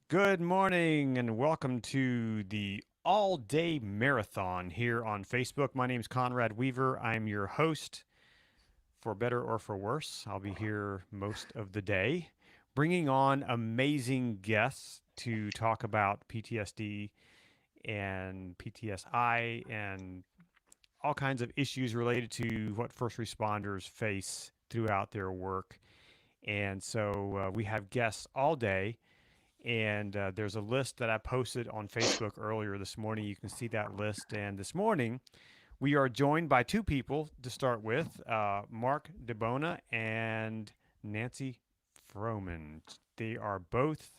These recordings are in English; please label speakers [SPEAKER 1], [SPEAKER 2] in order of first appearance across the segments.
[SPEAKER 1] Good morning and welcome to the all day marathon here on Facebook. My name is Conrad Weaver. I'm your host for better or for worse. I'll be here most of the day, bringing on amazing guests to talk about PTSD and PTSI and all kinds of issues related to what first responders face throughout their work. And so we have guests all day and there's a list that I posted on Facebook earlier this morning. You can see that list. And this morning, we are joined by two people to start with Mark DeBona and Nancy Froman. They are both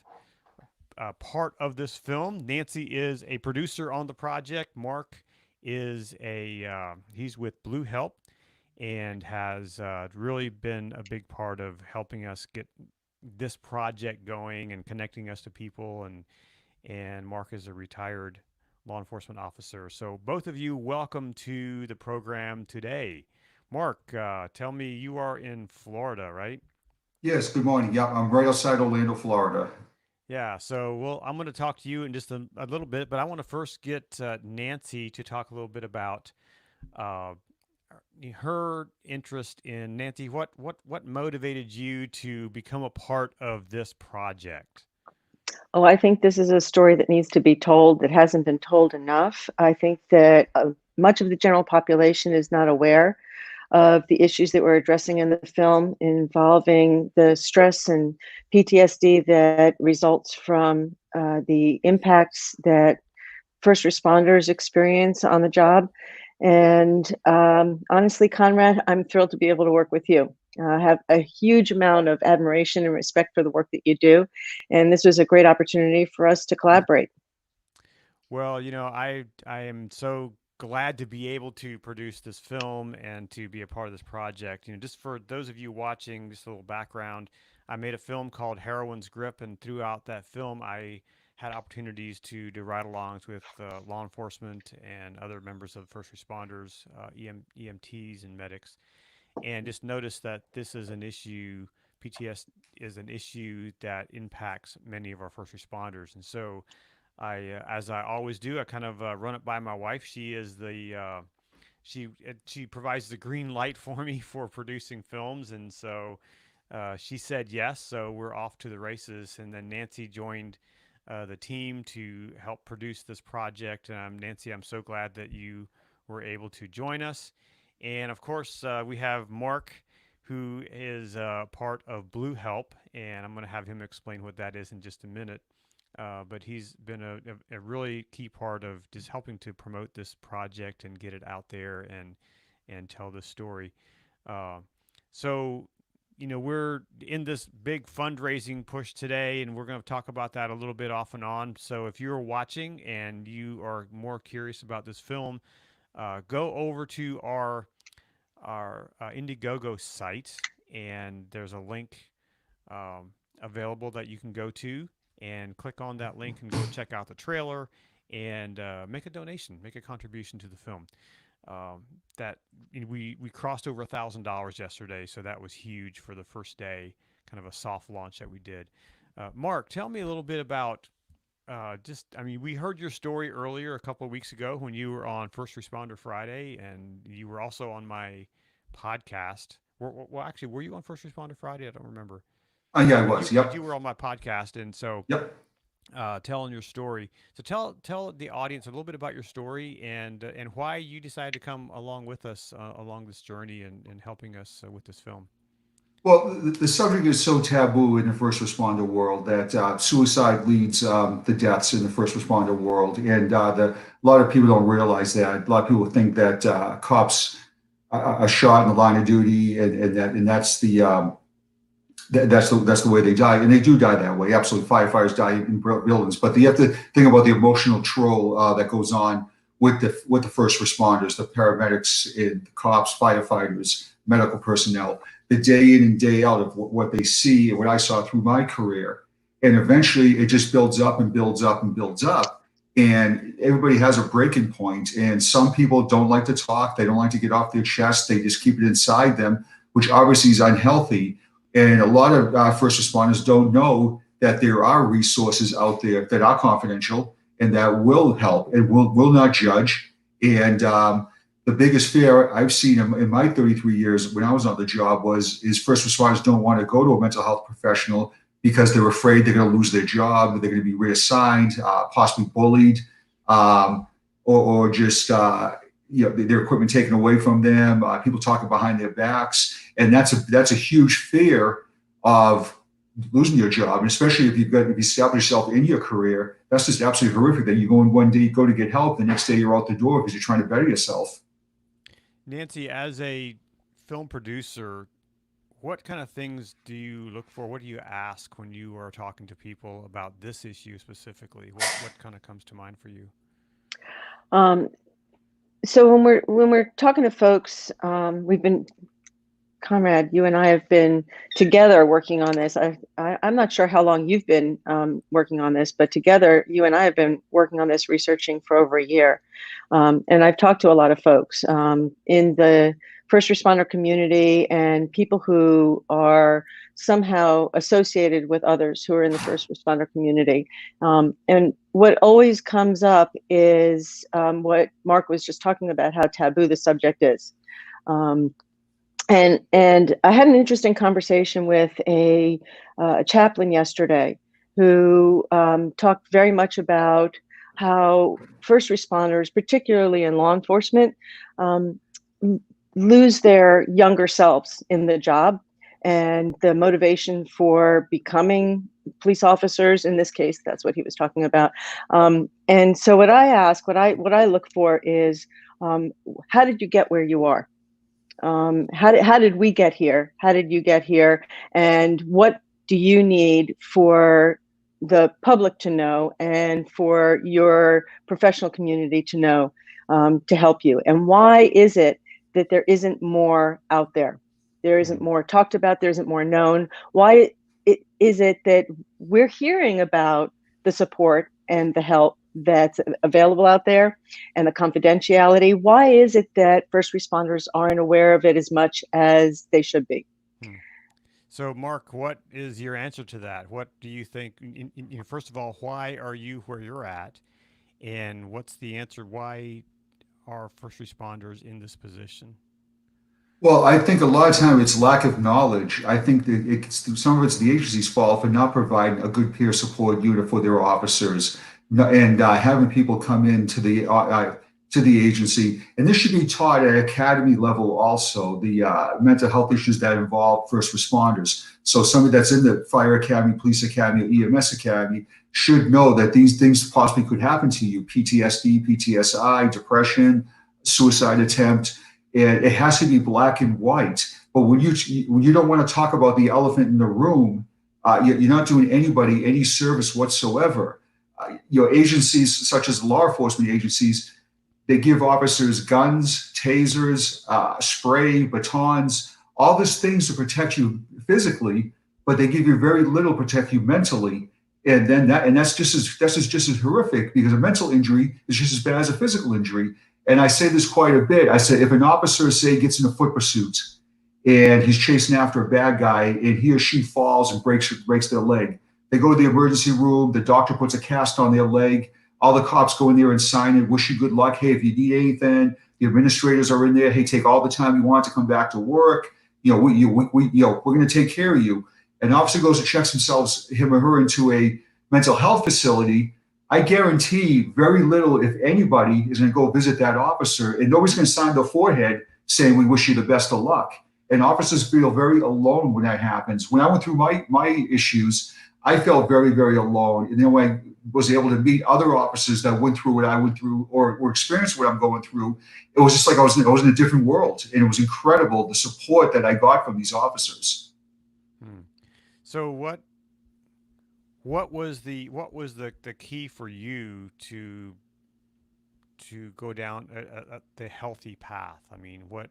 [SPEAKER 1] part of this film. Nancy is a producer on the project. Mark is he's with Blue Help and has really been a big part of helping us get this project going and connecting us to people. And Mark is a retired law enforcement officer. So both of you, welcome to the program today. Mark, tell me, you are in Florida, right?
[SPEAKER 2] Yes, good morning. Yeah, I'm right outside Orlando, Florida.
[SPEAKER 1] Yeah, so well, I'm going to talk to you in just a little bit, but I want to first get Nancy to talk a little bit about uh, her interest in Nancy. What motivated you to become a part of this project?
[SPEAKER 3] Oh, I think this is a story that needs to be told that hasn't been told enough. I think that much of the general population is not aware of the issues that we're addressing in the film involving the stress and PTSD that results from the impacts that first responders experience on the job. And honestly, Conrad, I'm thrilled to be able to work with you. I have a huge amount of admiration and respect for the work that you do. And this was a great opportunity for us to collaborate.
[SPEAKER 1] Well, I am so glad to be able to produce this film and to be a part of this project. Just for those of you watching, just a little background, I made a film called Heroine's Grip, and throughout that film, I had opportunities to ride-alongs with law enforcement and other members of first responders, EMTs, and medics, and just noticed that this is an issue. PTS is an issue that impacts many of our first responders, and so as I always do, I kind of run it by my wife. She is she provides the green light for me for producing films, and so she said yes. So we're off to the races. And then Nancy joined the team to help produce this project. Nancy, I'm so glad that you were able to join us. And of course, we have Mark, who is part of Blue Help, and I'm going to have him explain what that is in just a minute. But he's been a really key part of just helping to promote this project and get it out there and tell this story. Uh, so, we're in this big fundraising push today, and we're going to talk about that a little bit off and on. So, if you're watching and you are more curious about this film, go over to our Indiegogo site, and there's a link available that you can go to and click on that link and go check out the trailer and make a donation, make a contribution to the film. Um, that we crossed over $1,000 yesterday, so that was huge for the first day, kind of a soft launch that we did. Mark, tell me a little bit about we heard your story earlier a couple of weeks ago when you were on First Responder Friday, and you were also on my podcast. Well, actually, were you on First Responder Friday? I don't remember.
[SPEAKER 2] Yeah, I
[SPEAKER 1] But
[SPEAKER 2] was.
[SPEAKER 1] you but
[SPEAKER 2] Yep.
[SPEAKER 1] you were on my podcast, and so
[SPEAKER 2] Yep.
[SPEAKER 1] telling your story. So tell the audience a little bit about your story and why you decided to come along with us along this journey and helping us with this film.
[SPEAKER 2] Well, the subject is so taboo in the first responder world that suicide leads the deaths in the first responder world, and a lot of people don't realize that. A lot of people think that cops are shot in the line of duty, and that's the way they die, and they do die that way. Absolutely, firefighters die in buildings, but you have to think about the emotional toll that goes on with the first responders, the paramedics, the cops, firefighters, medical personnel, the day in and day out of what they see and what I saw through my career, and eventually it just builds up and builds up and builds up. And everybody has a breaking point, and some people don't like to talk. They don't like to get off their chest. They just keep it inside them, which obviously is unhealthy, and a lot of first responders don't know that there are resources out there that are confidential and that will help and will not judge. And the biggest fear I've seen in my 33 years when I was on the job is first responders don't want to go to a mental health professional because they're afraid they're going to lose their job, they're going to be reassigned, possibly bullied, or just their equipment taken away from them, people talking behind their backs, and that's a huge fear of losing your job, and especially if you establish yourself in your career, that's just absolutely horrific. That you go in one day, you go to get help, the next day you're out the door because you're trying to better yourself.
[SPEAKER 1] Nancy, as a film producer, what kind of things do you look for? What do you ask when you are talking to people about this issue specifically? What kind of comes to mind for you?
[SPEAKER 3] Um, so when we're talking to folks, we've been Conrad, you and I have been together working on this. I'm not sure how long you've been working on this, but together, you and I have been working on this, researching for over a year. And I've talked to a lot of folks in the first responder community and people who are somehow associated with others who are in the first responder community. And what always comes up is what Mark was just talking about, how taboo the subject is. And I had an interesting conversation with a chaplain yesterday who talked very much about how first responders, particularly in law enforcement, um, lose their younger selves in the job and the motivation for becoming police officers. In this case, that's what he was talking about. And so what I ask, what I look for is, how did you get where you are? How did we get here? How did you get here? And what do you need for the public to know and for your professional community to know, to help you? And why is it that there isn't more out there? There isn't more talked about, there isn't more known. Why is it that we're hearing about the support and the help that's available out there and the confidentiality? Why is it that first responders aren't aware of it as much as they should be?
[SPEAKER 1] Hmm. So, Mark, what is your answer to that? What do you think? First of all, why are you where you're at? And what's the answer? Why are first responders in this position?
[SPEAKER 2] Well, I think a lot of time it's lack of knowledge. I think that some of it's the agency's fault for not providing a good peer support unit for their officers, and having people come in to the agency. And this should be taught at academy level also. The mental health issues that involve first responders. So somebody that's in the fire academy, police academy, or EMS academy should know that these things possibly could happen to you: PTSD, PTSI, depression, suicide attempt. It has to be black and white. But when you don't want to talk about the elephant in the room, you're not doing anybody any service whatsoever. Agencies such as law enforcement agencies, they give officers guns, tasers, spray, batons, all these things to protect you physically, but they give you very little to protect you mentally. And that's just as horrific, because a mental injury is just as bad as a physical injury. And I say this quite a bit. I said, if an officer, say, gets in a foot pursuit and he's chasing after a bad guy and he or she falls and breaks their leg, they go to the emergency room. The doctor puts a cast on their leg. All the cops go in there and sign it, wish you good luck. Hey, if you need anything, the administrators are in there. Hey, take all the time you want to come back to work. We're going to take care of you. An officer goes and checks him or her into a mental health facility. I guarantee very little, if anybody, is going to go visit that officer, and nobody's going to sign their forehead saying, "We wish you the best of luck." And officers feel very alone when that happens. When I went through my issues, I felt very, very alone. And then when I was able to meet other officers that went through what I went through, or experienced what I'm going through, it was just like I was in a different world. And it was incredible, the support that I got from these officers.
[SPEAKER 1] Hmm. So what was the key for you to go down the healthy path? I mean, what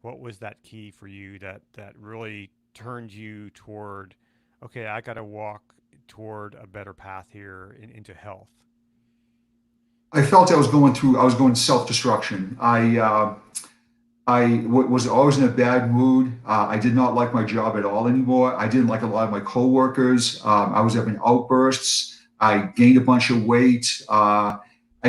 [SPEAKER 1] was that key for you that really turned you toward, okay, I got to walk toward a better path here into health?
[SPEAKER 2] I felt I was going self destruction. was always in a bad mood. I did not like my job at all anymore. I didn't like a lot of my coworkers. I was having outbursts. I gained a bunch of weight. I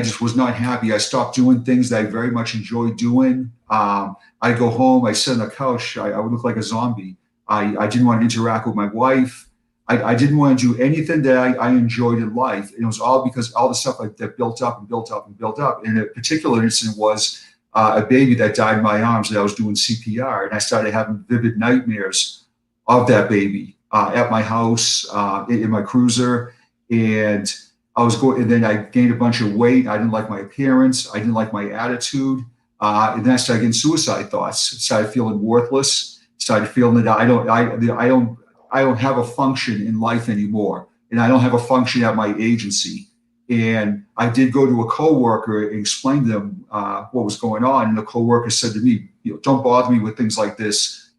[SPEAKER 2] just was not happy. I stopped doing things that I very much enjoyed doing. I go home, I sit on the couch, I would look like a zombie. I didn't want to interact with my wife. I didn't want to do anything that I enjoyed in life. And it was all because all the stuff that built up and built up and built up. And a particular incident was a baby that died in my arms that I was doing CPR. And I started having vivid nightmares of that baby at my house, in my cruiser. And I was going, and then I gained a bunch of weight. I didn't like my appearance. I didn't like my attitude. And then I started getting suicide thoughts. Started feeling worthless. Started feeling that I don't have a function in life anymore, and I don't have a function at my agency. And I did go to a coworker and explain to them what was going on. And the coworker said to me, "Don't bother me with things like this.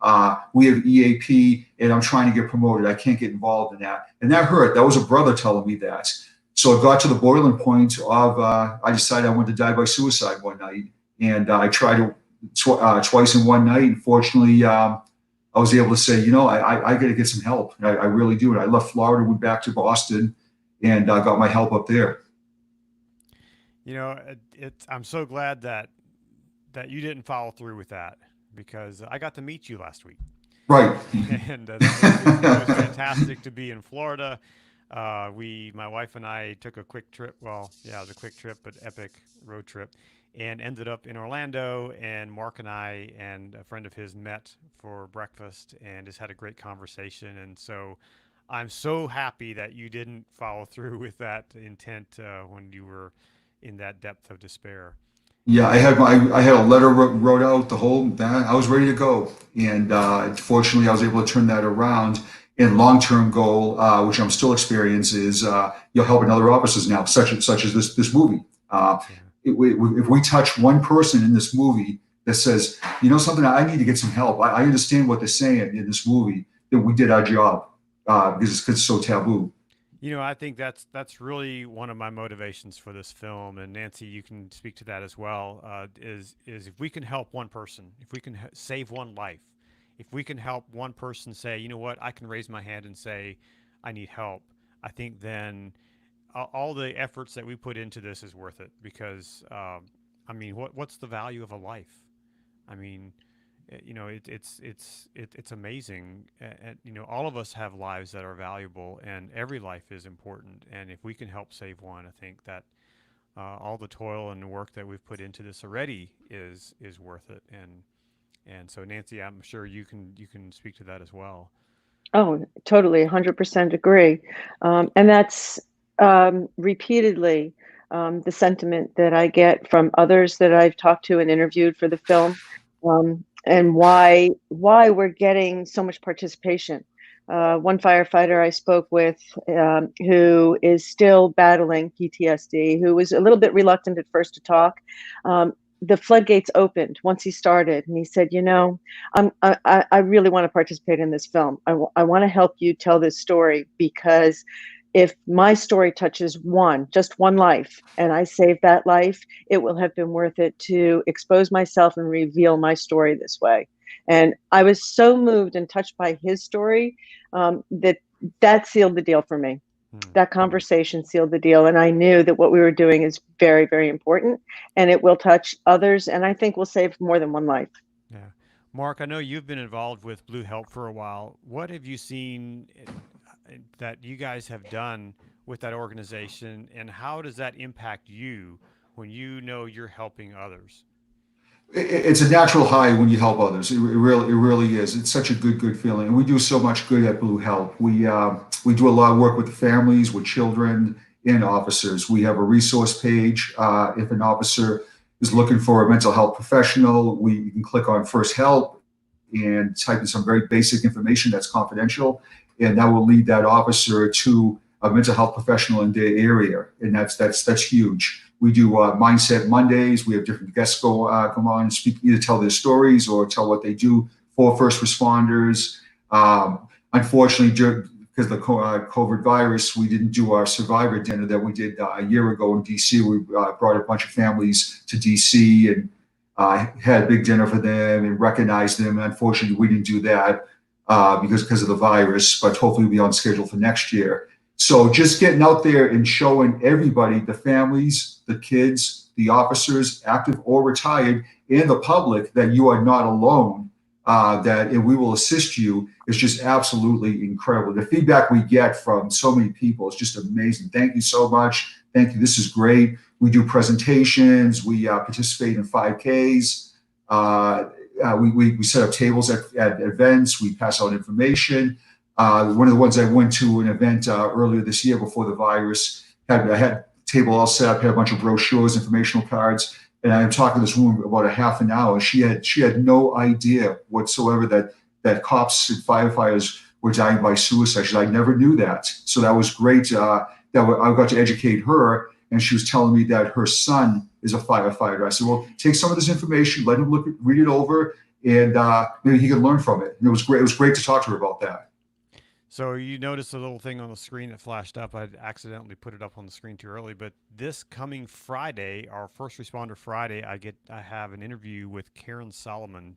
[SPEAKER 2] We have EAP, and I'm trying to get promoted. I can't get involved in that." And that hurt. That was a brother telling me that. So it got to the boiling point of I decided I wanted to die by suicide one night, and I tried it twice in one night. And fortunately, I was able to say, I got to get some help. And I really do. And I left Florida, went back to Boston, and got my help up there.
[SPEAKER 1] I'm so glad that you didn't follow through with that because I got to meet you last week,
[SPEAKER 2] Right.
[SPEAKER 1] and it was fantastic to be in Florida. My wife and I took a quick trip. Well, yeah, it was a quick trip, but epic road trip, and ended up in Orlando. And Mark and I and a friend of his met for breakfast and just had a great conversation. And so, I'm so happy that you didn't follow through with that intent when you were in that depth of despair.
[SPEAKER 2] Yeah, I had a letter wrote out the whole that I was ready to go, and fortunately I was able to turn that around. And long term goal, which I'm still experiencing, is helping other officers now, such as this movie.
[SPEAKER 1] Yeah.
[SPEAKER 2] If we touch one person in this movie that says, something, I need to get some help. I understand what they're saying in this movie. Then we did our job because it's so taboo.
[SPEAKER 1] I think that's really one of my motivations for this film, and Nancy, you can speak to that as well. Is if we can help one person, if we can save one life, if we can help one person say, you know what, I can raise my hand and say, I need help. I think then all the efforts that we put into this is worth it because, I mean, what's the value of a life? I mean, it's amazing. And all of us have lives that are valuable, and every life is important. And if we can help save one, I think that all the toil and work that we've put into this already is worth it. And so, Nancy, I'm sure you can speak to that as well.
[SPEAKER 3] Oh, totally, 100% agree. And that's repeatedly the sentiment that I get from others that I've talked to and interviewed for the film, and why we're getting so much participation. One firefighter I spoke with, who is still battling PTSD, who was a little bit reluctant at first to talk. The floodgates opened once he started, and he said, I really want to participate in this film. I want to help you tell this story because if my story touches just one life, and I save that life, it will have been worth it to expose myself and reveal my story this way. And I was so moved and touched by his story, that sealed the deal for me.
[SPEAKER 1] Hmm.
[SPEAKER 3] That conversation sealed the deal. And I knew that what we were doing is very, very important, and it will touch others. And I think we'll save more than one life.
[SPEAKER 1] Yeah. Mark, I know you've been involved with Blue Help for a while. What have you seen that you guys have done with that organization, and how does that impact you when you know you're helping others?
[SPEAKER 2] It's a natural high when you help others. It really is. It's such a good feeling. And we do so much good at Blue Help. We do a lot of work with the families, with children, and officers. We have a resource page. If an officer is looking for a mental health professional, you can click on First Help and type in some very basic information that's confidential, and that will lead that officer to a mental health professional in their area, and that's huge. We do Mindset Mondays. We have different guests come on and speak, either tell their stories or tell what they do for first responders. Unfortunately, because of the COVID virus, we didn't do our survivor dinner that we did a year ago in DC. We brought a bunch of families to DC, and had a big dinner for them and recognized them. Unfortunately, we didn't do that because of the virus, but hopefully we'll be on schedule for next year. So just getting out there and showing everybody, the families, the kids, the officers, active or retired, and the public, that you are not alone, that we will assist you, is just absolutely incredible. The feedback we get from so many people is just amazing. Thank you so much. Thank you. This is great. We do presentations. We participate in 5Ks. We set up tables at events. We pass out information. One of the ones I went to an event earlier this year before the virus, I had a table all set up, had a bunch of brochures, informational cards, and I'm talking to this woman about a half an hour. She had no idea whatsoever that cops and firefighters were dying by suicide. She said, I never knew that. So that was great. I got to educate her, and she was telling me that her son is a firefighter. I said, well, take some of this information, let him read it over, and maybe he can learn from it. And it was great. It was great to talk to her about that.
[SPEAKER 1] So you noticed a little thing on the screen that flashed up. I accidentally put it up on the screen too early, but this coming Friday, our First Responder Friday, I have an interview with Karen Solomon.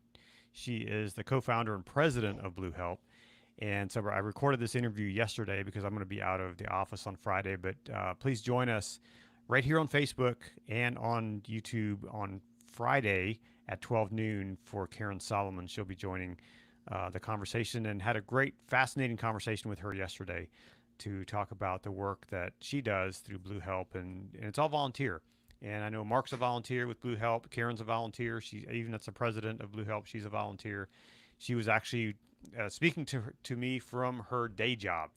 [SPEAKER 1] She is the co-founder and president of Blue Help. And so I recorded this interview yesterday because I'm going to be out of the office on Friday. But please join us right here on Facebook and on YouTube on Friday at 12 noon for Karen Solomon. She'll be joining the conversation, and had a great, fascinating conversation with her yesterday to talk about the work that she does through Blue Help. And it's all volunteer. And I know Mark's a volunteer with Blue Help. Karen's a volunteer. She even as the president of Blue Help, she's a volunteer. She was actually speaking to me from her day job,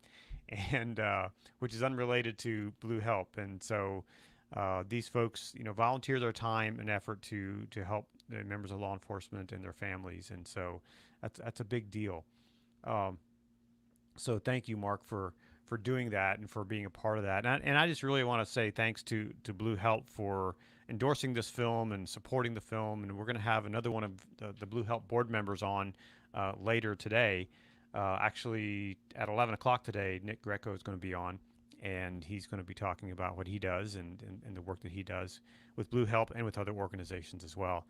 [SPEAKER 1] and which is unrelated to Blue Help. And so these folks, volunteer their time and effort to help the members of law enforcement and their families. And so that's a big deal. Um, so thank you, Mark, for doing that and for being a part of that. And I just really want to say thanks to Blue Help for endorsing this film and supporting the film. And we're going to have another one of the Blue Help board members on later today. Actually, at 11 o'clock today, Nick Greco is going to be on, and he's going to be talking about what he does and the work that he does with Blue Help and with other organizations as well.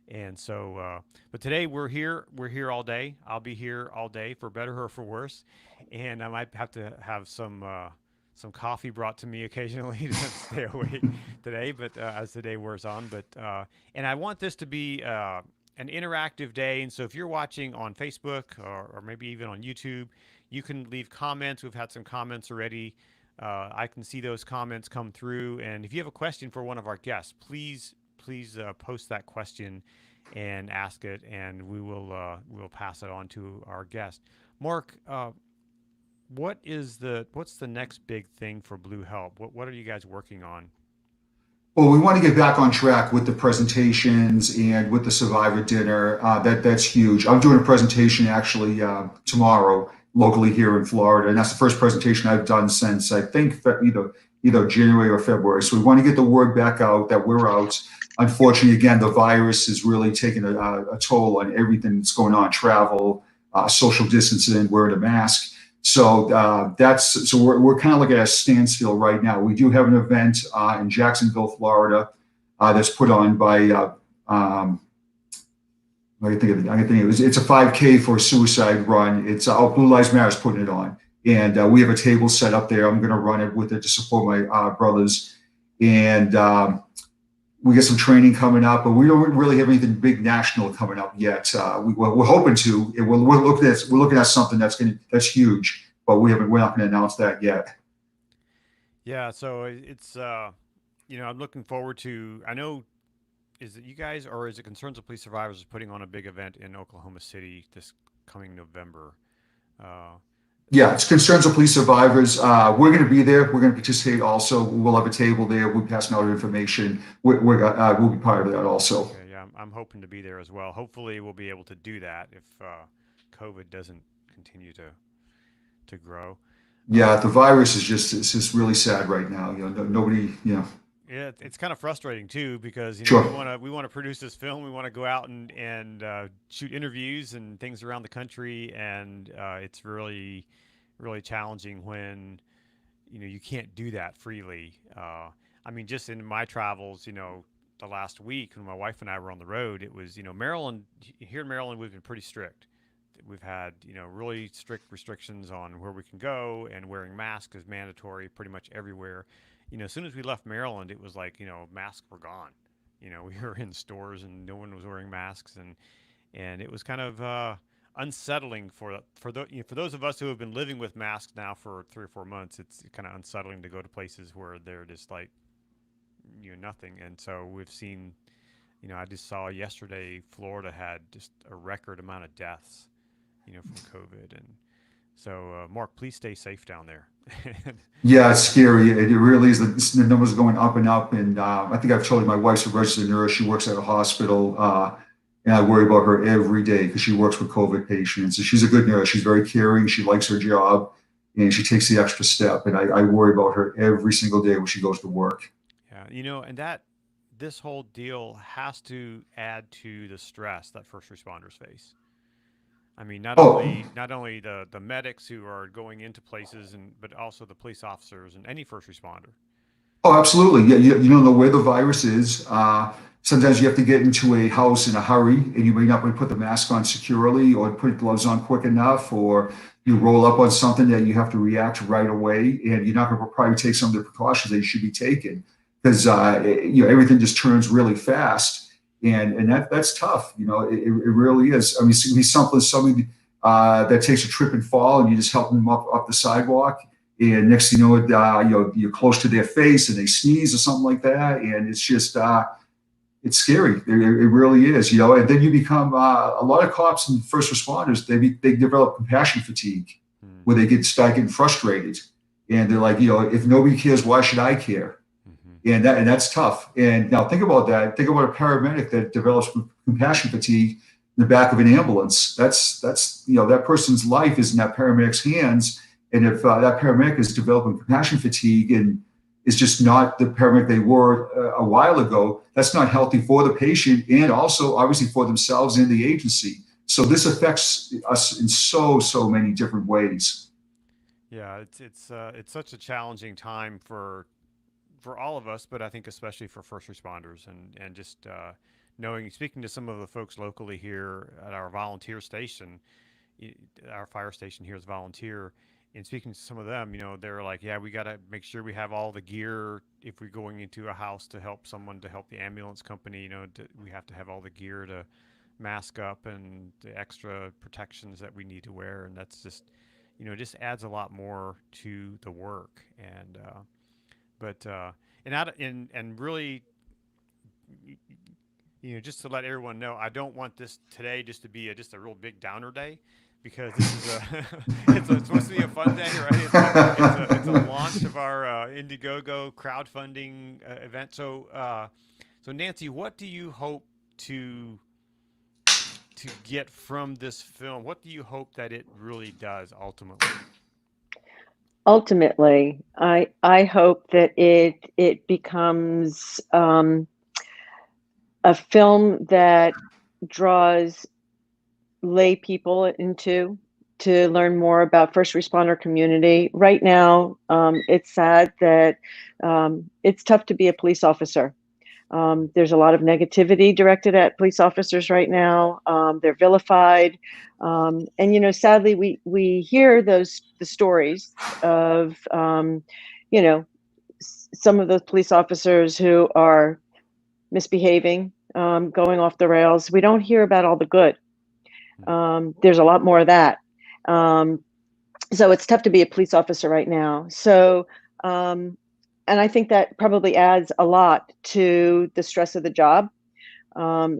[SPEAKER 1] And so, but today we're here. We're here all day. I'll be here all day, for better or for worse. And I might have to have some coffee brought to me occasionally to stay awake today. But as the day wears on, and I want this to be an interactive day. And so, if you're watching on Facebook or maybe even on YouTube, you can leave comments. We've had some comments already. I can see those comments come through. And if you have a question for one of our guests, please post that question and ask it, and we'll pass it on to our guest. Mark, what's the next big thing for Blue Help? What are you guys working on?
[SPEAKER 2] Well, we want to get back on track with the presentations and with the survivor dinner. That's huge. I'm doing a presentation actually tomorrow locally here in Florida, and that's the first presentation I've done since I think either January or February. So we want to get the word back out that we're out. Unfortunately, again, the virus is really taking a toll on everything that's going on: travel, social distancing, wearing a mask. So we're kind of like at a standstill right now. We do have an event in Jacksonville, Florida, that's put on by I think it's a 5K for a suicide run. It's Blue Lives Matter is putting it on, and we have a table set up there. I'm going to run it with it to support my brothers, and we get some training coming up, but we don't really have anything big national coming up yet. We're hoping to. We're looking at something that's huge, but we're not going to announce that yet.
[SPEAKER 1] Yeah, so it's I'm looking forward to. I know, is it you guys, or is it Concerns of Police Survivors is putting on a big event in Oklahoma City this coming November? Uh,
[SPEAKER 2] Yeah, it's Concerns of Police Survivors. We're going to be there. We're going to participate also. We'll have a table there. We'll be passing out information. We'll be part of that also.
[SPEAKER 1] okay, yeah, I'm hoping to be there as well. Hopefully, we'll be able to do that if COVID doesn't continue to grow.
[SPEAKER 2] Yeah, the virus is it's just really sad right now. Nobody,
[SPEAKER 1] Yeah, it's kind of frustrating too because
[SPEAKER 2] sure.
[SPEAKER 1] we want to produce this film. We want to go out and shoot interviews and things around the country, and it's really challenging when you can't do that freely. I mean, just in my travels, the last week when my wife and I were on the road, it was, Maryland, here in Maryland, we've been pretty strict. We've had, really strict restrictions on where we can go, and wearing masks is mandatory pretty much everywhere. As soon as we left Maryland, it was like, masks were gone. We were in stores and no one was wearing masks, and it was kind of unsettling for those of us who have been living with masks now for 3 or 4 months. It's kind of unsettling to go to places where they're just like, nothing. And so we've seen, I just saw yesterday Florida had just a record amount of deaths, from COVID. And so, Mark, please stay safe down there.
[SPEAKER 2] Yeah, it's scary. It really is. The numbers are going up and up. And I think I've told you my wife's a registered nurse. She works at a hospital. And I worry about her every day because she works with COVID patients. And she's a good nurse. She's very caring. She likes her job and she takes the extra step. And I worry about her every single day when she goes to work.
[SPEAKER 1] Yeah, and this whole deal has to add to the stress that first responders face. I mean,
[SPEAKER 2] Oh,
[SPEAKER 1] not only the medics who are going into places, but also the police officers and any first responder.
[SPEAKER 2] Oh, absolutely. Yeah, you don't know where the virus is. Sometimes you have to get into a house in a hurry, and you may not want to put the mask on securely or put gloves on quick enough, or you roll up on something that you have to react right away, and you're not going to probably take some of the precautions that you should be taking because everything just turns really fast, and that's tough. It really is. I mean, somebody that takes a trip and fall, and you just help them up the sidewalk, and next thing you know, you're close to their face and they sneeze or something like that, and it's just it's scary. It really is, and then you become a lot of cops and first responders. They develop compassion fatigue,
[SPEAKER 1] Mm.
[SPEAKER 2] where they start getting frustrated, and they're like, if nobody cares, why should I care?
[SPEAKER 1] Hmm.
[SPEAKER 2] And that's tough. And now think about that. Think about a paramedic that develops compassion fatigue in the back of an ambulance. That's that person's life is in that paramedic's hands. And if that paramedic is developing compassion fatigue and is just not the paramedic they were a while ago, that's not healthy for the patient and also obviously for themselves and the agency. So this affects us in so many different ways.
[SPEAKER 1] Yeah, it's such a challenging time for all of us, but I think especially for first responders, and just speaking to some of the folks locally here at our volunteer station, our fire station here is volunteer, and speaking to some of them, they're like, yeah, we got to make sure we have all the gear if we're going into a house to help someone, to help the ambulance company. We have to have all the gear to mask up and the extra protections that we need to wear, and that's just adds a lot more to the work. And but and really, just to let everyone know, I don't want this today just to be just a real big downer day, because this is it's supposed to be a fun day, right? It's a launch of our Indiegogo crowdfunding event. So Nancy, what do you hope to get from this film? What do you hope that it really does ultimately?
[SPEAKER 3] Ultimately, I hope that it becomes a film that draws lay people into to learn more about first responder community. Right now, it's sad that it's tough to be a police officer. There's a lot of negativity directed at police officers right now. They're vilified, and sadly, we hear the stories of some of those police officers who are misbehaving, going off the rails. We don't hear about all the good. There's a lot more of that. So it's tough to be a police officer right now. So, and I think that probably adds a lot to the stress of the job.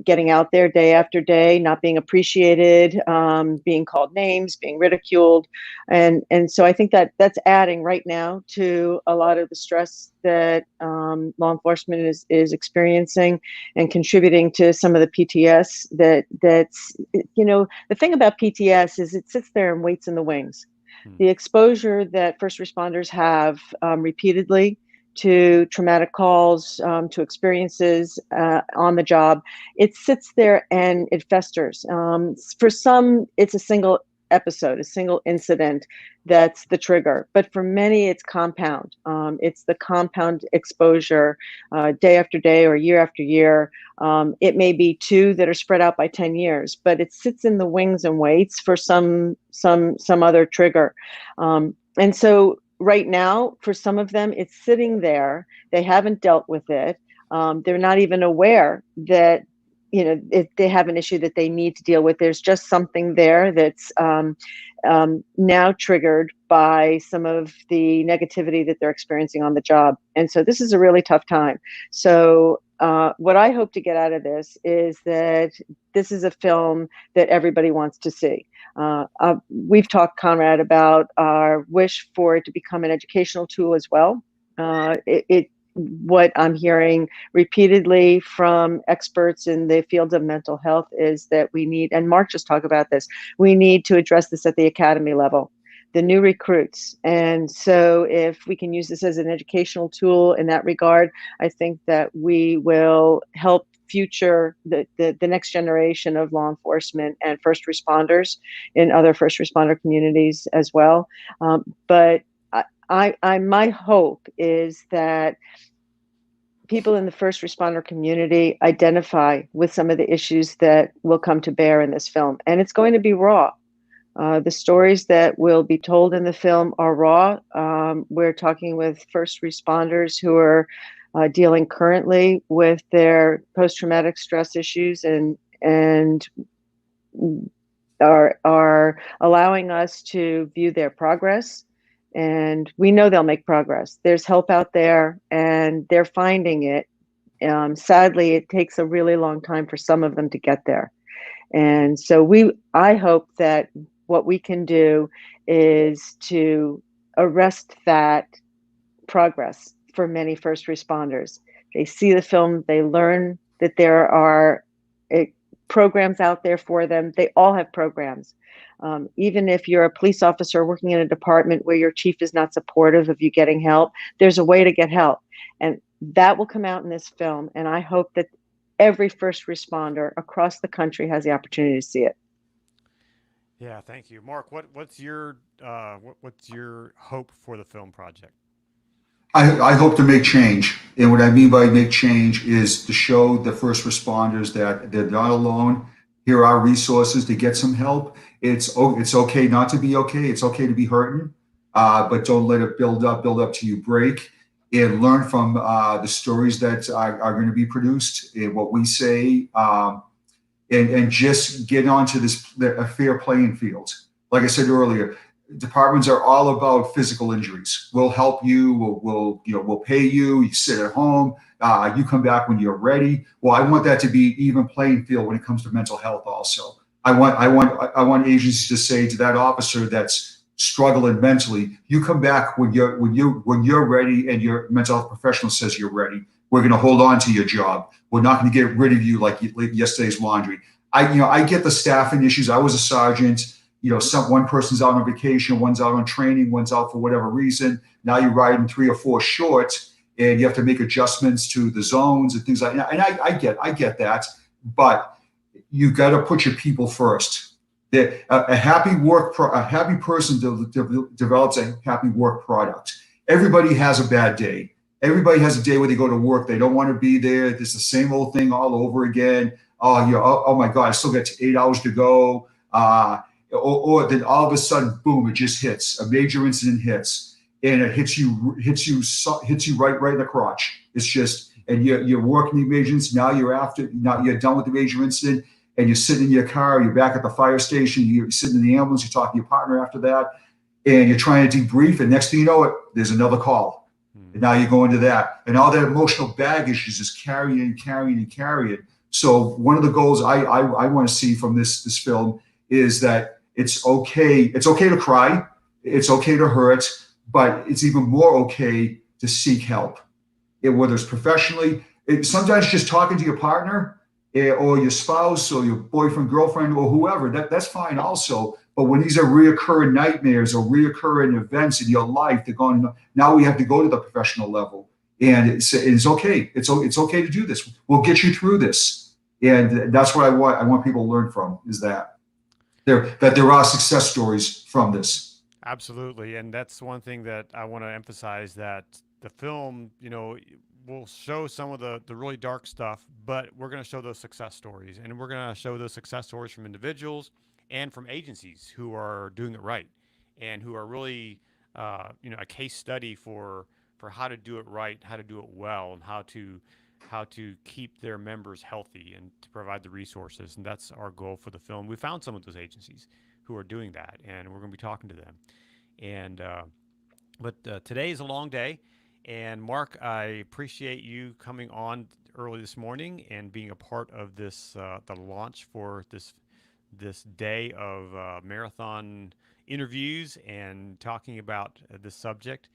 [SPEAKER 3] Getting out there day after day, not being appreciated, being called names, being ridiculed, and so I think that that's adding right now to a lot of the stress that law enforcement is experiencing, and contributing to some of the PTS that's the thing about PTS is it sits there and waits in the wings.
[SPEAKER 1] Hmm.
[SPEAKER 3] The exposure that first responders have repeatedly to traumatic calls, to experiences on the job, it sits there and it festers. For some, it's a single episode, a single incident that's the trigger. But for many, it's compound. It's the compound exposure, day after day or year after year. It may be two that are spread out by 10 years, but it sits in the wings and waits for some other trigger. And so right now, for some of them, it's sitting there. They haven't dealt with it. They're not even aware that they have an issue that they need to deal with. There's just something there that's now triggered by some of the negativity that they're experiencing on the job. And so this is a really tough time. So what I hope to get out of this is that this is a film that everybody wants to see. We've talked, Conrad, about our wish for it to become an educational tool as well. What I'm hearing repeatedly from experts in the field of mental health is that we need, and Mark just talked about this, we need to address this at the academy level, the new recruits. And so if we can use this as an educational tool in that regard, I think that we will help future the next generation of law enforcement and first responders in other first responder communities as well. But my hope is that people in the first responder community identify with some of the issues that will come to bear in this film. And it's going to be raw. The stories that will be told in the film are raw. We're talking with first responders who are dealing currently with their post-traumatic stress issues and are allowing us to view their progress. And we know they'll make progress. There's help out there and they're finding it. Sadly, it takes a really long time for some of them to get there. And so I hope that what we can do is to arrest that progress for many first responders. They see the film, they learn that there are programs out there for them. They all have programs. Even if you're a police officer working in a department where your chief is not supportive of you getting help, there's a way to get help. And that will come out in this film. And I hope that every first responder across the country has the opportunity to see it.
[SPEAKER 1] Yeah, thank you, Mark. What's your hope for the film project?
[SPEAKER 2] I hope to make change. And what I mean by make change is to show the first responders that they're not alone. Here are resources to get some help. It's okay not to be okay. It's okay to be hurting, but don't let it build up till you break. And learn from the stories that are going to be produced and what we say, and just get onto a fair playing field. Like I said earlier, departments are all about physical injuries. We'll help you. We'll pay you. You sit at home. You come back when you're ready. Well, I want that to be even playing field when it comes to mental health. Also, I want agencies to say to that officer that's struggling mentally, you come back when you're ready, and your mental health professional says you're ready. We're going to hold on to your job. We're not going to get rid of you like yesterday's laundry. I get the staffing issues. I was a sergeant. One person's out on vacation, one's out on training, one's out for whatever reason. Now you're riding 3 or 4 short, and you have to make adjustments to the zones and things like that. And I get that, but you got to put your people first. A happy person develops a happy work product. Everybody has a bad day. Everybody has a day where they go to work. They don't want to be there. It's the same old thing all over again. Oh my God, I still got 8 hours to go. Or then all of a sudden, boom, it just hits. A major incident hits, and it hits you right in the crotch. It's just, and you're working the major incident. Now you're done with the major incident, and you're sitting in your car. You're back at the fire station. You're sitting in the ambulance. You're talking to your partner after that, and you're trying to debrief. And next thing you know it, there's another call, and now you go into that, and all that emotional baggage is just carrying. So one of the goals I want to see from this film is that it's okay to cry, it's okay to hurt, but it's even more okay to seek help. Whether it's professionally, sometimes just talking to your partner or your spouse or your boyfriend, girlfriend, or whoever, that's fine also. But when these are reoccurring nightmares or reoccurring events in your life, now we have to go to the professional level. And it's okay. It's okay to do this. We'll get you through this. And that's what I want people to learn from, is that. there are success stories from this.
[SPEAKER 1] Absolutely, and that's one thing that I want to emphasize, that the film, will show some of the really dark stuff, but we're going to show those success stories, and we're going to show those success stories from individuals and from agencies who are doing it right, and who are really, a case study for how to do it right, how to do it well, and how to keep their members healthy and to provide the resources. And that's our goal for the film. We found some of those agencies who are doing that, and we're going to be talking to them. And but today is a long day, and Mark, I appreciate you coming on early this morning and being a part of this the launch for this day of marathon interviews and talking about this subject.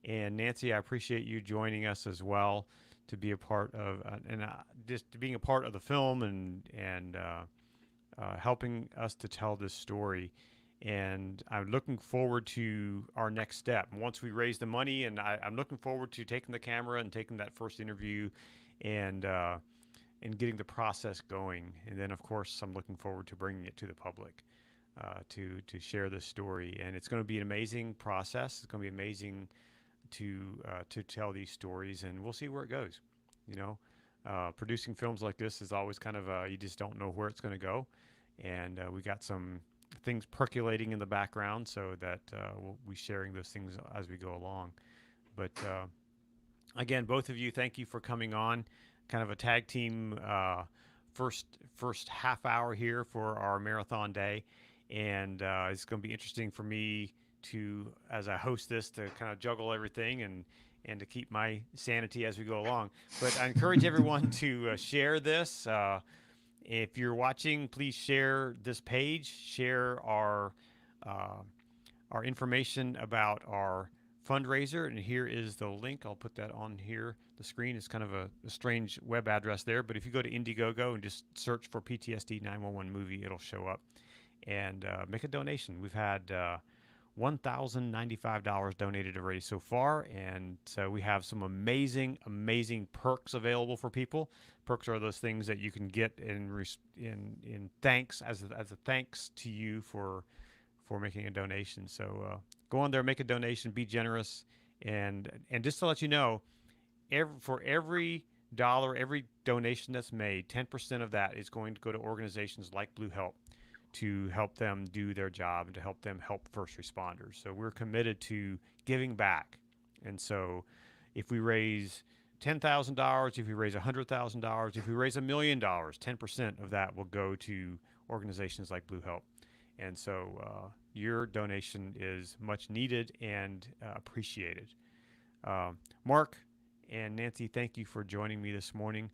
[SPEAKER 1] And Nancy, I appreciate you joining us as well to be a part of and just being a part of the film and helping us to tell this story. And I'm looking forward to our next step. Once we raise the money, and I'm looking forward to taking the camera and taking that first interview, and getting the process going. And then, of course, I'm looking forward to bringing it to the public to share this story. And it's going to be an amazing process. It's going to be amazing to tell these stories, and we'll see where it goes. Producing films like this is always kind of you just don't know where it's going to go, and we got some things percolating in the background, so that we'll be sharing those things as we go along. But again, both of you, thank you for coming on. Kind of a tag team first half hour here for our marathon day, and it's going to be interesting for me to, as I host this, to kind of juggle everything and to keep my sanity as we go along. But I encourage everyone to share this. If you're watching, please share this page, share our information about our fundraiser. And here is the link. I'll put that on here. The screen is kind of a strange web address there, but if you go to Indiegogo and just search for PTSD 911 movie, it'll show up, and make a donation. We've had $1,095 donated already so far, and so we have some amazing perks available for people. Perks are those things that you can get in thanks, as a thanks to you for making a donation. So go on there, make a donation, be generous, and just to let you know, for every dollar, every donation that's made, 10% of that is going to go to organizations like Blue Help, to help them do their job and to help them help first responders. So we're committed to giving back. And so if we raise $10,000, if we raise $100,000, if we raise $1 million, 10% of that will go to organizations like Blue Help. And so your donation is much needed and appreciated. Mark and Nancy, thank you for joining me this morning.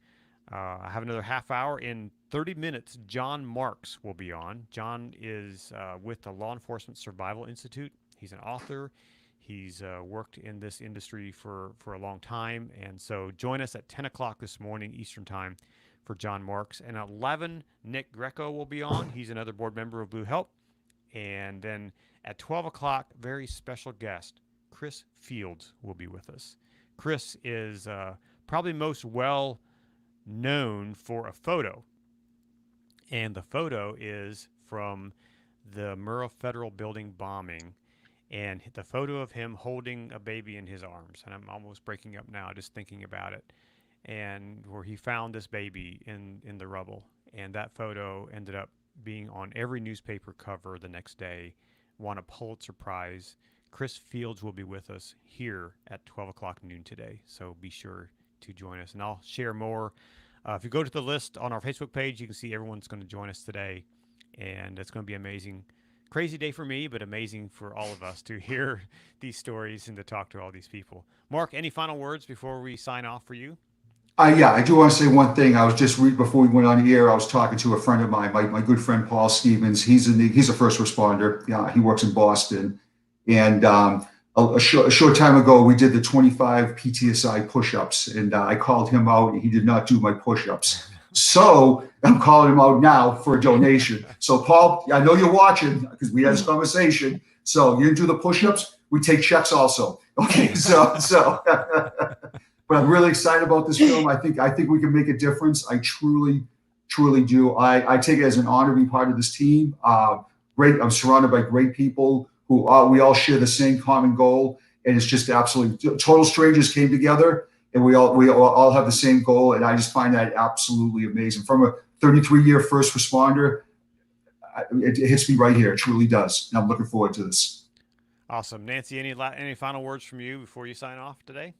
[SPEAKER 1] I have another half hour. In 30 minutes, John Marks will be on. John is with the Law Enforcement Survival Institute. He's an author. He's worked in this industry for a long time. And so join us at 10 o'clock this morning Eastern Time for John Marks. And at 11, Nick Greco will be on. He's another board member of Blue Help. And then at 12 o'clock, very special guest, Chris Fields, will be with us. Chris is probably most well known for a photo, and the photo is from the Murrah Federal Building bombing, and the photo of him holding a baby in his arms, and I'm almost breaking up now just thinking about it, and where he found this baby in the rubble, and that photo ended up being on every newspaper cover the next day, won a Pulitzer Prize. Chris Fields will be with us here at 12 o'clock noon today, so be sure to join us, and I'll share more. If you go to the list on our Facebook page, you can see everyone's going to join us today, and it's going to be amazing. Crazy day for me, but amazing for all of us to hear these stories and to talk to all these people. Mark, any final words before we sign off for you?
[SPEAKER 2] Yeah, I do want to say one thing. I was just before we went on the air, I was talking to a friend of mine, my good friend Paul Stevens. He's a first responder. Yeah, he works in Boston, and a short time ago, we did the 25 PTSI push-ups, and I called him out, and he did not do my push-ups. So I'm calling him out now for a donation. So Paul, I know you're watching because we had this conversation. So you didn't do the push-ups. We take checks also. Okay, so but I'm really excited about this film. I think we can make a difference. I truly do. I take it as an honor to be part of this team. I'm surrounded by great people who we all share the same common goal, and it's just absolutely total strangers came together, and we all have the same goal, and I just find that absolutely amazing. From a 33-year first responder, it hits me right here. It truly does, and I'm looking forward to this.
[SPEAKER 1] Awesome. Nancy, any final words from you before you sign off today?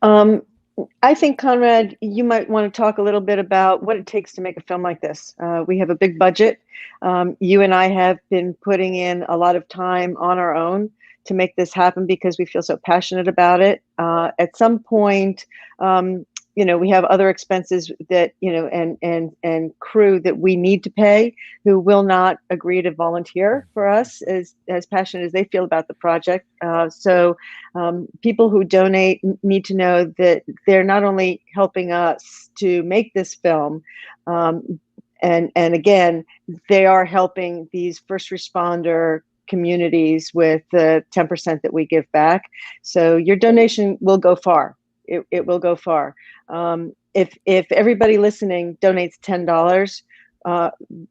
[SPEAKER 3] Um, I think, Conrad, you might want to talk a little bit about what it takes to make a film like this. We have a big budget. You and I have been putting in a lot of time on our own to make this happen because we feel so passionate about it. At some point, we have other expenses that, and crew that we need to pay who will not agree to volunteer for us as passionate as they feel about the project. So people who donate need to know that they're not only helping us to make this film, and again, they are helping these first responder communities with the 10% that we give back. So your donation will go far. It will go far. If everybody listening donates $10,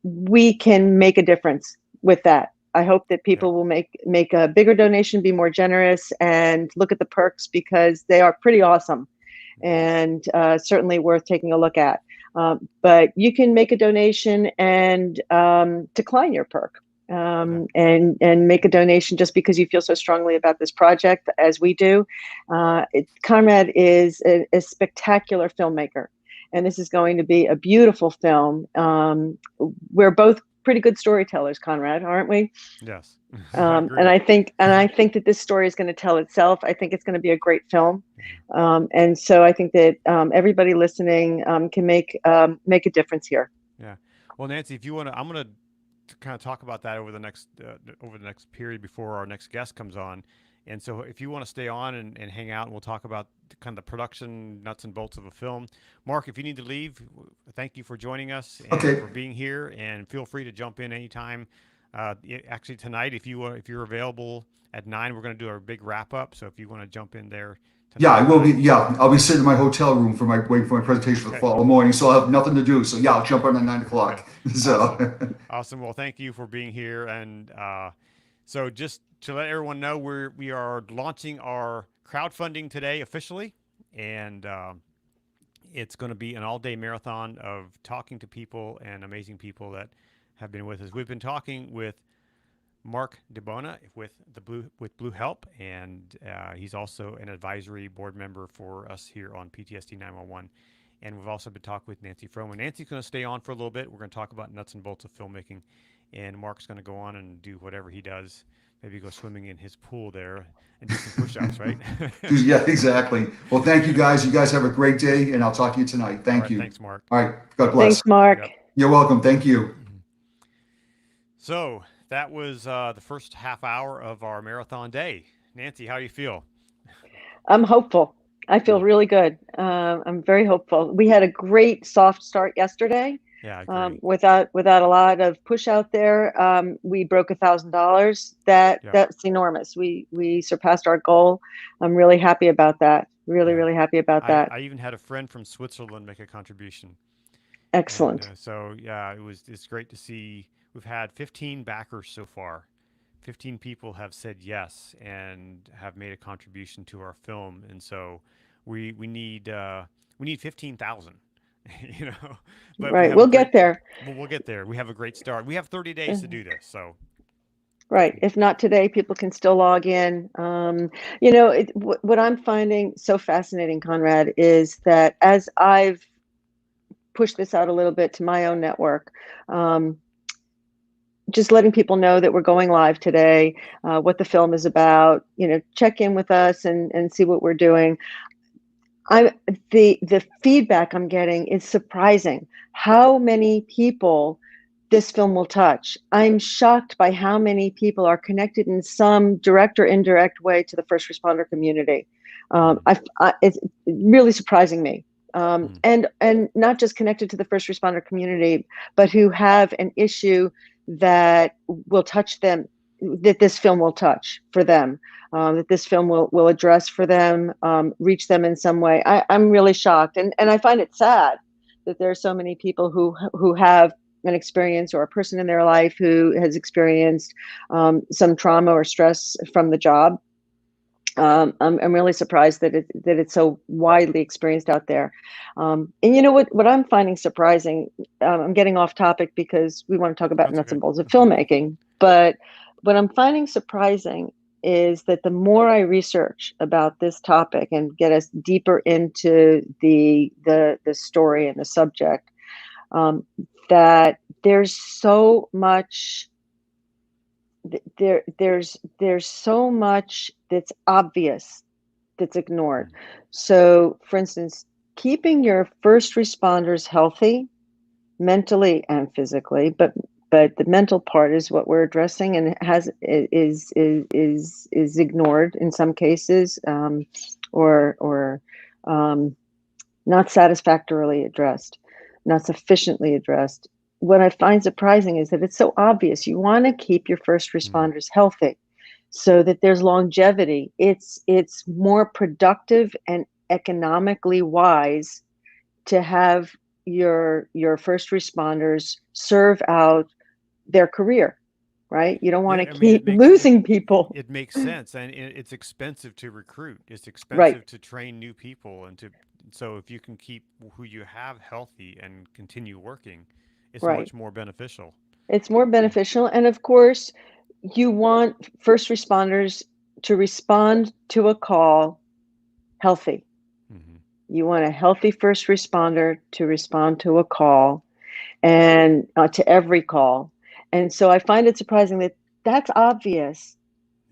[SPEAKER 3] we can make a difference with that. I hope that people will make a bigger donation, be more generous, and look at the perks because they are pretty awesome and certainly worth taking a look at. But you can make a donation and decline your perk. And make a donation just because you feel so strongly about this project as we do. Conrad is a spectacular filmmaker, and this is going to be a beautiful film. We're both pretty good storytellers, Conrad, aren't we?
[SPEAKER 1] Yes.
[SPEAKER 3] And I think that this story is going to tell itself. I think it's going to be a great film, and so I think that everybody listening can make a difference here.
[SPEAKER 1] Yeah. Well, Nancy, if you want to, I'm going to kind of talk about that over the next period before our next guest comes on. And so if you want to stay on and hang out, and we'll talk about kind of the production nuts and bolts of a film. Mark, if you need to leave, thank you for joining us and for being here, and feel free to jump in anytime. Actually tonight, if you're available at 9, we're going to do our big wrap up. So if you want to jump in there. Tonight.
[SPEAKER 2] Yeah, I will be. Yeah, I'll be sitting in my hotel room waiting for my presentation for the following morning. So I'll have nothing to do. So yeah, I'll jump on at 9 o'clock. So
[SPEAKER 1] awesome. Well, thank you for being here. And so just to let everyone know, we are launching our crowdfunding today officially, and it's going to be an all-day marathon of talking to people and amazing people that have been with us. We've been talking with Mark DeBona with Blue Help, and he's also an advisory board member for us here on PTSD911. And we've also been talking with Nancy Froman. Nancy's going to stay on for a little bit. We're going to talk about nuts and bolts of filmmaking, and Mark's going to go on and do whatever he does. Maybe go swimming in his pool there and do some push-ups, right?
[SPEAKER 2] Yeah, exactly. Well, thank you guys. You guys have a great day, and I'll talk to you tonight. Thank you.
[SPEAKER 1] Thanks, Mark.
[SPEAKER 2] All right. God bless.
[SPEAKER 3] Thanks, Mark.
[SPEAKER 1] Yep.
[SPEAKER 2] You're welcome. Thank you.
[SPEAKER 1] So that was the first half hour of our marathon day. Nancy, how do you feel?
[SPEAKER 3] I'm hopeful. I feel really good. I'm very hopeful. We had a great soft start yesterday.
[SPEAKER 1] Yeah,
[SPEAKER 3] without a lot of push out there. We broke $1,000. That's enormous. We surpassed our goal. I'm really happy about that. Really happy about that.
[SPEAKER 1] I even had a friend from Switzerland make a contribution.
[SPEAKER 3] Excellent.
[SPEAKER 1] And, so yeah, it's great to see. We've had 15 backers so far. 15 people have said yes and have made a contribution to our film, and so we need 15,000. You know, but
[SPEAKER 3] right. We'll get there.
[SPEAKER 1] We'll get there. We have a great start. We have 30 days to do this, so.
[SPEAKER 3] Right. If not today, people can still log in. What I'm finding so fascinating, Conrad, is that as I've pushed this out a little bit to my own network, just letting people know that we're going live today, what the film is about, check in with us and see what we're doing. The feedback I'm getting is surprising. How many people this film will touch. I'm shocked by how many people are connected in some direct or indirect way to the first responder community. It's really surprising me. And not just connected to the first responder community, but who have an issue that will touch them, that this film will touch for them. That this film will address for them, reach them in some way. I'm really shocked, and I find it sad that there are so many people who have an experience, or a person in their life who has experienced some trauma or stress from the job. I'm really surprised that it's so widely experienced out there. And you know what I'm finding surprising, I'm getting off topic because we want to talk about
[SPEAKER 1] That's
[SPEAKER 3] nuts
[SPEAKER 1] okay.
[SPEAKER 3] and bolts of filmmaking, but what I'm finding surprising is that the more I research about this topic and get us deeper into the story and the subject, that there's so much there's so much that's obvious that's ignored.
[SPEAKER 1] Mm.
[SPEAKER 3] So, for instance, keeping your first responders healthy mentally and physically, but the mental part is what we're addressing, and is ignored in some cases, or um, not satisfactorily addressed, not sufficiently addressed. What I find surprising is that it's so obvious. You want to keep your first
[SPEAKER 1] Mm.
[SPEAKER 3] responders healthy so that there's longevity. It's more productive and economically wise to have your first responders serve out their career, right? You don't want
[SPEAKER 1] Yeah,
[SPEAKER 3] to
[SPEAKER 1] I mean,
[SPEAKER 3] keep losing people.
[SPEAKER 1] it makes sense, and it's expensive to recruit. It's
[SPEAKER 3] Right,
[SPEAKER 1] expensive to train new people, and to so if you can keep who you have healthy and continue working, it's
[SPEAKER 3] right.
[SPEAKER 1] much more beneficial.
[SPEAKER 3] It's more
[SPEAKER 1] Yeah.
[SPEAKER 3] beneficial. And of course, you want first responders to respond to a call healthy.
[SPEAKER 1] Hmm.
[SPEAKER 3] You want a healthy first responder to respond to a call, and to every call. And so I find it surprising that that's obvious.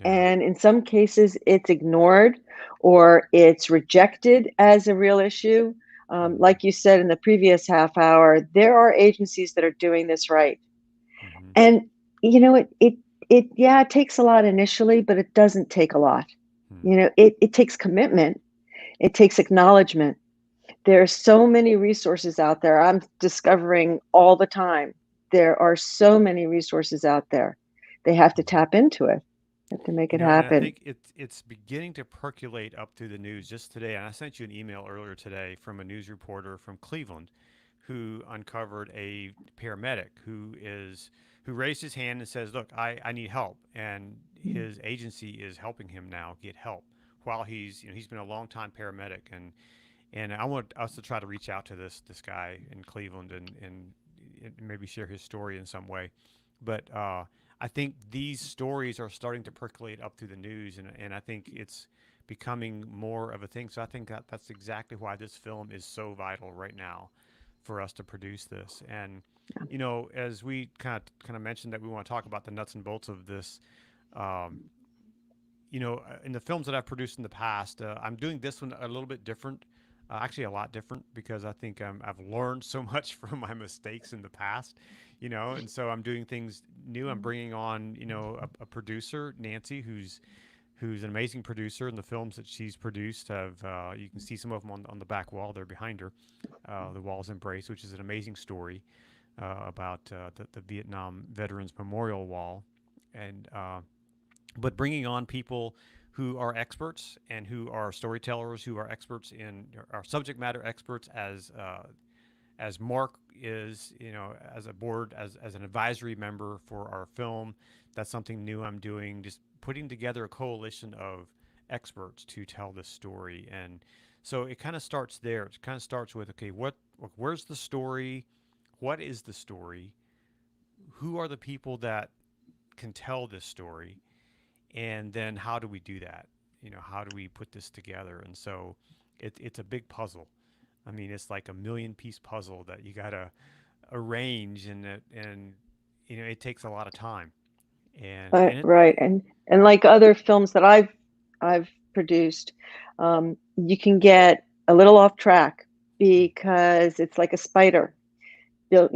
[SPEAKER 1] Yeah.
[SPEAKER 3] And in some cases, it's ignored or it's rejected as a real issue.
[SPEAKER 1] Hmm.
[SPEAKER 3] Like you said in the previous half hour, there are agencies that are doing this right.
[SPEAKER 1] Hmm.
[SPEAKER 3] And you know, yeah, it takes a lot initially, but it doesn't take a lot.
[SPEAKER 1] Hmm.
[SPEAKER 3] You know, it takes commitment, it takes acknowledgement. There are so many resources out there. I'm discovering all the time. There are so many resources out there. They have to
[SPEAKER 1] Hmm.
[SPEAKER 3] tap into it. They have to make
[SPEAKER 1] You
[SPEAKER 3] it
[SPEAKER 1] know, and I
[SPEAKER 3] happen.
[SPEAKER 1] think it's beginning to percolate up through the news just today. And I sent you an email earlier today from a news reporter from Cleveland, who uncovered a paramedic who raised his hand and says, "Look, I need help," and his agency is helping him now get help while he's been a long time paramedic, and I want us to try to reach out to this guy in Cleveland and maybe share his story in some way. But I think these stories are starting to percolate up through the news, and I think it's becoming more of a thing. So I think that's exactly why this film is so vital right now for us to produce this. And as we kind of mentioned that we want to talk about the nuts and bolts of this, um, in the films that I've produced in the past, I'm doing this one a little bit different, actually a lot different, because I think I've learned so much from my mistakes in the past, and so I'm doing things new. I'm bringing on, a producer, Nancy, who's an amazing producer, and the films that she's produced have, you can see some of them on the back wall there behind her, The Walls Embrace, which is an amazing story about the Vietnam Veterans Memorial Wall. And but bringing on people who are experts and who are storytellers, who are experts in are subject matter experts, as Mark is, as a board, as an advisory member for our film. That's something new I'm doing, just putting together a coalition of experts to tell this story. And so it kind of starts there. It kind of starts with, okay, where's the story? What is the story? Who are the people that can tell this story? And then how do we do that? How do we put this together? And so it's a big puzzle. I mean, it's like a million piece puzzle that you got to arrange, and it takes a lot of time. And
[SPEAKER 3] Right,
[SPEAKER 1] and it
[SPEAKER 3] right. And like other films that I've produced, you can get a little off track
[SPEAKER 1] mm,
[SPEAKER 3] because it's like a spider built,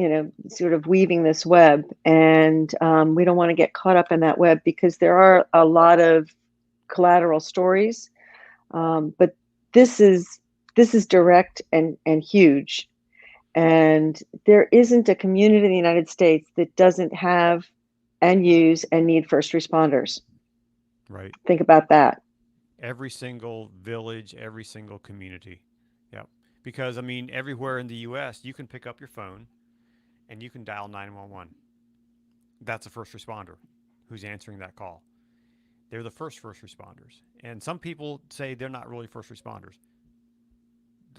[SPEAKER 3] sort of weaving this web, and we don't want to get caught up in that web because there are a lot of collateral stories. But this is this is direct and huge, and there isn't a community in the United States that doesn't have and use and need first responders.
[SPEAKER 1] right,
[SPEAKER 3] Think about that.
[SPEAKER 1] every single village, every single community. Yep. Because I mean, everywhere in the U.S., you can pick up your phone and you can dial 911. That's a first responder who's answering that call. They're the first responders. And some people say they're not really first responders.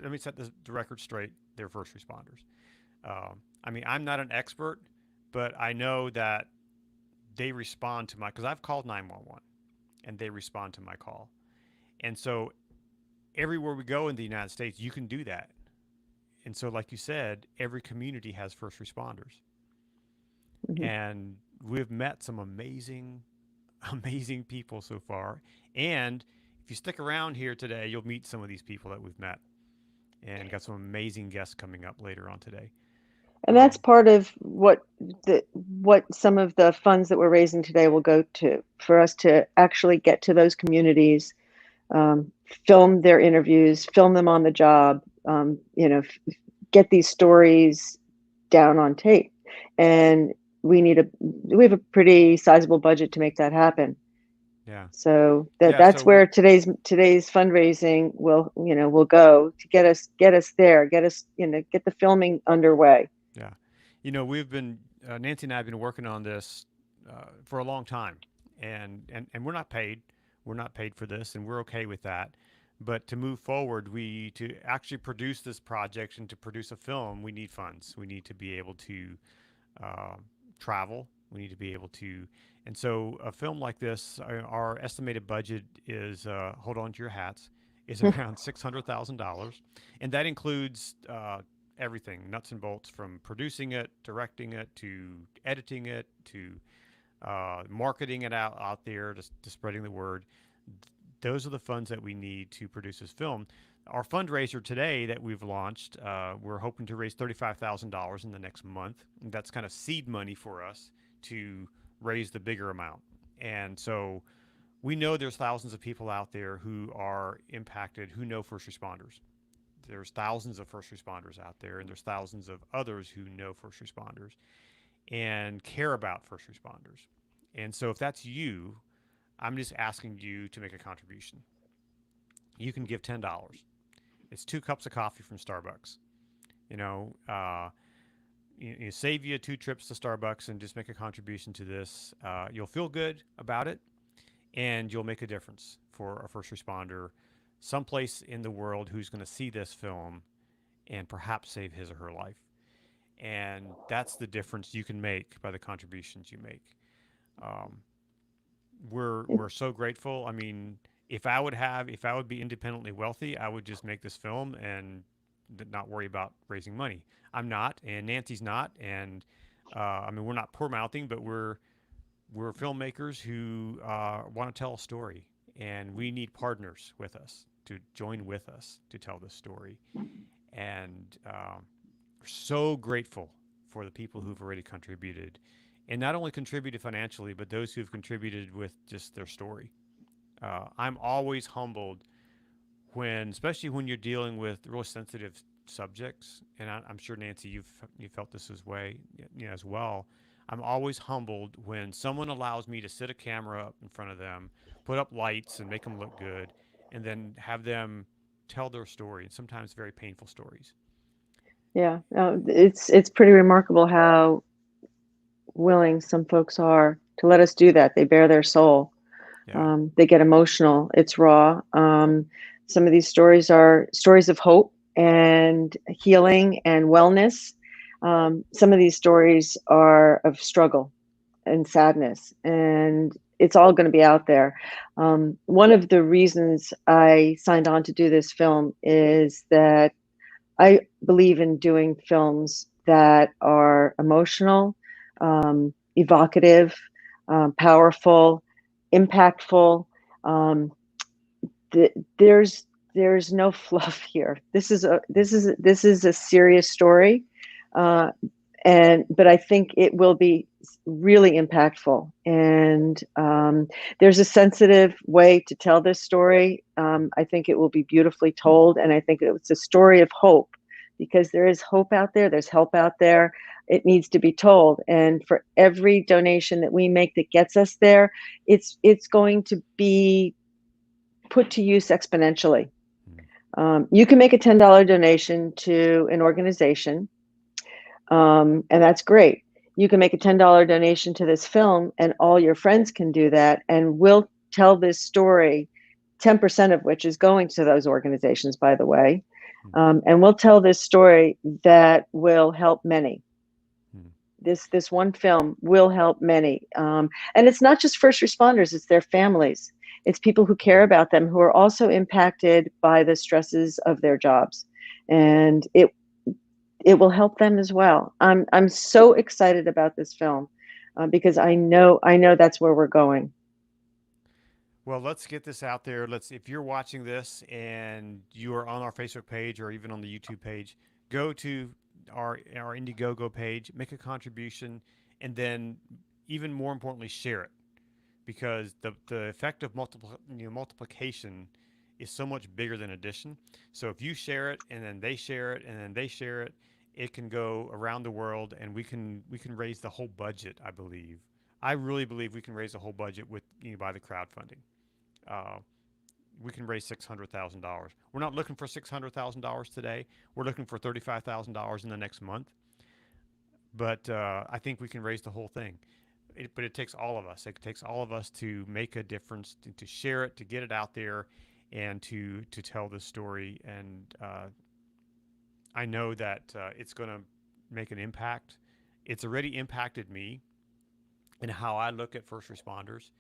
[SPEAKER 1] Let me set the record straight. They're first responders. I mean, I'm not an expert, but I know that they respond to my, because I've called 911 and they respond to my call. And so everywhere we go in the United States, you can do that. And so, like you said, every community has first responders.
[SPEAKER 3] Mhm.
[SPEAKER 1] And we've met some amazing, amazing people so far. And if you stick around here today, you'll meet some of these people that we've met and got some amazing guests coming up later on today.
[SPEAKER 3] And that's part of what some of the funds that we're raising today will go to, for us to actually get to those communities, film their interviews, film them on the job, get these stories down on tape. And we have a pretty sizable budget to make that happen.
[SPEAKER 1] Yeah.
[SPEAKER 3] So
[SPEAKER 1] Yeah.
[SPEAKER 3] that's
[SPEAKER 1] So
[SPEAKER 3] where today's fundraising will go to get us there, get us, get the filming underway.
[SPEAKER 1] yeah, we've been Nancy and I have been working on this for a long time, and we're not paid. We're not paid for this, and we're okay with that. But to move forward, to actually produce this project and to produce a film, we need funds. We need to be able to uh, travel. We need to be able to, and so a film like this, our estimated budget is hold on to your hats, is around $600,000, and that includes everything, nuts and bolts, from producing it, directing it, to editing it, to marketing it out there, to spreading the word. Those are the funds that we need to produce this film. Our fundraiser today that we've launched, we're hoping to raise $35,000 in the next month. That's kind of seed money for us to raise the bigger amount. And so we know there's thousands of people out there who are impacted, who know first responders. There's thousands of first responders out there, and there's thousands of others who know first responders and care about first responders. And so if that's you, I'm just asking you to make a contribution. You can give $10. It's 2 cups of coffee from Starbucks. You know, save you 2 trips to Starbucks and just make a contribution to this. You'll feel good about it, and you'll make a difference for a first responder someplace in the world who's going to see this film and perhaps save his or her life. And that's the difference you can make by the contributions you make. Um, we're so grateful. I mean, if I would be independently wealthy, I would just make this film and not worry about raising money. I'm not, and Nancy's not, and I mean, we're not poor mouthing, but we're filmmakers who want to tell a story, and we need partners with us to join with us to tell this story. And we're so grateful for the people who've already contributed, and not only contributed financially, but those who've contributed with just their story. I'm always humbled especially when you're dealing with real sensitive subjects, and I'm sure Nancy, you felt this as well. I'm always humbled when someone allows me to sit a camera up in front of them, put up lights, and make them look good, and then have them tell their story, and sometimes very painful stories.
[SPEAKER 3] Yeah, it's pretty remarkable how willing some folks are to let us do that. They bare their soul.
[SPEAKER 1] Yeah.
[SPEAKER 3] They get emotional. It's raw. Some of these stories are stories of hope and healing and wellness. Some of these stories are of struggle and sadness, and it's all going to be out there. One of the reasons I signed on to do this film is that I believe in doing films that are emotional, evocative, powerful, impactful. Um, there's no fluff here. This is a serious story, but I think it will be really impactful. And there's a sensitive way to tell this story. I think it will be beautifully told, and I think it's a story of hope, because there is hope out there. There's help out there. It needs to be told, and for every donation that we make that gets us there, it's going to be put to use exponentially. You can make a $10 donation to an organization. And that's great. You can make a $10 donation to this film, and all your friends can do that, and we'll tell this story, 10% of which is going to those organizations, by the way.
[SPEAKER 1] Hmm.
[SPEAKER 3] And we'll tell this story that will help many.
[SPEAKER 1] Hmm.
[SPEAKER 3] This one film will help many, and it's not just first responders; it's their families. It's people who care
[SPEAKER 1] Yeah.
[SPEAKER 3] about them, who are also impacted by the stresses of their jobs, and it will help them as well. I'm so excited about this film, because I know that's where we're going.
[SPEAKER 1] Well, let's get this out there. If you're watching this and you are on our Facebook page or even on the YouTube page, go to our Indiegogo page, make a contribution, and then even more importantly, share it, because the effect of multiplication is so much bigger than addition. So if you share it and then they share it and then they share it, it can go around the world, and we can raise the whole budget. I believe. I really believe we can raise the whole budget with by the crowdfunding. Uh, we can raise $600,000. We're not looking for $600,000 today. We're looking for $35,000 in the next month. But I think we can raise the whole thing. But it takes all of us. It takes all of us to make a difference, to share it, to get it out there, and to tell this story. And I know that it's going to make an impact. It's already impacted me and how I look at first responders.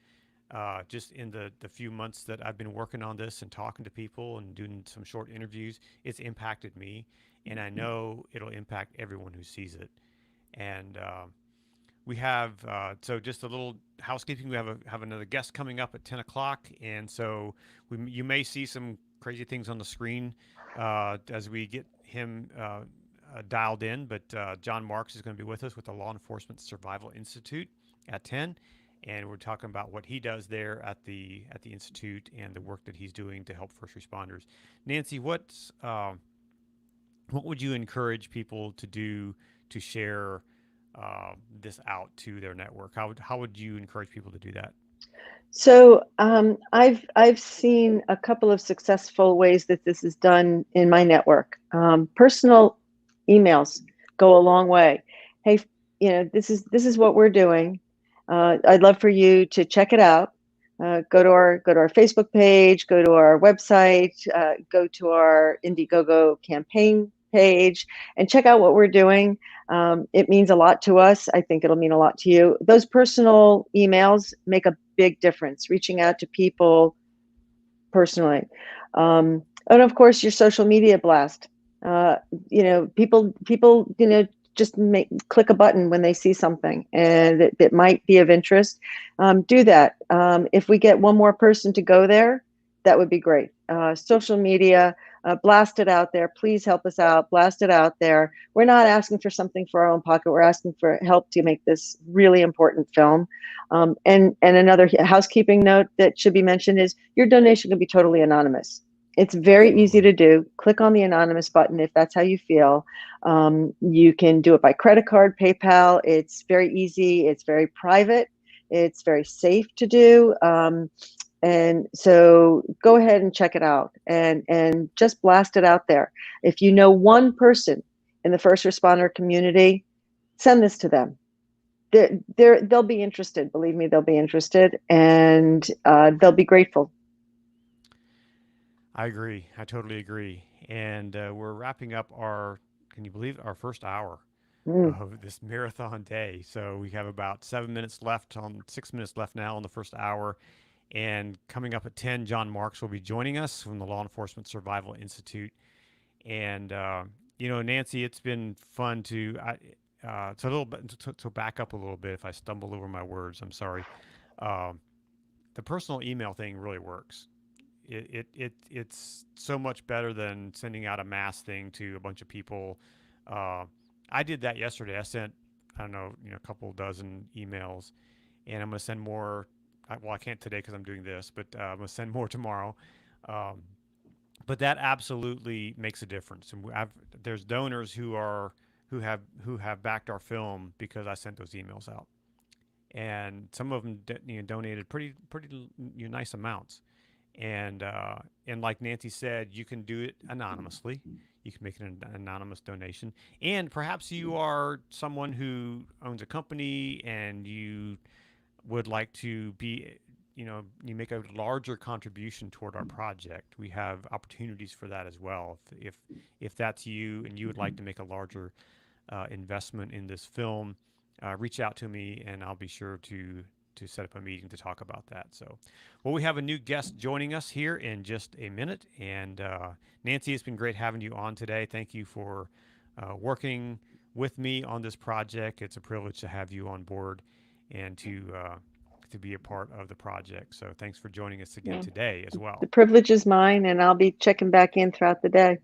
[SPEAKER 1] Just in the few months that I've been working on this and talking to people and doing some short interviews, it's impacted me, and I know it'll impact everyone who sees it. And we have so just a little housekeeping. We have another guest coming up at 10 o'clock, and so you may see some crazy things on the screen as we get him dialed in. But John Marks is going to be with us with the Law Enforcement Survival Institute at 10, and we're talking about what he does there at the institute and the work that he's doing to help first responders. Nancy, what would you encourage people to do to share this out to their network? How would you encourage people to do that?
[SPEAKER 3] So I've seen a couple of successful ways that this is done in my network. Personal emails go a long way. Hey, this is what we're doing. I'd love for you to check it out. Go to our Facebook page, go to our website, go to our Indiegogo campaign page, and check out what we're doing. It means a lot to us. I think it'll mean a lot to you. Those personal emails make a big difference, reaching out to people personally. And of course, your social media blast. Uh, people, just click a button when they see something and that might be of interest. Do that. If we get one more person to go there, that would be great. Social media, blast it out there. Please help us out. Blast it out there. We're not asking for something for our own pocket. We're asking for help to make this really important film. And another housekeeping note that should be mentioned is your donation can be totally anonymous. It's very easy
[SPEAKER 1] Absolutely.
[SPEAKER 3] to do. Click on the anonymous button if that's how you feel. You can do it by credit card, PayPal. It's very easy. It's very private. It's very safe to do. And so go ahead and check it out and just blast it out there. If you know one person in the first responder community, send this to them. They'll be interested. Believe me, they'll be interested, and they'll be grateful.
[SPEAKER 1] I agree. I totally agree. And we're wrapping up can you believe it, our first hour
[SPEAKER 3] Mm.
[SPEAKER 1] of this marathon day. So we have about 7 minutes left 6 minutes left now on the first hour. And coming up at 10, John Marks will be joining us from the Law Enforcement Survival Institute. And, Nancy, it's been fun so a little bit, to back up a little bit. If I stumble over my words, I'm sorry. Um, the personal email thing really works. It's so much better than sending out a mass thing to a bunch of people. Uh, I did that yesterday. I sent, I don't know, a couple dozen emails, and I'm going to send more. Well, I can't today because I'm doing this, but I'm going to send more tomorrow. Um, but that absolutely makes a difference. And there's donors who have backed our film because I sent those emails out, and some of them donated pretty nice amounts. And like Nancy said, you can do it anonymously. you can make an anonymous donation. And perhaps you are someone who owns a company and you would like to be, you make a larger contribution toward our project. We have opportunities for that as well. If that's you and you would like to make a larger investment in this film, reach out to me and I'll be sure to set up a meeting to talk about that. So, well, we have a new guest joining us here in just a minute. And Nancy, it's been great having you on today. Thank you for working with me on this project. It's a privilege to have you on board and to be a part of the project. So thanks for joining us again today as well.
[SPEAKER 3] The privilege is mine, and I'll be checking back in throughout the day.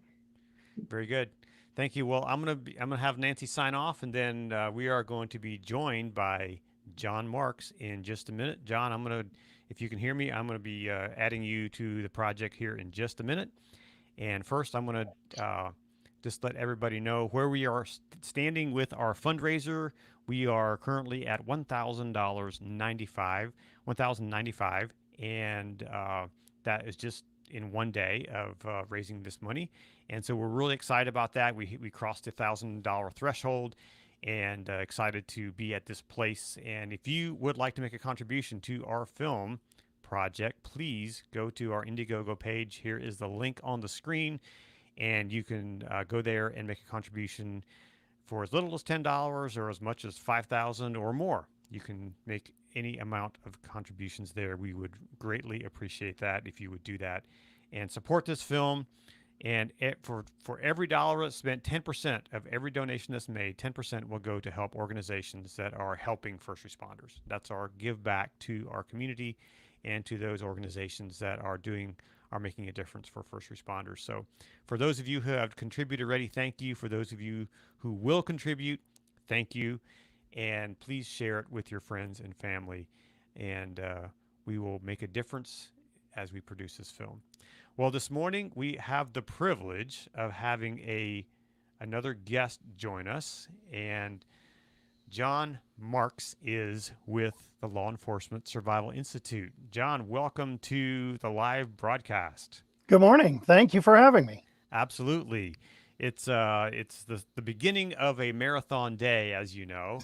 [SPEAKER 1] Very good. Thank you. Well, I'm gonna have Nancy sign off, and then we are going to be joined by John Marks in just a minute. John, if you can hear me, I'm gonna be adding you to the project here in just a minute. And first, I'm gonna just let everybody know where we are standing with our fundraiser. We are currently at $1,095, and that is just in one day of raising this money. And so we're really excited about that. We crossed the $1,000 threshold, and excited to be at this place. And if you would like to make a contribution to our film project, please go to our Indiegogo page. Here is the link on the screen, and you can go there and make a contribution for as little as $10 or as much as $5,000 or more. You can make any amount of contributions there. We would greatly appreciate that if you would do that and support this film. And for every dollar that's spent, 10% of every donation that's made, 10% will go to help organizations that are helping first responders. That's our give back to our community and to those organizations that are making a difference for first responders. So for those of you who have contributed already, thank you. For those of you who will contribute, thank you. And please share it with your friends and family. And we will make a difference as we produce this film. Well, this morning we have the privilege of having another guest join us. And John Marks is with the Law Enforcement Survival Institute. John, welcome to the live broadcast.
[SPEAKER 4] Good morning. Thank you for having me.
[SPEAKER 1] Absolutely. It's the beginning of a marathon day, as you know.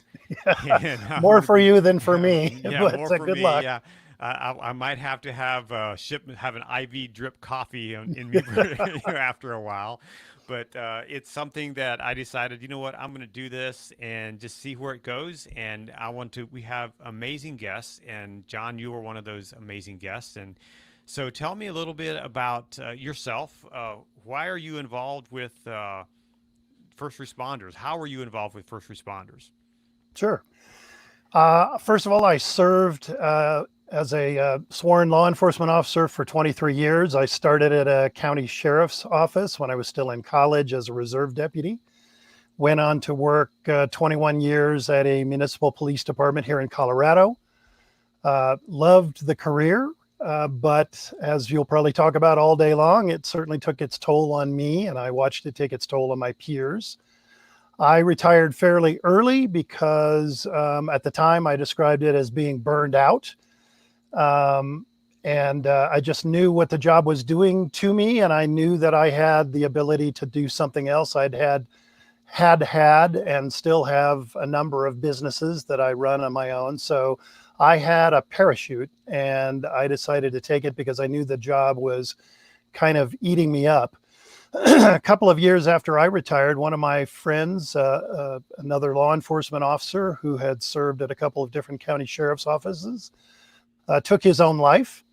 [SPEAKER 4] And, more for you than for me.
[SPEAKER 1] Yeah,
[SPEAKER 4] but
[SPEAKER 1] more for
[SPEAKER 4] good
[SPEAKER 1] me.
[SPEAKER 4] Luck.
[SPEAKER 1] Yeah. I might have to have an IV drip coffee in me after a while. But it's something that I decided, you know what, I'm going to do this and just see where it goes. And we have amazing guests. And John, you were one of those amazing guests. And so tell me a little bit about yourself. Why are you involved with first responders? How are you involved with first responders?
[SPEAKER 4] Sure. First of all, I served as a sworn law enforcement officer for 23 years. I started at a county sheriff's office when I was still in college as a reserve deputy. Went on to work 21 years at a municipal police department here in Colorado. Loved the career, but as you'll probably talk about all day long, it certainly took its toll on me, and I watched it take its toll on my peers. I retired fairly early because at the time I described it as being burned out. And I just knew what the job was doing to me, and I knew that I had the ability to do something else. I'd had and still have a number of businesses that I run on my own. So I had a parachute, and I decided to take it because I knew the job was kind of eating me up. A couple of years after I retired, one of my friends, another law enforcement officer who had served at a couple of different county sheriff's offices, took his own life.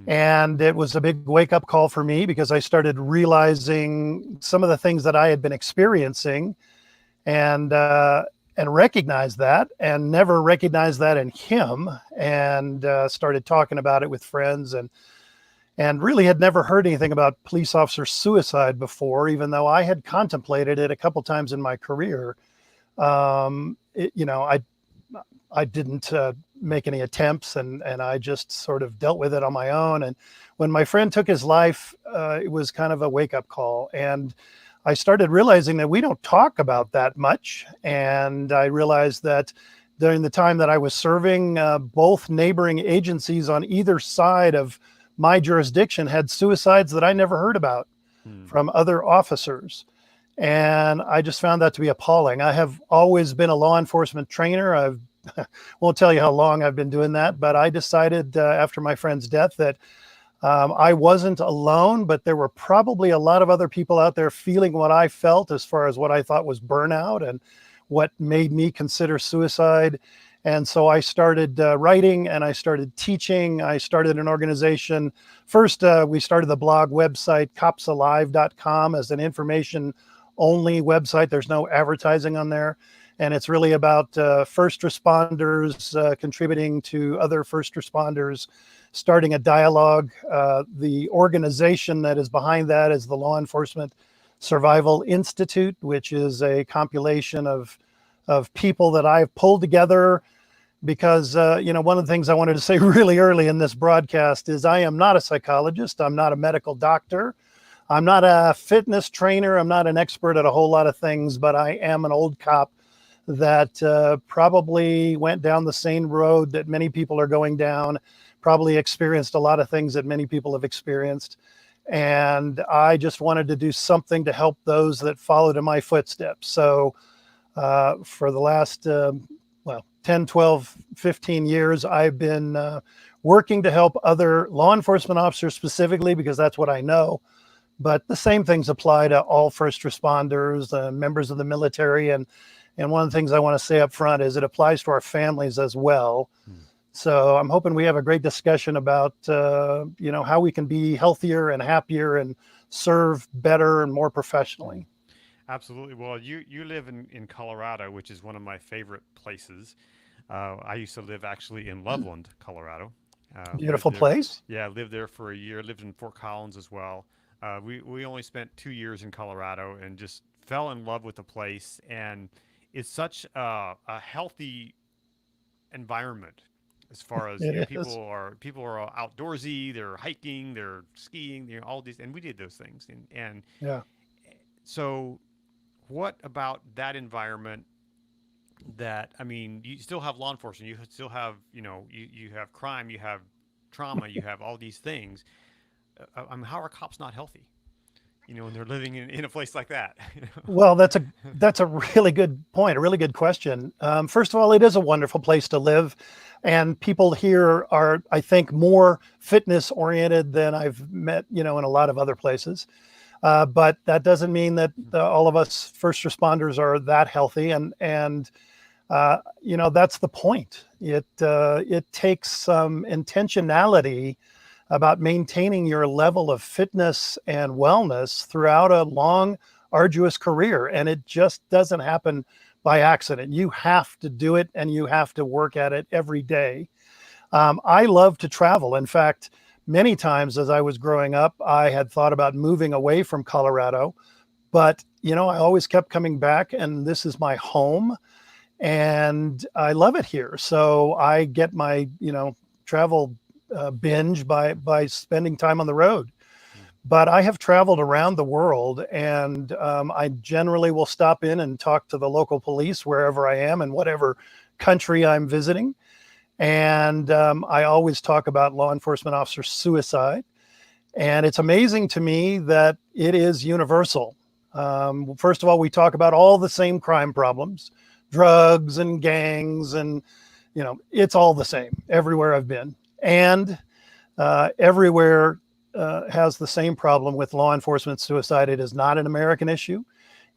[SPEAKER 4] And it was a big wake-up call for me because I started realizing some of the things that I had been experiencing and recognized that, and never recognized that in him, and started talking about it with friends, and really had never heard anything about police officer suicide before, even though I had contemplated it a couple times in my career. I didn't make any attempts, and I just sort of dealt with it on my own. And when my friend took his life, it was kind of a wake-up call. And I started realizing that we don't talk about that much. And I realized that during the time that I was serving, both neighboring agencies on either side of my jurisdiction had suicides that I never heard about. from other officers. And I just found that to be appalling. I have always been a law enforcement trainer. I've won't tell you how long I've been doing that, but I decided after my friend's death that I wasn't alone, but there were probably a lot of other people out there feeling what I felt as far as what I thought was burnout and what made me consider suicide. And so I started writing and I started teaching. I started an organization. First, we started the blog website, copsalive.com, as an information only website. There's no advertising on there. And it's really about first responders contributing to other first responders, starting a dialogue. The organization that is behind that is the Law Enforcement Survival Institute, which is a compilation of people that I've pulled together because, one of the things I wanted to say really early in this broadcast is I am not a psychologist. I'm not a medical doctor. I'm not a fitness trainer. I'm not an expert at a whole lot of things, but I am an old cop that probably went down the same road that many people are going down, probably experienced a lot of things that many people have experienced. And I just wanted to do something to help those that followed in my footsteps. So for the last, 10, 12, 15 years, I've been working to help other law enforcement officers specifically because that's what I know. But the same things apply to all first responders, members of the military. And one of the things I want to say up front is it applies to our families as well. So I'm hoping we have a great discussion about, how we can be healthier and happier and serve better and more professionally.
[SPEAKER 1] Absolutely. Well, you live in Colorado, which is one of my favorite places. I used to live actually in Loveland, Colorado.
[SPEAKER 4] Beautiful
[SPEAKER 1] Lived there-
[SPEAKER 4] place.
[SPEAKER 1] Yeah, I lived there for a year. Lived in Fort Collins as well. We only spent 2 years in Colorado and just fell in love with the place. And it's such a healthy environment as far as
[SPEAKER 4] It is.
[SPEAKER 1] people are outdoorsy. They're hiking. They're skiing. All these, and we did those things. And
[SPEAKER 4] Yeah.
[SPEAKER 1] so, what about that environment? You still have law enforcement. You still have you have crime. You have trauma. You have all these things. How are cops not healthy? When they're living in a place like that.
[SPEAKER 4] Well, that's a really good point, a really good question. First of all, it is a wonderful place to live, and people here are, I think, more fitness oriented than I've met, in a lot of other places. But that doesn't mean that all of us first responders are that healthy, and that's the point. It takes some intentionality about maintaining your level of fitness and wellness throughout a long, arduous career. And it just doesn't happen by accident. You have to do it and you have to work at it every day. I love to travel. In fact, many times as I was growing up, I had thought about moving away from Colorado, but I always kept coming back, and this is my home and I love it here. So I get my, travel binge by spending time on the road. But I have traveled around the world, and I generally will stop in and talk to the local police wherever I am in whatever country I'm visiting. And I always talk about law enforcement officer suicide. And it's amazing to me that it is universal. First of all, we talk about all the same crime problems, drugs and gangs, and it's all the same everywhere I've been. And everywhere has the same problem with law enforcement suicide. It is not an American issue.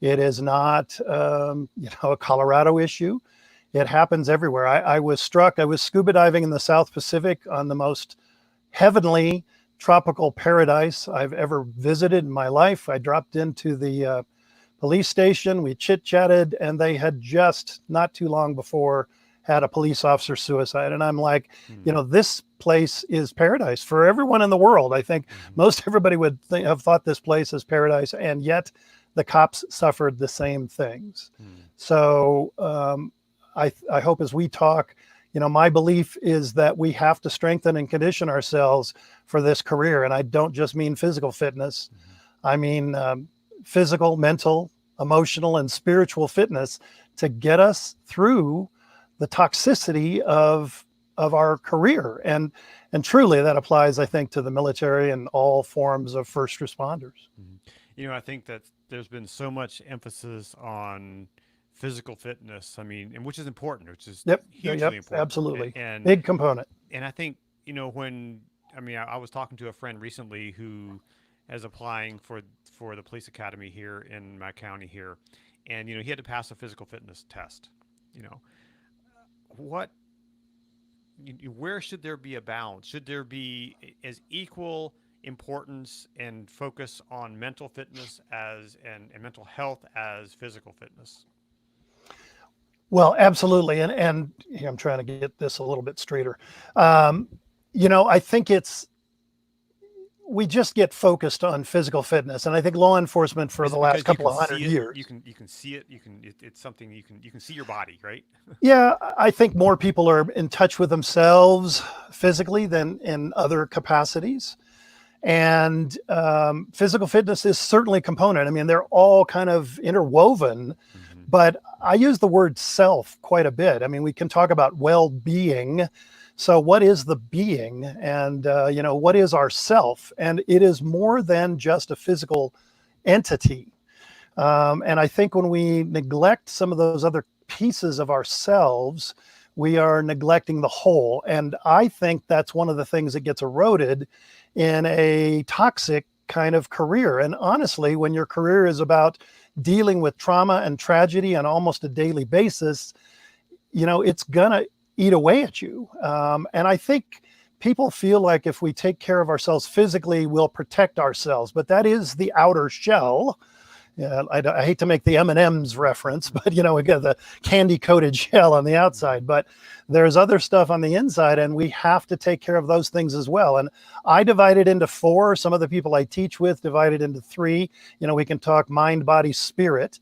[SPEAKER 4] It is not, a Colorado issue. It happens everywhere. I was scuba diving in the South Pacific on the most heavenly tropical paradise I've ever visited in my life. I dropped into the police station. We chit-chatted, and they had just not too long before had a police officer suicide. And I'm like, this place is paradise for everyone in the world. I think most everybody would have thought this place is paradise, and yet the cops suffered the same things. So I hope as we talk, my belief is that we have to strengthen and condition ourselves for this career. And I don't just mean physical fitness. I mean physical, mental, emotional, and spiritual fitness to get us through the toxicity of of our career. And truly that applies, I think, to the military and all forms of first responders.
[SPEAKER 1] I think that there's been so much emphasis on physical fitness. I mean, and which is important, which is
[SPEAKER 4] Yep.
[SPEAKER 1] hugely important.
[SPEAKER 4] Absolutely.
[SPEAKER 1] And
[SPEAKER 4] Big component.
[SPEAKER 1] and I think I was talking to a friend recently who is applying for the police academy here in my county here, and he had to pass a physical fitness test. You know, what where should there be a balance? Should there be as equal importance and focus on mental fitness and mental health as physical fitness?
[SPEAKER 4] Well, absolutely. And I'm trying to get this a little bit straighter. I think we just get focused on physical fitness. And I think law enforcement for the last couple of hundred years.
[SPEAKER 1] You can see it. It's something you can see your body, right?
[SPEAKER 4] Yeah, I think more people are in touch with themselves physically than in other capacities. And physical fitness is certainly a component. I mean, they're all kind of interwoven, but I use the word self quite a bit. I mean, we can talk about well-being. So what is the being? And, what is our self? And it is more than just a physical entity. And I think when we neglect some of those other pieces of ourselves, we are neglecting the whole. And I think that's one of the things that gets eroded in a toxic kind of career. And honestly, when your career is about dealing with trauma and tragedy on almost a daily basis, it's gonna eat away at you. And I think people feel like if we take care of ourselves physically, we'll protect ourselves, but that is the outer shell. Yeah, I hate to make the M&Ms reference, but we got the candy coated shell on the outside, but there's other stuff on the inside, and we have to take care of those things as well. And I divide it into 4. Some of the people I teach with divide it into 3. We can talk mind, body, spirit,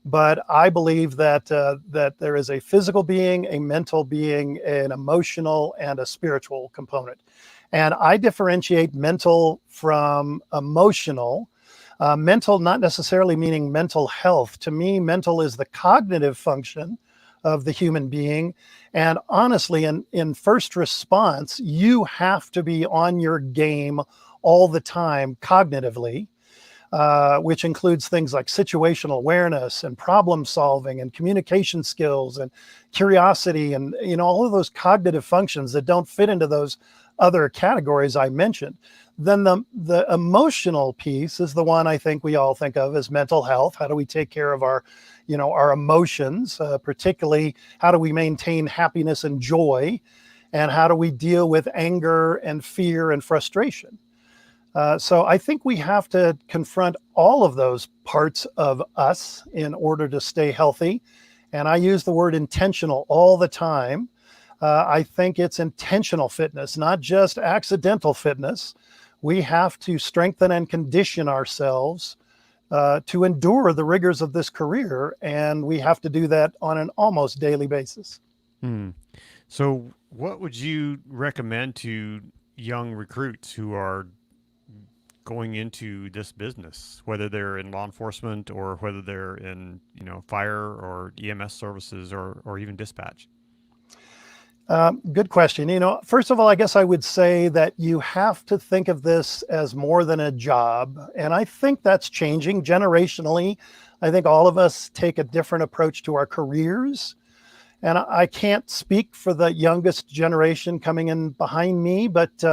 [SPEAKER 4] but I believe that that there is a physical being, a mental being, an emotional, and a spiritual component. And I differentiate mental from emotional. Mental, not necessarily meaning mental health. To me, mental is the cognitive function of the human being. And honestly, in first response, you have to be on your game all the time cognitively, which includes things like situational awareness and problem solving and communication skills and curiosity and all of those cognitive functions that don't fit into those other categories I mentioned. Then the emotional piece is the one I think we all think of as mental health. How do we take care of our emotions, particularly how do we maintain happiness and joy, and how do we deal with anger and fear and frustration? So I think we have to confront all of those parts of us in order to stay healthy. And I use the word intentional all the time. I think it's intentional fitness, not just accidental fitness. We have to strengthen and condition ourselves to endure the rigors of this career. And we have to do that on an almost daily basis.
[SPEAKER 1] So what would you recommend to young recruits who are going into this business, whether they're in law enforcement or whether they're in, fire or EMS services or even dispatch?
[SPEAKER 4] Good question. First of all, I guess I would say that you have to think of this as more than a job. And I think that's changing generationally. I think all of us take a different approach to our careers. And I can't speak for the youngest generation coming in behind me, but,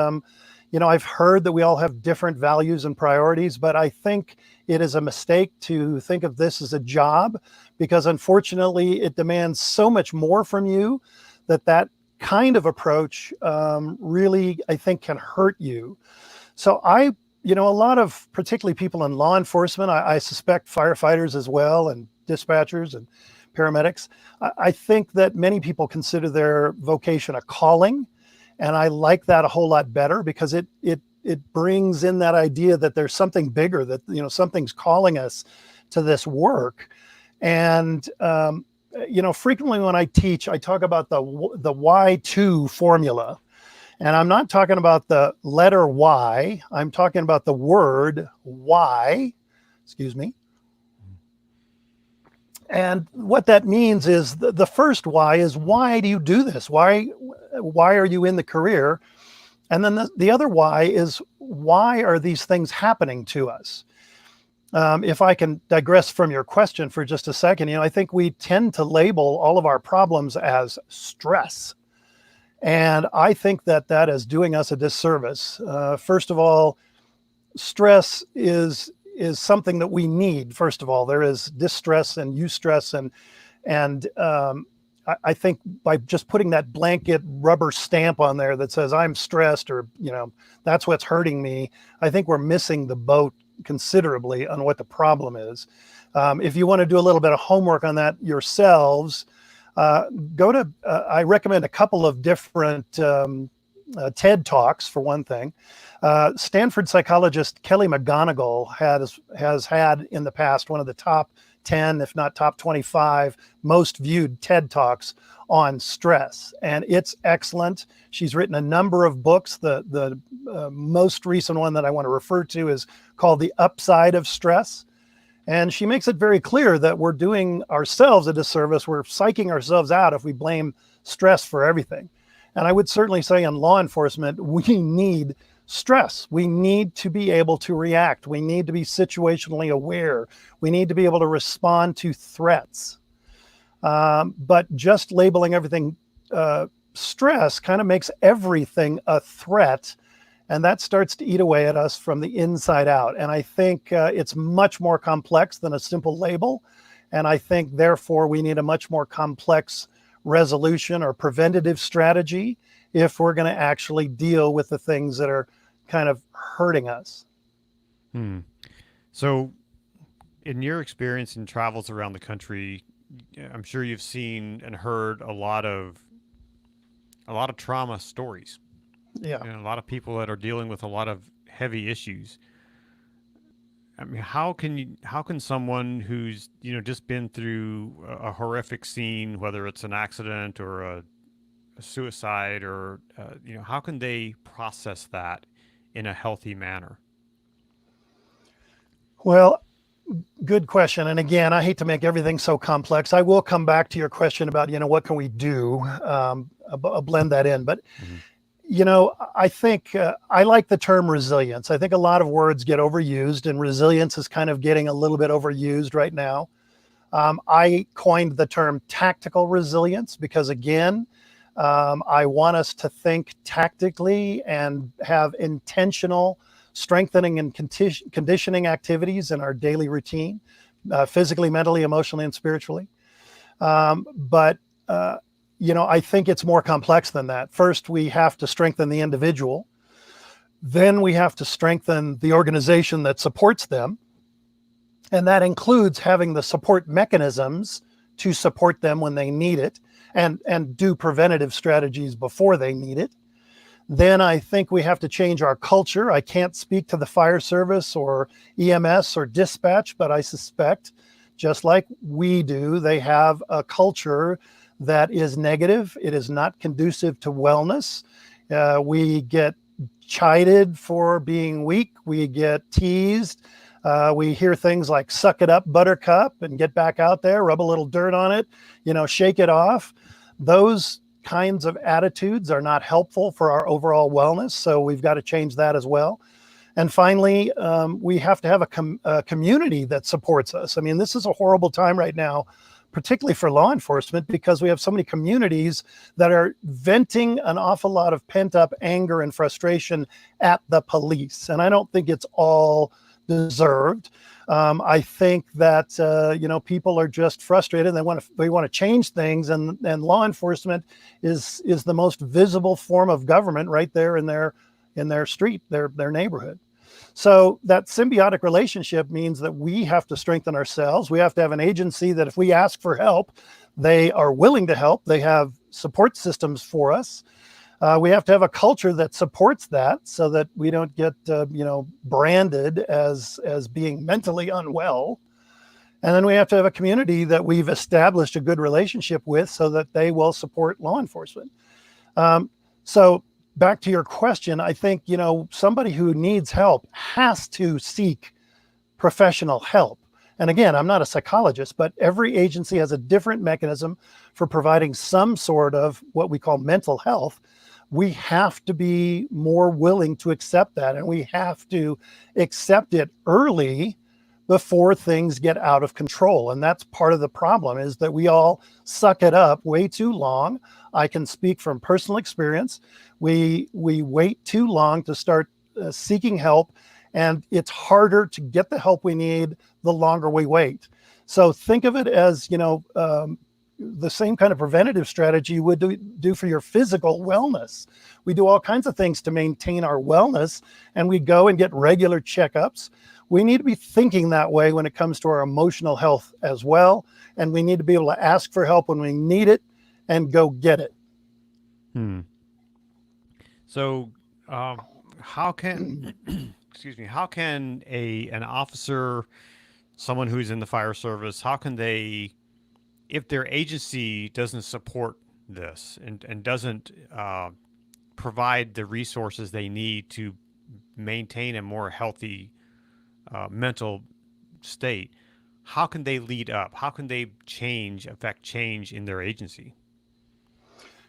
[SPEAKER 4] I've heard that we all have different values and priorities, but I think it is a mistake to think of this as a job because unfortunately it demands so much more from you that kind of approach really, I think, can hurt you. So a lot of particularly people in law enforcement, I suspect firefighters as well, and dispatchers and paramedics. I think that many people consider their vocation a calling. And I like that a whole lot better because it brings in that idea that there's something bigger, that, something's calling us to this work. And, frequently when I teach, I talk about the Y2 formula. And I'm not talking about the letter Y. I'm talking about the word why, And what that means is the first why is, why do you do this? Why are you in the career? And then the other why is, why are these things happening to us? If I can digress from your question for just a second, I think we tend to label all of our problems as stress. And I think that is doing us a disservice. First of all, stress is something that we need. First of all, there is distress and eustress, and I think by just putting that blanket rubber stamp on there that says I'm stressed, or that's what's hurting me, I think we're missing the boat considerably on what the problem is. If you want to do a little bit of homework on that yourselves, go to, I recommend a couple of different TED Talks, for one thing. Stanford psychologist Kelly McGonigal has had in the past one of the top 10, if not top 25 most viewed TED Talks on stress. And it's excellent. She's written a number of books. The most recent one that I want to refer to is called The Upside of Stress. And she makes it very clear that we're doing ourselves a disservice. We're psyching ourselves out if we blame stress for everything. And I would certainly say in law enforcement, we need stress. We need to be able to react. We need to be situationally aware. We need to be able to respond to threats. But just labeling everything stress kind of makes everything a threat. And that starts to eat away at us from the inside out. And I think it's much more complex than a simple label. And I think, therefore, we need a much more complex resolution or preventative strategy if we're going to actually deal with the things that are kind of hurting us.
[SPEAKER 1] So in your experience in travels around the country, I'm sure you've seen and heard a lot of trauma stories.
[SPEAKER 4] Yeah.
[SPEAKER 1] And a lot of people that are dealing with a lot of heavy issues. I mean, how can someone who's, just been through a horrific scene, whether it's an accident or a suicide, or, how can they process that in a healthy manner?
[SPEAKER 4] Well, good question. And again, I hate to make everything so complex. I will come back to your question about, what can we do? I'll blend that in. But, I think I like the term resilience. I think a lot of words get overused, and resilience is kind of getting a little bit overused right now. I coined the term tactical resilience because, again, I want us to think tactically and have intentional strengthening and conditioning activities in our daily routine, physically, mentally, emotionally, and spiritually. But I think it's more complex than that. First, we have to strengthen the individual. Then we have to strengthen the organization that supports them. And that includes having the support mechanisms to support them when they need it, and do preventative strategies before they need it. Then I think we have to change our culture. I can't speak to the fire service or EMS or dispatch, but I suspect, just like we do, they have a culture that is negative. It is not conducive to wellness. We get chided for being weak. We get teased. We hear things like "suck it up, buttercup," and "get back out there, rub a little dirt on it, shake it off." Those kinds of attitudes are not helpful for our overall wellness. So we've got to change that as well. And finally, we have to have a community that supports us. I mean, this is a horrible time right now, particularly for law enforcement, because we have so many communities that are venting an awful lot of pent-up anger and frustration at the police. And I don't think it's all deserved. I think that people are just frustrated. They want to change things, and law enforcement is the most visible form of government right there in their street, their neighborhood. So that symbiotic relationship means that we have to strengthen ourselves. We have to have an agency that if we ask for help, they are willing to help. They have support systems for us. We have to have a culture that supports that, so that we don't get branded as being mentally unwell. And then we have to have a community that we've established a good relationship with, so that they will support law enforcement. So back to your question, I think, somebody who needs help has to seek professional help. And again, I'm not a psychologist, but every agency has a different mechanism for providing some sort of what we call mental health. We have to be more willing to accept that, and we have to accept it early before things get out of control. And that's part of the problem, is that we all suck it up way too long. I can speak from personal experience. We wait too long to start seeking help, and it's harder to get the help we need the longer we wait. So think of it as, the same kind of preventative strategy you would do for your physical wellness. We do all kinds of things to maintain our wellness, and we go and get regular checkups. We need to be thinking that way when it comes to our emotional health as well. And we need to be able to ask for help when we need it and go get it.
[SPEAKER 1] So, how can, excuse me, how can an officer, someone who's in the fire service, how can they, if their agency doesn't support this and doesn't provide the resources they need to maintain a more healthy mental state, how can they lead up? How can they affect change in their agency?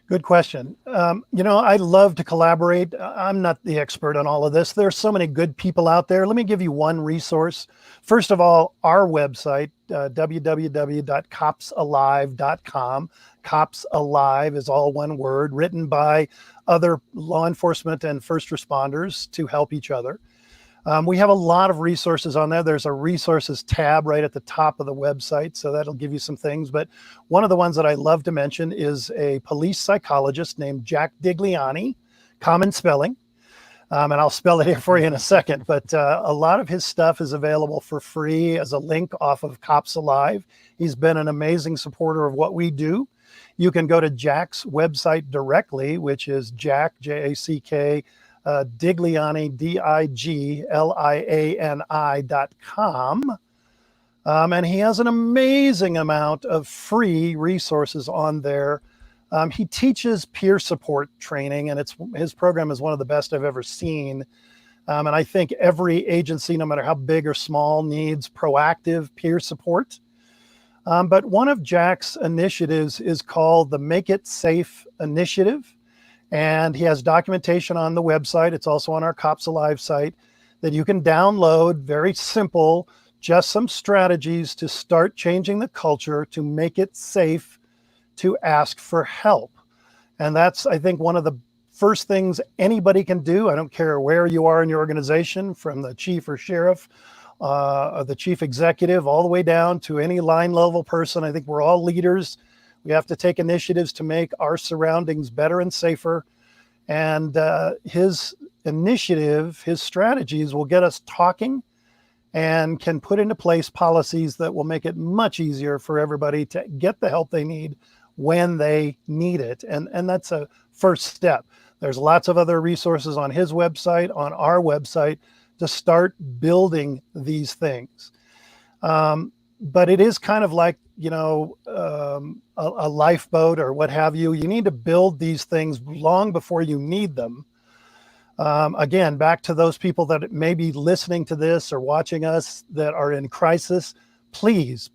[SPEAKER 4] Good question. I love to collaborate. I'm not the expert on all of this. There's so many good people out there. Let me give you one resource. First of all, our website, www.copsalive.com. Cops Alive is all one word, written by other law enforcement and first responders to help each other. We have a lot of resources on there. There's a resources tab right at the top of the website, so that'll give you some things. But one of the ones that I love to mention is a police psychologist named Jack Digliani, common spelling. And I'll spell it here for you in a second. But a lot of his stuff is available for free as a link off of Cops Alive. He's been an amazing supporter of what we do. You can go to Jack's website directly, which is Jack, J-A-C-K, Digliani, Digliani.com. And he has an amazing amount of free resources on there. He teaches peer support training, and his program is one of the best I've ever seen. And I think every agency, no matter how big or small, needs proactive peer support. But one of Jack's initiatives is called the Make It Safe Initiative. And he has documentation on the website. It's also on our Cops Alive site that you can download. Very simple, just some strategies to start changing the culture to make it safe to ask for help. And that's, I think, one of the first things anybody can do. I don't care where you are in your organization, from the chief or sheriff, or the chief executive, all the way down to any line level person. I think we're all leaders. We have to take initiatives to make our surroundings better and safer. And his initiative, his strategies will get us talking and can put into place policies that will make it much easier for everybody to get the help they need when they need it. And that's a first step. There's lots of other resources on his website, on our website, to start building these things. But it is kind of like, a lifeboat or what have you. You need to build these things long before you need them. Again, back to those people that may be listening to this or watching us that are in crisis, please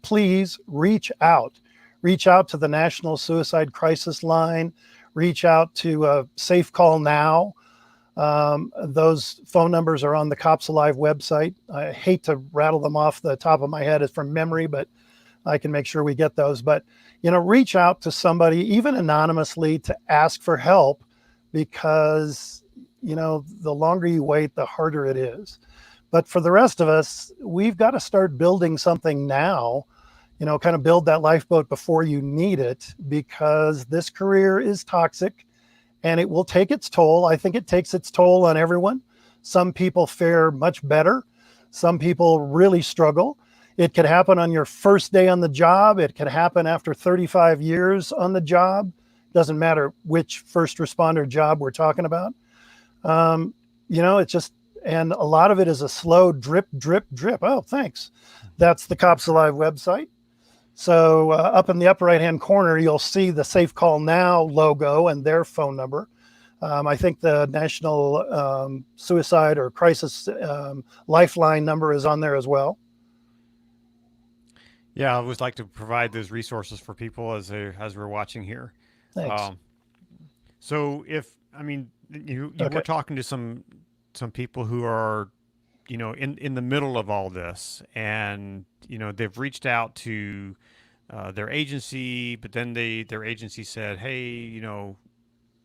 [SPEAKER 4] reach out. Reach out to the National Suicide Crisis Line. Reach out to Safe Call Now. Those phone numbers are on the Cops Alive website. I hate to rattle them off the top of my head as from memory, but I can make sure we get those. But, reach out to somebody, even anonymously, to ask for help, because, the longer you wait, the harder it is. But for the rest of us, we've got to start building something now, kind of build that lifeboat before you need it, because this career is toxic and it will take its toll. I think it takes its toll on everyone. Some people fare much better. Some people really struggle. It could happen on your first day on the job. It could happen after 35 years on the job. Doesn't matter which first responder job we're talking about. It's just, and a lot of it is a slow drip, drip, drip. Oh, thanks. That's the Cops Alive website. So up in the upper right-hand corner, you'll see the Safe Call Now logo and their phone number. I think the National Suicide or Crisis Lifeline number is on there as well.
[SPEAKER 1] Yeah, I always like to provide those resources for people as we're watching here.
[SPEAKER 4] Thanks.
[SPEAKER 1] Um, so if I mean you
[SPEAKER 4] Okay.
[SPEAKER 1] were talking to some people who are in the middle of all this, and they've reached out to their agency, but then their agency said, hey,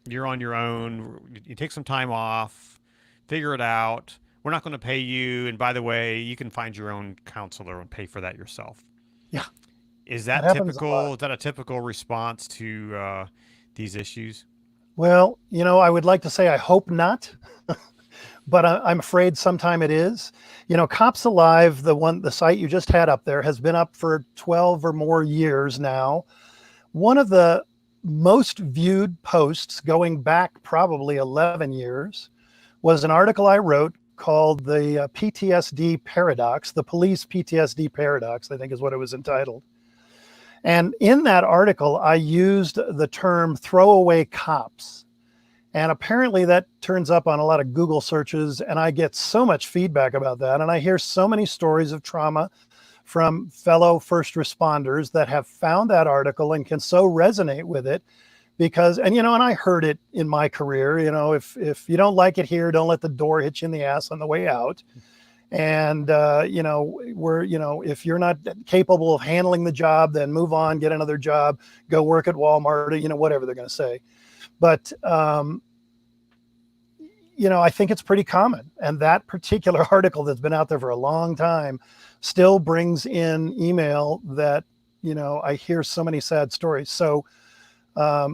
[SPEAKER 1] you're on your own. You take some time off, figure it out. We're not going to pay you, and by the way, you can find your own counselor and pay for that yourself.
[SPEAKER 4] Yeah,
[SPEAKER 1] Is
[SPEAKER 4] that
[SPEAKER 1] that
[SPEAKER 4] happens a lot.
[SPEAKER 1] typical? Is that a typical response to these issues?
[SPEAKER 4] Well, I would like to say I hope not, but I'm afraid sometime it is. Cops Alive, the site you just had up there, has been up for 12 or more years now. One of the most viewed posts going back probably 11 years was an article I wrote called the PTSD Paradox, the Police PTSD Paradox, I think is what it was entitled. And in that article, I used the term throwaway cops. And apparently that turns up on a lot of Google searches, and I get so much feedback about that. And I hear so many stories of trauma from fellow first responders that have found that article and can so resonate with it because, and I heard it in my career, if you don't like it here, don't let the door hit you in the ass on the way out. And, if you're not capable of handling the job, then move on, get another job, go work at Walmart, whatever they're going to say. But, I think it's pretty common. And that particular article that's been out there for a long time still brings in email that, I hear so many sad stories. So, let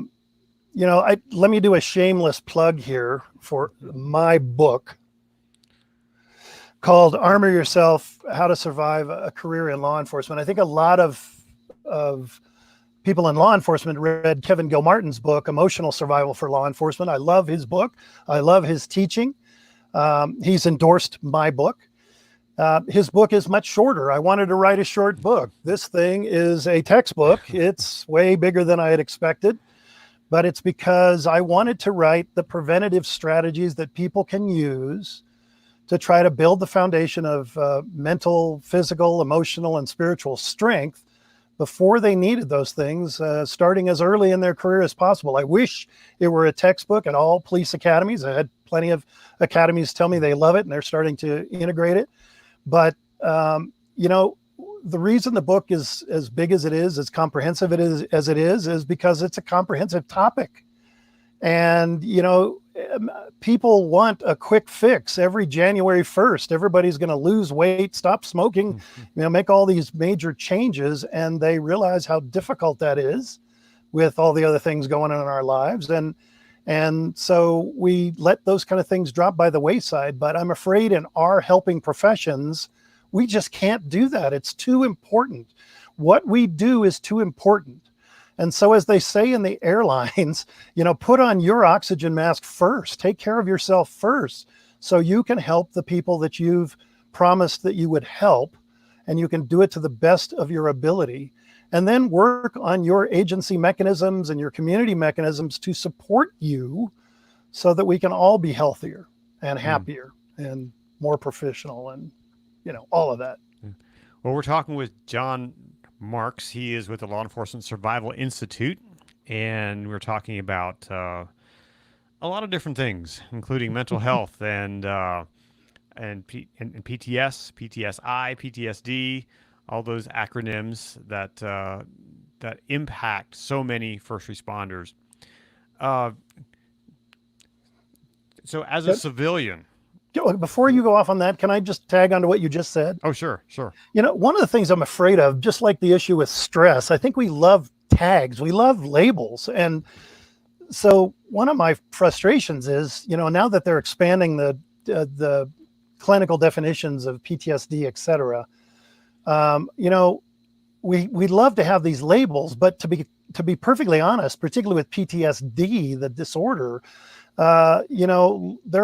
[SPEAKER 4] me do a shameless plug here for my book called Armor Yourself, How to Survive a Career in Law Enforcement. I think a lot of people in law enforcement read Kevin Gilmartin's book, Emotional Survival for Law Enforcement. I love his book. I love his teaching. He's endorsed my book. His book is much shorter. I wanted to write a short book. This thing is a textbook. It's way bigger than I had expected, but it's because I wanted to write the preventative strategies that people can use to try to build the foundation of mental, physical, emotional, and spiritual strength before they needed those things, starting as early in their career as possible. I wish it were a textbook at all police academies. I had plenty of academies tell me they love it and they're starting to integrate it. But, the reason the book is as big as it is, as comprehensive as it is because it's a comprehensive topic. And, people want a quick fix. Every January 1st, everybody's going to lose weight, stop smoking, make all these major changes. And they realize how difficult that is with all the other things going on in our lives. And so we let those kind of things drop by the wayside. But I'm afraid in our helping professions, we just can't do that. It's too important. What we do is too important. And so as they say in the airlines, put on your oxygen mask first, take care of yourself first, so you can help the people that you've promised that you would help, and you can do it to the best of your ability. And then work on your agency mechanisms and your community mechanisms to support you so that we can all be healthier and happier and more professional and, all of that.
[SPEAKER 1] Well, we're talking with John Marks. He is with the Law Enforcement Survival Institute, and we're talking about a lot of different things, including mental health and PTS, PTSI, PTSD, all those acronyms that impact so many first responders. So, as a civilian.
[SPEAKER 4] Before you go off on that, can I just tag onto what you just said?
[SPEAKER 1] Oh, sure.
[SPEAKER 4] One of the things I'm afraid of, just like the issue with stress, I think we love tags, we love labels. And so one of my frustrations is, now that they're expanding the clinical definitions of PTSD, et cetera, we love to have these labels, but to be perfectly honest, particularly with PTSD, the disorder, there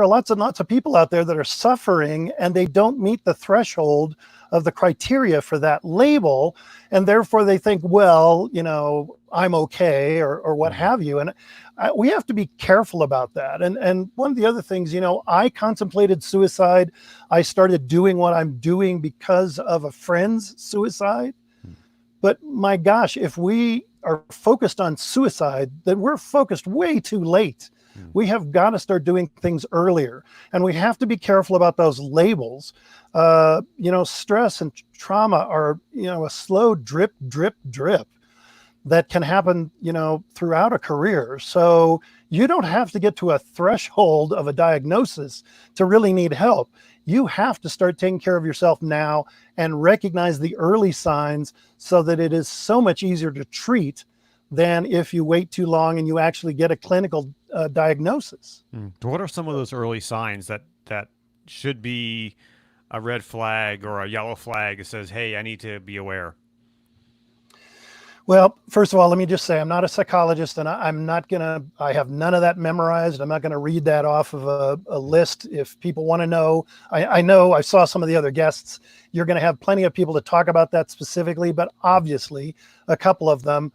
[SPEAKER 4] are lots and lots of people out there that are suffering and they don't meet the threshold of the criteria for that label. And therefore they think, well, I'm okay or what have you. And we have to be careful about that. And one of the other things, I contemplated suicide. I started doing what I'm doing because of a friend's suicide. But my gosh, if we are focused on suicide, then we're focused way too late. We have got to start doing things earlier, and we have to be careful about those labels. Stress and trauma are, a slow drip, drip, drip that can happen, throughout a career. So you don't have to get to a threshold of a diagnosis to really need help. You have to start taking care of yourself now and recognize the early signs so that it is so much easier to treat than if you wait too long and you actually get a clinical diagnosis.
[SPEAKER 1] What are some of those early signs that should be a red flag or a yellow flag that says, hey, I need to be aware?
[SPEAKER 4] Well, first of all, let me just say I'm not a psychologist, and I have none of that memorized. I'm not going to read that off of a list. If people want to know, I know I saw some of the other guests. You're going to have plenty of people to talk about that specifically, but obviously a couple of them,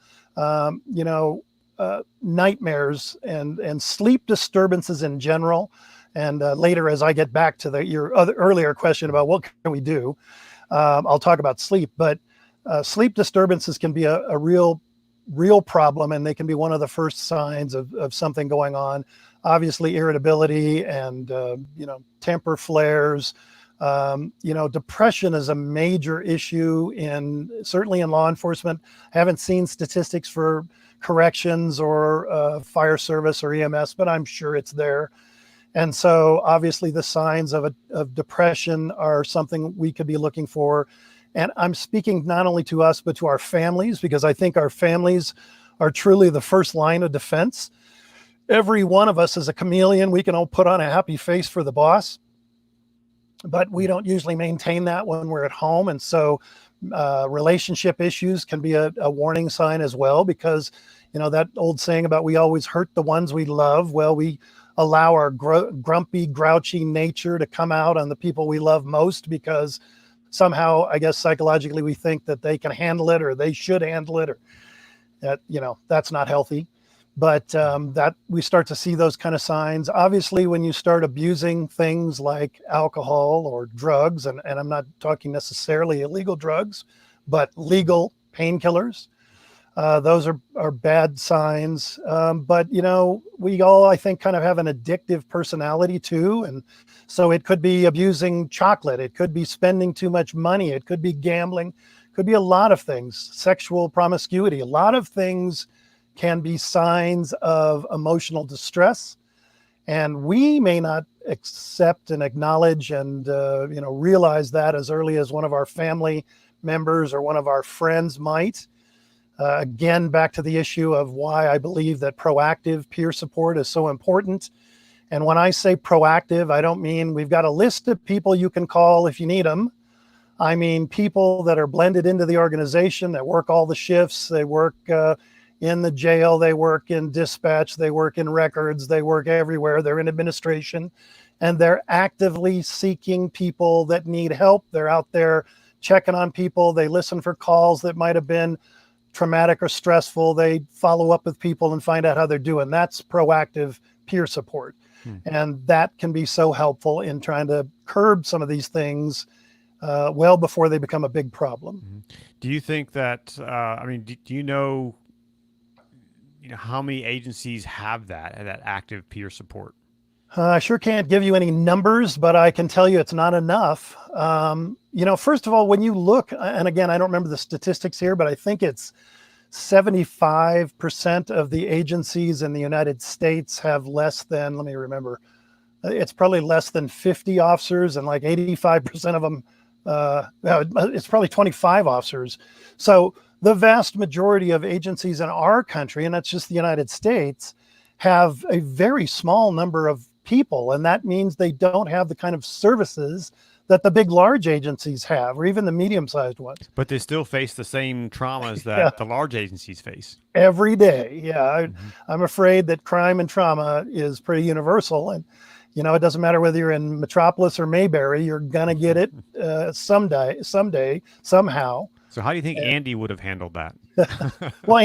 [SPEAKER 4] nightmares and sleep disturbances in general. And later, as I get back to your earlier question about what can we do, I'll talk about sleep. But sleep disturbances can be a real problem, and they can be one of the first signs of something going on. Obviously, irritability and temper flares. Depression is a major issue certainly in law enforcement. I haven't seen statistics for corrections or fire service or EMS, but I'm sure it's there. And so obviously the signs of depression are something we could be looking for. And I'm speaking not only to us, but to our families, because I think our families are truly the first line of defense. Every one of us is a chameleon. We can all put on a happy face for the boss, but we don't usually maintain that when we're at home. And so relationship issues can be a warning sign as well, because, that old saying about we always hurt the ones we love. Well, we allow our grumpy, grouchy nature to come out on the people we love most, because somehow, I guess, psychologically, we think that they can handle it or they should handle it, or that, that's not healthy. But that we start to see those kind of signs. Obviously, when you start abusing things like alcohol or drugs, and I'm not talking necessarily illegal drugs, but legal painkillers, those are bad signs. But, we all, I think, kind of have an addictive personality too. And so it could be abusing chocolate. It could be spending too much money. It could be gambling. It could be a lot of things, sexual promiscuity. A lot of things can be signs of emotional distress. And we may not accept and acknowledge and, realize that as early as one of our family members or one of our friends might. Again, back to the issue of why I believe that proactive peer support is so important. And when I say proactive, I don't mean we've got a list of people you can call if you need them. I mean people that are blended into the organization, that work all the shifts. They work in the jail, they work in dispatch, they work in records, they work everywhere. They're in administration, and they're actively seeking people that need help. They're out there checking on people. They listen for calls that might have been traumatic or stressful. They follow up with people and find out how they're doing. That's proactive peer support. And that can be so helpful in trying to curb some of these things well before they become a big problem.
[SPEAKER 1] Do you think that, do you know how many agencies have that active peer support?
[SPEAKER 4] I sure can't give you any numbers, but I can tell you it's not enough. First of all, when you look, and again, I don't remember the statistics here, but I think it's 75% of the agencies in the United States have less than, let me remember, it's probably less than 50 officers, and like 85% of them, it's probably 25 officers. So the vast majority of agencies in our country, and that's just the United States, have a very small number of people. And that means they don't have the kind of services that the big, large agencies have, or even the medium-sized ones.
[SPEAKER 1] But they still face the same traumas that the large agencies face.
[SPEAKER 4] Every day. Yeah. I'm afraid that crime and trauma is pretty universal. And, it doesn't matter whether you're in Metropolis or Mayberry, you're going to get it someday, somehow.
[SPEAKER 1] So how do you think Andy would have handled that?
[SPEAKER 4] Well,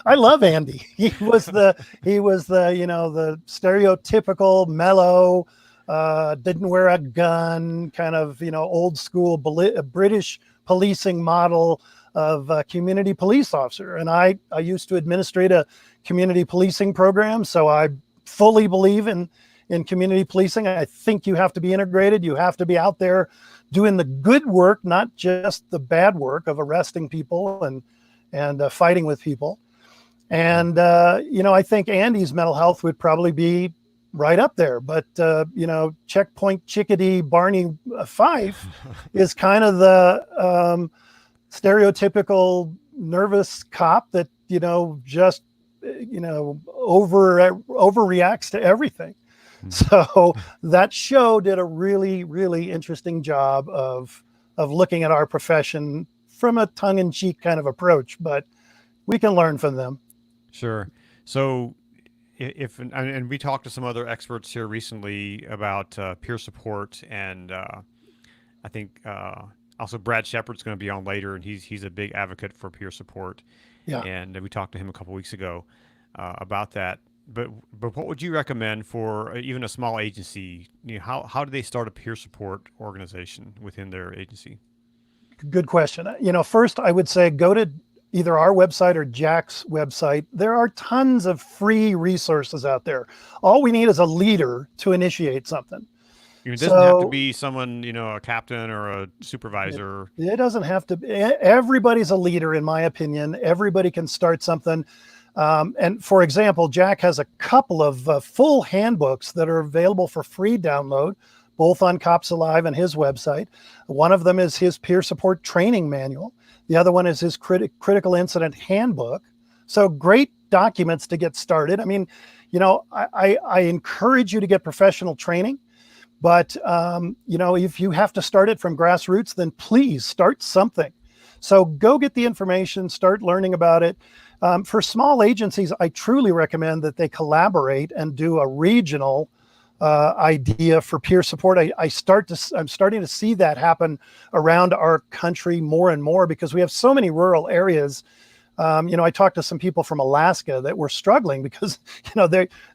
[SPEAKER 4] I love Andy. He was the the stereotypical mellow, didn't wear a gun, kind of, old school British policing model, of a community police officer. And I used to administrate a community policing program. So I fully believe in community policing. I think you have to be integrated. You have to be out there doing the good work, not just the bad work of arresting people and fighting with people. And, I think Andy's mental health would probably be right up there. But, Checkpoint Chickadee Barney Fife is kind of the stereotypical nervous cop that, just, overreacts to everything. So that show did a really, really interesting job of looking at our profession from a tongue-in-cheek kind of approach, but we can learn from them.
[SPEAKER 1] Sure. So and we talked to some other experts here recently about peer support, and I think also Brad Shepard's going to be on later, and he's a big advocate for peer support.
[SPEAKER 4] Yeah.
[SPEAKER 1] And we talked to him a couple weeks ago about that. But what would you recommend for even a small agency? How do they start a peer support organization within their agency?
[SPEAKER 4] Good question. First I would say go to either our website or Jack's website. There are tons of free resources out there. All we need is a leader to initiate something.
[SPEAKER 1] It doesn't have to be someone, a captain or a supervisor.
[SPEAKER 4] It doesn't have to be. Everybody's a leader, in my opinion. Everybody can start something. And for example, Jack has a couple of full handbooks that are available for free download, both on Cops Alive and his website. One of them is his peer support training manual. The other one is his critical incident handbook. So great documents to get started. I mean, I encourage you to get professional training, but if you have to start it from grassroots, then please start something. So go get the information, start learning about it. For small agencies, I truly recommend that they collaborate and do a regional idea for peer support. I'm starting to see that happen around our country more and more because we have so many rural areas. I talked to some people from Alaska that were struggling because,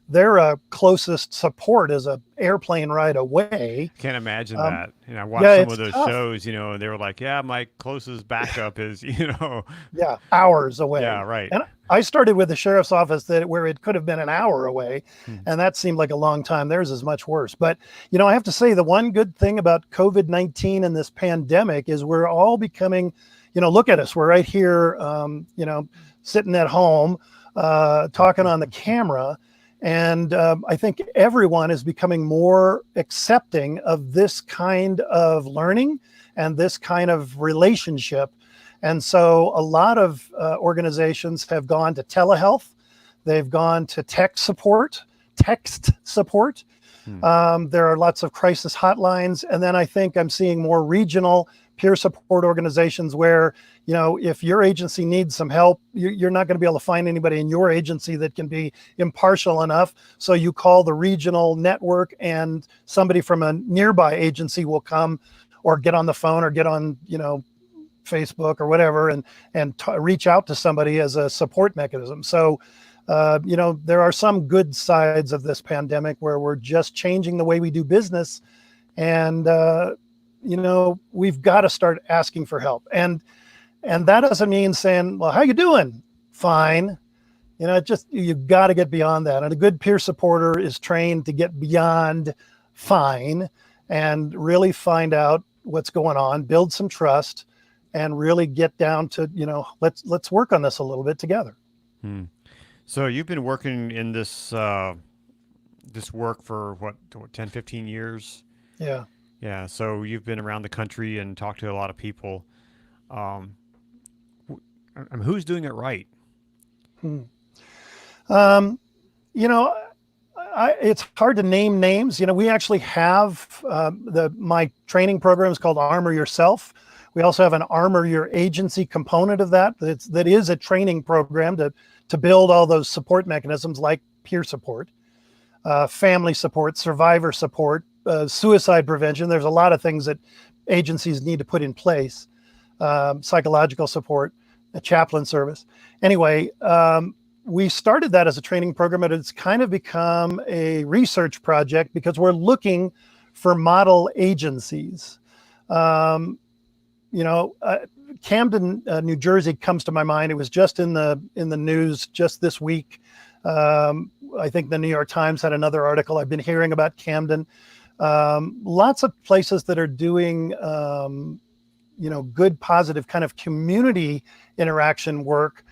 [SPEAKER 4] their closest support is an airplane ride away.
[SPEAKER 1] Can't imagine that. I watched some of those shows, and they were like, yeah, my closest backup is,
[SPEAKER 4] Yeah, hours away.
[SPEAKER 1] Yeah, right.
[SPEAKER 4] And I started with the sheriff's office where it could have been an hour away, and that seemed like a long time. Theirs is much worse. But, I have to say the one good thing about COVID-19 and this pandemic is we're all becoming, look at us. We're right here, sitting at home, talking on the camera. And I think everyone is becoming more accepting of this kind of learning and this kind of relationship. And so a lot of organizations have gone to telehealth. They've gone to text support. There are lots of crisis hotlines. And then I think I'm seeing more regional peer support organizations where, if your agency needs some help, you're not going to be able to find anybody in your agency that can be impartial enough. So you call the regional network and somebody from a nearby agency will come or get on the phone or get on, Facebook or whatever and reach out to somebody as a support mechanism. So, there are some good sides of this pandemic where we're just changing the way we do business. And, we've got to start asking for help. And that doesn't mean saying, well, how you doing? Fine. You've got to get beyond that. And a good peer supporter is trained to get beyond fine and really find out what's going on, build some trust, and really get down to, let's work on this a little bit together.
[SPEAKER 1] So you've been working in this work for what 10, 15 years?
[SPEAKER 4] Yeah.
[SPEAKER 1] Yeah. So you've been around the country and talked to a lot of people. Who's doing it right?
[SPEAKER 4] It's hard to name names. We actually have my training program is called Armor Yourself. We also have an Armor Your Agency component of that is a training program to build all those support mechanisms like peer support, family support, survivor support, suicide prevention. There's a lot of things that agencies need to put in place, psychological support, a chaplain service. Anyway, we started that as a training program, but it's kind of become a research project because we're looking for model agencies. Camden, New Jersey comes to my mind. It was just in the news just this week. I think the New York Times had another article. I've been hearing about Camden. Lots of places that are doing, good, positive kind of community interaction work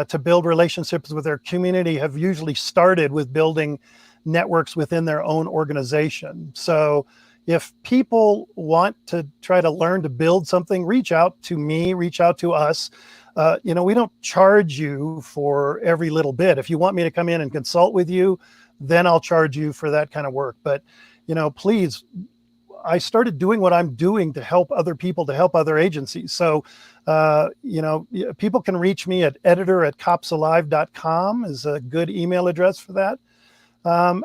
[SPEAKER 4] to build relationships with their community have usually started with building networks within their own organization. So if people want to try to learn to build something, reach out to me, reach out to us. We don't charge you for every little bit. If you want me to come in and consult with you, then I'll charge you for that kind of work. But, please, I started doing what I'm doing to help other people, to help other agencies. So, people can reach me at editor@copsalive.com is a good email address for that.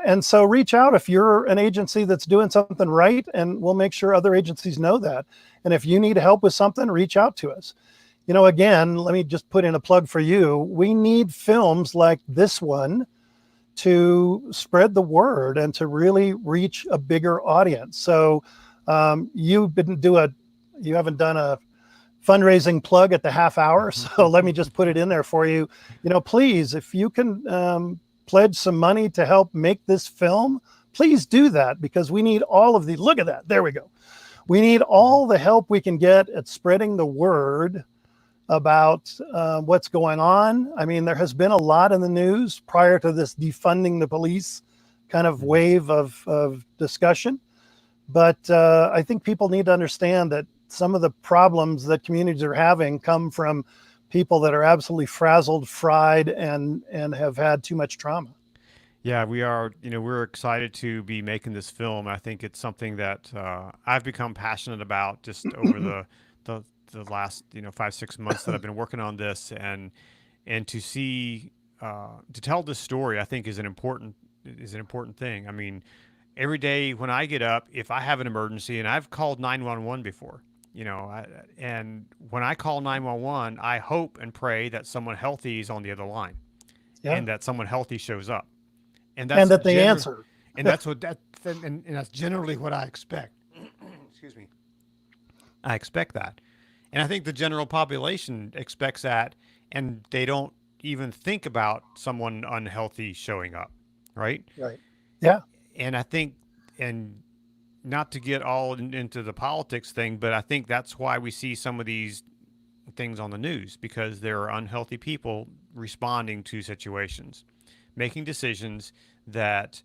[SPEAKER 4] And so reach out if you're an agency that's doing something right, and we'll make sure other agencies know that. And if you need help with something, reach out to us. Again, let me just put in a plug for you. We need films like this one to spread the word and to really reach a bigger audience. So you haven't done a fundraising plug at the half hour. So let me just put it in there for you. Please, if you can pledge some money to help make this film, please do that, because we need all of the, look at that, there we go. We need all the help we can get at spreading the word about what's going on. I mean, there has been a lot in the news prior to this defunding the police kind of wave of discussion. But I think people need to understand that some of the problems that communities are having come from people that are absolutely frazzled, fried, and have had too much trauma.
[SPEAKER 1] Yeah, we are, we're excited to be making this film. I think it's something that I've become passionate about just over the last, 5-6 months that I've been working on this, and to see, to tell this story, I think is an important thing. I mean, every day when I get up, if I have an emergency, and I've called 911 before, and when I call 911, I hope and pray that someone healthy is on the other line, and that someone healthy shows up, and
[SPEAKER 4] that they answer.
[SPEAKER 1] And that's and that's generally what I expect. Excuse me. I expect that, and I think the general population expects that, and they don't even think about someone unhealthy showing up, right?
[SPEAKER 4] Right. Yeah.
[SPEAKER 1] And I think, and not to get all into the politics thing, but I think that's why we see some of these things on the news, because there are unhealthy people responding to situations, making decisions that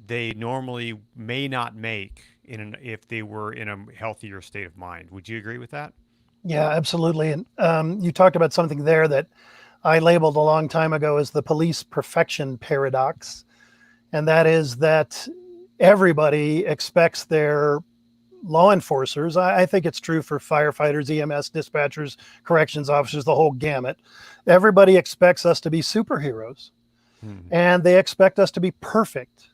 [SPEAKER 1] they normally may not make if they were in a healthier state of mind. Would you agree with that?
[SPEAKER 4] Yeah, absolutely. And you talked about something there that I labeled a long time ago as the police perfection paradox. And that is that everybody expects their law enforcers. I think it's true for firefighters, EMS, dispatchers, corrections officers, the whole gamut. Everybody expects us to be superheroes, and they expect us to be perfect.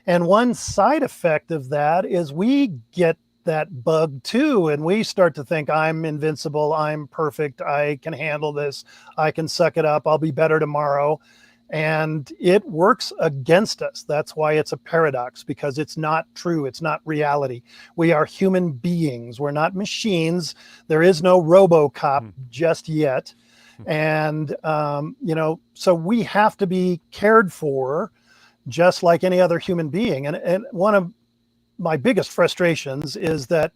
[SPEAKER 4] And one side effect of that is we get that bug too, and we start to think, I'm invincible, I'm perfect, I can handle this, I can suck it up, I'll be better tomorrow. And it works against us. That's why it's a paradox, because it's not true. It's not reality. We are human beings. We're not machines. There is no RoboCop just yet. And, so we have to be cared for just like any other human being. And one of my biggest frustrations is that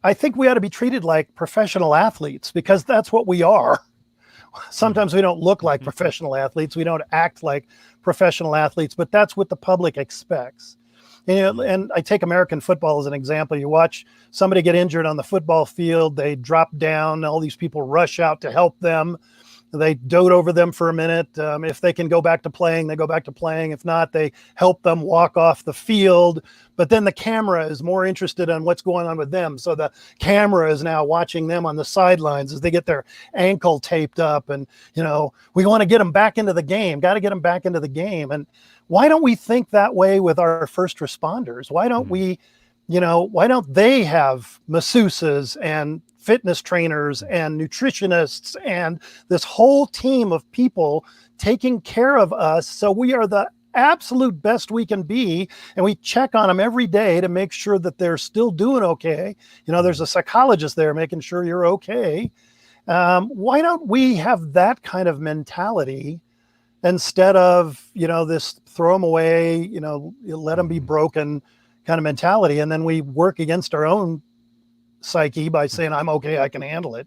[SPEAKER 4] I think we ought to be treated like professional athletes, because that's what we are. Sometimes we don't look like professional athletes. We don't act like professional athletes, but that's what the public expects. And I take American football as an example. You watch somebody get injured on the football field, they drop down, all these people rush out to help them. They dote over them for a minute. If they can go back to playing, they go back to playing. If not, they help them walk off the field. But then the camera is more interested in what's going on with them. So the camera is now watching them on the sidelines as they get their ankle taped up. And, we want to get them back into the game, got to get them back into the game. And why don't we think that way with our first responders? Why don't we, why don't they have masseuses and fitness trainers and nutritionists and this whole team of people taking care of us, so we are the absolute best we can be, and we check on them every day to make sure that they're still doing okay. There's a psychologist there making sure you're okay. Why don't we have that kind of mentality instead of, this throw them away, let them be broken kind of mentality. And then we work against our own psyche by saying, I'm okay, I can handle it.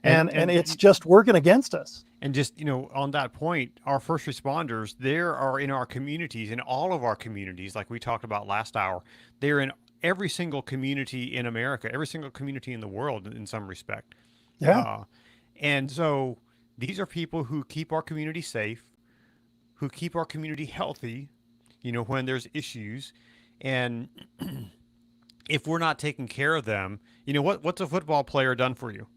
[SPEAKER 4] And it's just working against us.
[SPEAKER 1] And just, on that point, our first responders, there are in our communities, in all of our communities, like we talked about last hour, they're in every single community in America, every single community in the world in some respect.
[SPEAKER 4] Yeah.
[SPEAKER 1] And so these are people who keep our community safe, who keep our community healthy, when there's issues. And if we're not taking care of them, what's a football player done for you?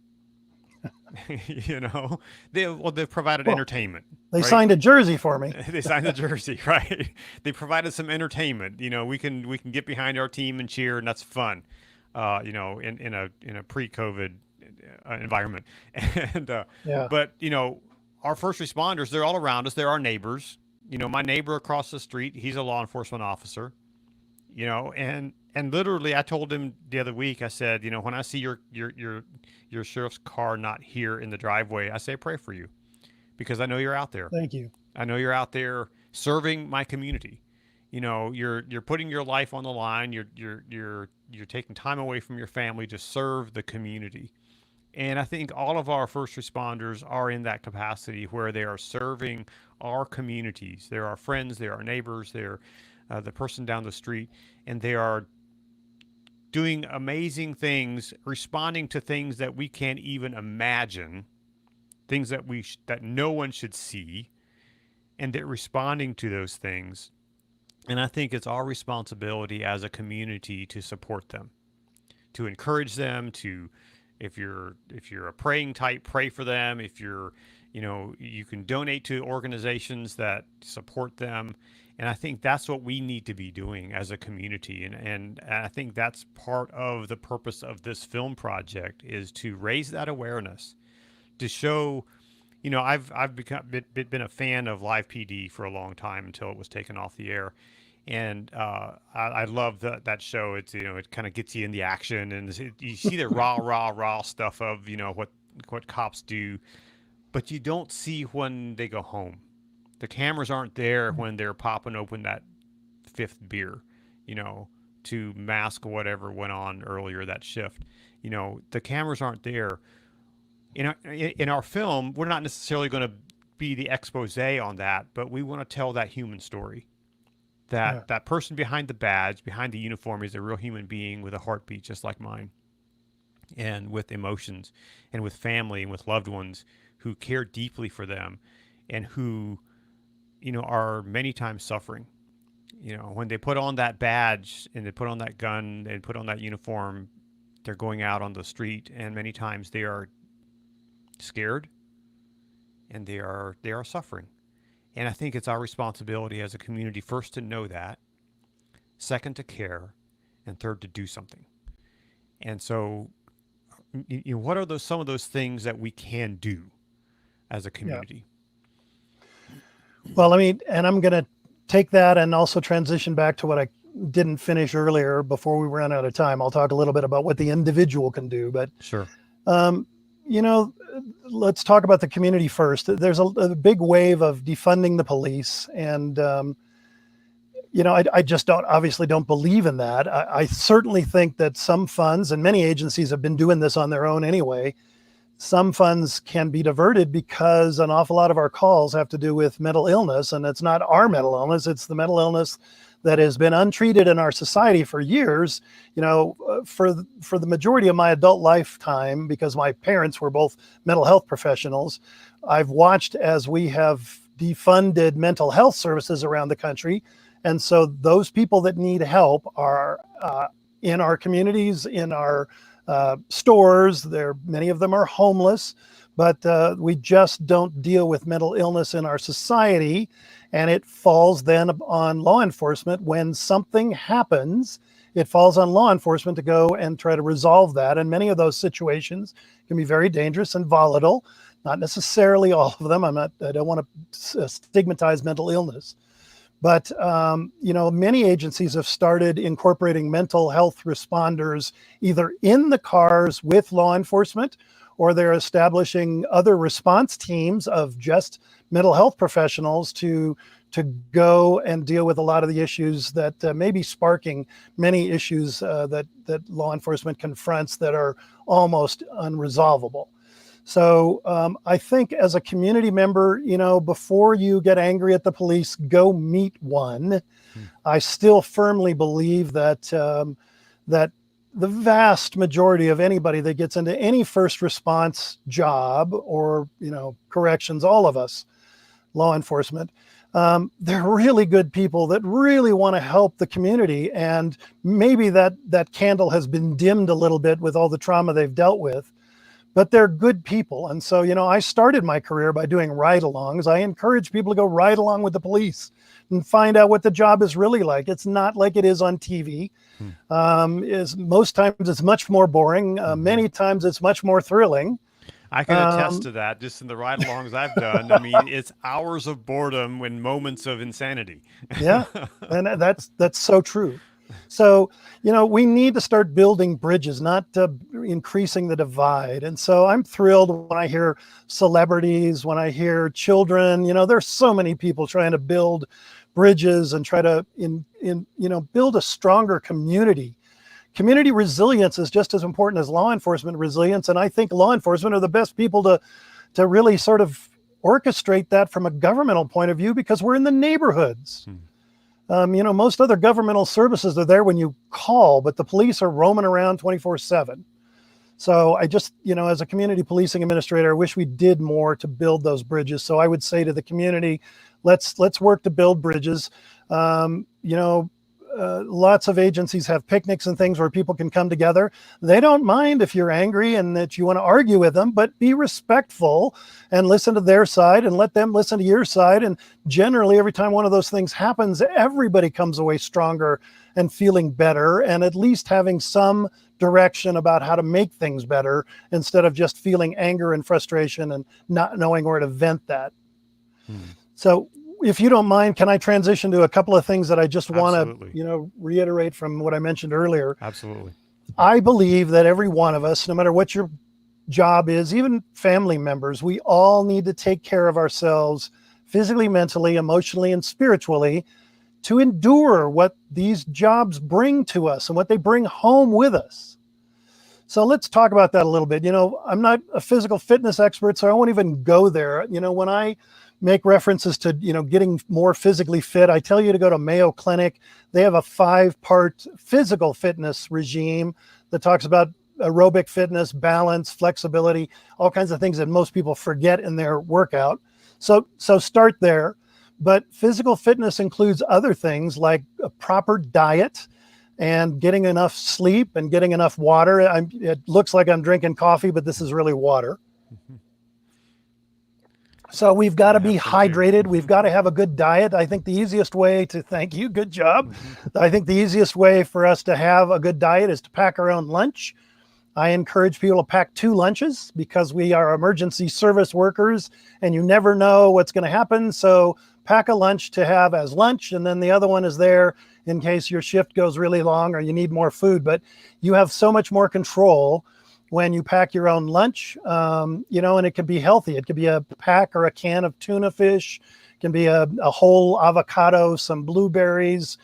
[SPEAKER 1] They've provided entertainment.
[SPEAKER 4] They
[SPEAKER 1] right?
[SPEAKER 4] signed a jersey for me.
[SPEAKER 1] They signed the jersey, right? They provided some entertainment. We can get behind our team and cheer, and that's fun. In a pre-COVID environment. And but our first responders, they're all around us. They're our neighbors. My neighbor across the street, he's a law enforcement officer. And literally, I told him the other week. I said, when I see your sheriff's car not here in the driveway, I say pray for you, because I know you're out there.
[SPEAKER 4] Thank you.
[SPEAKER 1] I know you're out there serving my community. You're putting your life on the line. You're taking time away from your family to serve the community. And I think all of our first responders are in that capacity where they are serving our communities. They're our friends. They're our neighbors. They're the person down the street, and they are doing amazing things, responding to things that we can't even imagine, things that that no one should see, and they're responding to those things. And I think it's our responsibility as a community to support them, to encourage them, to, if you're a praying type, pray for them. If you're, you can donate to organizations that support them. And I think that's what we need to be doing as a community. And I think that's part of the purpose of this film project, is to raise that awareness, to show, I've been a fan of Live PD for a long time until it was taken off the air. And I love that show. It's, it kind of gets you in the action, and you see the raw stuff of, what cops do, but you don't see when they go home. The cameras aren't there when they're popping open that fifth beer, to mask whatever went on earlier that shift. The cameras aren't there. In our film, we're not necessarily going to be the expose on that, but we want to tell that human story. That person behind the badge, behind the uniform, is a real human being with a heartbeat just like mine, and with emotions, and with family, and with loved ones who care deeply for them, and who, are many times suffering. When they put on that badge and they put on that gun and put on that uniform, they're going out on the street, and many times they are scared, and they are suffering. And I think it's our responsibility as a community, first to know that, second to care, and third to do something. And so, what are some of those things that we can do as a community?
[SPEAKER 4] Yeah. Well, and I'm going to take that and also transition back to what I didn't finish earlier before we ran out of time. I'll talk a little bit about what the individual can do, but
[SPEAKER 1] sure.
[SPEAKER 4] Let's talk about the community first. There's a big wave of defunding the police, and I just don't believe in that. I certainly think that some funds, and many agencies have been doing this on their own anyway, some funds can be diverted, because an awful lot of our calls have to do with mental illness, and it's not our mental illness, it's the mental illness that has been untreated in our society for years. For the majority of my adult lifetime, because my parents were both mental health professionals, I've watched as we have defunded mental health services around the country. And so those people that need help are in our communities, in our stores. Many of them are homeless, but we just don't deal with mental illness in our society. And it falls then on law enforcement. When something happens, it falls on law enforcement to go and try to resolve that. And many of those situations can be very dangerous and volatile. Not necessarily all of them. I don't want to stigmatize mental illness. But, many agencies have started incorporating mental health responders either in the cars with law enforcement, or they're establishing other response teams of just mental health professionals to go and deal with a lot of the issues that may be sparking many issues that law enforcement confronts that are almost unresolvable. So I think as a community member, before you get angry at the police, go meet one. I still firmly believe that that the vast majority of anybody that gets into any first response job or, corrections, all of us, law enforcement, they're really good people that really want to help the community. And maybe that candle has been dimmed a little bit with all the trauma they've dealt with, but they're good people. And so, I started my career by doing ride-alongs. I encourage people to go ride along with the police and find out what the job is really like. It's not like it is on TV. Most times it's much more boring. Many times it's much more thrilling.
[SPEAKER 1] I can attest to that just in the ride-alongs I've done. I mean, it's hours of boredom and moments of insanity.
[SPEAKER 4] Yeah, and that's so true. So, we need to start building bridges, not increasing the divide. And so I'm thrilled when I hear celebrities, when I hear children, there's so many people trying to build bridges and try to build a stronger community. Community resilience is just as important as law enforcement resilience. And I think law enforcement are the best people to really sort of orchestrate that from a governmental point of view, because we're in the neighborhoods. Most other governmental services are there when you call, but the police are roaming around 24/7. So I just, as a community policing administrator, I wish we did more to build those bridges. So I would say to the community, let's work to build bridges. Lots of agencies have picnics and things where people can come together. They don't mind if you're angry and that you want to argue with them, but be respectful and listen to their side and let them listen to your side. And generally, every time one of those things happens, everybody comes away stronger and feeling better, and at least having some direction about how to make things better instead of just feeling anger and frustration and not knowing where to vent that. So if you don't mind, can I transition to a couple of things that I just want to, reiterate from what I mentioned earlier?
[SPEAKER 1] Absolutely.
[SPEAKER 4] I believe that every one of us, no matter what your job is, even family members, we all need to take care of ourselves physically, mentally, emotionally, and spiritually to endure what these jobs bring to us and what they bring home with us. So let's talk about that a little bit. I'm not a physical fitness expert, so I won't even go there. When I make references to, getting more physically fit, I tell you to go to Mayo Clinic. They have a 5-part physical fitness regime that talks about aerobic fitness, balance, flexibility, all kinds of things that most people forget in their workout. So start there. But physical fitness includes other things like a proper diet and getting enough sleep and getting enough water. It looks like I'm drinking coffee, but this is really water. So we've got to be hydrated. We've got to have a good diet. I think the easiest way to thank you. Good job. I think the easiest way for us to have a good diet is to pack our own lunch. I encourage people to pack 2 lunches because we are emergency service workers and you never know what's going to happen. So pack a lunch to have as lunch, and then the other one is there in case your shift goes really long or you need more food. But you have so much more control when you pack your own lunch, and it can be healthy. It could be a pack or a can of tuna fish. It can be a whole avocado, some blueberries,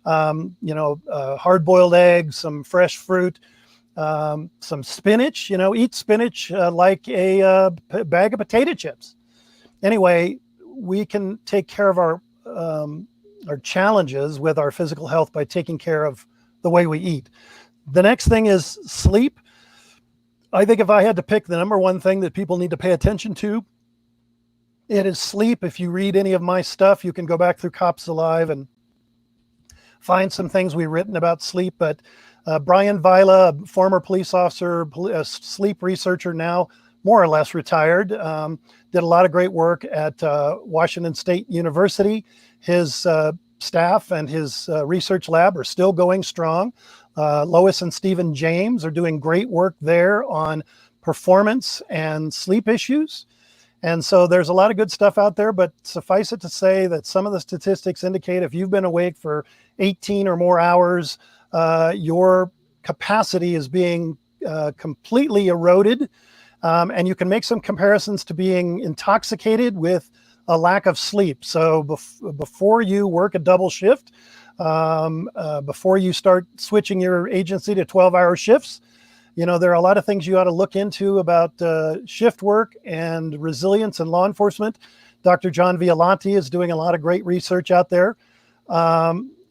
[SPEAKER 4] hard-boiled eggs, some fresh fruit, some spinach. Eat spinach like a bag of potato chips. Anyway, we can take care of our challenges with our physical health by taking care of the way we eat. The next thing is sleep. I think if I had to pick the number one thing that people need to pay attention to, it is sleep. If you read any of my stuff, you can go back through Cops Alive and find some things we've written about sleep. But Brian Vila, a former police officer, a sleep researcher now, more or less retired, did a lot of great work at Washington State University. His staff and his research lab are still going strong. Lois and Stephen James are doing great work there on performance and sleep issues. And so there's a lot of good stuff out there, but suffice it to say that some of the statistics indicate if you've been awake for 18 or more hours, your capacity is being completely eroded. And you can make some comparisons to being intoxicated with a lack of sleep. So before you work a double shift, before you start switching your agency to 12-hour shifts, there are a lot of things you ought to look into about shift work and resilience in law enforcement. Dr. John Violanti is doing a lot of great research out there.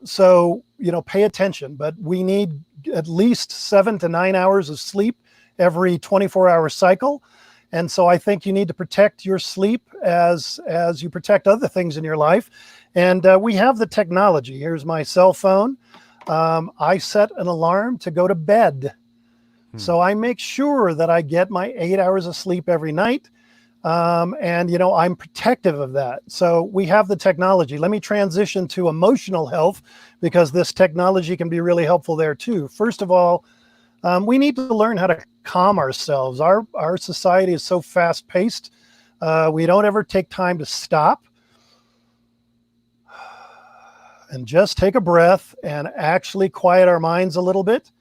[SPEAKER 4] So, pay attention, but we need at least 7 to 9 hours of sleep every 24-hour cycle. And so I think you need to protect your sleep as you protect other things in your life. And we have the technology. Here's my cell phone. I set an alarm to go to bed. So I make sure that I get my 8 hours of sleep every night. And I'm protective of that. So we have the technology. Let me transition to emotional health, because this technology can be really helpful there too. First of all, we need to learn how to calm ourselves. Our society is so fast paced. We don't ever take time to stop and just take a breath and actually quiet our minds a little bit.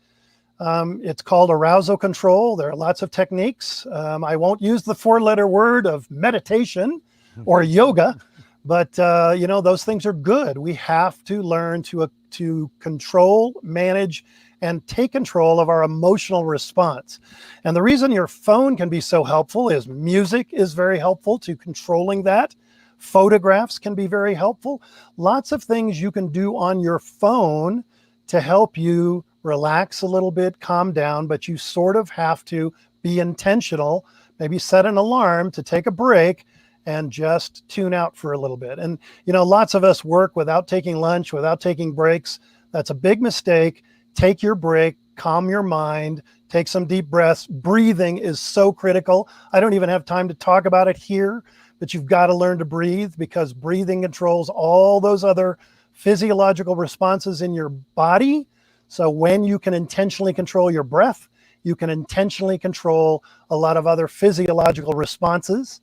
[SPEAKER 4] It's called arousal control. There are lots of techniques. I won't use the 4-letter word of meditation or yoga, but those things are good. We have to learn to control, manage, and take control of our emotional response. And the reason your phone can be so helpful is music is very helpful to controlling that. Photographs can be very helpful. Lots of things you can do on your phone to help you relax a little bit, calm down, but you sort of have to be intentional, maybe set an alarm to take a break and just tune out for a little bit. And, lots of us work without taking lunch, without taking breaks. That's a big mistake. Take your break, calm your mind, take some deep breaths. Breathing is so critical. I don't even have time to talk about it here, but you've got to learn to breathe, because breathing controls all those other physiological responses in your body. So when you can intentionally control your breath, you can intentionally control a lot of other physiological responses.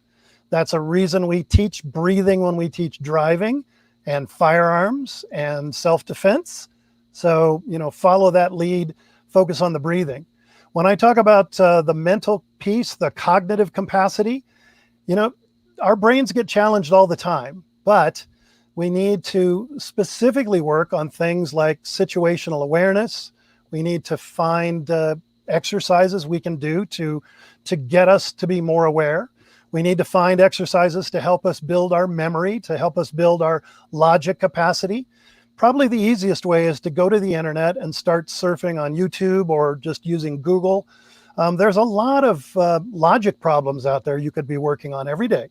[SPEAKER 4] That's a reason we teach breathing when we teach driving and firearms and self-defense. So, follow that lead, focus on the breathing. When I talk about the mental piece, the cognitive capacity, our brains get challenged all the time, but we need to specifically work on things like situational awareness. We need to find exercises we can do to get us to be more aware. We need to find exercises to help us build our memory, to help us build our logic capacity. Probably the easiest way is to go to the internet and start surfing on YouTube or just using Google. There's a lot of logic problems out there you could be working on every day.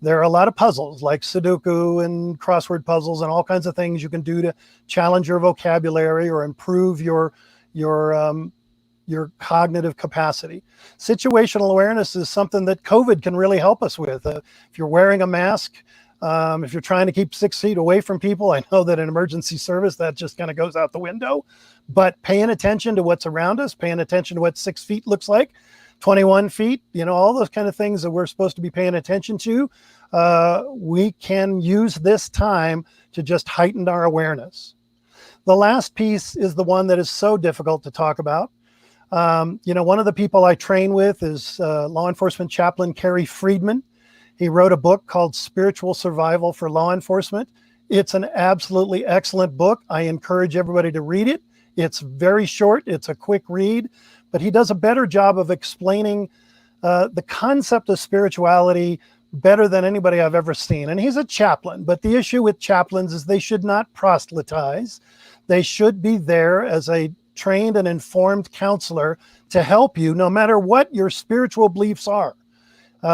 [SPEAKER 4] There are a lot of puzzles like Sudoku and crossword puzzles and all kinds of things you can do to challenge your vocabulary or improve your cognitive capacity. Situational awareness is something that COVID can really help us with. If you're wearing a mask, if you're trying to keep 6 feet away from people, I know that in emergency service, that just kind of goes out the window, but paying attention to what's around us, paying attention to what 6 feet looks like, 21 feet, all those kind of things that we're supposed to be paying attention to, we can use this time to just heighten our awareness. The last piece is the one that is so difficult to talk about. One of the people I train with is law enforcement chaplain Kerry Friedman. He wrote a book called Spiritual Survival for Law Enforcement. It's an absolutely excellent book. I encourage everybody to read it. It's very short. It's a quick read, but he does a better job of explaining the concept of spirituality better than anybody I've ever seen. And he's a chaplain, but the issue with chaplains is they should not proselytize. They should be there as a trained and informed counselor to help you no matter what your spiritual beliefs are.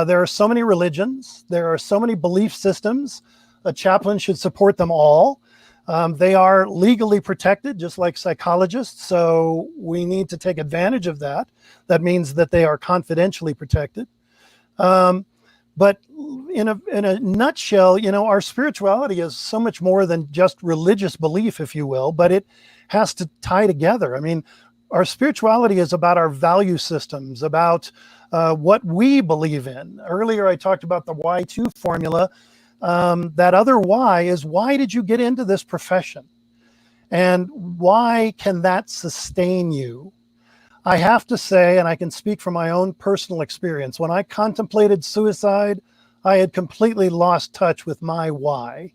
[SPEAKER 4] There are so many religions. There are so many belief systems. A chaplain should support them all. They are legally protected, just like psychologists. So we need to take advantage of that. That means that they are confidentially protected. But in a nutshell, our spirituality is so much more than just religious belief, if you will, but it has to tie together. I mean, our spirituality is about our value systems, about what we believe in. Earlier, I talked about the Y2 formula. That other why is, why did you get into this profession? And why can that sustain you? I have to say, and I can speak from my own personal experience, when I contemplated suicide, I had completely lost touch with my why.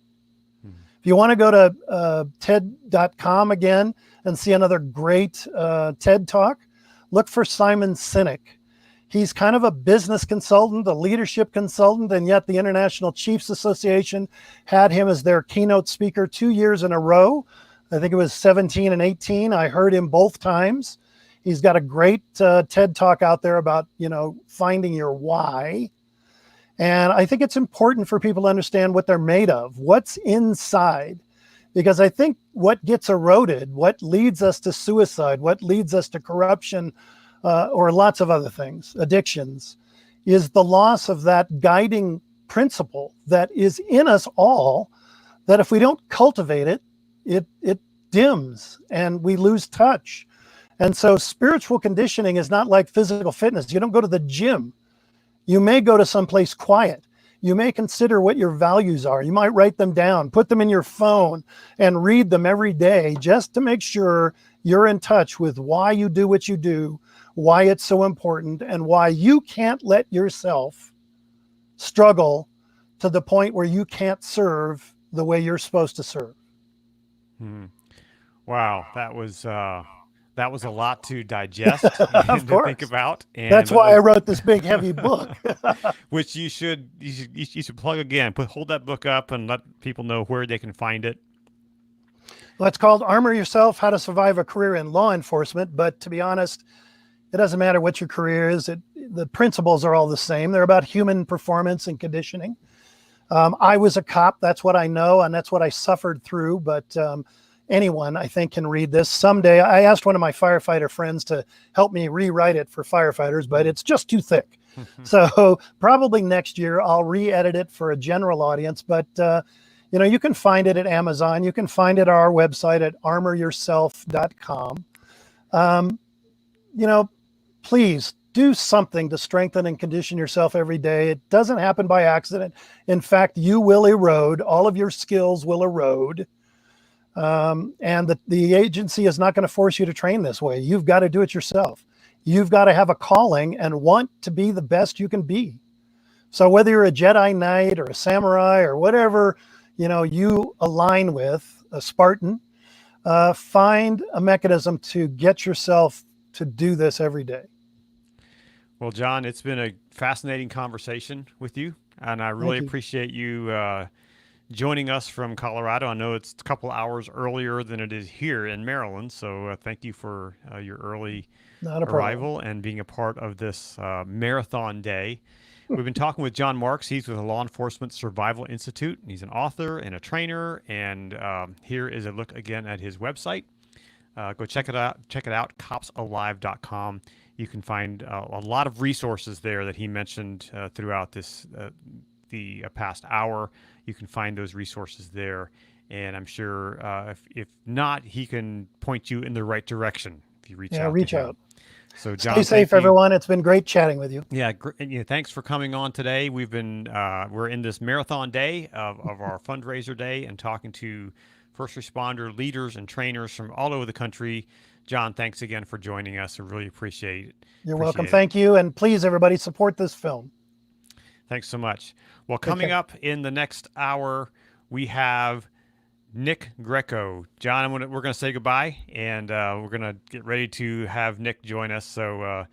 [SPEAKER 1] Hmm.
[SPEAKER 4] If you want to go to TED.com again and see another great TED talk, look for Simon Sinek. He's kind of a business consultant, a leadership consultant, and yet the International Chiefs Association had him as their keynote speaker 2 years in a row. I think it was 17 and 18. I heard him both times. He's got a great TED talk out there about, finding your why. And I think it's important for people to understand what they're made of, what's inside. Because I think what gets eroded, what leads us to suicide, what leads us to corruption, or lots of other things, addictions, is the loss of that guiding principle that is in us all, that if we don't cultivate it, it dims and we lose touch. And so spiritual conditioning is not like physical fitness. You don't go to the gym. You may go to someplace quiet. You may consider what your values are. You might write them down, put them in your phone, and read them every day just to make sure you're in touch with why you do what you do, why it's so important, and why you can't let yourself struggle to the point where you can't serve the way you're supposed to serve.
[SPEAKER 1] Hmm. Wow, that was a lot to digest
[SPEAKER 4] Of
[SPEAKER 1] and to think
[SPEAKER 4] course.
[SPEAKER 1] about, and
[SPEAKER 4] That's
[SPEAKER 1] but
[SPEAKER 4] why I wrote this big, heavy book.
[SPEAKER 1] which you should plug again. Hold that book up and let people know where they can find it.
[SPEAKER 4] Well, it's called Armor Yourself, How to Survive a Career in Law Enforcement. But to be honest, it doesn't matter what your career is. The principles are all the same. They're about human performance and conditioning. I was a cop. That's what I know, and that's what I suffered through. But anyone, I think, can read this. Someday, I asked one of my firefighter friends to help me rewrite it for firefighters, but it's just too thick. So probably next year, I'll re-edit it for a general audience. But you can find it at Amazon. You can find it at our website at armoryourself.com. Please do something to strengthen and condition yourself every day. It doesn't happen by accident. In fact, you will erode. All of your skills will erode. And the agency is not going to force you to train this way. You've got to do it yourself. You've got to have a calling and want to be the best you can be. So whether you're a Jedi Knight or a samurai or whatever, you align with, a Spartan, find a mechanism to get yourself to do this every day.
[SPEAKER 1] Well, John, it's been a fascinating conversation with you, and I really
[SPEAKER 4] Thank you.
[SPEAKER 1] appreciate you joining us from Colorado. I know it's a couple hours earlier than it is here in Maryland, so thank you for your early
[SPEAKER 4] Not a problem.
[SPEAKER 1] arrival and being a part of this marathon day. We've been talking with John Marks. He's with the Law Enforcement Survival Institute. He's an author and a trainer, and here is a look again at his website. Go check it out. Check it out, copsalive.com. You can find a lot of resources there that he mentioned throughout the past hour. You can find those resources there, and I'm sure if not, he can point you in the right direction if you reach out.
[SPEAKER 4] Reach
[SPEAKER 1] to him.
[SPEAKER 4] out.
[SPEAKER 1] So, John,
[SPEAKER 4] Stay safe, everyone. It's been great chatting with you.
[SPEAKER 1] Yeah, thanks for coming on today. We're in this marathon day of our fundraiser day and talking to first responder leaders and trainers from all over the country. John, thanks again for joining us. I really appreciate it.
[SPEAKER 4] You're welcome. Thank you. And please, everybody, support this film.
[SPEAKER 1] Thanks so much. Well, coming up in the next hour, we have Nick Greco. John, we're going to say goodbye, and we're going to get ready to have Nick join us. So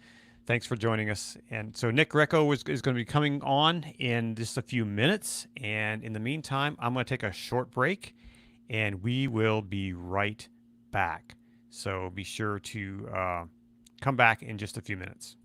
[SPEAKER 1] thanks for joining us. And so Nick Greco is going to be coming on in just a few minutes. And in the meantime, I'm going to take a short break, and we will be right back. So be sure to come back in just a few minutes.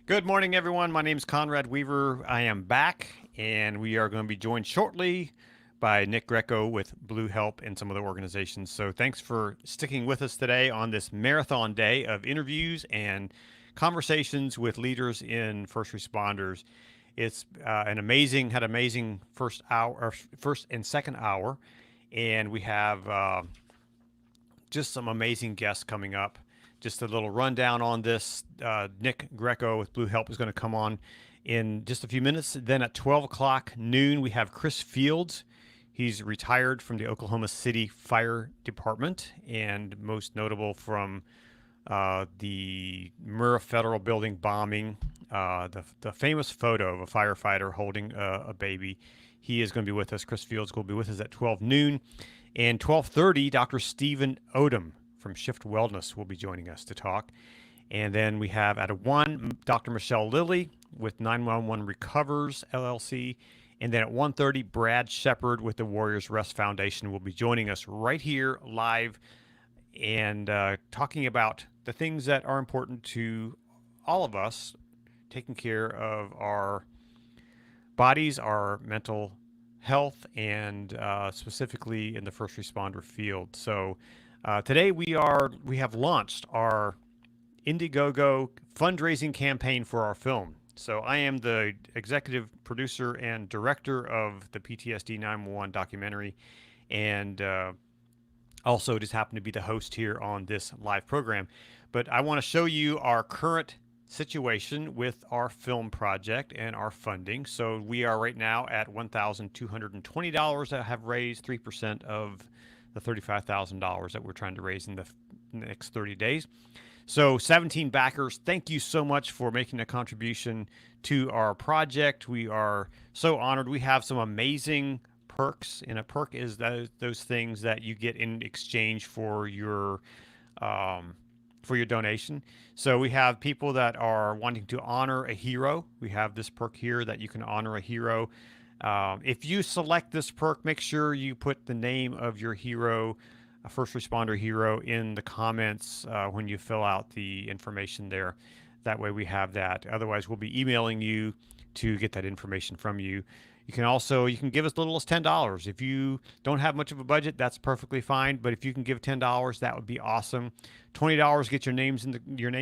[SPEAKER 1] Good morning, everyone. My name is Conrad Weaver. I am back, and we are going to be joined shortly by Nick Greco with Blue Help and some other organizations. So thanks for sticking with us today on this marathon day of interviews and conversations with leaders in first responders. It's had amazing first hour, or first and second hour, and we have just some amazing guests coming up. Just a little rundown on this. Nick Greco with Blue Help is going to come on in just a few minutes. Then at 12 o'clock noon, we have Chris Fields. He's retired from the Oklahoma City Fire Department and most notable from the Murrah Federal Building bombing, the famous photo of a firefighter holding a baby. He is going to be with us. Chris Fields will be with us at 12 noon. And 12:30, Dr. Stephen Odom from Shift Wellness will be joining us to talk. And then we have at 1, Dr. Michelle Lilly with 911 Recovers, LLC. And then at 1:30, Brad Shepard with the Warriors Rest Foundation will be joining us right here live and talking about the things that are important to all of us, taking care of our bodies, our mental health, and specifically in the first responder field. So today we have launched our Indiegogo fundraising campaign for our film. So I am the executive producer and director of the PTSD911 documentary, and also just happen to be the host here on this live program. But I want to show you our current situation with our film project and our funding. So we are right now at $1,220 that have raised 3% of the $35,000 that we're trying to raise in the next 30 days. So 17 backers, thank you so much for making a contribution to our project. We are so honored. We have some amazing perks, and a perk is those things that you get in exchange for your donation. So we have people that are wanting to honor a hero. We have this perk here that you can honor a hero. If you select this perk, make sure you put the name of your hero, a first responder hero, in the comments when you fill out the information there. That way we have that. Otherwise, we'll be emailing you to get that information from you. You can give as little as $10. If you don't have much of a budget, that's perfectly fine. But if you can give $10, that would be awesome. $20 get your name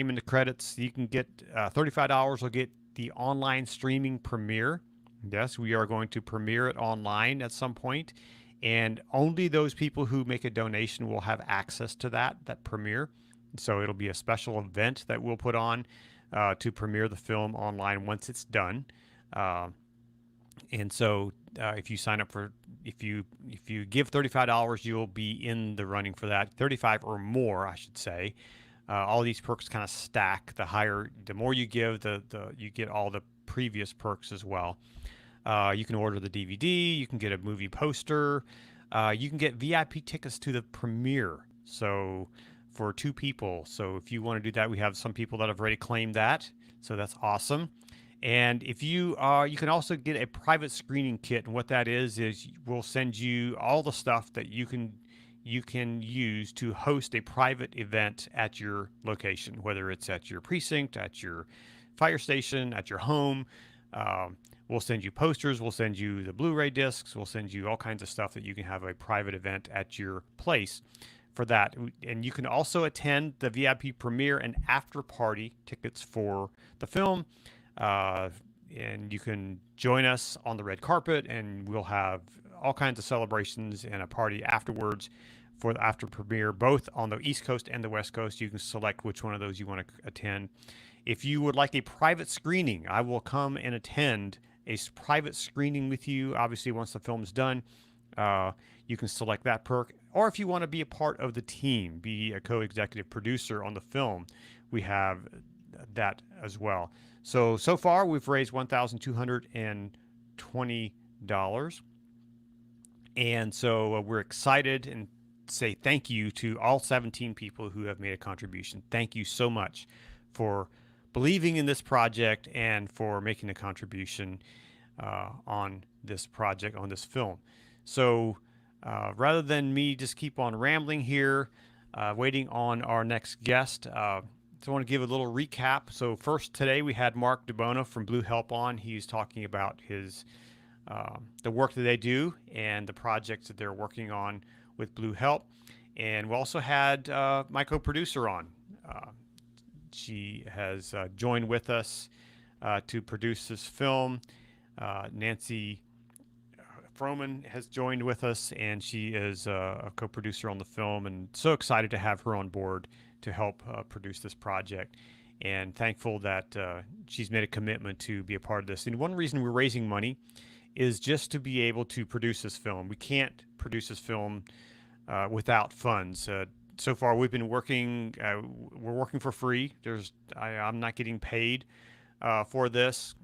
[SPEAKER 1] in the credits. You can get $35 will get the online streaming premiere. Yes, we are going to premiere it online at some point, and only those people who make a donation will have access to that premiere. So it'll be a special event that we'll put on to premiere the film online once it's done. And so if you sign up if you give $35, you'll be in the running for that. 35 or more, I should say. All these perks kind of stack. The more you give, you get all the previous perks as well. You can order the DVD. You can get a movie poster. You can get VIP tickets to the premiere. So for 2 people. So if you want to do that, we have some people that have already claimed that. So that's awesome. And if you can also get a private screening kit, and what that is we'll send you all the stuff that you can use to host a private event at your location, whether it's at your precinct, at your fire station, at your home. We'll send you posters. We'll send you the Blu-ray discs. We'll send you all kinds of stuff that you can have a private event at your place for that. And you can also attend the VIP premiere and after party tickets for the film. And you can join us on the red carpet, and we'll have all kinds of celebrations and a party afterwards for the after premiere, both on the East Coast and the West Coast. You can select which one of those you want to attend. If you would like a private screening, I will come and attend a private screening with you. Obviously, once the film's done, you can select that perk. Or if you want to be a part of the team, be a co-executive producer on the film, we have that as well. So far, we've raised $1,220. And so we're excited and say thank you to all 17 people who have made a contribution. Thank you so much for believing in this project and for making a contribution on this project, on this film. So rather than me just keep on rambling here, waiting on our next guest, So I want to give a little recap. So first today we had Mark DeBona from Blue Help on. He's talking about his the work that they do and the projects that they're working on with Blue Help. And we also had my co-producer on. She has joined with us to produce this film. Nancy Froman has joined with us, and she is a co-producer on the film, and so excited to have her on board to help produce this project. And thankful that she's made a commitment to be a part of this. And one reason we're raising money is just to be able to produce this film. We can't produce this film without funds. So far, we've been working. We're working for free. I'm not getting paid for this,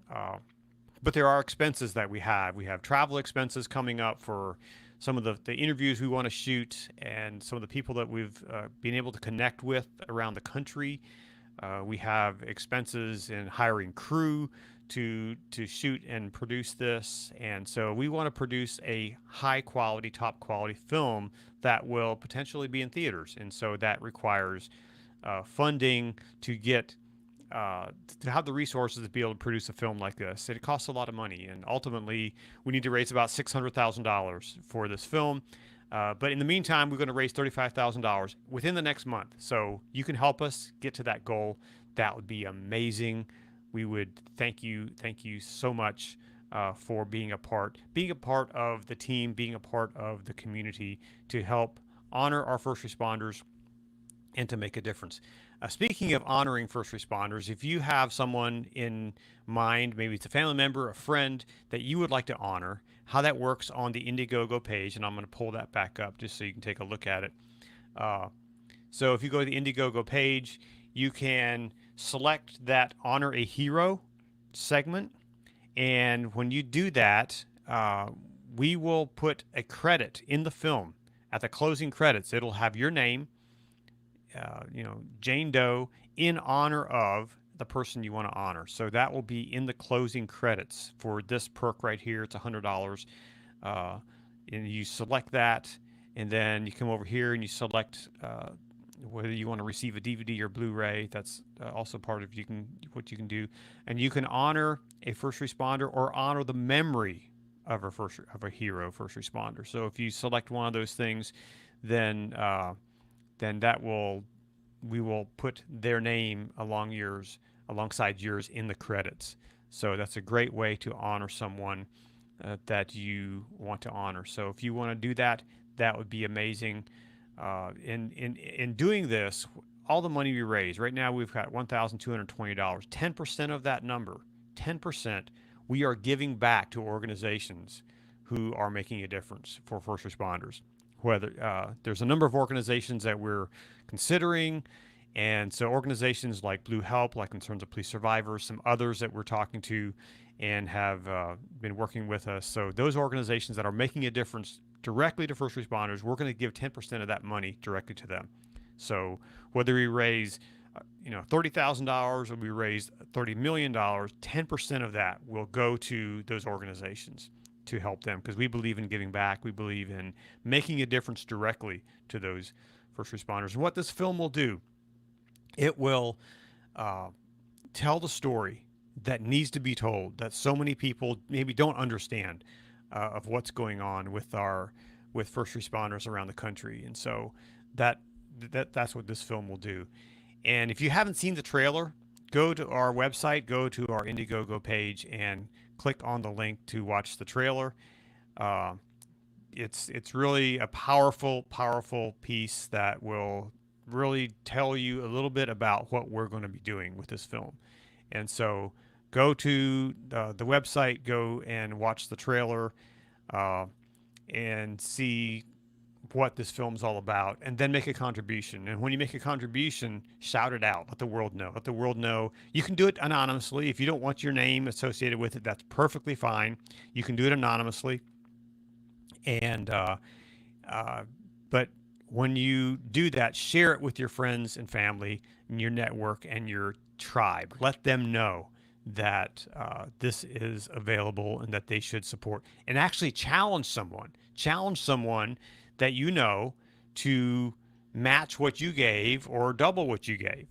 [SPEAKER 1] but there are expenses that we have. We have travel expenses coming up for some of the interviews we want to shoot, and some of the people that we've been able to connect with around the country. We have expenses in hiring crew to shoot and produce this, and so we want to produce a high quality, top quality film that will potentially be in theaters, and so that requires funding to get to have the resources to be able to produce a film like this. It costs a lot of money, and ultimately we need to raise about $600,000 for this film. But in the meantime, we're going to raise $35,000 within the next month. So you can help us get to that goal. That would be amazing. We would thank you so much for being a part of the team, being a part of the community to help honor our first responders and to make a difference. Speaking of honoring first responders, if you have someone in mind, maybe it's a family member, a friend that you would like to honor, how that works on the Indiegogo page, and I'm going to pull that back up just so you can take a look at it. So if you go to the Indiegogo page, you can select that Honor a Hero segment, and when you do that, we will put a credit in the film. At the closing credits, it'll have your name, Jane Doe, in honor of the person you want to honor. So that will be in the closing credits for this perk right here. It's $100. And you select that, and then you come over here and you select whether you want to receive a DVD or Blu-ray. That's also part of what you can do. And you can honor a first responder or honor the memory of a hero first responder. So if you select one of those things, then we will put their name alongside yours in the credits. So that's a great way to honor someone that you want to honor. So if you want to do that, that would be amazing. In doing this, all the money we raise right now, we've got $1,220. 10% of that number, 10%, we are giving back to organizations who are making a difference for first responders. Whether there's a number of organizations that we're considering, and so organizations like Blue Help, like Concerns of Police Survivors, some others that we're talking to and have been working with us. So those organizations that are making a difference directly to first responders, we're going to give 10% of that money directly to them. So whether we raise $30,000 or we raise $30 million, 10% of that will go to those organizations to help them, because we believe in giving back. We believe in making a difference directly to those first responders. And what this film will do, it will tell the story that needs to be told, that so many people maybe don't understand, of what's going on with first responders around the country. And so that's what this film will do. And if you haven't seen the trailer, go to our website, go to our Indiegogo page, and click on the link to watch the trailer. It's really a powerful piece that will really tell you a little bit about what we're going to be doing with this film. And so go to the website, go and watch the trailer, and see what this film's all about, and then make a contribution. And when you make a contribution, shout it out. Let the world know. Let the world know. You can do it anonymously. If you don't want your name associated with it, that's perfectly fine. You can do it anonymously. And but when you do that, share it with your friends and family and your network and your tribe. Let them know that this is available and that they should support. And actually challenge someone that you know to match what you gave or double what you gave.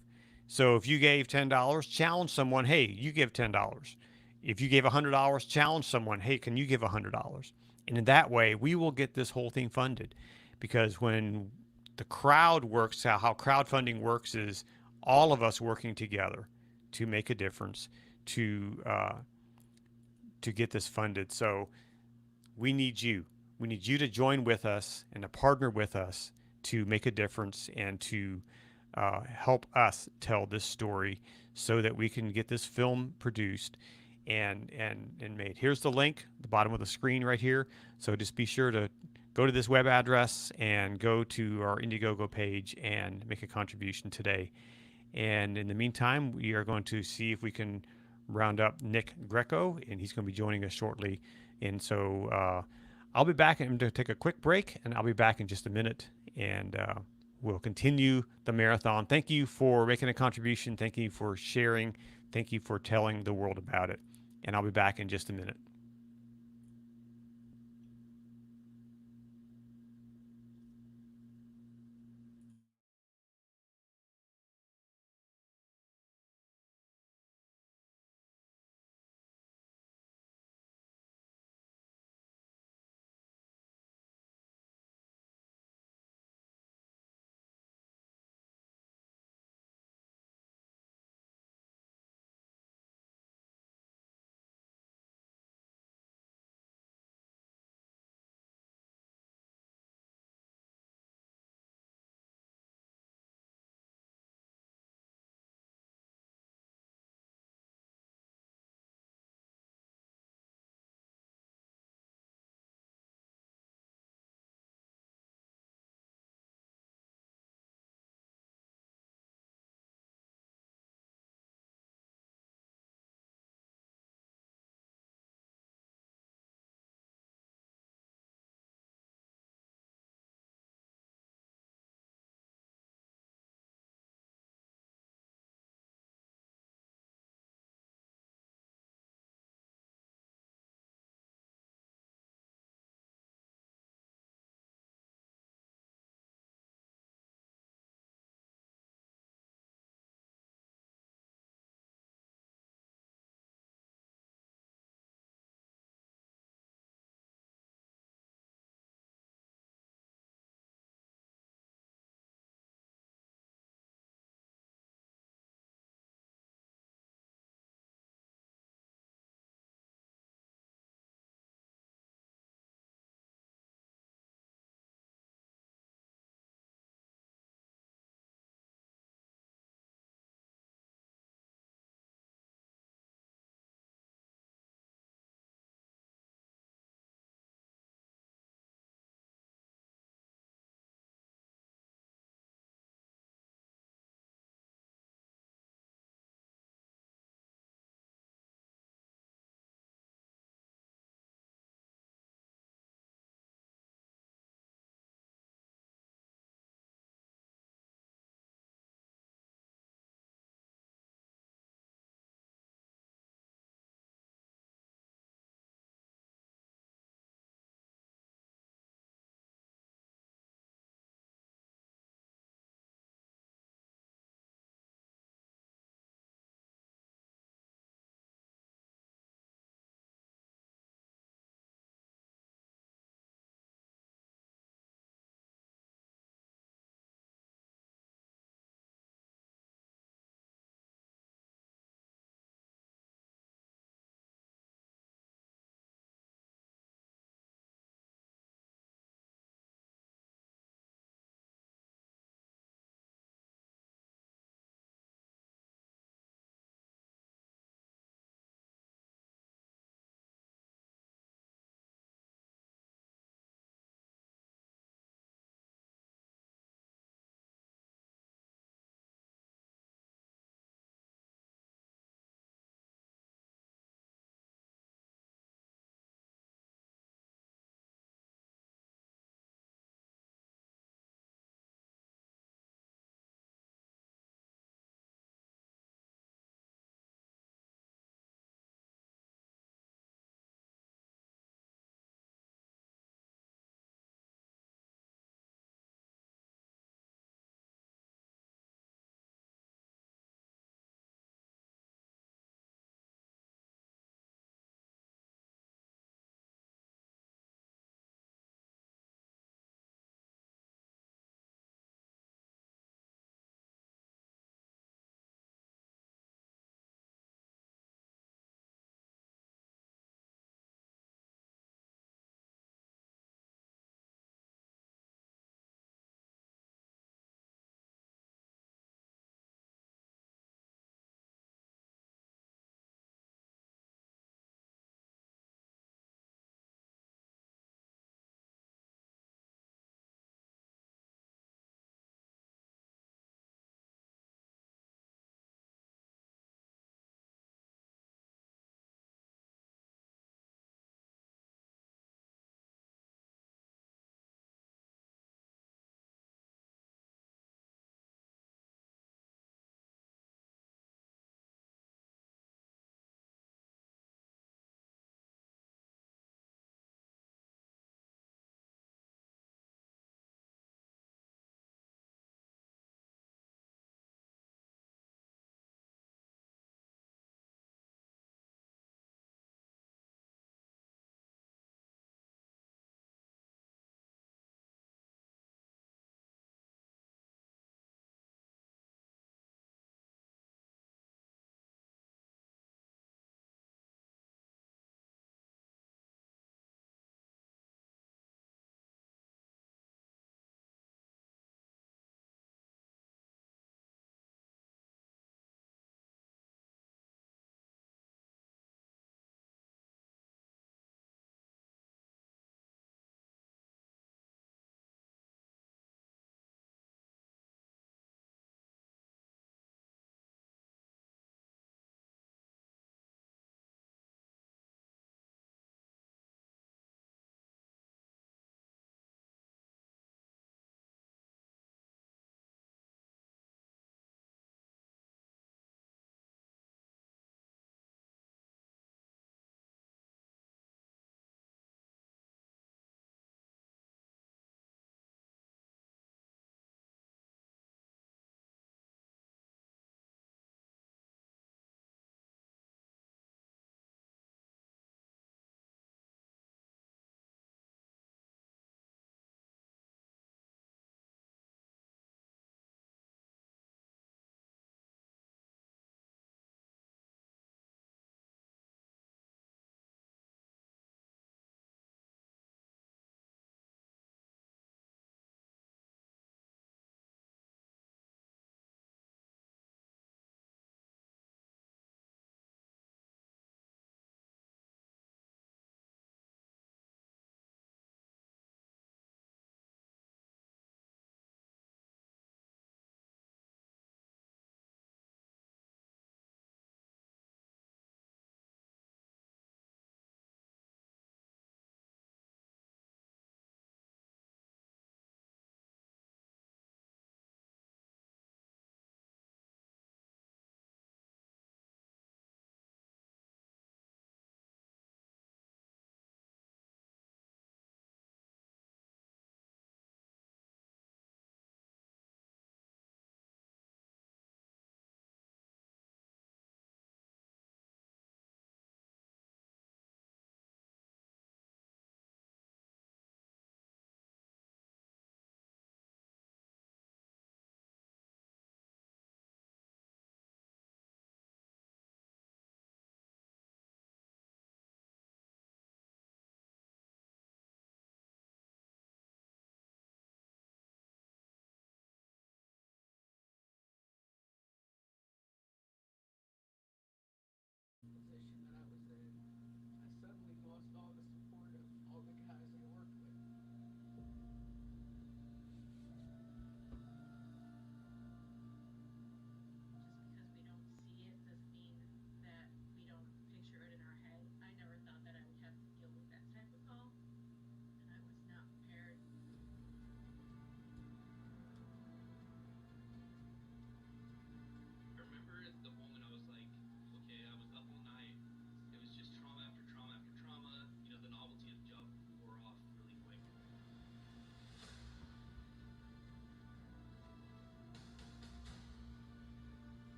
[SPEAKER 1] So if you gave $10, challenge someone, hey, you give $10. If you gave $100, challenge someone, hey, can you give $100? And in that way, we will get this whole thing funded. Because when the crowd works, how crowdfunding works is all of us working together to make a difference, to get this funded. So we need you. We need you to join with us and to partner with us to make a difference and to help us tell this story so that we can get this film produced and made. Here's the link, the bottom of the screen right here. So just be sure to go to this web address and go to our Indiegogo page and make a contribution today. And in the meantime, we are going to see if we can round up Nick Greco, and he's going to be joining us shortly. And so I'll be back. I'm going to take a quick break, and I'll be back in just a minute. And we'll continue the marathon. Thank you for making a contribution. Thank you for sharing. Thank you for telling the world about it. And I'll be back in just a minute.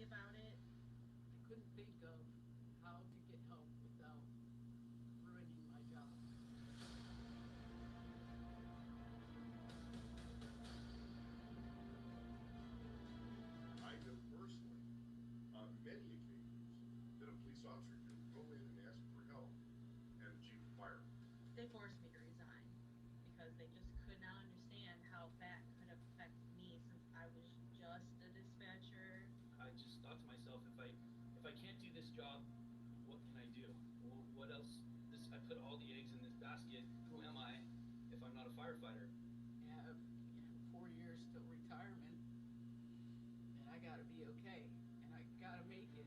[SPEAKER 5] about it. I couldn't think of how to get help without ruining my job.
[SPEAKER 6] I know personally, on many occasions, that a police officer can go in and ask for help, and the chief will fire him.
[SPEAKER 5] They forced me to resign because they just could not understand how that could affect me since I was just a dispatcher.
[SPEAKER 7] I just thought to myself, if I can't do this job, what can I do? What else? I put all the eggs in this basket. Who am I if I'm not a firefighter?
[SPEAKER 5] Yeah, 4 years till retirement, and I gotta be okay, and I gotta make it.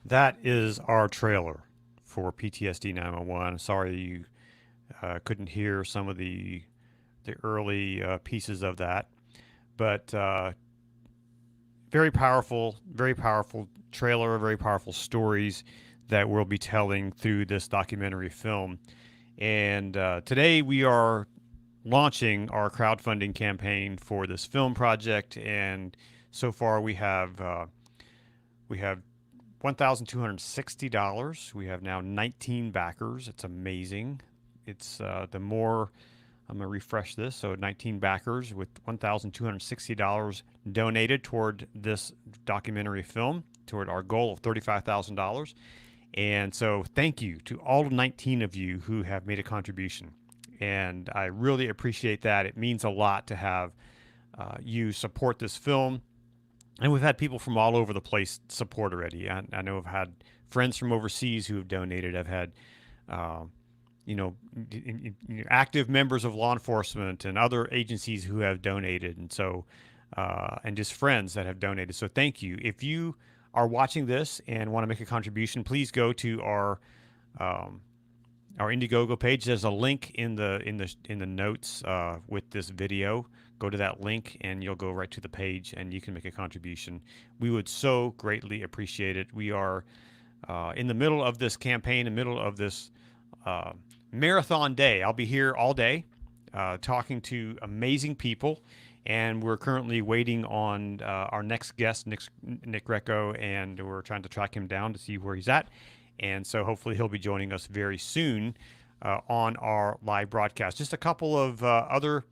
[SPEAKER 1] That is our trailer for PTSD 911. Sorry you couldn't hear some of the early pieces of that, but very powerful trailer, very powerful stories that we'll be telling through this documentary film. And today we are launching our crowdfunding campaign for this film project, and so far we have $1,260. We have now 19 backers. It's amazing. It's the more I'm going to refresh this. So 19 backers with $1,260 donated toward this documentary film, toward our goal of $35,000. And so thank you to all 19 of you who have made a contribution. And I really appreciate that. It means a lot to have you support this film. And we've had people from all over the place support already. I know I've had friends from overseas who have donated. I've had, active members of law enforcement and other agencies who have donated. And so, and just friends that have donated. So thank you. If you are watching this and want to make a contribution, please go to our Indiegogo page. There's a link in the notes with this video. Go to that link and you'll go right to the page and you can make a contribution. We would so greatly appreciate it. We are in the middle of this campaign, in the middle of this marathon day. I'll be here all day talking to amazing people, and we're currently waiting on our next guest, Nick Greco, and we're trying to track him down to see where he's at. And so hopefully he'll be joining us very soon on our live broadcast. Just a couple of other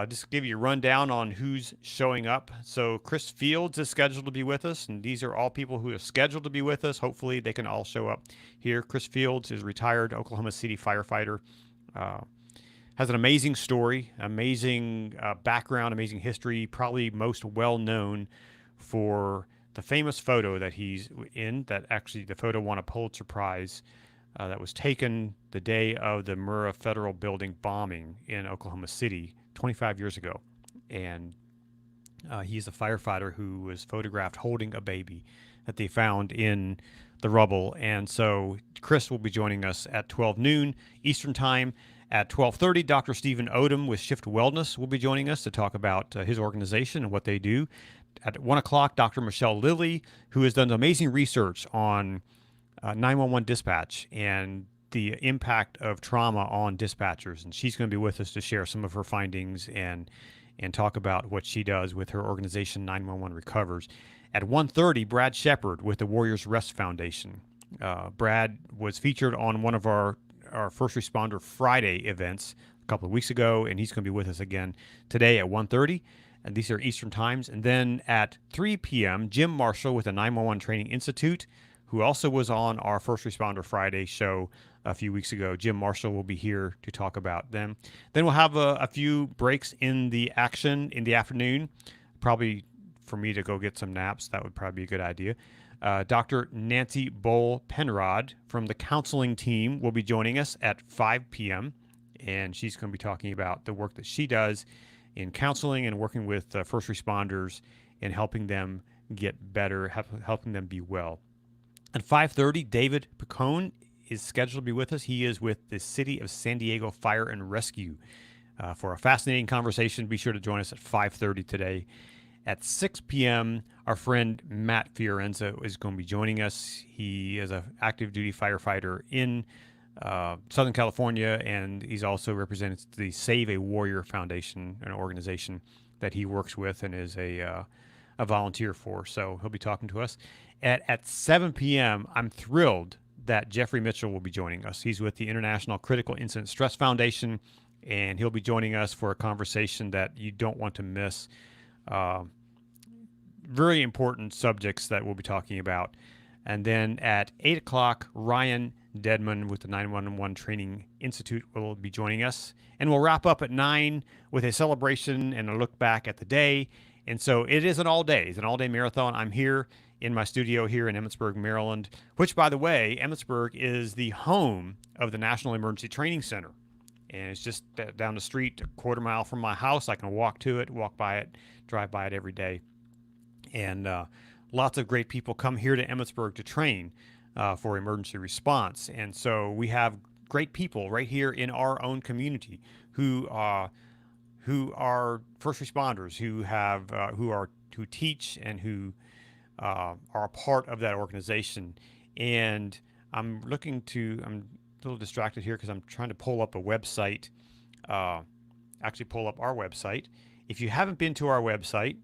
[SPEAKER 1] just to give you a rundown on who's showing up. So Chris Fields is scheduled to be with us, and these are all people who are scheduled to be with us. Hopefully they can all show up here. Chris Fields is a retired Oklahoma City firefighter, has an amazing story, amazing background, amazing history, probably most well known for the famous photo that he's in, that actually the photo won a Pulitzer Prize that was taken the day of the Murrah Federal Building bombing in Oklahoma City 25 years ago. And he's a firefighter who was photographed holding a baby that they found in the rubble. And so Chris will be joining us at 12 noon Eastern Time. At 12:30, Dr. Stephen Odom with Shift Wellness will be joining us to talk about his organization and what they do. At 1 o'clock, Dr. Michelle Lilly, who has done amazing research on 911 dispatch and the impact of trauma on dispatchers. And she's going to be with us to share some of her findings and talk about what she does with her organization, 911 Recovers. At 1:30, Brad Shepard with the Warriors Rest Foundation. Brad was featured on one of our First Responder Friday events a couple of weeks ago, and he's going to be with us again today at 1:30. And these are Eastern times. And then at 3 p.m., Jim Marshall with the 911 Training Institute, who also was on our First Responder Friday show a few weeks ago. Jim Marshall will be here to talk about them. Then we'll have a few breaks in the action in the afternoon, probably for me to go get some naps. That would probably be a good idea. Dr. Nancy Bowl-Penrod from the counseling team will be joining us at 5 p.m., and she's going to be talking about the work that she does in counseling and working with first responders and helping them get better, helping them be well. At 5:30, David Picone is scheduled to be with us. He is with the City of San Diego Fire and Rescue for a fascinating conversation. Be sure to join us at 5:30 today. At 6 p.m., our friend Matt Fiorenza is going to be joining us. He is an active duty firefighter in Southern California, and he's also represents the Save a Warrior Foundation, an organization that he works with and is a volunteer for. So he'll be talking to us at 7 p.m. I'm thrilled that Jeffrey Mitchell will be joining us. He's with the International Critical Incident Stress Foundation, and he'll be joining us for a conversation that you don't want to miss. Uh, Very important subjects that we'll be talking about. And then at 8 o'clock, Ryan Dedman with the 911 Training Institute will be joining us. And we'll wrap up at 9 with a celebration and a look back at the day. And so it is an all day. It's an all day marathon. I'm here in my studio here in Emmitsburg, Maryland, which, by the way, Emmitsburg is the home of the National Emergency Training Center. And it's just down the street, a quarter mile from my house. I can walk to it, walk by it, drive by it every day. And lots of great people come here to Emmitsburg to train for emergency response. And so we have great people right here in our own community who are first responders, who teach and who are a part of that organization. And I'm a little distracted here because I'm trying to pull up a website, actually pull up our website. If you haven't been to our website,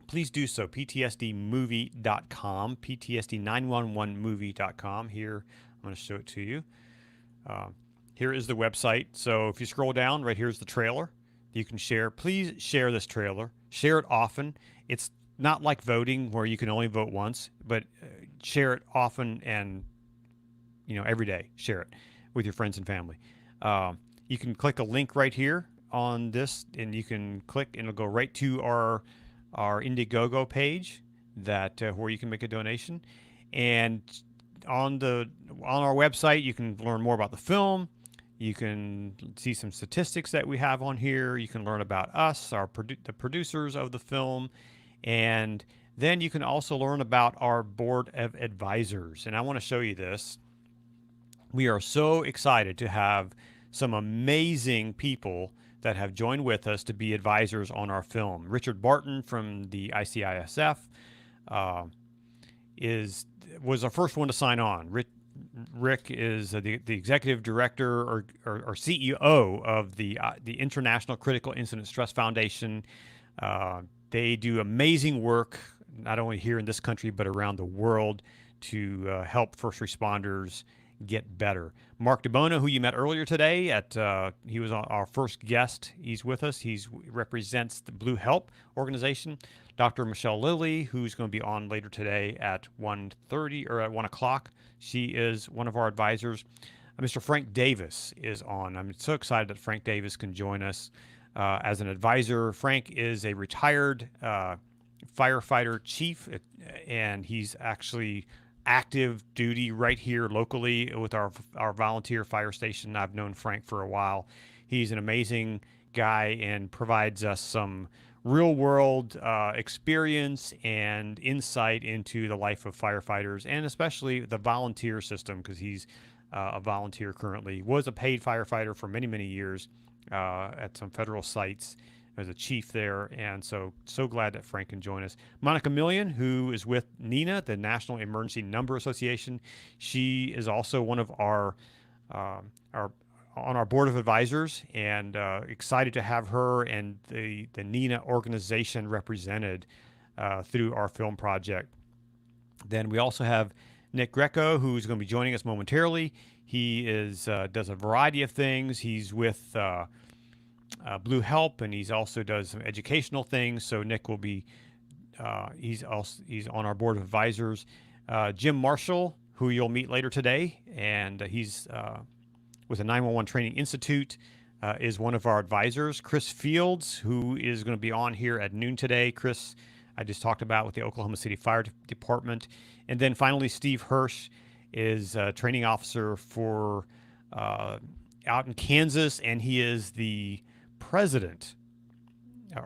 [SPEAKER 1] please do so. PTSDmovie.com, PTSD911movie.com. Here, I'm going to show it to you. Here is the website. So if you scroll down, right here's the trailer. You can share. Please share this trailer. Share it often. It's not like voting where you can only vote once, but share it often and every day. Share it with your friends and family. You can click a link right here on this, and you can click, and it'll go right to our Indiegogo page where you can make a donation. And on our website, you can learn more about the film. You can see some statistics that we have on here. You can learn about us, the producers of the film, and then you can also learn about our board of advisors. And I want to show you this. We are so excited to have some amazing people that have joined with us to be advisors on our film. Richard Barton from the ICISF was our first one to sign on. Rick is the executive director or CEO of the International Critical Incident Stress Foundation. They do amazing work, not only here in this country, but around the world to help first responders get better. Mark DeBona, who you met earlier today, he was our first guest. He's with us. He represents the Blue Help organization. Dr. Michelle Lilly, who's going to be on later today at 1:30 or at 1 o'clock. She is one of our advisors. Mr. Frank Davis is on. I'm so excited that Frank Davis can join us as an advisor. Frank is a retired firefighter chief, and he's actually active duty right here locally with our volunteer fire station. I've known Frank for a while. He's an amazing guy and provides us some real world experience and insight into the life of firefighters, and especially the volunteer system, because he's a volunteer currently, was a paid firefighter for many, many years at some federal sites as a chief there, and so glad that Frank can join us. Monica Million, who is with NENA, the National Emergency Number Association, she is also one of our on our board of advisors, and excited to have her and the NENA organization represented through our film project. Then we also have Nick Greco, who's going to be joining us momentarily. He does a variety of things. He's with Blue Help, and he's also does some educational things. So Nick will be he's on our board of advisors. Jim Marshall, who you'll meet later today, and he's with the 911 Training Institute, is one of our advisors. Chris Fields, who is going to be on here at noon today. Chris, I just talked about with the Oklahoma City Fire Department. And then finally, Steve Hirsch is a training officer for out in Kansas, and he is the president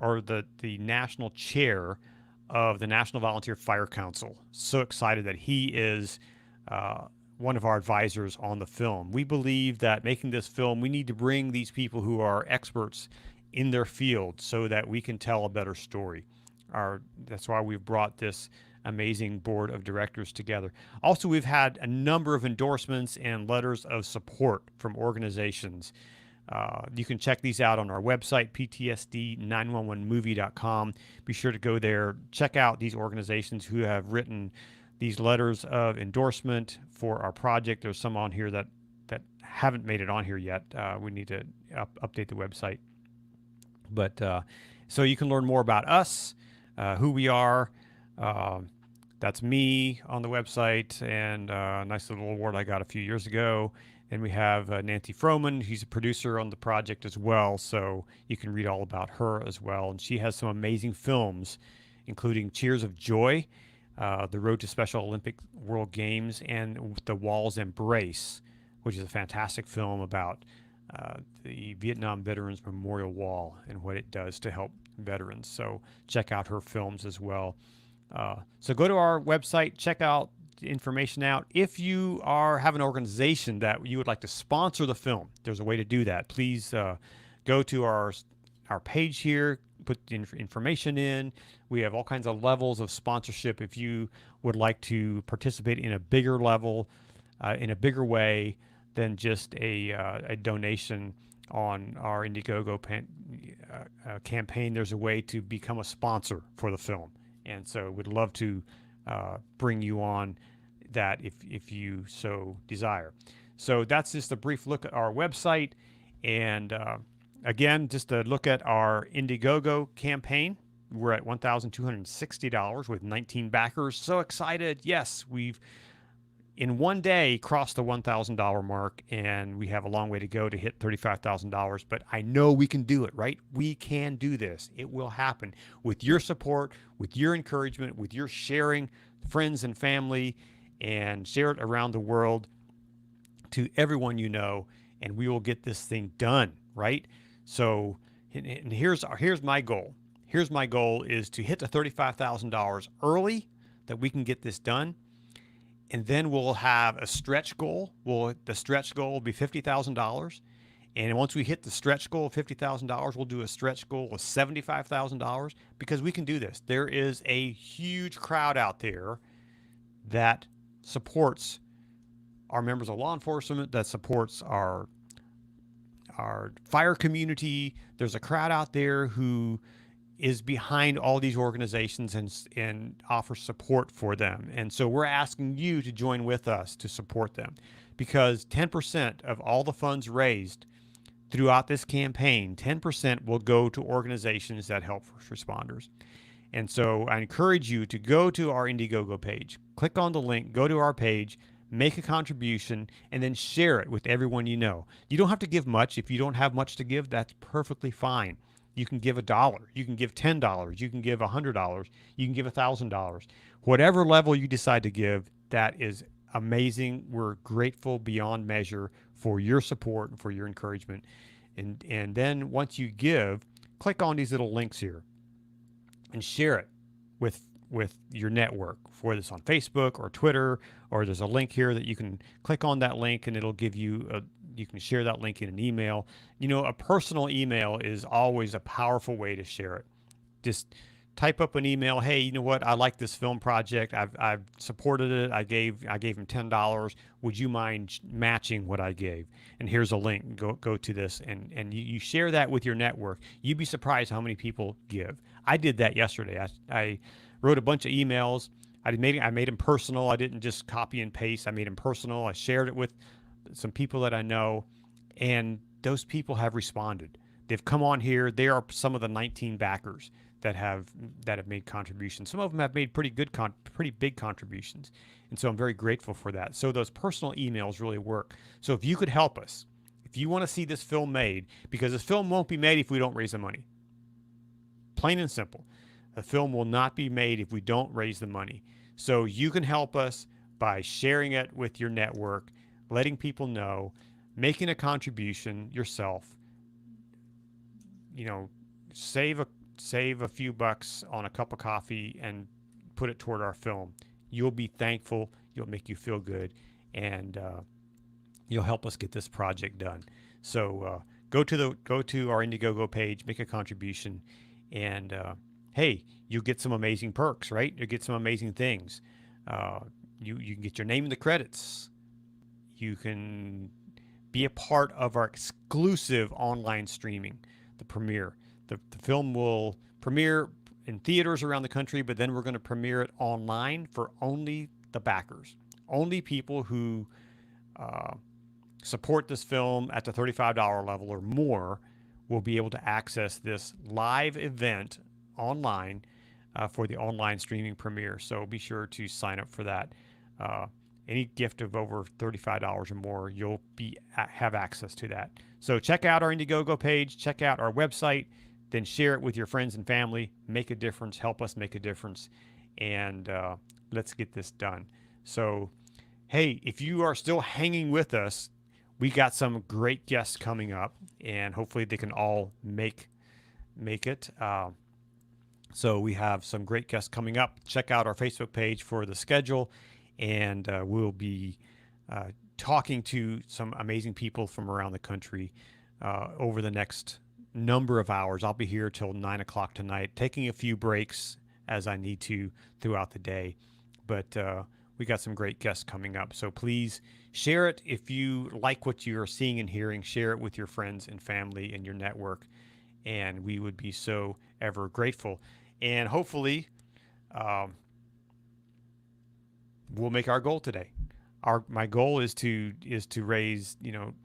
[SPEAKER 1] or the national chair of the National Volunteer Fire Council. So excited that he is one of our advisors on the film. We believe that making this film, we need to bring these people who are experts in their field so that we can tell a better story. That's why we've brought this amazing board of directors together. Also, we've had a number of endorsements and letters of support from organizations. You can check these out on our website, PTSD911movie.com. Be sure to go there, check out these organizations who have written these letters of endorsement for our project. There's some on here that haven't made it on here yet. We need to update the website. But so you can learn more about us, who we are. That's me on the website, and a nice little award I got a few years ago. And we have Nancy Froman. She's a producer on the project as well, so you can read all about her as well. And she has some amazing films, including Cheers of Joy, The Road to Special Olympic World Games, and The Wall's Embrace, which is a fantastic film about the Vietnam Veterans Memorial Wall and what it does to help veterans. So check out her films as well. So go to our website, check out the information out. If you have an organization that you would like to sponsor the film, there's a way to do that. Please go to our page here, put the information in. We have all kinds of levels of sponsorship. If you would like to participate in a bigger level, in a bigger way than just a donation on our Indiegogo campaign, there's a way to become a sponsor for the film. And so we'd love to bring you on that if you so desire. So that's just a brief look at our website. And again, just a look at our Indiegogo campaign. We're at $1,260 with 19 backers. So excited. Yes, we've in one day crossed the $1,000 mark, and we have a long way to go to hit $35,000. But I know we can do it, right? We can do this. It will happen with your support, with your encouragement, with your sharing, friends and family, and share it around the world to everyone you know, and we will get this thing done, right? So, and here's my goal. Here's my goal is to hit the $35,000 early, that we can get this done. And then we'll have a stretch goal. The stretch goal will be $50,000. And once we hit the stretch goal of $50,000, we'll do a stretch goal of $75,000, because we can do this. There is a huge crowd out there that supports our members of law enforcement, that supports our fire community. There's a crowd out there who is behind all these organizations and offers support for them. And so we're asking you to join with us to support them, because 10% of all the funds raised throughout this campaign, 10% will go to organizations that help first responders. And so I encourage you to go to our Indiegogo page, click on the link, go to our page, make a contribution, and then share it with everyone you know. You don't have to give much. If you don't have much to give, that's perfectly fine. You can give $1, you can give $10, you can give $100, you can give $1,000. Whatever level you decide to give, that is amazing. We're grateful beyond measure for your support and for your encouragement. And then once you give, click on these little links here and share it with your network, whether it's on Facebook or Twitter, or there's a link here that you can click on that link and it'll give you you can share that link in an email. You know, a personal email is always a powerful way to share it. Just type up an email. Hey, you know what? I like this film project. I've supported it. I gave him $10. Would you mind matching what I gave? And here's a link. Go to this, and you share that with your network. You'd be surprised how many people give. I did that yesterday. I wrote a bunch of emails. I made them personal. I didn't just copy and paste. I made them personal. I shared it with some people that I know, and those people have responded. They've come on here. They are some of the 19 backers that have made contributions. Some of them have made pretty big contributions, and so I'm very grateful for that. So those personal emails really work. So if you could help us, if you want to see this film made, because this film won't be made if we don't raise the money. Plain and simple. The film will not be made if we don't raise the money. So you can help us by sharing it with your network, letting people know, making a contribution yourself. You know, save a few bucks on a cup of coffee and put it toward our film. You'll be thankful. You'll make you feel good, and you'll help us get this project done. So go to our Indiegogo page, make a contribution, and hey, you get some amazing perks, right? You get some amazing things. Uh, you can get your name in the credits. You can be a part of our exclusive online streaming, the premiere. The film will premiere in theaters around the country, but then we're going to premiere it online for only the backers, only people who uh, support this film at the $35 level or more will be able to access this live event online for the online streaming premiere. So be sure to sign up for that. Uh, any gift of over $35 or more, you'll have access to that. So check out our Indiegogo page, check out our website, then share it with your friends and family. Make a difference. Help us make a difference, and let's get this done. So, hey, if you are still hanging with us, we got some great guests coming up, and hopefully they can all make it. So we have some great guests coming up. Check out our Facebook page for the schedule, and we'll be talking to some amazing people from around the country over the next number of hours. I'll be here till 9 o'clock tonight, taking a few breaks as I need to throughout the day. But we got some great guests coming up. So please share it if you like what you're seeing and hearing. Share it with your friends and family and your network, and we would be so ever grateful. And hopefully, um, we'll make our goal today. My goal is to raise,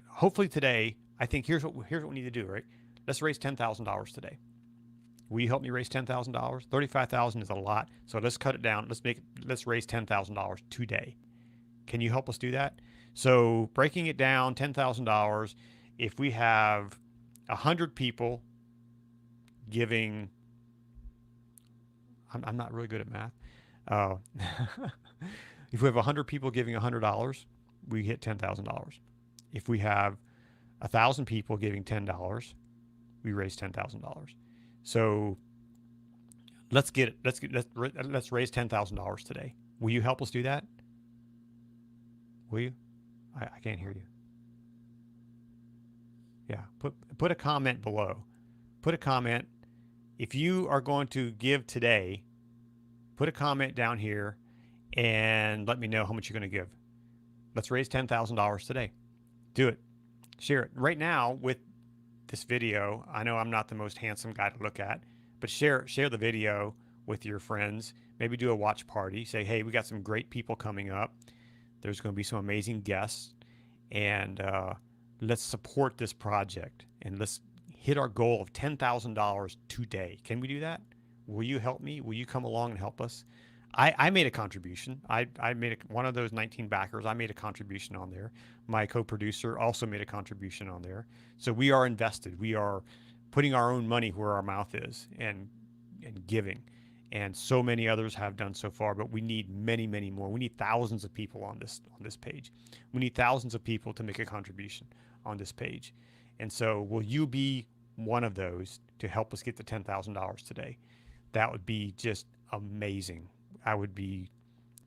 [SPEAKER 1] hopefully today. I think here's what we need to do. Right, let's raise $10,000 today. Will you help me raise $10,000? 35,000 is a lot, so let's cut it down. Let's raise $10,000 today. Can you help us do that? So breaking it down, $10,000. If we have 100 people giving, I'm not really good at math. Uh, if we have 100 people giving $100, we hit $10,000. If we have 1,000 people giving $10, we raise $10,000. So let's get it. Let's raise $10,000 today. Will you help us do that? Will you? I can't hear you. Yeah. Put a comment below. Put a comment. If you are going to give today, put a comment down here and let me know how much you're going to give. Let's raise $10,000 today. Do it. Share it. Right now with this video, I know I'm not the most handsome guy to look at, but share the video with your friends. Maybe do a watch party. Say, hey, we got some great people coming up. There's going to be some amazing guests, and let's support this project and let's hit our goal of $10,000 today. Can we do that? Will you help me? Will you come along and help us? I made a contribution. I made one of those 19 backers. I made a contribution on there. My co-producer also made a contribution on there. So we are invested. We are putting our own money where our mouth is and giving. And so many others have done so far, but we need many, many more. We need thousands of people on this page. We need thousands of people to make a contribution on this page. And so will you be one of those to help us get to $10,000 today? That would be just amazing. I would be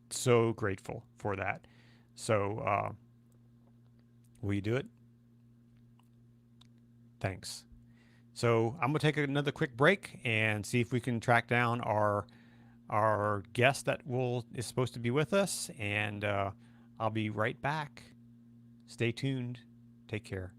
[SPEAKER 1] so grateful for that. So will you do it? Thanks. So I'm gonna take another quick break and see if we can track down our guest that is supposed to be with us, and I'll be right back. Stay tuned. Take care.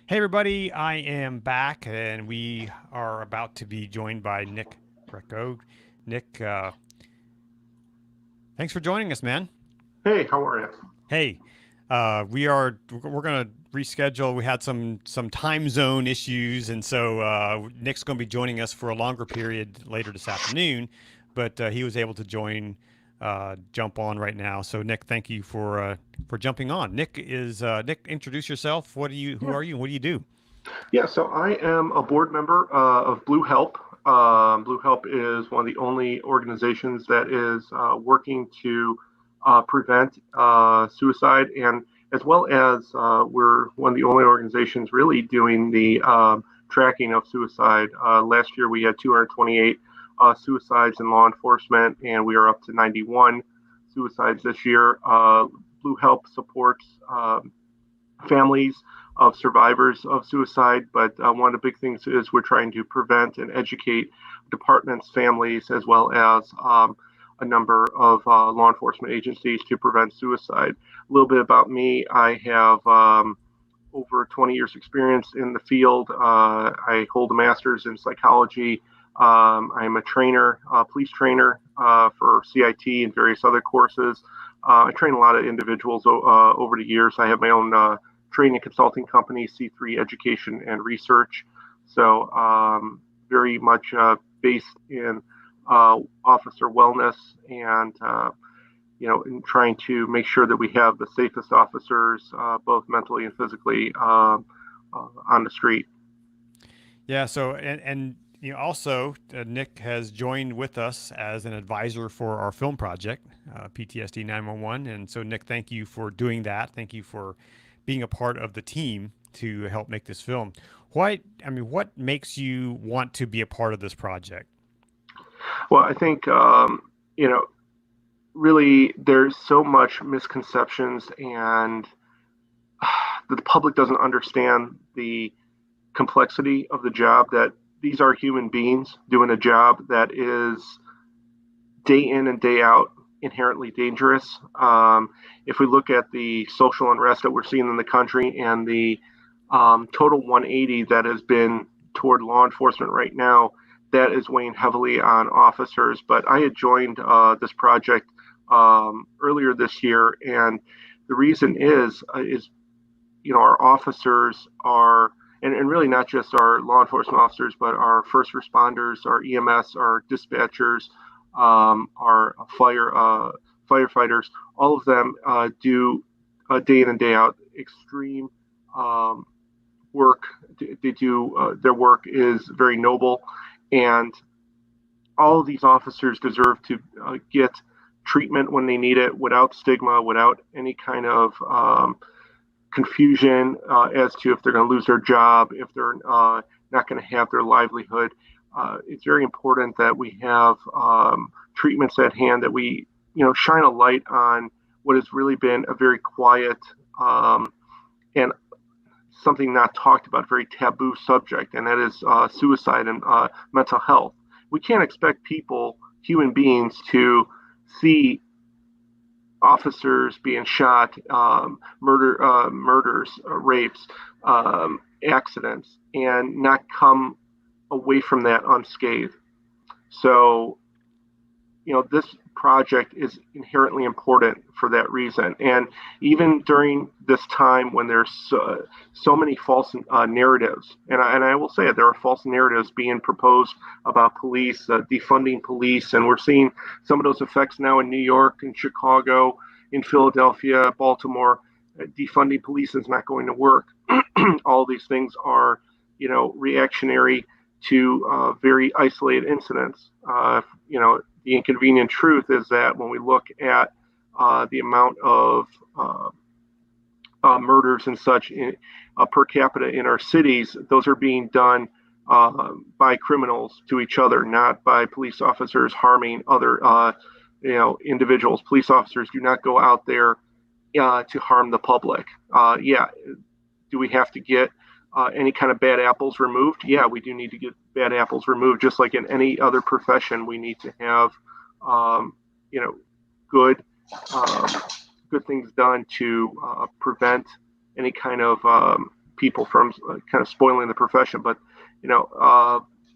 [SPEAKER 1] Hey, everybody, I am back, and we are about to be joined by Nick Greco. Nick, thanks for joining us, man.
[SPEAKER 8] Hey, how are you?
[SPEAKER 1] Hey, we're going to reschedule. We had some time zone issues, and so Nick's going to be joining us for a longer period later this afternoon, but he was able to jump on right now. So, Nick, thank you for jumping on. Nick, introduce yourself. Who
[SPEAKER 8] Yeah.
[SPEAKER 1] are you, and what do you do?
[SPEAKER 8] Yeah, so I am a board member of Blue Help. Blue Help is one of the only organizations that is working to prevent suicide, and as well as we're one of the only organizations really doing the tracking of suicide. Last year we had 228 suicides in law enforcement, and we are up to 91 suicides this year. Blue Help supports families of survivors of suicide, but one of the big things is we're trying to prevent and educate departments, families, as well as a number of law enforcement agencies to prevent suicide. A little bit about me: I have over 20 years experience in the field. I hold a master's in psychology. I'm a trainer, police trainer for CIT and various other courses. I train a lot of individuals over the years. I have my own training consulting company, C3 Education and Research. So very much based in officer wellness and in trying to make sure that we have the safest officers, both mentally and physically, on the street.
[SPEAKER 1] Yeah. So, and also Nick has joined with us as an advisor for our film project, PTSD 911. And so, Nick, thank you for doing that. Thank you for being a part of the team to help make this film. What makes you want to be a part of this project?
[SPEAKER 8] Well, I think really there's so much misconceptions, and the public doesn't understand the complexity of the job, that these are human beings doing a job that is day in and day out inherently dangerous. If we look at the social unrest that we're seeing in the country and the total 180 that has been toward law enforcement right now, that is weighing heavily on officers. But I had joined this project earlier this year, and the reason is our officers are, and really not just our law enforcement officers, but our first responders, our EMS, our dispatchers, our firefighters, all of them do day in and day out extreme work. They do their work is very noble, and all of these officers deserve to get treatment when they need it, without stigma, without any kind of confusion as to if they're going to lose their job, if they're not going to have their livelihood. It's very important that we have treatments at hand, that we shine a light on what has really been a very quiet and something not talked about, very taboo subject, and that is suicide and mental health. We can't expect people, human beings, to see officers being shot, murders, rapes, accidents, and not come away from that unscathed. So, this project is inherently important for that reason. And even during this time when there's so many false narratives, and I will say it, there are false narratives being proposed about police, defunding police, and we're seeing some of those effects now in New York, in Chicago, in Philadelphia, Baltimore. Defunding police is not going to work. All these things are, reactionary to very isolated incidents. The inconvenient truth is that when we look at the amount of murders and such per capita in our cities, those are being done by criminals to each other, not by police officers harming other individuals. Police officers do not go out there to harm the public. Do we have to get any kind of bad apples removed? Yeah, we do need to get bad apples removed. Just like in any other profession, we need to have, good, good things done to prevent any kind of people from kind of spoiling the profession. But,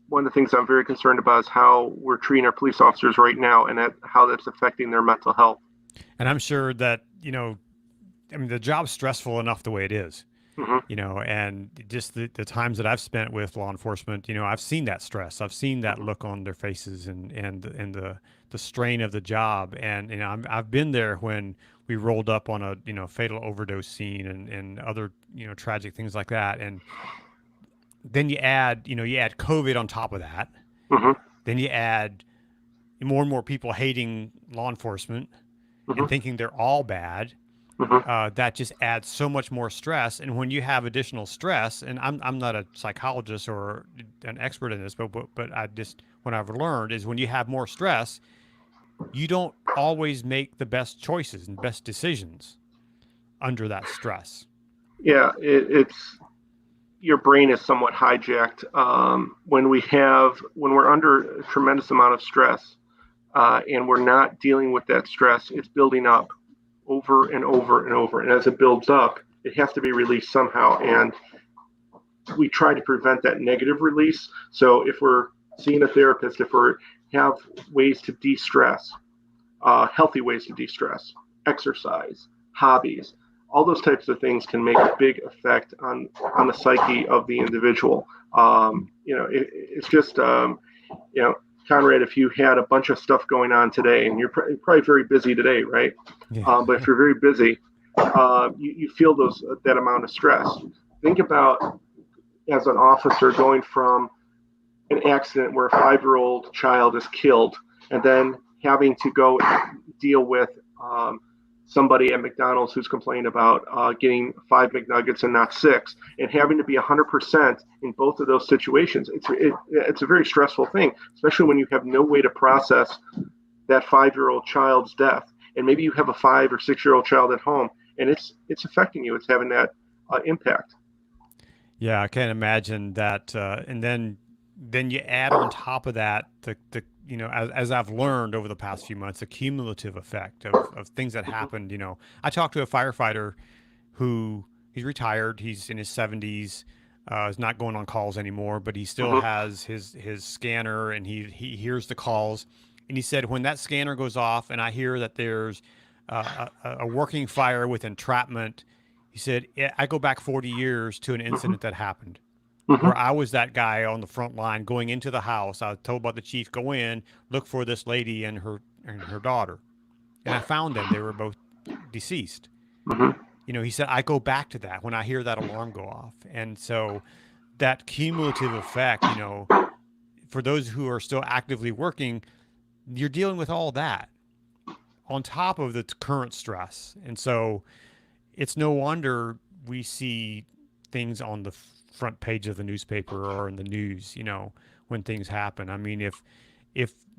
[SPEAKER 8] one of the things I'm very concerned about is how we're treating our police officers right now, and how that's affecting their mental health.
[SPEAKER 1] And I'm sure that, I mean, the job's stressful enough the way it is. And just the times that I've spent with law enforcement, I've seen that stress. I've seen that look on their faces and the strain of the job. And, I've been there when we rolled up on a, fatal overdose scene and other, tragic things like that. And then you add COVID on top of that. Then you add more and more people hating law enforcement and thinking they're all bad. That just adds so much more stress. And when you have additional stress, and I'm not a psychologist or an expert in this, but I just, what I've learned is when you have more stress, you don't always make the best choices and best decisions under that stress.
[SPEAKER 8] Yeah, it's your brain is somewhat hijacked when we're under a tremendous amount of stress, and we're not dealing with that stress. It's building up over and over and over. And as it builds up, it has to be released somehow. And we try to prevent that negative release. So if we're seeing a therapist, if we have ways to de-stress, healthy ways to de-stress, exercise, hobbies, all those types of things can make a big effect on the psyche of the individual. It's just, Conrad, if you had a bunch of stuff going on today, and you're probably very busy today, right?
[SPEAKER 1] Yeah.
[SPEAKER 8] But if you're very busy, you feel that amount of stress. Think about, as an officer, going from an accident where a 5-year-old child is killed, and then having to go deal with somebody at McDonald's who's complaining about getting 5 McNuggets and not 6, and having to be 100% in both of those situations. It's a very stressful thing, especially when you have no way to process that 5-year-old child's death. And maybe you have a 5 or 6-year-old child at home, and it's affecting you. It's having that impact.
[SPEAKER 1] Yeah, I can't imagine that. And then you add on top of that the as I've learned over the past few months, the cumulative effect of things that happened. I talked to a firefighter who he's retired. He's in his 70s. He's not going on calls anymore, but he still has his scanner, and he hears the calls. And he said, when that scanner goes off and I hear that there's a working fire with entrapment, he said, I go back 40 years to an incident that happened where I was that guy on the front line going into the house. I was told by the chief, go in, look for this lady and her daughter. And I found them. They were both deceased. He said, I go back to that when I hear that alarm go off. And so that cumulative effect, for those who are still actively working, you're dealing with all that on top of the current stress. And so it's no wonder we see things on the front page of the newspaper or in the news, when things happen. I mean, if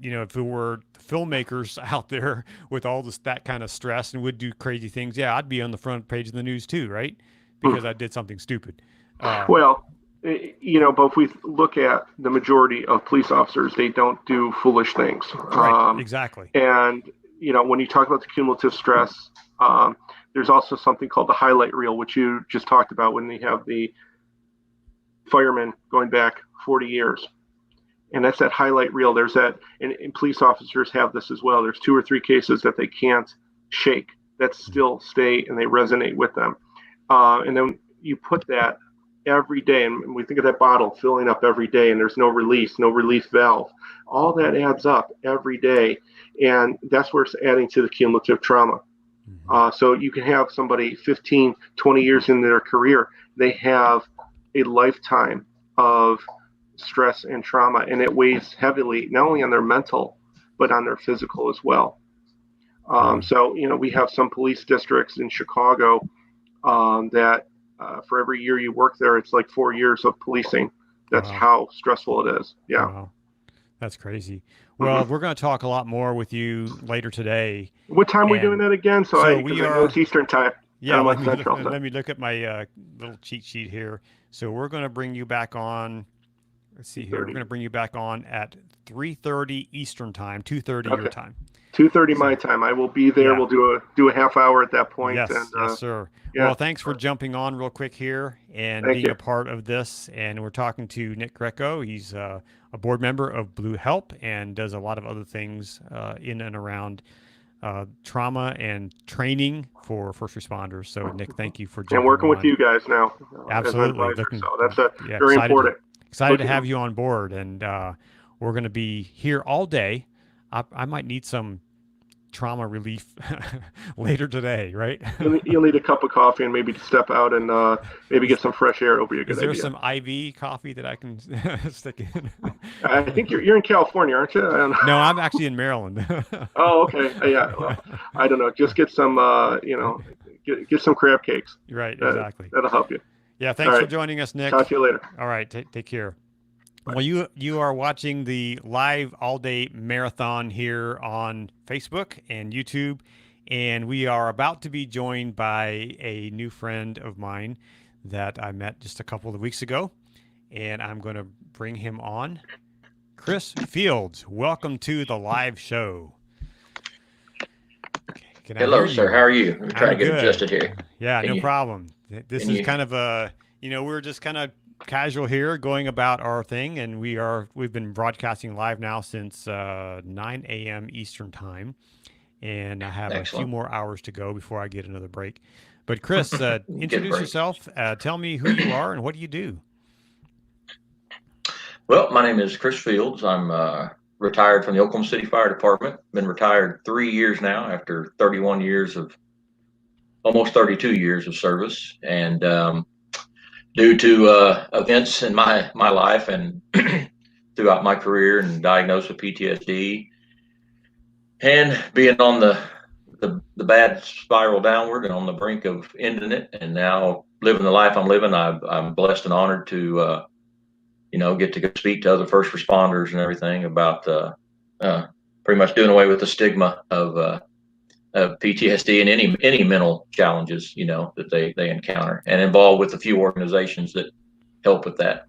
[SPEAKER 1] there were filmmakers out there with all that kind of stress and would do crazy things, yeah, I'd be on the front page of the news too, right? Because I did something stupid.
[SPEAKER 8] But if we look at the majority of police officers, they don't do foolish things.
[SPEAKER 1] Right, exactly.
[SPEAKER 8] And, when you talk about the cumulative stress, there's also something called the highlight reel, which you just talked about when they have the firemen going back 40 years. And that's that highlight reel. There's that, and police officers have this as well. There's 2 or 3 cases that they can't shake, that still stay and they resonate with them. And then you put that every day, and we think of that bottle filling up every day, and there's no relief valve. All that adds up every day, and that's where it's adding to the cumulative trauma. So you can have somebody 15, 20 years in their career, they have a lifetime of stress and trauma, and it weighs heavily not only on their mental but on their physical as well. So we have some police districts in Chicago that for every year you work there, it's like 4 years of policing. That's how stressful it is. Yeah.
[SPEAKER 1] Wow. That's crazy. Well, we're going to talk a lot more with you later today.
[SPEAKER 8] What time are we doing that again? So I know it's Eastern time.
[SPEAKER 1] Yeah, let me look at my little cheat sheet here. So we're going to bring you back on. Let's see here. We're going to bring you back on at 3:30 Eastern time, 2:30 your time.
[SPEAKER 8] 2:30
[SPEAKER 1] So,
[SPEAKER 8] my time. I will be there.
[SPEAKER 1] yeah.
[SPEAKER 8] We'll do a half hour at that point.
[SPEAKER 1] Yes,
[SPEAKER 8] And
[SPEAKER 1] yes, sir.
[SPEAKER 8] yeah,
[SPEAKER 1] Well, thanks for jumping on real quick here and
[SPEAKER 8] thank
[SPEAKER 1] being
[SPEAKER 8] you.
[SPEAKER 1] a part of this. And we're talking to Nick Greco. He's a board member of Blue Help and does a lot of other things in and around trauma and training for first responders. So, Nick, thank you for
[SPEAKER 8] And
[SPEAKER 1] jumping
[SPEAKER 8] working with
[SPEAKER 1] on.
[SPEAKER 8] you guys now as an
[SPEAKER 1] Absolutely.
[SPEAKER 8] advisor.
[SPEAKER 1] Looking,
[SPEAKER 8] So that's
[SPEAKER 1] yeah,
[SPEAKER 8] very
[SPEAKER 1] excited
[SPEAKER 8] important.
[SPEAKER 1] excited to
[SPEAKER 8] Looking-
[SPEAKER 1] have you on board. And we're going to be here all day. I might need some trauma relief later today, right?
[SPEAKER 8] You'll need a cup of coffee and maybe step out and maybe get some fresh air. It'll be a good
[SPEAKER 1] Is there
[SPEAKER 8] idea.
[SPEAKER 1] some IV coffee that I can stick in?
[SPEAKER 8] I think you're in California, aren't you?
[SPEAKER 1] No, I'm actually in Maryland.
[SPEAKER 8] Oh, okay. Yeah. Well, I don't know. Just get some, get some crab cakes.
[SPEAKER 1] Right, exactly.
[SPEAKER 8] That'll help you.
[SPEAKER 1] Yeah, thanks
[SPEAKER 8] All
[SPEAKER 1] for
[SPEAKER 8] right.
[SPEAKER 1] joining us, Nick.
[SPEAKER 8] Talk to you later.
[SPEAKER 1] All right, take care. Well, you are watching the live all-day marathon here on Facebook and YouTube, and we are about to be joined by a new friend of mine that I met just a couple of weeks ago, and I'm going to bring him on. Chris Fields, welcome to the live show. Can I
[SPEAKER 9] Hello,
[SPEAKER 1] hear
[SPEAKER 9] sir.
[SPEAKER 1] you?
[SPEAKER 9] How are you? I'm trying
[SPEAKER 1] I'm
[SPEAKER 9] to get
[SPEAKER 1] good.
[SPEAKER 9] adjusted here.
[SPEAKER 1] Yeah,
[SPEAKER 9] Can
[SPEAKER 1] no
[SPEAKER 9] you-
[SPEAKER 1] problem. This
[SPEAKER 9] can
[SPEAKER 1] is
[SPEAKER 9] you-
[SPEAKER 1] kind of a, we're just kind of casual here going about our thing, and we've been broadcasting live now since 9 a.m. Eastern time, and I have a few
[SPEAKER 9] Excellent.
[SPEAKER 1] more hours to go before I get another break. But Chris, introduce
[SPEAKER 9] break.
[SPEAKER 1] yourself. Tell me who you are and what do you do?
[SPEAKER 9] Well, my name is Chris Fields. I'm retired from the Oklahoma City Fire Department. Been retired 3 years now after 31 years of, almost 32 years of service. And due to events in my life and throughout my career and diagnosed with PTSD and being on the bad spiral downward and on the brink of ending it, and now living the life I'm living, I'm blessed and honored to get to go speak to other first responders and everything about pretty much doing away with the stigma of PTSD and any mental challenges that they encounter, and involved with a few organizations that help with that.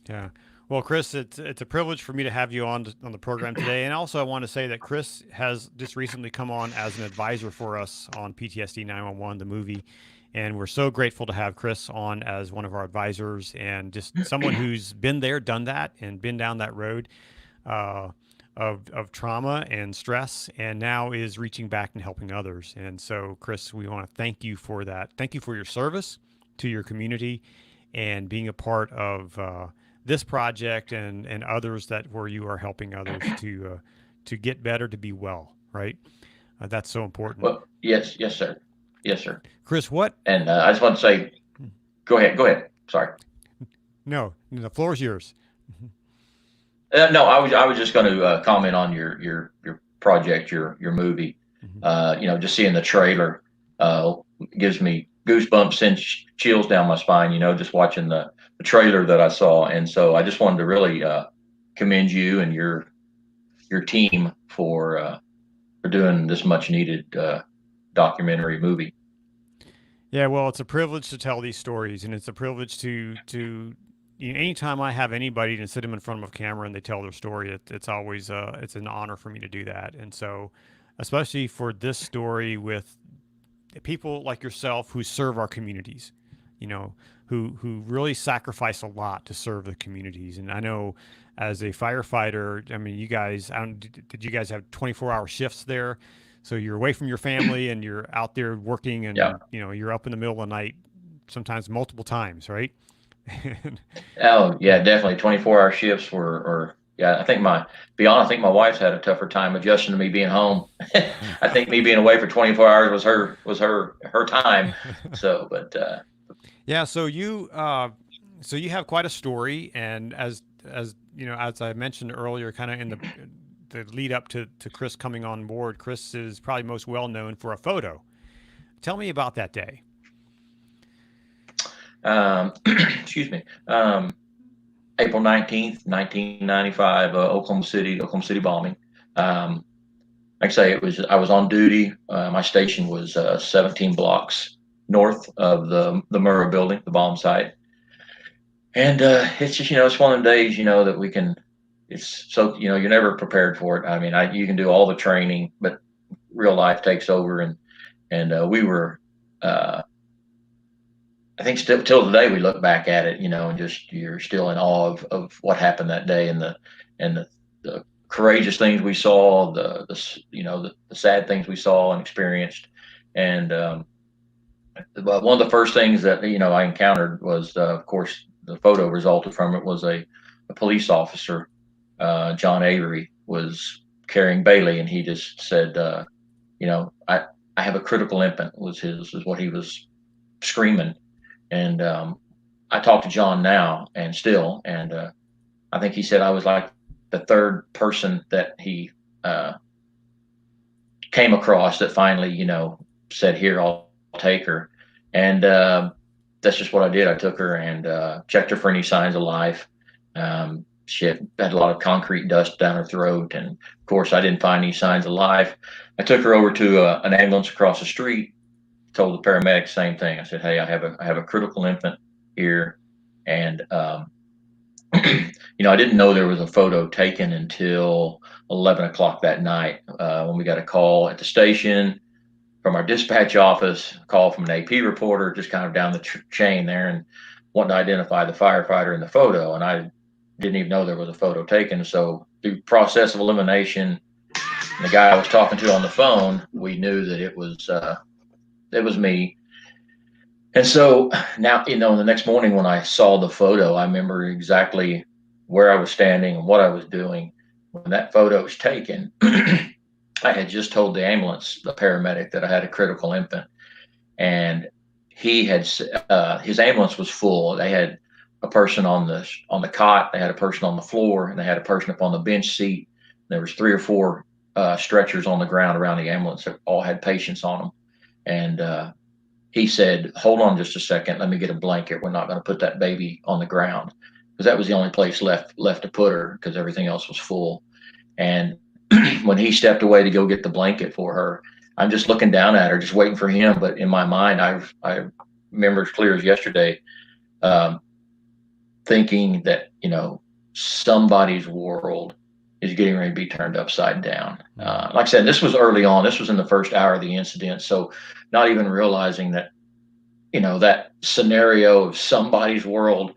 [SPEAKER 1] Yeah. Well, Chris, it's a privilege for me to have you on the program today. And also I want to say that Chris has just recently come on as an advisor for us on PTSD911, the movie. And we're so grateful to have Chris on as one of our advisors and just someone who's been there, done that, and been down that road of trauma and stress, and now is reaching back and helping others. And so, Chris, we want to thank you for that. Thank you for your service to your community and being a part of this project and others where you are helping others to get better, to be well, right? That's so important.
[SPEAKER 9] Well, yes, sir. Yes, sir.
[SPEAKER 1] Chris, what?
[SPEAKER 9] And I just want to say, go ahead. Sorry.
[SPEAKER 1] No, the floor is yours.
[SPEAKER 9] No, I was just going to comment on your project, your movie.
[SPEAKER 1] Mm-hmm.
[SPEAKER 9] Just seeing the trailer gives me goosebumps, sends chills down my spine. Just watching the trailer that I saw, and so I just wanted to really commend you and your team for doing this much needed documentary movie.
[SPEAKER 1] Yeah, well, it's a privilege to tell these stories, and it's a privilege to anytime I have anybody to sit them in front of a camera and they tell their story, it's always it's an honor for me to do that. And so, especially for this story with people like yourself who serve our communities, who really sacrifice a lot to serve the communities. And I know as a firefighter, I mean, you guys, did you guys have 24-hour shifts there? So you're away from your family and you're out there working, and you're up in the middle of the night, sometimes multiple times, right?
[SPEAKER 9] Oh yeah, definitely. 24-hour shifts were I think my wife's had a tougher time adjusting to me being home. I think me being away for 24 hours was her time. So, but
[SPEAKER 1] yeah. So you have quite a story, and as I mentioned earlier, kind of in the lead up to Chris coming on board, Chris is probably most well known for a photo. Tell me about that day.
[SPEAKER 9] Excuse me. April 19th, 1995, Oklahoma City bombing. Like I say, I was on duty. My station was 17 blocks north of the Murrah building, the bomb site. And it's just, it's one of them days, that we can it's so, you're never prepared for it. I mean, you can do all the training, but real life takes over. And we were, I think still till today, we look back at it, and just, you're still in awe of what happened that day, and the courageous things we saw, the sad things we saw and experienced. And but one of the first things that I encountered was, of course, the photo resulted from it was a police officer, John Avery, was carrying Bailey, and he just said, I have a critical infant, is what he was screaming. And I talked to John now and still, and I think he said I was like the third person that he came across that finally, said, "Here, I'll take her." And that's just what I did. I took her and checked her for any signs of life. She had a lot of concrete dust down her throat, and of course, I didn't find any signs of life. I took her over to an ambulance across the street. Told the paramedics same thing. I said, "Hey, I have a critical infant here," and I didn't know there was a photo taken until 11 o'clock that night, when we got a call at the station from our dispatch office, a call from an AP reporter, just kind of down the chain there, and wanting to identify the firefighter in the photo. And I didn't even know there was a photo taken. So through process of elimination, and the guy I was talking to on the phone, we knew that it was me. And so now, the next morning when I saw the photo, I remember exactly where I was standing and what I was doing when that photo was taken. I had just told the paramedic, that I had a critical infant, and he had his ambulance was full. They had a person on the cot, they had a person on the floor, and they had a person up on the bench seat. There was 3 or 4 stretchers on the ground around the ambulance that all had patients on them. And he said, "Hold on just a second. Let me get a blanket. We're not going to put that baby on the ground," because that was the only place left to put her, because everything else was full. And when he stepped away to go get the blanket for her, I'm just looking down at her, just waiting for him. But in my mind, I remember as clear as yesterday, thinking that, somebody's world is getting ready to be turned upside down. Like I said, this was early on. This was in the first hour of the incident. So not even realizing that, that scenario of somebody's world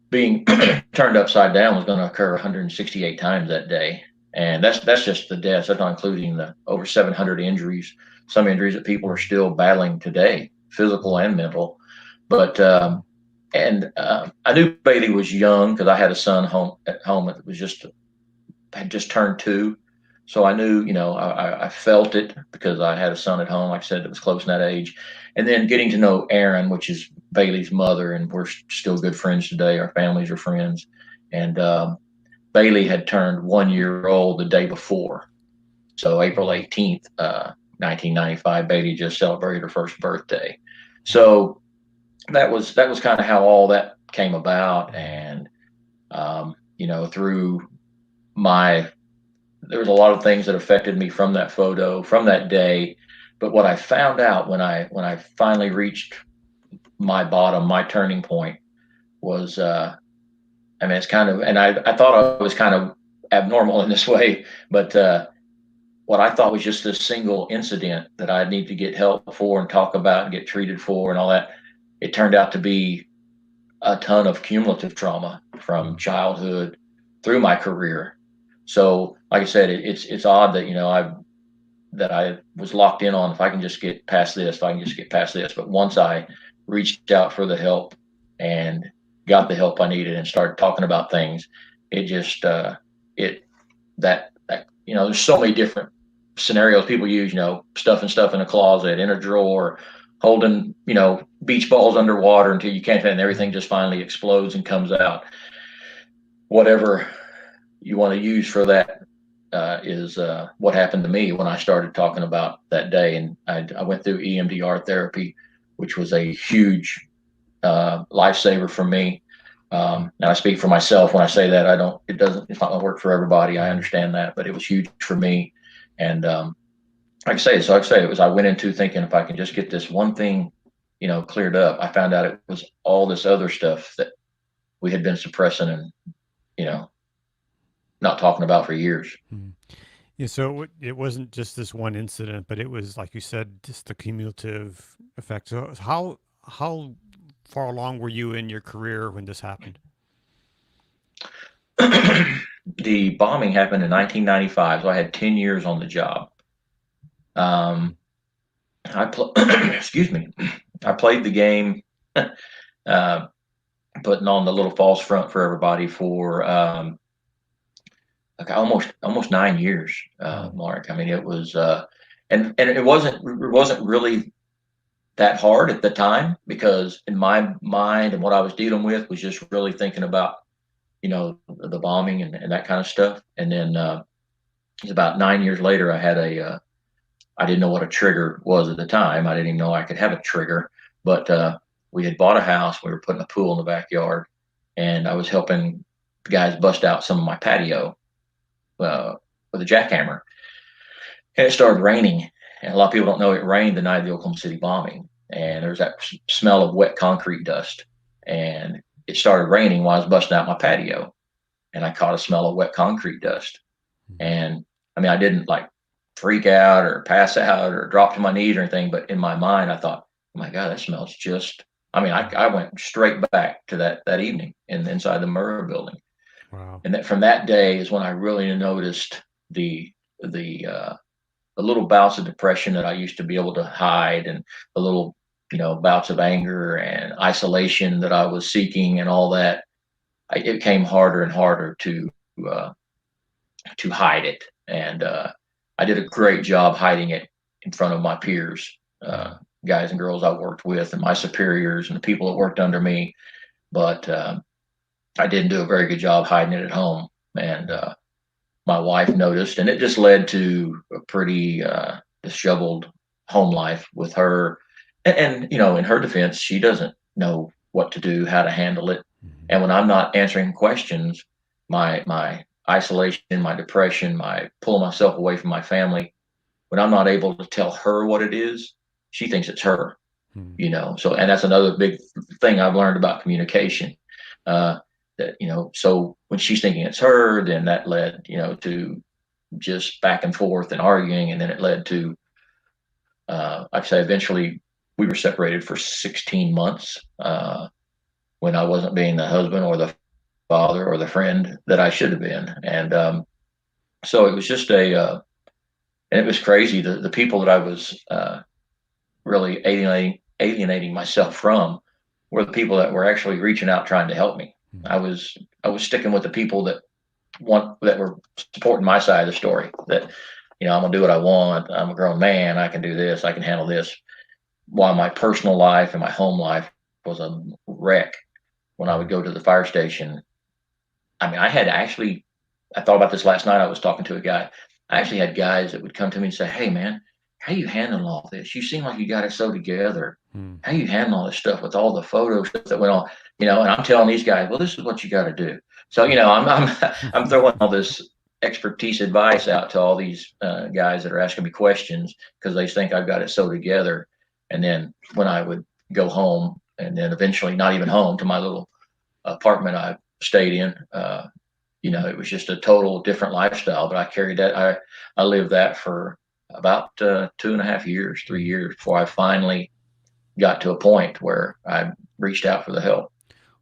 [SPEAKER 9] being turned upside down was going to occur 168 times that day. And that's just the deaths. That's not including the over 700 injuries, some injuries that people are still battling today, physical and mental. But I knew Bailey was young because I had a son at home that had just turned 2. So I knew, I felt it because I had a son at home, like I said, that was close in that age. And then getting to know Erin, which is Bailey's mother, and we're still good friends today. Our families are friends. And Bailey had turned 1 year old the day before. So April 18th, 1995, Bailey just celebrated her first birthday. So that was kind of how all that came about. And, through there was a lot of things that affected me from that photo, from that day. But what I found out when I finally reached my bottom, my turning point, was, it's kind of, and I thought I was kind of abnormal in this way, but what I thought was just this single incident that I need to get help for and talk about and get treated for and all that, it turned out to be a ton of cumulative trauma from childhood through my career. So, like I said, it's odd that I was locked in on, if I can just get past this, But once I reached out for the help and got the help I needed and started talking about things, it just there's so many different scenarios people use, stuffing stuff in a closet, in a drawer, holding, beach balls underwater until you can't, and everything just finally explodes and comes out. Whatever you want to use for that is what happened to me when I started talking about that day. And I went through EMDR therapy, which was a huge lifesaver for me. And I speak for myself when I say that. It's not going to work for everybody. I understand that, but it was huge for me. And like I say, I went into thinking, if I can just get this one thing, cleared up. I found out it was all this other stuff that we had been suppressing and, not talking about for years.
[SPEAKER 1] Mhm. Yeah, so it wasn't just this one incident, but it was like you said, just the cumulative effect. So how far along were you in your career when this happened?
[SPEAKER 9] The bombing happened in 1995, so I had 10 years on the job. Um, excuse me, I played the game, uh, putting on the little false front for everybody for like almost 9 years,
[SPEAKER 1] Mm.
[SPEAKER 9] Mark. I mean, it was, and it wasn't really that hard at the time, because in my mind and what I was dealing with was just really thinking about, the bombing and that kind of stuff. And then it's about 9 years later, I didn't know what a trigger was at the time. I didn't even know I could have a trigger, but we had bought a house. We were putting a pool in the backyard, and I was helping the guys bust out some of my patio with a jackhammer. And it started raining, and a lot of people don't know it rained the night of the Oklahoma City bombing, and there's that smell of wet concrete dust. And it started raining while I was busting out my patio, and I caught a smell of wet concrete dust. And I mean, I didn't like freak out or pass out or drop to my knees or anything, but in my mind, I thought, oh my God, that smells just. I mean, I went straight back to that evening inside the Murrah building,
[SPEAKER 1] Wow.
[SPEAKER 9] and that from that day is when I really noticed the the uh, the little bouts of depression that I used to be able to hide, and the little bouts of anger and isolation that I was seeking, and all that. It came harder and harder uh, to hide it, and I did a great job hiding it in front of my peers,
[SPEAKER 1] Mm.
[SPEAKER 9] guys and girls I worked with, and my superiors, and the people that worked under me. But I didn't do a very good job hiding it at home, and my wife noticed, and it just led to a pretty disheveled home life with her. And in her defense, she doesn't know what to do, how to handle it.
[SPEAKER 1] Mhm.
[SPEAKER 9] And when I'm not answering questions, my isolation, my depression, my pulling myself away from my family, when I'm not able to tell her what it is, she thinks it's her.
[SPEAKER 1] Mm.
[SPEAKER 9] So, and that's another big thing I've learned about communication. Uh, that so when she's thinking it's her, then that led to just back and forth and arguing, and then it led to like I say, eventually we were separated for 16 months when I wasn't being the husband or the father or the friend that I should have been. And so it was just and it was crazy. The people that I was really alienating myself from were the people that were actually reaching out, trying to help me.
[SPEAKER 1] Mm.
[SPEAKER 9] I was sticking with the people that were supporting my side of the story. That I'm gonna do what I want. I'm a grown man. I can do this. I can handle this. While my personal life and my home life was a wreck. When I would
[SPEAKER 1] Mm.
[SPEAKER 9] go to the fire station, I mean, I thought about this last night. I was talking to a guy. I actually had guys that would come to me and say, "Hey, man, how you handling all this? You seem like you got it so together.
[SPEAKER 1] Mm.
[SPEAKER 9] How you handling all this stuff with all the photos that went on?" And I'm telling these guys, "Well, this is what you got to do." So, I'm throwing all this expertise advice out to all these guys that are asking me questions because they think I've got it so together. And then when I would go home, and then eventually not even home to my little apartment I stayed in, it was just a total different lifestyle. But I carried that. I lived that for about 2.5 years, 3 years before I finally got to a point where I reached out for the help.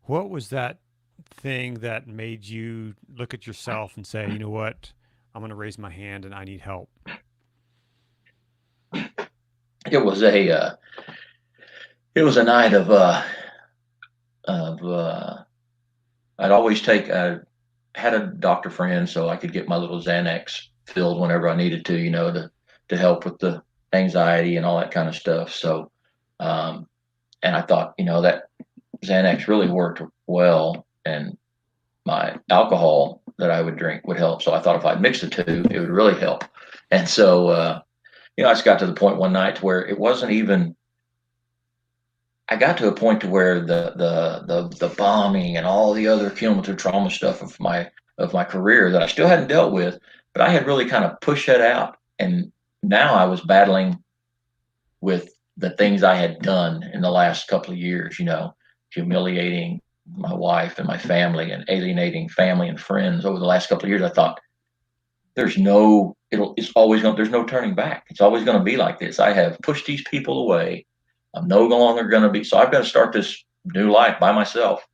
[SPEAKER 1] What was that thing that made you look at yourself and say, you know what, I'm going to raise my hand and I need help?
[SPEAKER 9] It was a night of I'd always had a doctor friend so I could get my little Xanax filled whenever I needed to, to help with the anxiety and all that kind of stuff. So, and I thought, that Xanax really worked well, and my alcohol that I would drink would help. So I thought if I mixed the two, it would really help. And so, I just got to the point one night to where it wasn't even. I got to a point to where the bombing and all the other cumulative trauma stuff of my career that I still hadn't dealt with, but I had really kind of pushed that out, and now I was battling with the things I had done in the last couple of years, humiliating my wife and my family and alienating family and friends over the last couple of years, I thought there's no, it's always going, there's no turning back. It's always going to be like this. I have pushed these people away. I'm no longer going to be, so I've got to start this new life by myself,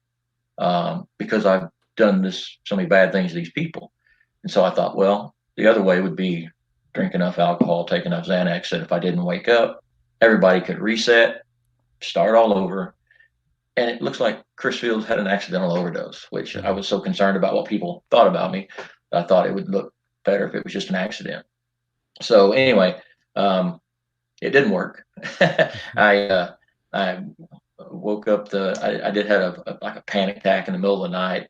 [SPEAKER 9] because I've done so many bad things to these people. And so I thought, well, the other way would be drink enough alcohol, take enough Xanax that if I didn't wake up, everybody could reset, start all over. And it looks like Chris Fields had an accidental overdose, which I was so concerned about what people thought about me. I thought it would look better if it was just an accident. So anyway, it didn't work. I woke up I did have like a panic attack in the middle of the night.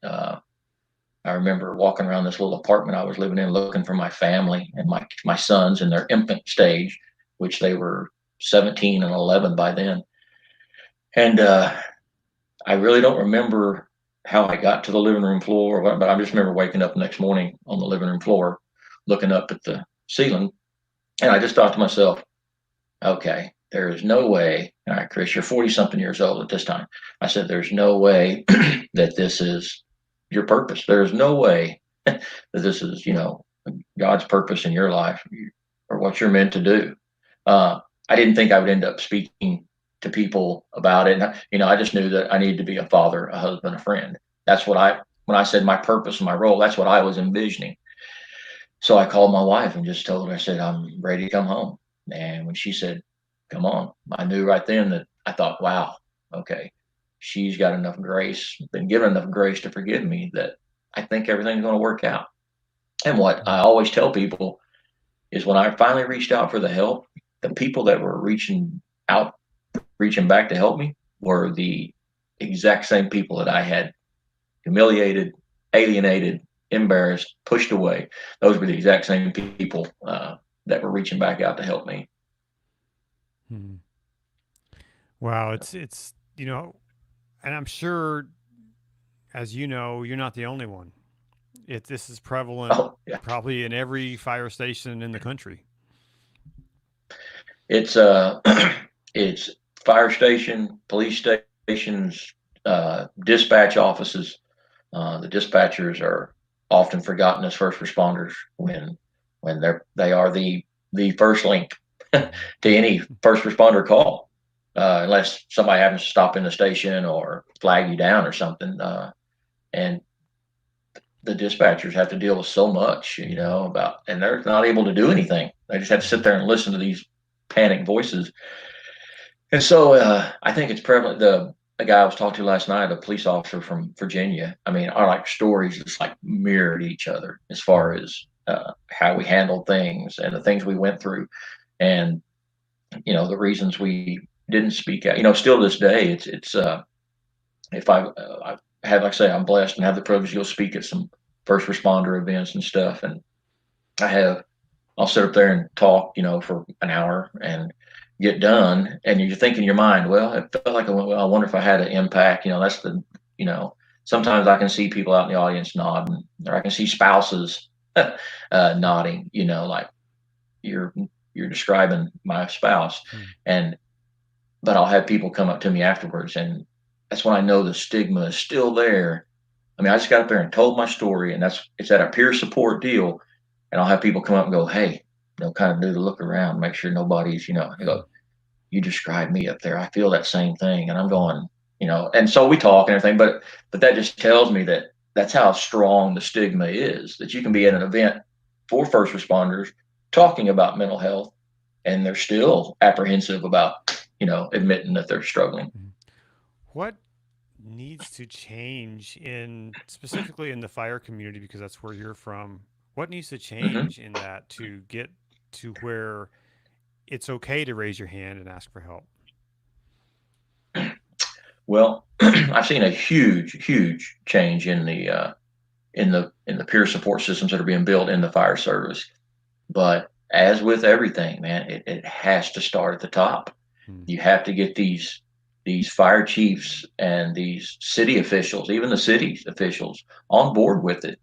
[SPEAKER 9] I remember walking around this little apartment I was living in, looking for my family and my sons in their infant stage, which they were 17 and 11 by then. And I really don't remember how I got to the living room floor, but I just remember waking up the next morning on the living room floor, looking up at the ceiling, and I just thought to myself, okay, there is no way. All right, Chris, you're 40 something years old at this time. I said, there's no way that this is your purpose. There's no way that this is, God's purpose in your life or what you're meant to do. I didn't think I would end up speaking to people about it. And, I just knew that I needed to be a father, a husband, a friend. That's what when I said my purpose and my role, that's what I was envisioning. So I called my wife and just told her, I said, I'm ready to come home. And when she said, come on, I knew right then that I thought, wow, okay, she's got enough grace, been given enough grace to forgive me that I think everything's going to work out. And what I always tell people is when I finally reached out for the help, the people that were reaching back to help me were the exact same people that I had humiliated, alienated, embarrassed, pushed away. Those were the exact same people that were reaching back out to help me.
[SPEAKER 1] Wow, it's and I'm sure, as you know, you're not the only one. This is prevalent, probably in every fire station in the country.
[SPEAKER 9] It's it's fire station, police stations, dispatch offices. The dispatchers are often forgotten as first responders when they are the first link to any first responder call, unless somebody happens to stop in the station or flag you down or something. And the dispatchers have to deal with so much, and they're not able to do anything. They just have to sit there and listen to these panic voices. And so I think it's prevalent. The guy I was talking to last night, a police officer from Virginia. I mean, our stories just mirrored each other as far as how we handled things and the things we went through, and the reasons we didn't speak out. Still to this day, it's if I have, like I say, I'm blessed and have the privilege to go speak at some first responder events and stuff, and I'll sit up there and talk, for an hour and get done. And you're thinking in your mind, well, it felt like I wonder if I had an impact. That's sometimes I can see people out in the audience nodding, or I can see spouses nodding, like you're describing my spouse. But I'll have people come up to me afterwards, and that's when I know the stigma is still there. I mean, I just got up there and told my story, and it's at a peer support deal. And I'll have people come up and go, hey, kind of do the look around, make sure nobody's, they go, you described me up there. I feel that same thing. And I'm going, and so we talk and everything, but that just tells me that that's how strong the stigma is, that you can be at an event for first responders talking about mental health, and they're still apprehensive about, admitting that they're struggling.
[SPEAKER 1] What needs to change specifically in the fire community, because that's where you're from? What needs to change in that to get to where it's okay to raise your hand and ask for help?
[SPEAKER 9] Well, I've seen a huge change in the peer support systems that are being built in the fire service. But as with everything, man, it has to start at the top. You have to get these fire chiefs and these city officials, even the city officials, on board with it.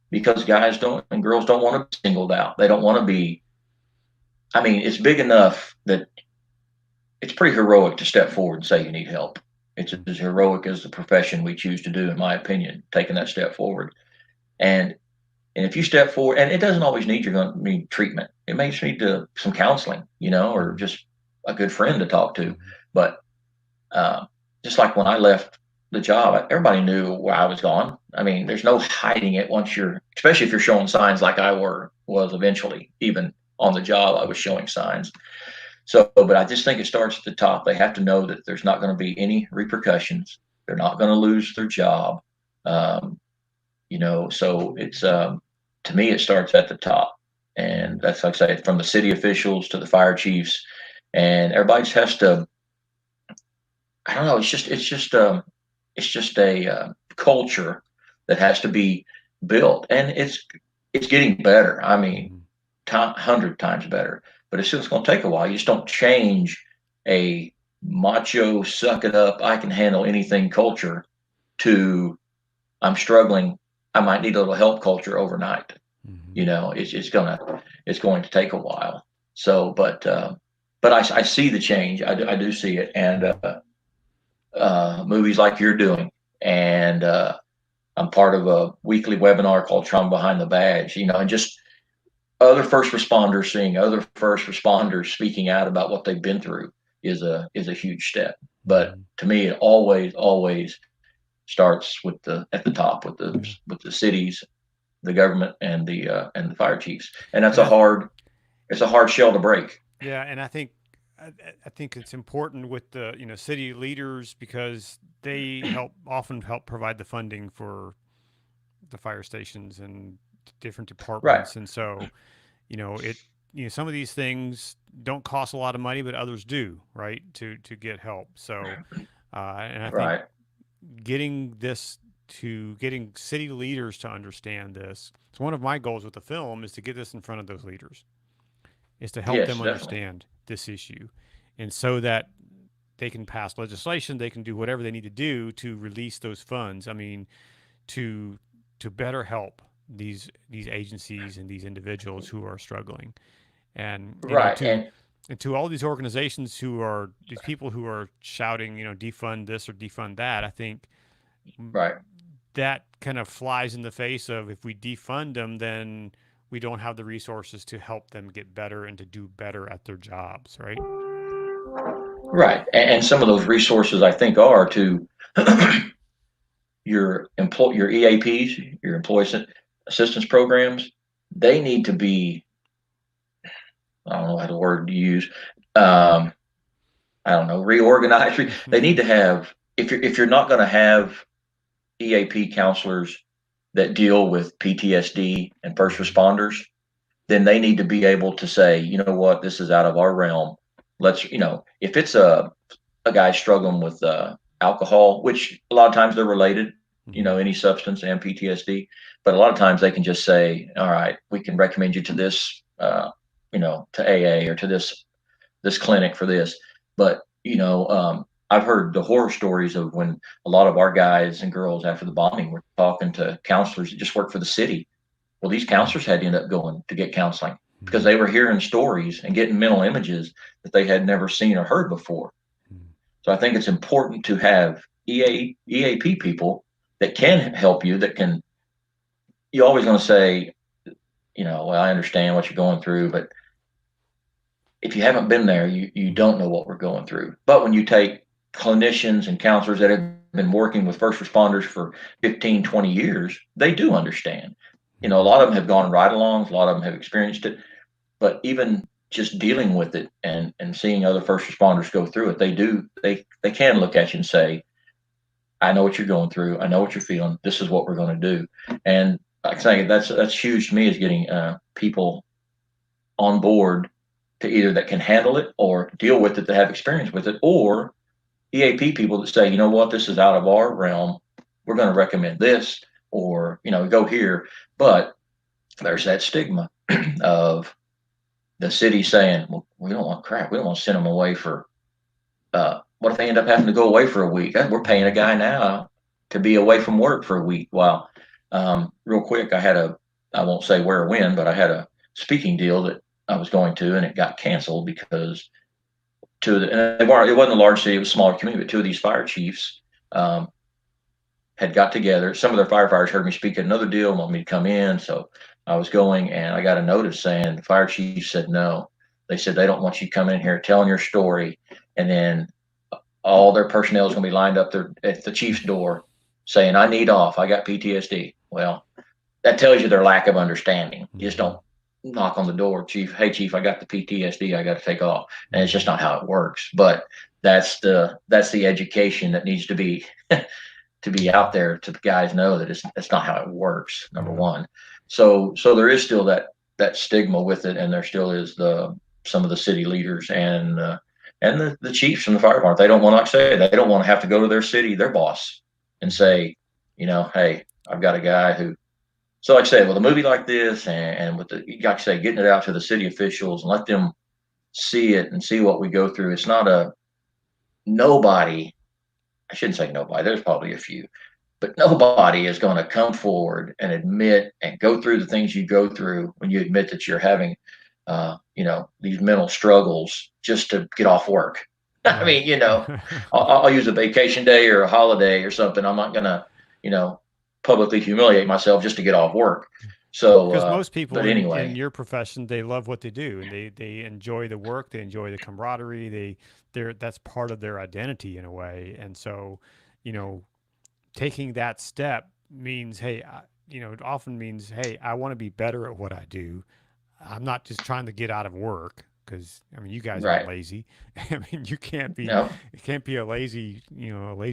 [SPEAKER 9] Because guys and girls don't want to be singled out. They don't want to be. I mean, it's big enough that it's pretty heroic to step forward and say you need help. It's as heroic as the profession we choose to do, in my opinion, taking that step forward. And if you step forward, and it doesn't always need need treatment. It may just need some counseling, or just a good friend to talk to. But just like when I left the job, everybody knew where I was going. I mean, there's no hiding it especially if you're showing signs like I was eventually, even on the job, I was showing signs. So, but I just think it starts at the top. They have to know that there's not going to be any repercussions. They're not going to lose their job. So it's, to me, it starts at the top. And that's, like I say, from the city officials to the fire chiefs, and everybody just has to, I don't know. It's just a culture that has to be built, and it's getting better. I mean, 100 times better, but it's still going to take a while. You just don't change a macho, suck it up, I can handle anything culture to I'm struggling, I might need a little help culture overnight. It's going to take a while. So, but I see the change. I do see it, and movies like you're doing, and I'm part of a weekly webinar called Trauma Behind the Badge, and just other first responders seeing other first responders speaking out about what they've been through is a huge step. But to me, it always starts at the top with the cities, the government, and the fire chiefs, and it's a hard shell to break.
[SPEAKER 1] Yeah, and I think it's important with the city leaders, because they often help provide the funding for the fire stations and different departments,
[SPEAKER 9] Right.
[SPEAKER 1] and so some of these things don't cost a lot of money, but others do, right? To get help. So, and I think
[SPEAKER 9] Right.
[SPEAKER 1] getting city leaders to understand this. It's one of my goals with the film, is to get this in front of those leaders, is to help
[SPEAKER 9] Yes,
[SPEAKER 1] them
[SPEAKER 9] definitely.
[SPEAKER 1] understand this issue, and so that they can pass legislation, they can do whatever they need to do to release those funds. I mean, to better help these agencies and these individuals who are struggling, and
[SPEAKER 9] Right. And
[SPEAKER 1] to all these organizations these people who are shouting, defund this or defund that. I think
[SPEAKER 9] right.
[SPEAKER 1] that kind of flies in the face of, if we defund them, then we don't have the resources to help them get better and to do better at their jobs, right?
[SPEAKER 9] Right. And some of those resources, I think, are to your EAPs, your employee assistance programs. They need to be, I don't know how the word to use. I don't know, reorganized. They need to have, if you're not going to have EAP counselors that deal with PTSD and first responders, then they need to be able to say, you know what, this is out of our realm. Let's, if it's a guy struggling with alcohol, which a lot of times they're related, any substance and PTSD, but a lot of times they can just say, all right, we can recommend you to this, to AA, or to this clinic for this. But I've heard the horror stories of when a lot of our guys and girls after the bombing were talking to counselors that just worked for the city. Well, these counselors had to end up going to get counseling because they were hearing stories and getting mental images that they had never seen or heard before. So I think it's important to have EAP people that can help you, you're always going to say, well, I understand what you're going through, but if you haven't been there, you don't know what we're going through. But when you take clinicians and counselors that have been working with first responders for 15, 20 years, they do understand. A lot of them have gone ride-alongs, a lot of them have experienced it, but even just dealing with it and seeing other first responders go through it, they can look at you and say, I know what you're going through. I know what you're feeling. This is what we're going to do. And I think that's huge to me, is getting people on board to either that can handle it or deal with it, that have experience with it, or EAP people that say, you know what, this is out of our realm. We're going to recommend this, or, go here. But there's that stigma of the city saying, well, we don't want crap. We don't want to send them away for, what if they end up having to go away for a week? We're paying a guy now to be away from work for a week. Well, real quick, I won't say where or when, but I had a speaking deal that I was going to, and it got canceled because and it wasn't a large city, it was a smaller community, but two of these fire chiefs had got together. Some of their firefighters heard me speak at another deal, wanted me to come in. So I was going, and I got a notice saying the fire chief said no. They said they don't want you coming in here telling your story, and then all their personnel is going to be lined up there at the chief's door saying, I need off. I got PTSD. Well, that tells you their lack of understanding. You just don't knock on the door, chief. Hey, chief, I got the PTSD. I got to take off. And it's just not how it works. But that's the education that needs to be to be out there to the guys know that it's not how it works. Number one. So there is still that stigma with it, and there still is some of the city leaders and the chiefs from the fire department. They don't want to, like I say, they don't want to have to go to their city, their boss, and say, hey, I've got a guy who. So like I say, with a movie like this, and with like I say, getting it out to the city officials and let them see it and see what we go through. It's not nobody. I shouldn't say nobody. There's probably a few, but nobody is going to come forward and admit and go through the things you go through when you admit that you're having, these mental struggles just to get off work. I mean, I'll use a vacation day or a holiday or something. I'm not going to, publicly humiliate myself just to get off work. So,
[SPEAKER 1] because most people
[SPEAKER 9] anyway,
[SPEAKER 1] in your profession, they love what they do, and they enjoy the work, they enjoy the camaraderie, that's part of their identity in a way. And so, taking that step means, hey, it often means, hey, I want to be better at what I do. I'm not just trying to get out of work, because you guys aren't lazy. You can't be a lazy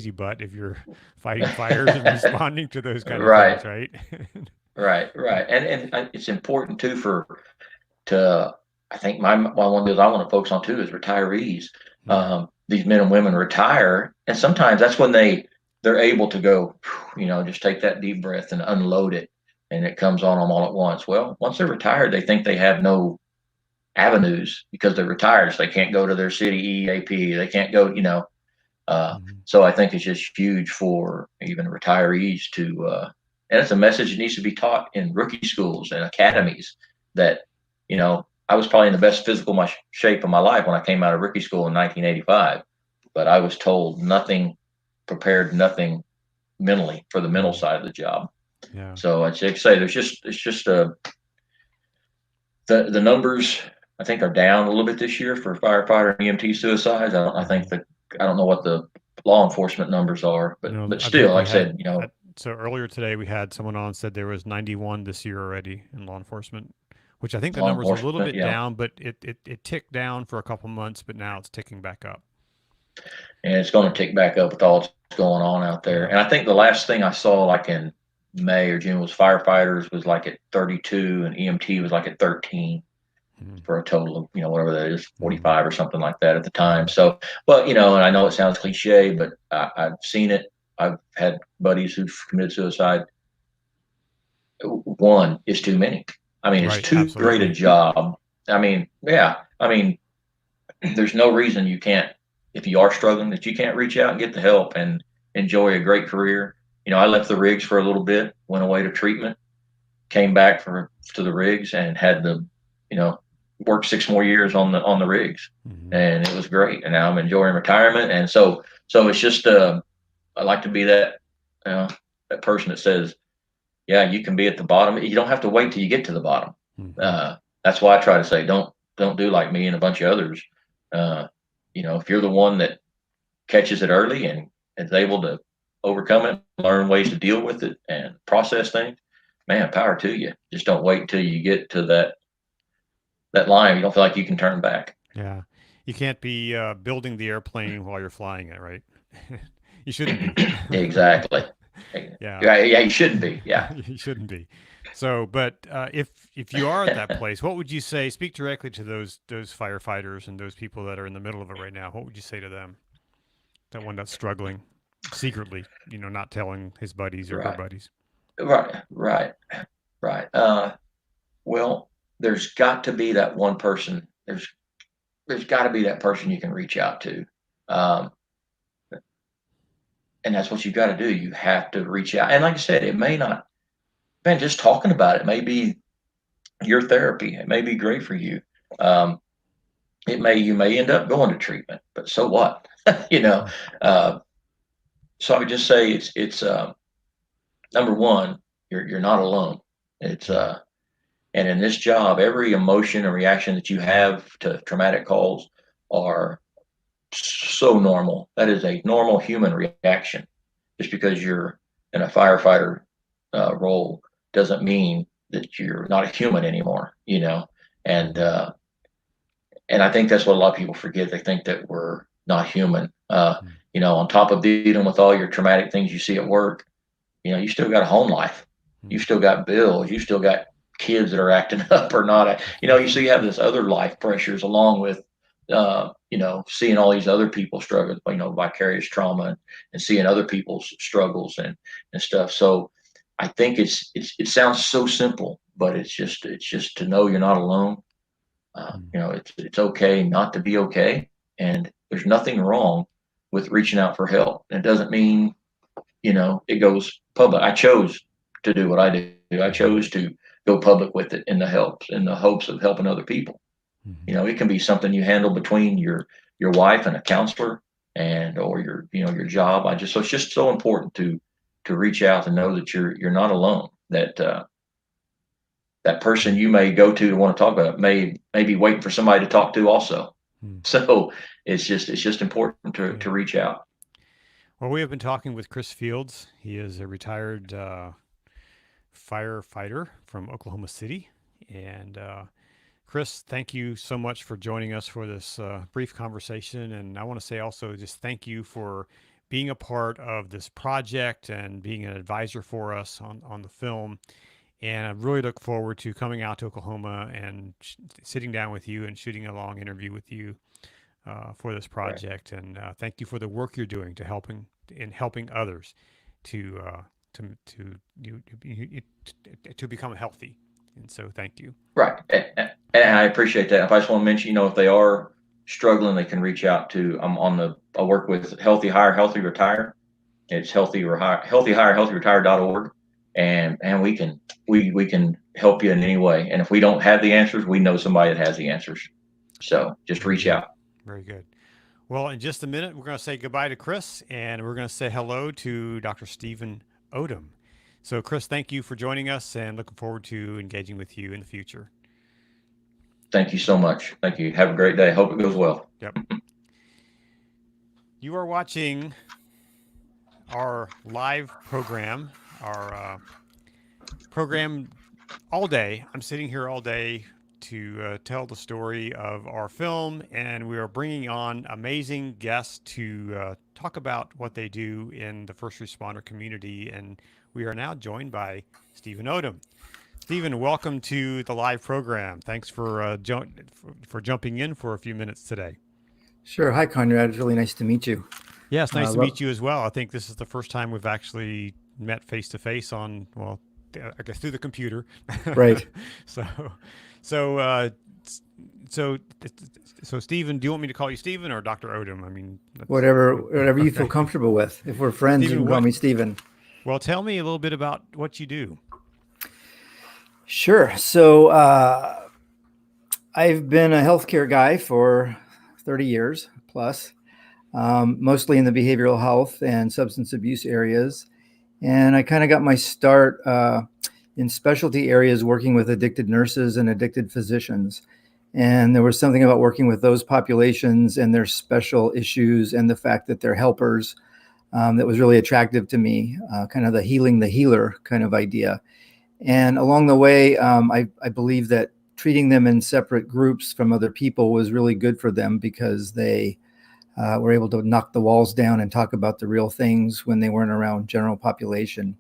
[SPEAKER 1] butt if you're fighting fires and responding to those kind of things, right?
[SPEAKER 9] Right. And it's important too I think one of the things I want to focus on too is retirees. These men and women retire, and sometimes that's when they're able to go, just take that deep breath and unload it, and it comes on them all at once. Well, once they're retired, they think they have no avenues because they're retired, so they can't go to their city EAP. They can't go, So I think it's just huge for even retirees to, and it's a message that needs to be taught in rookie schools and academies that, I was probably in the best physical shape of my life when I came out of rookie school in 1985, but I was told prepared nothing mentally for the mental side of the job.
[SPEAKER 1] Yeah.
[SPEAKER 9] So I'd say it's just the numbers I think are down a little bit this year for firefighter and EMT suicides. I don't know what the law enforcement numbers are, but still, like I said,
[SPEAKER 1] So earlier today we had someone on said there was 91 this year already in law enforcement, which I think the number's a little bit down, but it ticked down for a couple months, but now it's ticking back up.
[SPEAKER 9] And it's going to tick back up with all that's going on out there. And I think the last thing I saw, like in May or June, was firefighters was like at 32 and EMT was like at 13 for a total of, whatever that is, 45 or something like that at the time. So, but, and I know it sounds cliche, but I've seen it. I've had buddies who've committed suicide. One is too many. It's too great a job. There's no reason you can't, if you are struggling, that you can't reach out and get the help and enjoy a great career. I left the rigs for a little bit, went away to treatment, came back to the rigs, and had to, work 6 more years on the rigs, and it was great. And now I'm enjoying retirement. And so it's just I like to be that that person that says, yeah, you can be at the bottom. You don't have to wait till you get to the bottom. That's why I try to say, don't do like me and a bunch of others. If you're the one that catches it early and is able to overcome it, learn ways to deal with it and process things, man, power to you. Just don't wait until you get to that line. You don't feel like you can turn back.
[SPEAKER 1] Yeah. You can't be building the airplane while you're flying it, right? You shouldn't be.
[SPEAKER 9] Exactly. Yeah, you shouldn't be. Yeah.
[SPEAKER 1] You shouldn't be. So, but if you are at that place, what would you say? Speak directly to those firefighters and those people that are in the middle of it right now. What would you say to them? That one that's struggling secretly, not telling his buddies or her buddies.
[SPEAKER 9] Right. Well, there's got to be that one person. There's got to be that person you can reach out to. And that's what you've got to do. You have to reach out. And like I said, it may not, man, just talking about it may be your therapy. It may be great for you. you may end up going to treatment, but so what? you know. Uh, so I would just say it's number one, you're not alone. It's and in this job, every emotion and reaction that you have to traumatic calls are so normal. That is a normal human reaction. Just because you're in a firefighter role doesn't mean that you're not a human anymore, you know. And I think that's what a lot of people forget. They think that we're not human. You know, on top of dealing with all your traumatic things you see at work, you know, you still got a home life. You still got bills. You still got kids that are acting up or not. You know, you see, you have this other life pressures along with, you know, seeing all these other people struggle, you know, vicarious trauma and seeing other people's struggles and stuff. So I think it sounds so simple, but it's just to know you're not alone. You know, it's okay not to be okay, and there's nothing wrong with reaching out for help. It doesn't mean, you know, it goes public. I chose to do what I do. I chose to go public with it in the hopes of helping other people. You know, it can be something you handle between your wife and a counselor and or your, you know, your job. So it's just so important to reach out and know that you're not alone. That that person you may go to want to talk about may be waiting for somebody to talk to also. So it's just important to reach out.
[SPEAKER 1] Well, we have been talking with Chris Fields. He is a retired firefighter from Oklahoma City. And Chris, thank you so much for joining us for this brief conversation. And I want to say also just thank you for being a part of this project and being an advisor for us on the film. And I really look forward to coming out to Oklahoma and sitting down with you and shooting a long interview with you for this project. Right. And thank you for the work you're doing to helping others to become healthy. And so, thank you.
[SPEAKER 9] Right, and I appreciate that. If I just want to mention, you know, if they are struggling, they can reach out to. I work with Healthy Hire, Healthy Retire. It's healthyhirehealthyretire.org, and we can help you in any way. And if we don't have the answers, we know somebody that has the answers. So just reach out.
[SPEAKER 1] Very good. Well, in just a minute, we're going to say goodbye to Chris, and we're going to say hello to Dr. Stephen Odom. So, Chris, thank you for joining us, and looking forward to engaging with you in the future.
[SPEAKER 9] Thank you so much. Thank you. Have a great day. Hope it goes well.
[SPEAKER 1] Yep. You are watching our live program, our program all day. I'm sitting here all day to tell the story of our film, and we are bringing on amazing guests to talk about what they do in the first responder community. And we are now joined by Stephen Odom. Stephen, welcome to the live program. Thanks for jumping in for a few minutes today.
[SPEAKER 10] Sure. Hi, Conrad. It's really nice to meet you.
[SPEAKER 1] Yeah, it's nice to meet you as well. I think this is the first time we've actually met face to face on, well, I guess through the computer.
[SPEAKER 10] Right.
[SPEAKER 1] So Stephen, do you want me to call you Stephen or Dr. Odom? I mean,
[SPEAKER 10] whatever you feel comfortable with. If we're friends, Stephen, you can call me Stephen.
[SPEAKER 1] Well, tell me a little bit about what you do.
[SPEAKER 10] Sure. So I've been a healthcare guy for 30 years plus, mostly in the behavioral health and substance abuse areas. And I kind of got my start in specialty areas working with addicted nurses and addicted physicians. And there was something about working with those populations and their special issues and the fact that they're helpers that was really attractive to me, kind of the healing the healer kind of idea. And along the way, I believe that treating them in separate groups from other people was really good for them because they were able to knock the walls down and talk about the real things when they weren't around general population.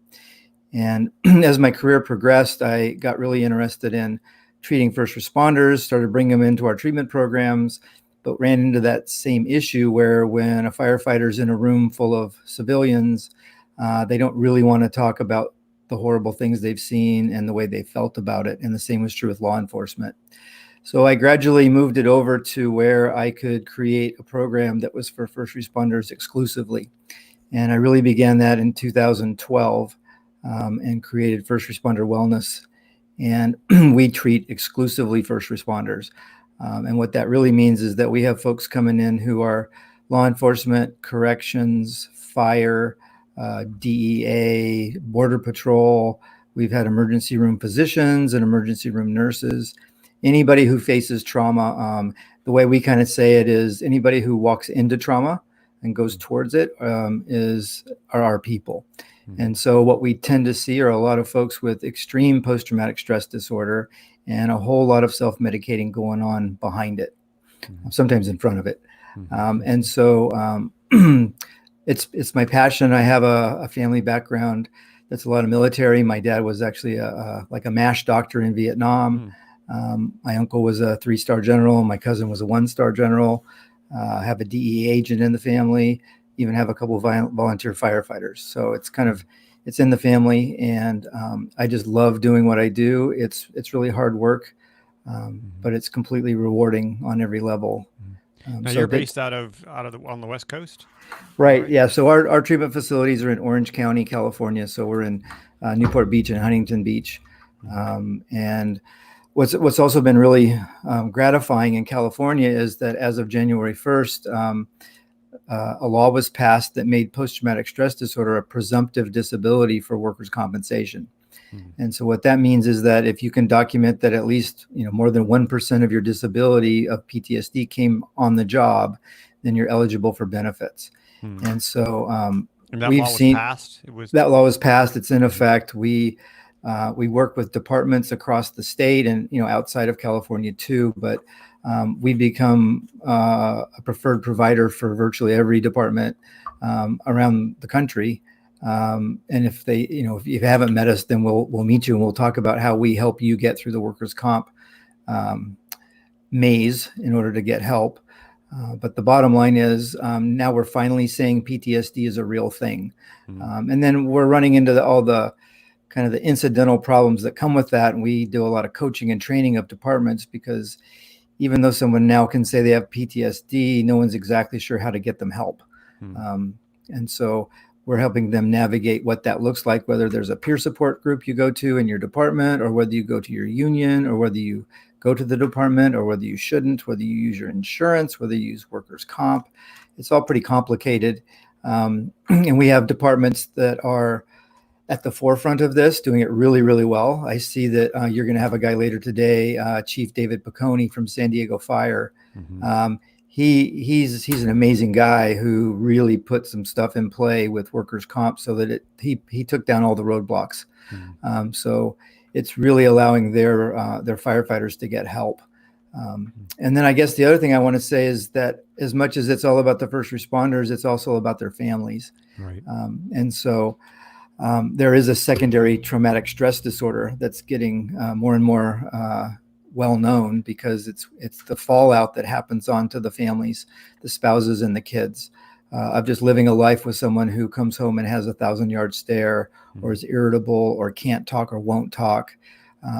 [SPEAKER 10] And as my career progressed, I got really interested in treating first responders, started bringing them into our treatment programs, but ran into that same issue where when a firefighter's in a room full of civilians, they don't really want to talk about the horrible things they've seen and the way they felt about it. And the same was true with law enforcement. So I gradually moved it over to where I could create a program that was for first responders exclusively. And I really began that in 2012 and created First Responder Wellness. And we treat exclusively first responders. And what that really means is that we have folks coming in who are law enforcement, corrections, fire, DEA, Border Patrol. We've had emergency room physicians and emergency room nurses. Anybody who faces trauma, the way we kind of say it is anybody who walks into trauma and goes towards it are our people. And so what we tend to see are a lot of folks with extreme post-traumatic stress disorder and a whole lot of self-medicating going on behind it, sometimes in front of it. And so it's my passion. I have a family background that's a lot of military. My dad was actually like a MASH doctor in Vietnam. My uncle was a 3-star general. My cousin was a 1-star general. I have a DEA agent in the family, even have a couple of volunteer firefighters. So it's in the family, and I just love doing what I do. It's really hard work, but it's completely rewarding on every level.
[SPEAKER 1] Now you're based out of on the West Coast,
[SPEAKER 10] right? Yeah. So our treatment facilities are in Orange County, California. So we're in Newport Beach and Huntington Beach, and what's also been really gratifying in California is that as of January 1st, a law was passed that made post-traumatic stress disorder a presumptive disability for workers' compensation. And so what that means is that if you can document that at least more than 1% of your disability of PTSD came on the job, then you're eligible for benefits. And so
[SPEAKER 1] and that
[SPEAKER 10] we've
[SPEAKER 1] law was
[SPEAKER 10] seen
[SPEAKER 1] passed.
[SPEAKER 10] That law was passed. It's in effect. We work with departments across the state and outside of California too, but we become a preferred provider for virtually every department around the country. And if they, if you haven't met us, then we'll meet you and we'll talk about how we help you get through the workers' comp maze in order to get help. But the bottom line is now we're finally saying PTSD is a real thing. And then we're running into all the kind of the incidental problems that come with that. And we do a lot of coaching and training of departments because even though someone now can say they have PTSD, no one's exactly sure how to get them help. And so we're helping them navigate what that looks like, whether there's a peer support group you go to in your department, or whether you go to your union, or whether you go to the department, or whether you shouldn't, whether you use your insurance, whether you use workers' comp. It's all pretty complicated. And we have departments that are at the forefront of this, doing it really, really well. I see that you're going to have a guy later today, Chief David Piccone from San Diego Fire. He's an amazing guy who really put some stuff in play with workers' comp so that he took down all the roadblocks. So it's really allowing their firefighters to get help. And then I guess the other thing I want to say is that as much as it's all about the first responders, it's also about their families.
[SPEAKER 1] Right.
[SPEAKER 10] And so there is a secondary traumatic stress disorder that's getting more and more well known because it's the fallout that happens onto the families, the spouses and the kids of just living a life with someone who comes home and has a 1,000-yard stare or is irritable or can't talk or won't talk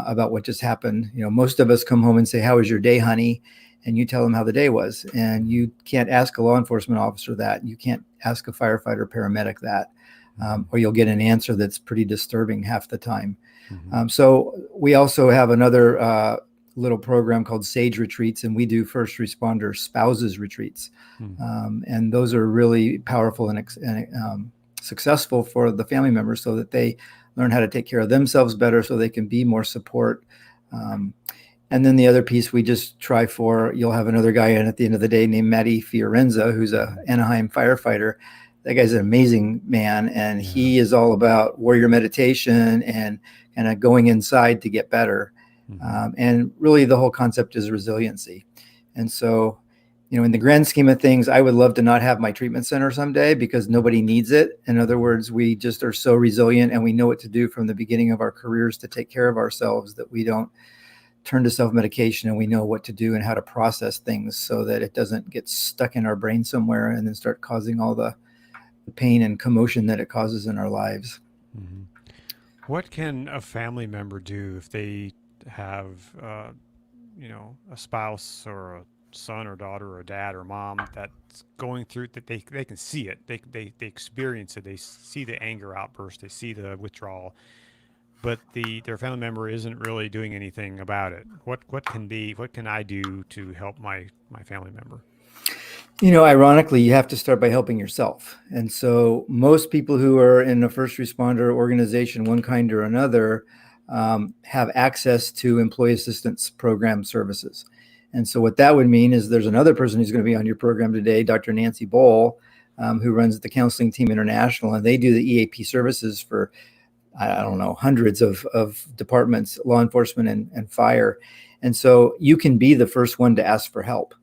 [SPEAKER 10] about what just happened. Most of us come home and say, "How was your day, honey?" And you tell them how the day was. And you can't ask a law enforcement officer that. You can't ask a firefighter or paramedic that. Or you'll get an answer that's pretty disturbing half the time. So we also have another little program called SAGE Retreats, and we do first responder spouses retreats. And those are really powerful and successful for the family members so that they learn how to take care of themselves better so they can be more support. And then the other piece we just try for, you'll have another guy in at the end of the day named Matty Fiorenza, who's a Anaheim firefighter. That guy's an amazing man, and he is all about warrior meditation and kind of going inside to get better. And really the whole concept is resiliency. And so, in the grand scheme of things, I would love to not have my treatment center someday because nobody needs it. In other words, we just are so resilient and we know what to do from the beginning of our careers to take care of ourselves that we don't turn to self-medication, and we know what to do and how to process things so that it doesn't get stuck in our brain somewhere and then start causing all the pain and commotion that it causes in our lives.
[SPEAKER 1] What can a family member do if they have, a spouse or a son or daughter or dad or mom that's going through that they can see it, they experience it, they see the anger outburst, they see the withdrawal. but their family member isn't really doing anything about it. What can I do to help my family member?
[SPEAKER 10] Ironically, you have to start by helping yourself. And so most people who are in a first responder organization, one kind or another, have access to employee assistance program services. And so what that would mean is there's another person who's going to be on your program today, Dr. Nancy Boll, who runs the Counseling Team International, and they do the EAP services for, I don't know, hundreds of departments, law enforcement and fire. And so you can be the first one to ask for help.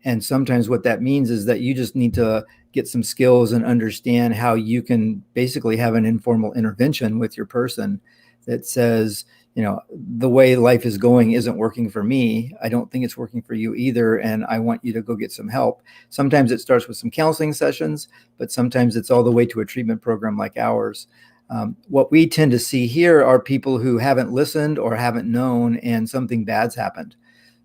[SPEAKER 10] And sometimes what that means is that you just need to get some skills and understand how you can basically have an informal intervention with your person that says, the way life is going isn't working for me. I don't think it's working for you either. And I want you to go get some help. Sometimes it starts with some counseling sessions, but sometimes it's all the way to a treatment program like ours. What we tend to see here are people who haven't listened or haven't known, and something bad's happened.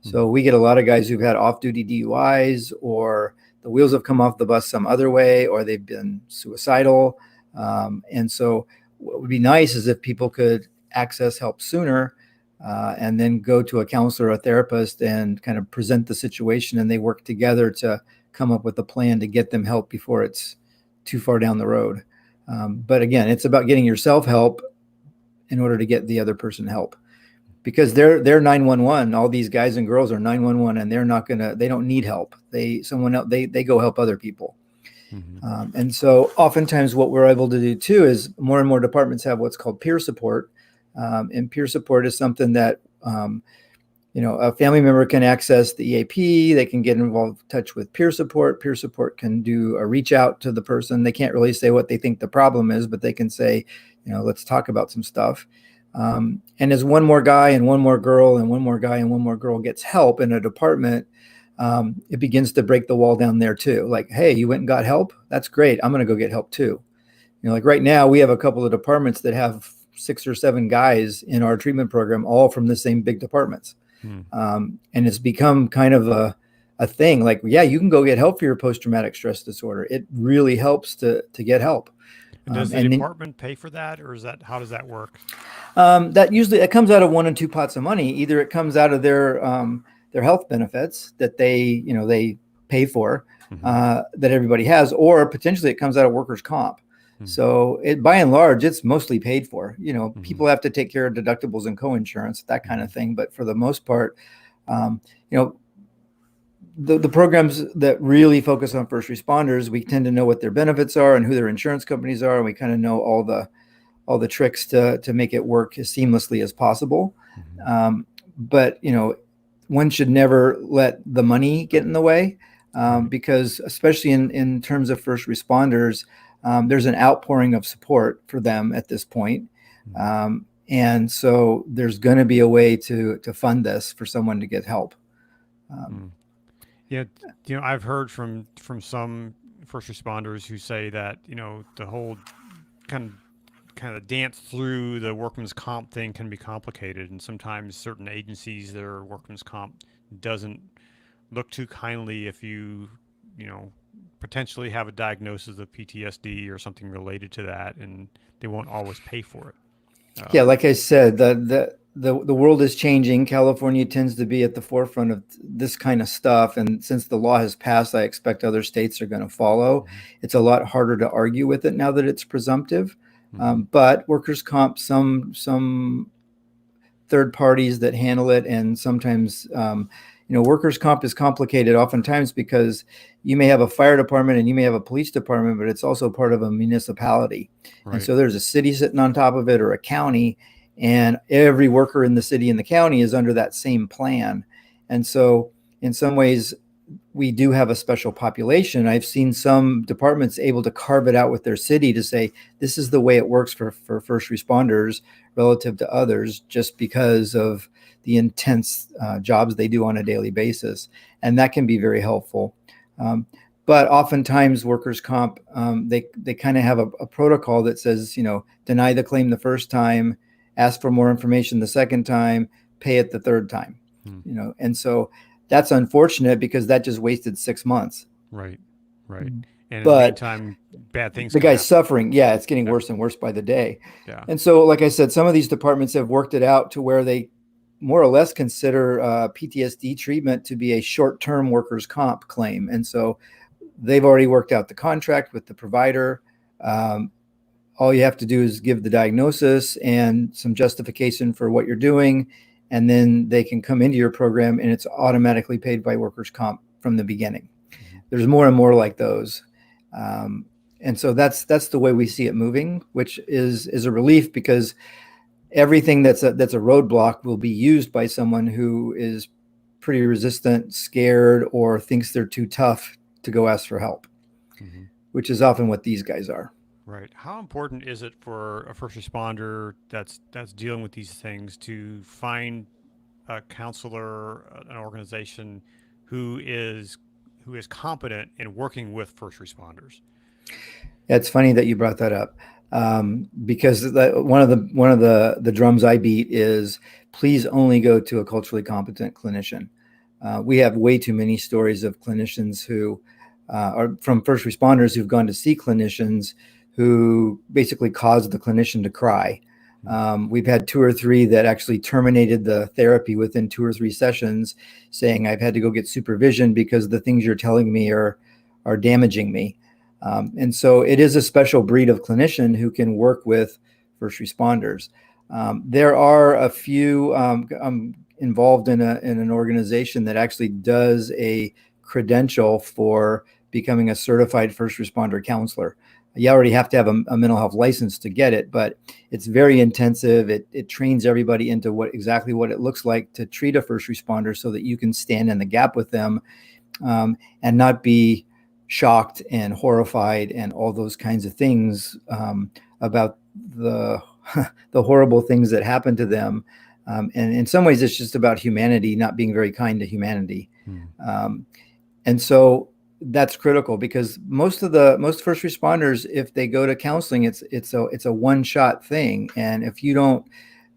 [SPEAKER 10] So we get a lot of guys who've had off-duty DUIs, or the wheels have come off the bus some other way, or they've been suicidal. And so what would be nice is if people could access help sooner, and then go to a counselor or a therapist and kind of present the situation, and they work together to come up with a plan to get them help before it's too far down the road. But again, it's about getting yourself help in order to get the other person help. Because they're 911. All these guys and girls are 911, and they don't need help. They go help other people. Mm-hmm. And so oftentimes what we're able to do too is more and more departments have what's called peer support. And peer support is something that, a family member can access the EAP. They can get involved in touch with peer support. Peer support can do a reach out to the person. They can't really say what they think the problem is, but they can say, let's talk about some stuff. And as one more guy and one more girl and one more guy and one more girl gets help in a department, it begins to break the wall down there too. Like, hey, you went and got help? That's great. I'm going to go get help too. Like right now we have a couple of departments that have 6 or 7 guys in our treatment program, all from the same big departments. And it's become kind of a thing. Like, yeah, you can go get help for your post-traumatic stress disorder. It really helps to get help.
[SPEAKER 1] Does the department pay for that, or how does that work?
[SPEAKER 10] That usually it comes out of one and two pots of money. Either it comes out of their health benefits that they pay for, that everybody has, or potentially it comes out of workers' comp. So by and large, it's mostly paid for. People have to take care of deductibles and co-insurance, that kind of thing. But for the most part, the programs that really focus on first responders, we tend to know what their benefits are and who their insurance companies are, and we kind of know all the tricks to make it work as seamlessly as possible. But one should never let the money get in the way, because especially in terms of first responders, there's an outpouring of support for them at this point. And so there's going to be a way to fund this for someone to get help.
[SPEAKER 1] Yeah, I've heard from some first responders who say that the whole kind of dance through the workman's comp thing can be complicated, and sometimes certain agencies, their workman's comp doesn't look too kindly if you potentially have a diagnosis of PTSD or something related to that, and they won't always pay for it.
[SPEAKER 10] Yeah, like I said, the world is changing. California tends to be at the forefront of this kind of stuff. And since the law has passed, I expect other states are going to follow. It's a lot harder to argue with it now that it's presumptive. But workers' comp, some third parties that handle it, and sometimes, workers' comp is complicated oftentimes because you may have a fire department and you may have a police department, but it's also part of a municipality. Right. And so there's a city sitting on top of it, or a county, and every worker in the city and the county is under that same plan. And so in some ways, we do have a special population. I've seen some departments able to carve it out with their city to say, this is the way it works for first responders relative to others, just because of the intense jobs they do on a daily basis. And that can be very helpful. But oftentimes workers' comp, they kind of have a protocol that says, deny the claim the first time, ask for more information the second time, pay it the third time. And so that's unfortunate because that just wasted 6 months.
[SPEAKER 1] Right. And in the
[SPEAKER 10] But
[SPEAKER 1] meantime, bad things
[SPEAKER 10] the
[SPEAKER 1] can
[SPEAKER 10] guy's
[SPEAKER 1] happen.
[SPEAKER 10] suffering. Yeah, it's getting
[SPEAKER 1] Yeah.
[SPEAKER 10] worse and worse by the day.
[SPEAKER 1] Yeah.
[SPEAKER 10] And so, like I said, some of these departments have worked it out to where they more or less consider PTSD treatment to be a short-term workers' comp claim. And so they've already worked out the contract with the provider. All you have to do is give the diagnosis and some justification for what you're doing, and then they can come into your program and it's automatically paid by workers' comp from the beginning.
[SPEAKER 1] Mhm.
[SPEAKER 10] There's more and more like those. And so that's the way we see it moving, which is a relief, because everything that's a roadblock will be used by someone who is pretty resistant, scared, or thinks they're too tough to go ask for help,
[SPEAKER 1] Mhm.
[SPEAKER 10] which is often what these guys are.
[SPEAKER 1] Right. How important is it for a first responder that's dealing with these things to find a counselor, an organization who is competent in working with first responders?
[SPEAKER 10] It's funny that you brought that up, because one of the drums I beat is, please only go to a culturally competent clinician. We have way too many stories of clinicians who are from first responders who've gone to see clinicians who basically caused the clinician to cry. We've had 2 or 3 that actually terminated the therapy within 2 or 3 sessions, saying, I've had to go get supervision because the things you're telling me are damaging me. And so it is a special breed of clinician who can work with first responders. There are a few, I'm involved in an organization that actually does a credential for becoming a certified first responder counselor. You already have to have a mental health license to get it, but it's very intensive. It trains everybody into exactly what it looks like to treat a first responder, so that you can stand in the gap with them, and not be shocked and horrified and all those kinds of things about the the horrible things that happen to them. And in some ways, it's just about humanity, not being very kind to humanity. And so that's critical, because most first responders, if they go to counseling, it's a one-shot thing. And if you don't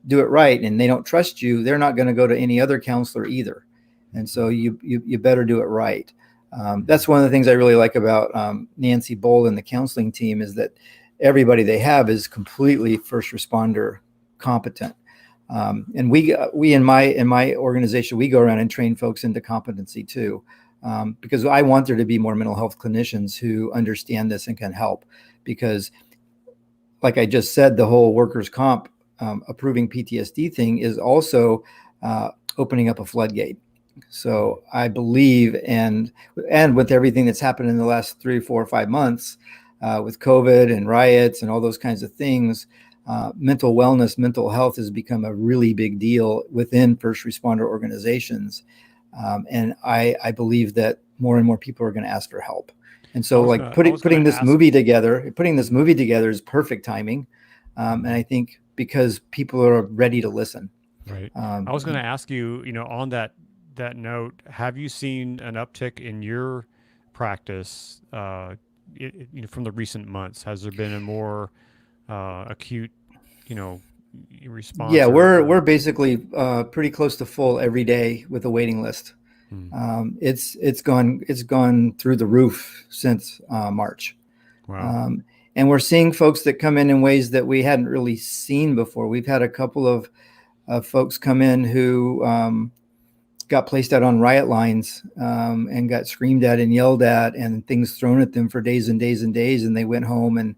[SPEAKER 10] do it right and they don't trust you, they're not going to go to any other counselor either. And so you better do it right. That's one of the things I really like about Nancy Bowl and the counseling team, is that everybody they have is completely first responder competent. And we in my organization, we go around and train folks into competency too, because I want there to be more mental health clinicians who understand this and can help. Because, like I just said, the whole workers' comp approving PTSD thing is also opening up a floodgate. So I believe, and with everything that's happened in the last 3, 4, 5 months, with COVID and riots and all those kinds of things, mental wellness, mental health has become a really big deal within first responder organizations. And I believe that more and more people are going to ask for help. And so, like, putting this movie together is perfect timing. And I think because people are ready to listen.
[SPEAKER 1] Right. I was going to ask you, on that note, have you seen an uptick in your practice, from the recent months? Has there been a more acute, response?
[SPEAKER 10] Yeah, we're basically pretty close to full every day with a waiting list. It's gone through the roof since March.
[SPEAKER 1] Wow.
[SPEAKER 10] And we're seeing folks that come in ways that we hadn't really seen before. We've had a couple of folks come in who got placed out on riot lines and got screamed at and yelled at and things thrown at them for days and days and days. And they went home and,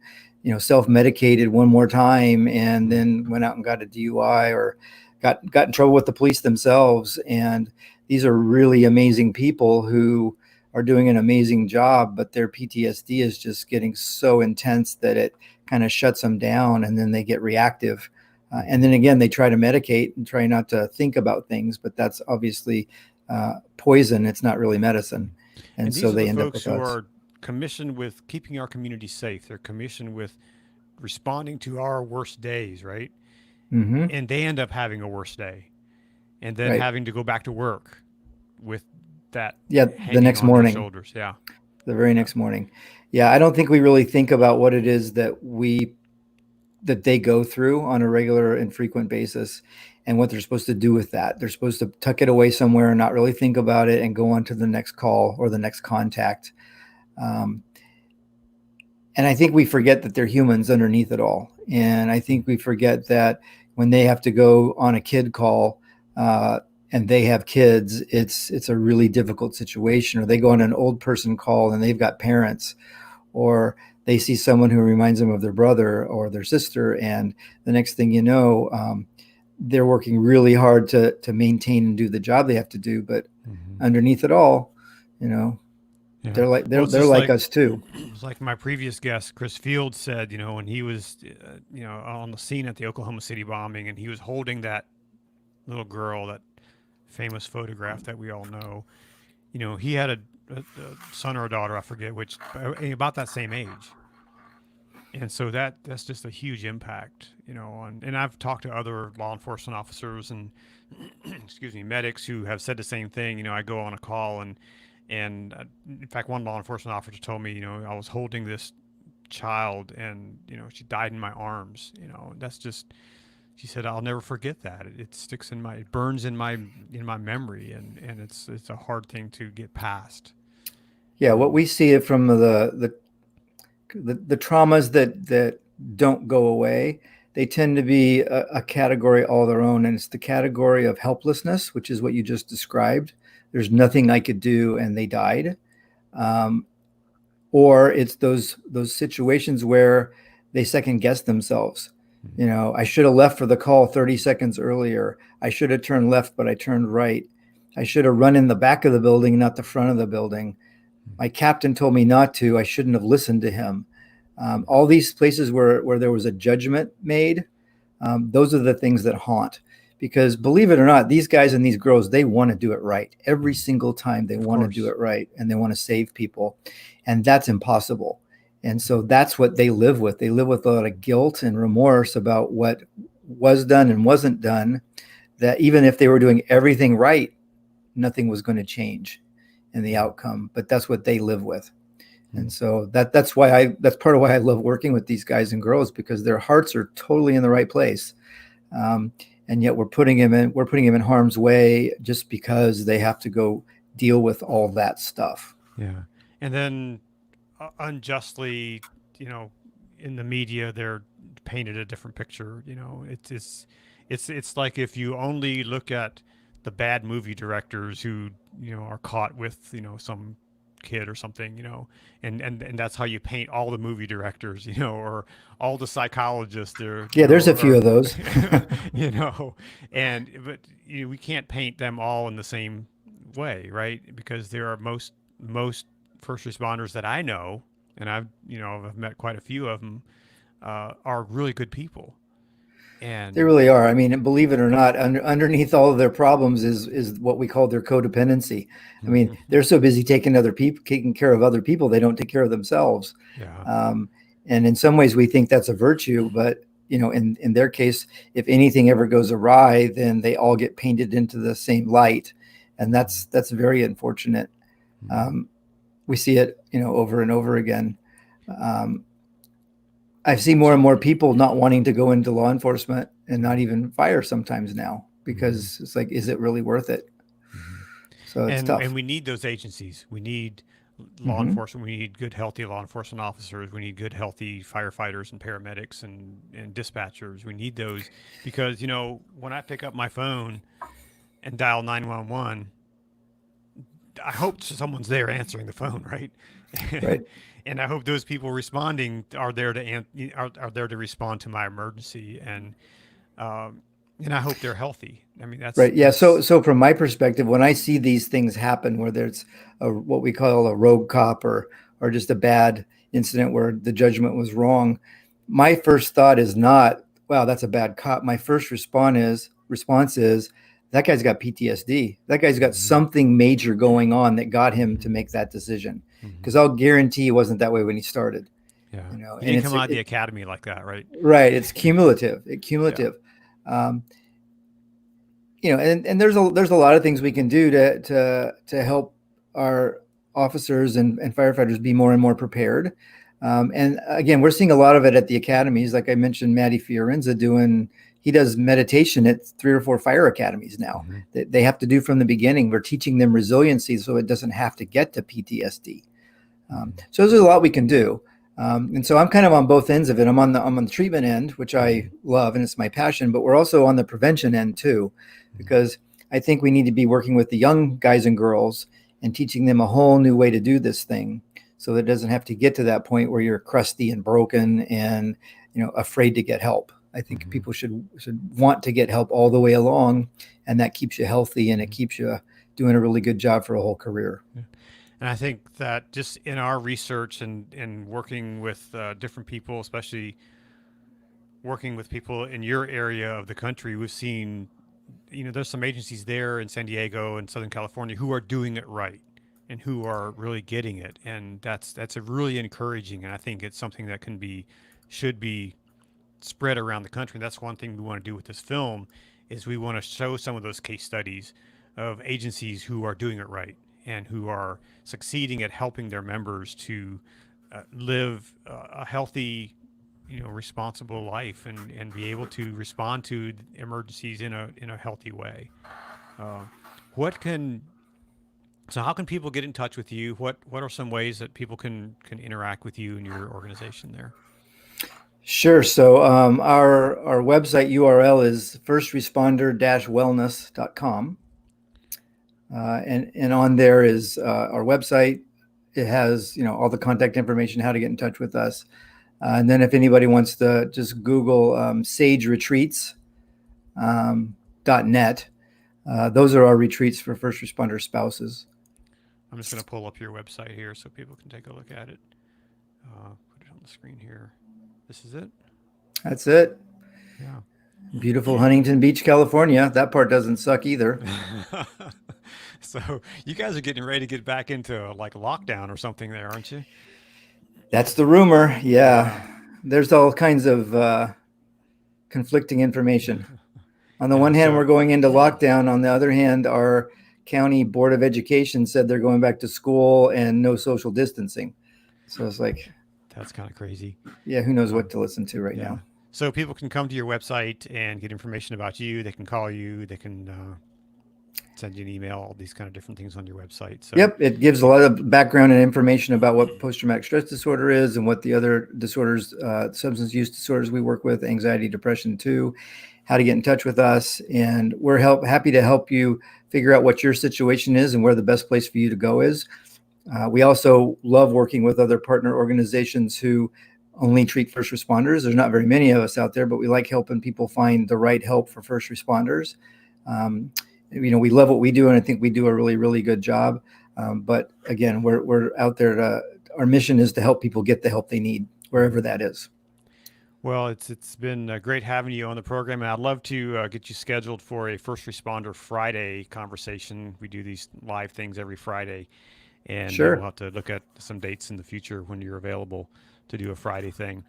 [SPEAKER 10] self-medicated one more time, and then went out and got a DUI or got in trouble with the police themselves. And these are really amazing people who are doing an amazing job, but their PTSD is just getting so intense that it kind of shuts them down, and then they get reactive. And then again, they try to medicate and try not to think about things, but that's obviously poison. It's not really medicine. And so they end up with
[SPEAKER 1] folks who are commissioned with keeping our community safe. They're commissioned with responding to our worst days, right?
[SPEAKER 10] Mm-hmm.
[SPEAKER 1] And they end up having a worse day, and then having to go back to work with that.
[SPEAKER 10] Yeah, the next morning.
[SPEAKER 1] Shoulders. Yeah,
[SPEAKER 10] the very next morning. Yeah, I don't think we really think about what it is that they go through on a regular and frequent basis, and what they're supposed to do with that. They're supposed to tuck it away somewhere and not really think about it and go on to the next call or the next contact. And I think we forget that they're humans underneath it all. And I think we forget that when they have to go on a kid call, and they have kids, it's a really difficult situation. Or they go on an old person call and they've got parents, or they see someone who reminds them of their brother or their sister, and the next thing you know, they're working really hard to maintain and do the job they have to do. But underneath it all, you know,
[SPEAKER 1] Yeah.
[SPEAKER 10] they're like
[SPEAKER 1] Well, it's
[SPEAKER 10] they're
[SPEAKER 1] just
[SPEAKER 10] like us too.
[SPEAKER 1] It's like my previous guest, Chris Fields, said, when he was, on the scene at the Oklahoma City bombing, and he was holding that little girl, that famous photograph that we all know. He had a son or a daughter, I forget which, about that same age. And so that's just a huge impact, and I've talked to other law enforcement officers and excuse me, medics who have said the same thing. I go on a call and in fact, one law enforcement officer told me, I was holding this child and, she died in my arms, that's just, she said, I'll never forget that. It sticks it burns in my memory, and it's a hard thing to get past.
[SPEAKER 10] Yeah, what we see it from the traumas that don't go away, they tend to be a category all their own, and it's the category of helplessness, which is what you just described. There's nothing I could do, and they died. Or it's those situations where they second guess themselves. I should have left for the call 30 seconds earlier. I should have turned left, but I turned right. I should have run in the back of the building, not the front of the building. My captain told me not to. I shouldn't have listened to him. All these places where there was a judgment made, those are the things that haunt. Because believe it or not, these guys and these girls, they want to do it right. Every single time they want to do it right, and they want to save people. And that's impossible. And so that's what they live with. They live with a lot of guilt and remorse about what was done and wasn't done, that even if they were doing everything right, nothing was going to change in the outcome. But that's what they live with. And so that's part of why I love working with these guys and girls, because their hearts are totally in the right place. And yet we're putting them in harm's way just because they have to go deal with all that stuff.
[SPEAKER 1] Yeah. And then unjustly, in the media, they're painted a different picture. It's like if you only look at the bad movie directors who, are caught with, some kid or something, and that's how you paint all the movie directors, or all the psychologists there.
[SPEAKER 10] There's a few of those,
[SPEAKER 1] but we can't paint them all in the same way, right? Because there are most first responders that I know, and I've met quite a few of them, are really good people. And
[SPEAKER 10] they really are. I mean, believe it or not, underneath all of their problems is what we call their codependency. I mean, they're so busy taking care of other people, they don't take care of themselves.
[SPEAKER 1] Yeah.
[SPEAKER 10] And in some ways we think that's a virtue, but in their case, if anything ever goes awry, then they all get painted into the same light. And that's very unfortunate. We see it, over and over again. I see more and more people not wanting to go into law enforcement and not even fire sometimes now, because it's like, is it really worth it? So it's tough.
[SPEAKER 1] And we need those agencies. We need law enforcement. We need good, healthy law enforcement officers. We need good, healthy firefighters and paramedics and dispatchers. We need those because, when I pick up my phone and dial 911, I hope someone's there answering the phone, right?
[SPEAKER 10] Right.
[SPEAKER 1] And I hope those people responding are there to respond to my emergency, and I hope they're healthy. I mean, that's
[SPEAKER 10] right. Yeah. So from my perspective, when I see these things happen, where there's what we call a rogue cop or just a bad incident where the judgment was wrong, my first thought is not, wow, that's a bad cop. My first response is that guy's got PTSD. That guy's got something major going on that got him to make that decision. Because I'll guarantee it wasn't that way when he started.
[SPEAKER 1] Yeah. He didn't come out of the academy like that, right?
[SPEAKER 10] Right. It's cumulative. Yeah. And there's a lot of things we can do to help our officers and firefighters be more and more prepared. And again, we're seeing a lot of it at the academies. Like I mentioned, Matty Fiorenza he does meditation at 3 or 4 fire academies now. They have to do from the beginning. We're teaching them resiliency so it doesn't have to get to PTSD. So there's a lot we can do. And so I'm kind of on both ends of it. I'm on the treatment end, which I love, and it's my passion. But we're also on the prevention end too, because I think we need to be working with the young guys and girls and teaching them a whole new way to do this thing, so that it doesn't have to get to that point where you're crusty and broken and afraid to get help. I think people should want to get help all the way along, and that keeps you healthy and it keeps you doing a really good job for a whole career.
[SPEAKER 1] Yeah. And I think that just in our research and working with different people, especially working with people in your area of the country, we've seen, there's some agencies there in San Diego and Southern California who are doing it right and who are really getting it. And that's a really encouraging. And I think it's something that should be spread around the country. And that's one thing we want to do with this film is we want to show some of those case studies of agencies who are doing it right and who are succeeding at helping their members to live a healthy, responsible life and be able to respond to emergencies in a healthy way. Uh, what can so how can people get in touch with you? What are some ways that people can interact with you and your organization there?
[SPEAKER 10] Sure. So our website URL is firstresponder-wellness.com. And on there is our website. It has, all the contact information, how to get in touch with us. And then if anybody wants to just Google Sage Retreats .net, those are our retreats for first responder spouses.
[SPEAKER 1] I'm just going to pull up your website here so people can take a look at it. Put it on the screen here. This is it?
[SPEAKER 10] That's it.
[SPEAKER 1] Yeah.
[SPEAKER 10] Beautiful Huntington Beach, California. That part doesn't suck either.
[SPEAKER 1] So you guys are getting ready to get back into like lockdown or something there, aren't you?
[SPEAKER 10] That's the rumor. Yeah. There's all kinds of conflicting information. On the one hand, we're going into lockdown. On the other hand, our county board of education said they're going back to school and no social distancing. So it's like,
[SPEAKER 1] that's kind of crazy.
[SPEAKER 10] Yeah. Who knows what to listen to right now.
[SPEAKER 1] So people can come to your website and get information about you. They can call you. They can send you an email, all these kind of different things on your website. So.
[SPEAKER 10] Yep. It gives a lot of background and information about what post-traumatic stress disorder is and what the other disorders, substance use disorders we work with, anxiety, depression too, how to get in touch with us. And we're happy to help you figure out what your situation is and where the best place for you to go is. We also love working with other partner organizations who only treat first responders. There's not very many of us out there, but we like helping people find the right help for first responders. We love what we do, and I think we do a really, really good job. But again, we're out there our mission is to help people get the help they need, wherever that is.
[SPEAKER 1] Well, it's been great having you on the program, and I'd love to get you scheduled for a First Responder Friday conversation. We do these live things every Friday, and
[SPEAKER 10] sure.
[SPEAKER 1] We'll have to look at some dates in the future when you're available to do a Friday thing.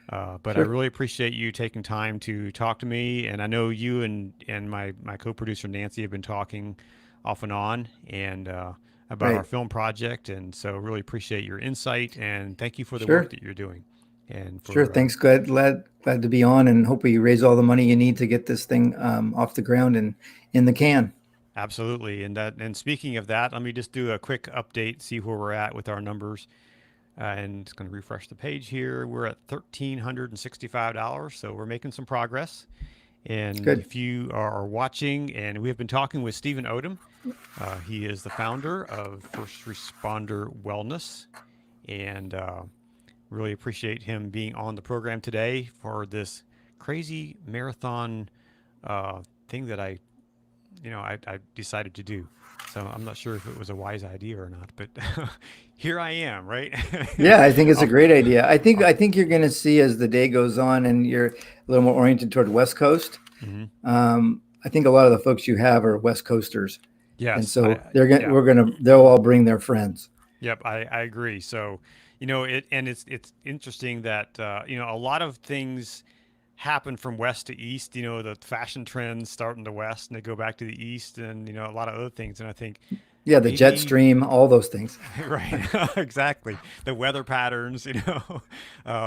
[SPEAKER 1] But
[SPEAKER 10] sure.
[SPEAKER 1] I really appreciate you taking time to talk to me, and I know you and my co-producer Nancy have been talking off and on and about our film project, and so really appreciate your insight and thank you for the work that you're doing. And for,
[SPEAKER 10] thanks. Glad to be on, and hope we raise all the money you need to get this thing off the ground and in the can.
[SPEAKER 1] Absolutely. And speaking of that, let me just do a quick update, see where we're at with our numbers. And it's going to refresh the page here. We're at $1,365, so we're making some progress. And
[SPEAKER 10] Good.
[SPEAKER 1] If you are watching, and we have been talking with Stephen Odom, he is the founder of First Responder Wellness, and really appreciate him being on the program today for this crazy marathon thing that I decided to do. So I'm not sure if it was a wise idea or not, but here I am, right?
[SPEAKER 10] Yeah, I think it's a great idea. I think you're going to see as the day goes on and you're a little more oriented toward West Coast. Mm-hmm. I think a lot of the folks you have are West Coasters.
[SPEAKER 1] Yes.
[SPEAKER 10] And so they'll all bring their friends.
[SPEAKER 1] Yep. I agree. So, it's interesting that, a lot of things happen from west to east. The fashion trends start in the west and they go back to the east, and a lot of other things. And I think
[SPEAKER 10] the jet stream, all those things.
[SPEAKER 1] Right. Exactly. The weather patterns,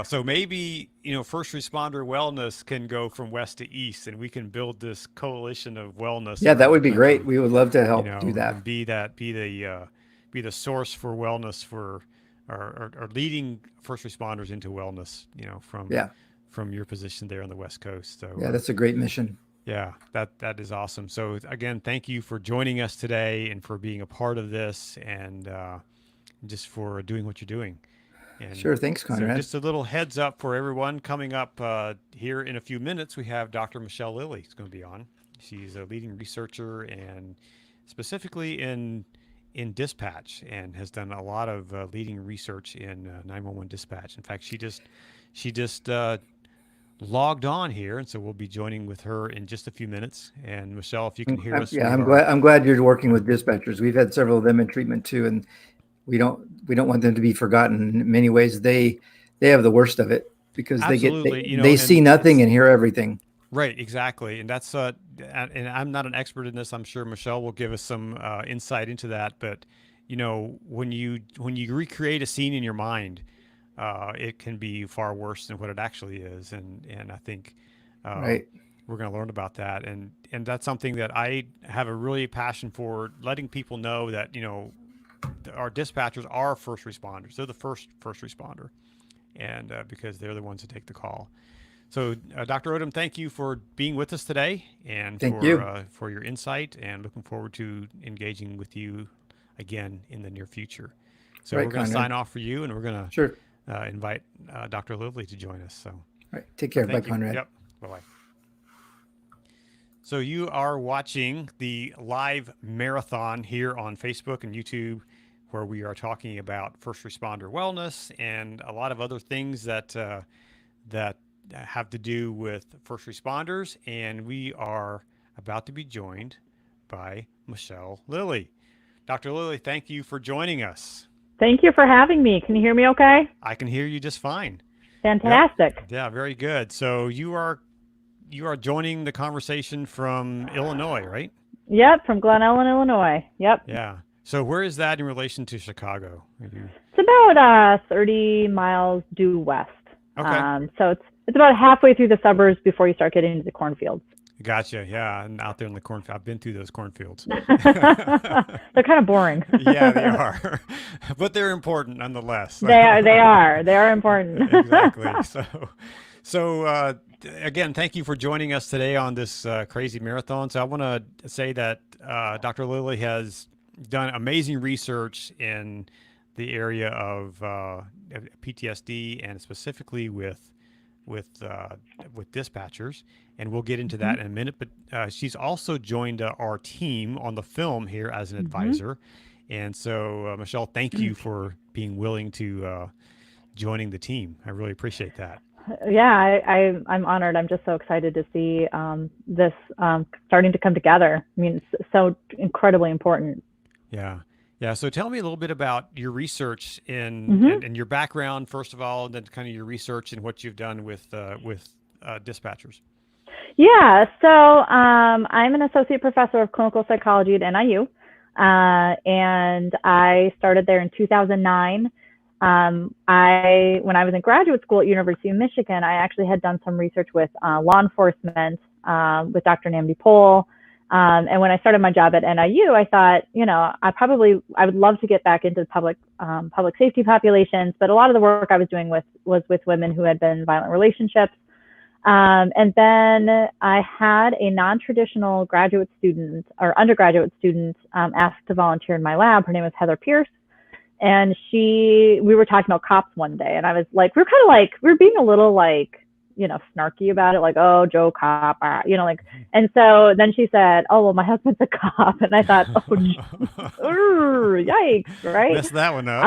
[SPEAKER 1] so maybe First Responder Wellness can go from west to east, and we can build this coalition of wellness.
[SPEAKER 10] Yeah, that would be great. We would love to help do that.
[SPEAKER 1] And be the source for wellness for are leading first responders into wellness. From your position there on the West Coast. So
[SPEAKER 10] yeah, that's a great mission.
[SPEAKER 1] Yeah, that is awesome. So again, thank you for joining us today and for being a part of this, and just for doing what you're doing. And
[SPEAKER 10] sure, thanks, Conrad.
[SPEAKER 1] So just a little heads up for everyone coming up here in a few minutes. We have Dr. Michelle Lilly is going to be on. She's a leading researcher and specifically in dispatch, and has done a lot of leading research in 911 dispatch. In fact, she just logged on here, and so we'll be joining with her in just a few minutes. And Michelle, if you can hear us,
[SPEAKER 10] yeah, I'm glad you're working with dispatchers. We've had several of them in treatment too, and we don't want them to be forgotten. In many ways, they have the worst of it because they see nothing and hear everything.
[SPEAKER 1] Right, exactly, and that's and I'm not an expert in this. I'm sure Michelle will give us some insight into that. But when you recreate a scene in your mind, it can be far worse than what it actually is, and I think
[SPEAKER 10] right.
[SPEAKER 1] We're going to learn about that, and that's something that I have a really passion for, letting people know that our dispatchers are first responders. They're the first responder, and because they're the ones who take the call. So, Dr. Odom, thank you for being with us today, and for your insight, and looking forward to engaging with you again in the near future. So we're going to sign off for you, and we're going to invite Dr. Lilly to join us. So,
[SPEAKER 10] all right, take care. Bye, Conrad.
[SPEAKER 1] Yep. Bye-bye. So you are watching the live marathon here on Facebook and YouTube, where we are talking about first responder wellness and a lot of other things that have to do with first responders. And we are about to be joined by Michelle Lilly. Dr. Lilly, thank you for joining us.
[SPEAKER 11] Thank you for having me. Can you hear me okay?
[SPEAKER 1] I can hear you just fine.
[SPEAKER 11] Fantastic.
[SPEAKER 1] Yep. Yeah, very good. So you are joining the conversation from Illinois, right?
[SPEAKER 11] Yep, from Glen Ellen, Illinois. Yep.
[SPEAKER 1] Yeah. So where is that in relation to Chicago?
[SPEAKER 11] It's about 30 miles due west.
[SPEAKER 1] Okay.
[SPEAKER 11] So it's about halfway through the suburbs before you start getting into the cornfields.
[SPEAKER 1] Gotcha. Yeah, and out there in the cornfield, I've been through those cornfields.
[SPEAKER 11] They're kind of boring.
[SPEAKER 1] Yeah, they are, but they're important nonetheless.
[SPEAKER 11] They are important.
[SPEAKER 1] Exactly. So again, thank you for joining us today on this crazy marathon. So I want to say that Dr. Lilly has done amazing research in the area of PTSD, and specifically with dispatchers, and we'll get into that in a minute. But she's also joined our team on the film here as an advisor, and so Michelle, thank you for being willing to joining the team. I really appreciate that.
[SPEAKER 11] Yeah, I'm honored. I'm just so excited to see this starting to come together. I mean, it's so incredibly important.
[SPEAKER 1] Yeah. Yeah. So tell me a little bit about your research and your background, first of all, and then kind of your research and what you've done with dispatchers.
[SPEAKER 11] Yeah. So I'm an associate professor of clinical psychology at NIU, and I started there in 2009. When I was in graduate school at University of Michigan, I actually had done some research with law enforcement with Dr. Namdi Pol. And when I started my job at NIU, I thought, I would love to get back into public safety populations, but a lot of the work I was doing was with women who had been in violent relationships. And then I had a non-traditional graduate student or undergraduate student asked to volunteer in my lab. Her name was Heather Pierce. And we were talking about cops one day, and I was like, we were being a little snarky about it, like, oh, Joe Cop, and so then she said, oh, well, my husband's a cop. And I thought, yikes, right?
[SPEAKER 1] Messed that one up.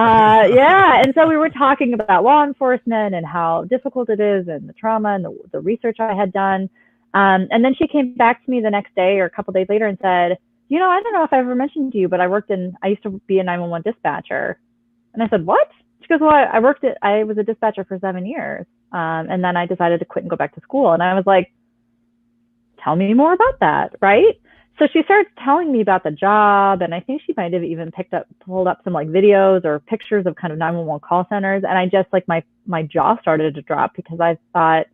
[SPEAKER 11] Yeah. And so we were talking about law enforcement and how difficult it is and the trauma and the research I had done. And then she came back to me the next day or a couple days later and said, I don't know if I ever mentioned to you, but I used to be a 911 dispatcher. And I said, what? She goes, well, I was a dispatcher for 7 years. And then I decided to quit and go back to school. And I was like, tell me more about that. Right. So she started telling me about the job. And I think she might have even pulled up some videos or pictures of kind of 911 call centers. And I just my jaw started to drop because I thought,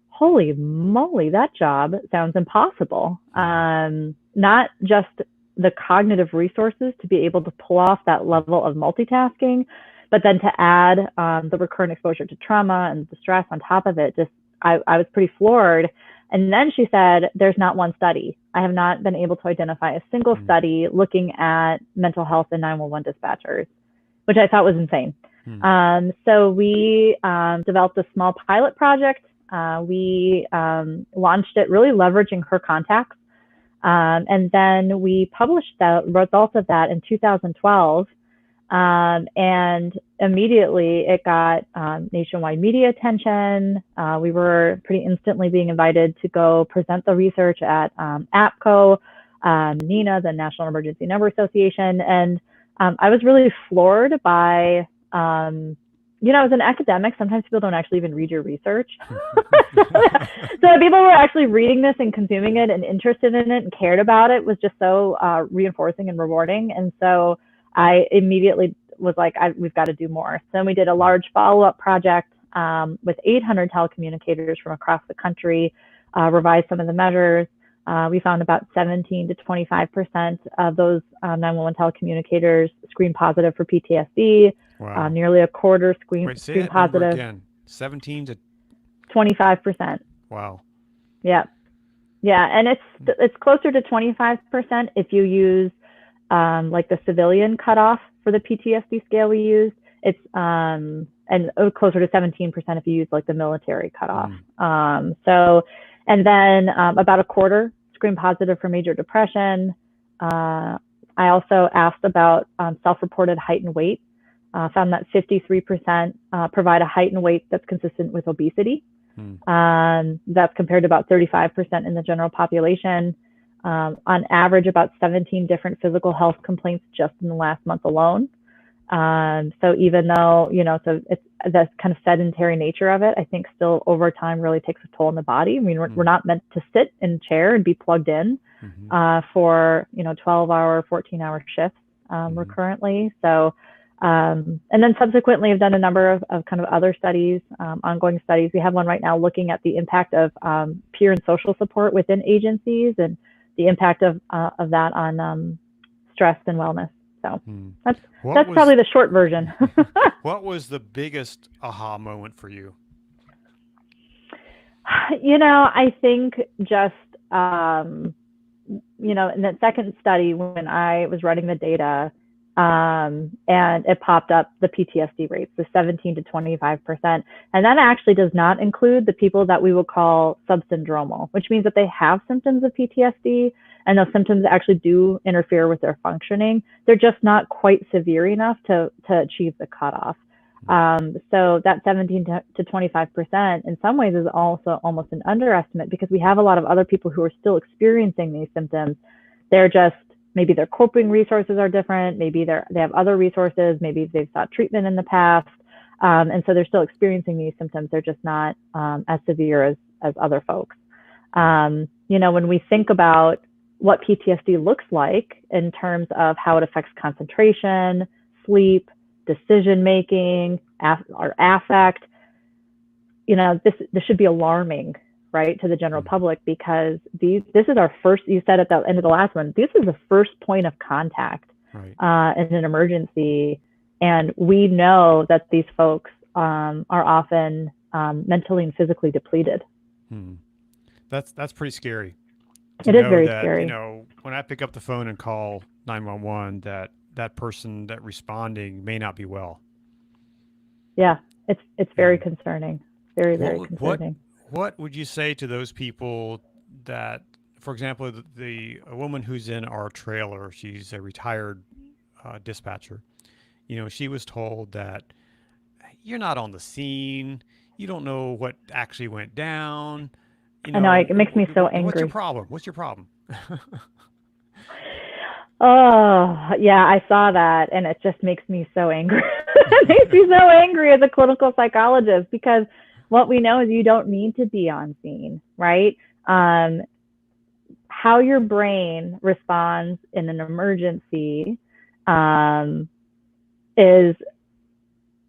[SPEAKER 11] holy moly, that job sounds impossible. Not just the cognitive resources to be able to pull off that level of multitasking, But then to add the recurrent exposure to trauma and the stress on top of it, just I was pretty floored. And then she said, there's not one study. I have not been able to identify a single study looking at mental health in 911 dispatchers, which I thought was insane. So we developed a small pilot project. We launched it really leveraging her contacts. And then we published the results of that in 2012. And immediately it got nationwide media attention. We were pretty instantly being invited to go present the research at APCO, NENA, the National Emergency Number Association. And I was really floored by, as an academic, sometimes people don't actually even read your research. So people were actually reading this and consuming it and interested in it and cared about it was just so reinforcing and rewarding. And so I immediately was like, we've got to do more. So then we did a large follow-up project with 800 telecommunicators from across the country, revised some of the measures. We found about 17 to 25% of those 911 telecommunicators screened positive for PTSD.
[SPEAKER 1] Wow.
[SPEAKER 11] Nearly a quarter screen positive.
[SPEAKER 1] Again, 17 to
[SPEAKER 11] 25%.
[SPEAKER 1] Wow.
[SPEAKER 11] Yeah. Yeah. And it's closer to 25% if you use like the civilian cutoff for the PTSD scale we used. It's and closer to 17% if you use like the military cutoff. So, and then about a quarter screen positive for major depression. I also asked about self-reported height and weight. Found that 53% provide a height and weight that's consistent with obesity. That's compared to about 35% in the general population. On average, about 17 different physical health complaints just in the last month alone. So even though, so it's the kind of sedentary nature of it, I think still over time really takes a toll on the body. I mean, we're not meant to sit in a chair and be plugged in for, 12-hour, 14-hour shifts recurrently. So, and then subsequently, I've done a number of kind of other studies, ongoing studies. We have one right now looking at the impact of peer and social support within agencies and the impact of that on stress and wellness. So that's probably the short version.
[SPEAKER 1] What was the biggest aha moment for you?
[SPEAKER 11] I think just, in that second study when I was running the data, and it popped up the PTSD rates, the 17 to 25%. And that actually does not include the people that we would call subsyndromal, which means that they have symptoms of PTSD and those symptoms actually do interfere with their functioning. They're just not quite severe enough to achieve the cutoff. So that 17 to 25% in some ways is also almost an underestimate because we have a lot of other people who are still experiencing these symptoms. They're just, maybe their coping resources are different. Maybe they have other resources. Maybe they've sought treatment in the past. And so they're still experiencing these symptoms. They're just not as severe as other folks. When we think about what PTSD looks like in terms of how it affects concentration, sleep, decision-making, or affect, this should be alarming, right, to the general public, because this is our first, you said at the end of the last one, this is the first point of contact in an emergency. And we know that these folks are often mentally and physically depleted.
[SPEAKER 1] That's pretty scary.
[SPEAKER 11] It is very scary.
[SPEAKER 1] When I pick up the phone and call 911, that person that responding may not be well.
[SPEAKER 11] Yeah, it's very concerning. Very, very concerning.
[SPEAKER 1] What would you say to those people that, for example, a woman who's in our trailer, she's a retired dispatcher. She was told that you're not on the scene. You don't know what actually went down.
[SPEAKER 11] I know, it makes me so angry.
[SPEAKER 1] What's your problem?
[SPEAKER 11] Oh, yeah, I saw that, and it just makes me so angry. It makes me so angry as a clinical psychologist, because what we know is you don't need to be on scene, right? How your brain responds in an emergency is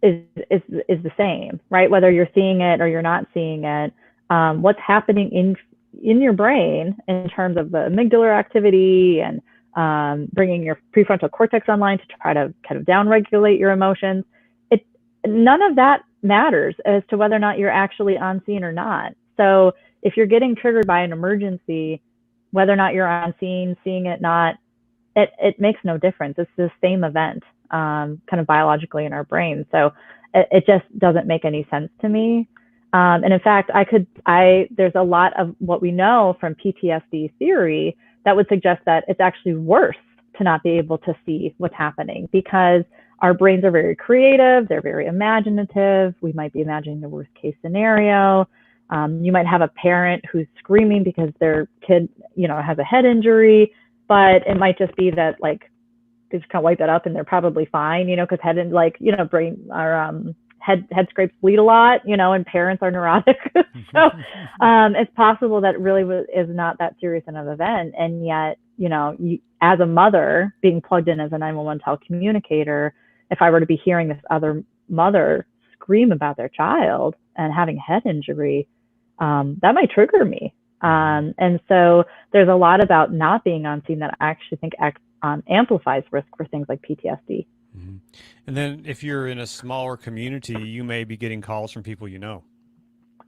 [SPEAKER 11] the same, right? Whether you're seeing it or you're not seeing it, what's happening in your brain in terms of the amygdala activity and bringing your prefrontal cortex online to try to kind of downregulate your emotions, it none of that matters as to whether or not you're actually on scene or not. So if you're getting triggered by an emergency, whether or not you're on scene, seeing it, not, it makes no difference. It's the same event, kind of biologically in our brain. So it just doesn't make any sense to me. And in fact, there's a lot of what we know from PTSD theory that would suggest that it's actually worse to not be able to see what's happening, because our brains are very creative, they're very imaginative. We might be imagining the worst case scenario. You might have a parent who's screaming because their kid, has a head injury, but it might just be that like they just kind of wipe that up and they're probably fine, because brain or head scrapes bleed a lot, and parents are neurotic. So it's possible that it really is not that serious of an event. And yet, you, as a mother being plugged in as a 911 telecommunicator, if I were to be hearing this other mother scream about their child and having head injury, that might trigger me. And so there's a lot about not being on scene that I actually think amplifies risk for things like PTSD.
[SPEAKER 1] Mm-hmm. And then if you're in a smaller community, you may be getting calls from people you know.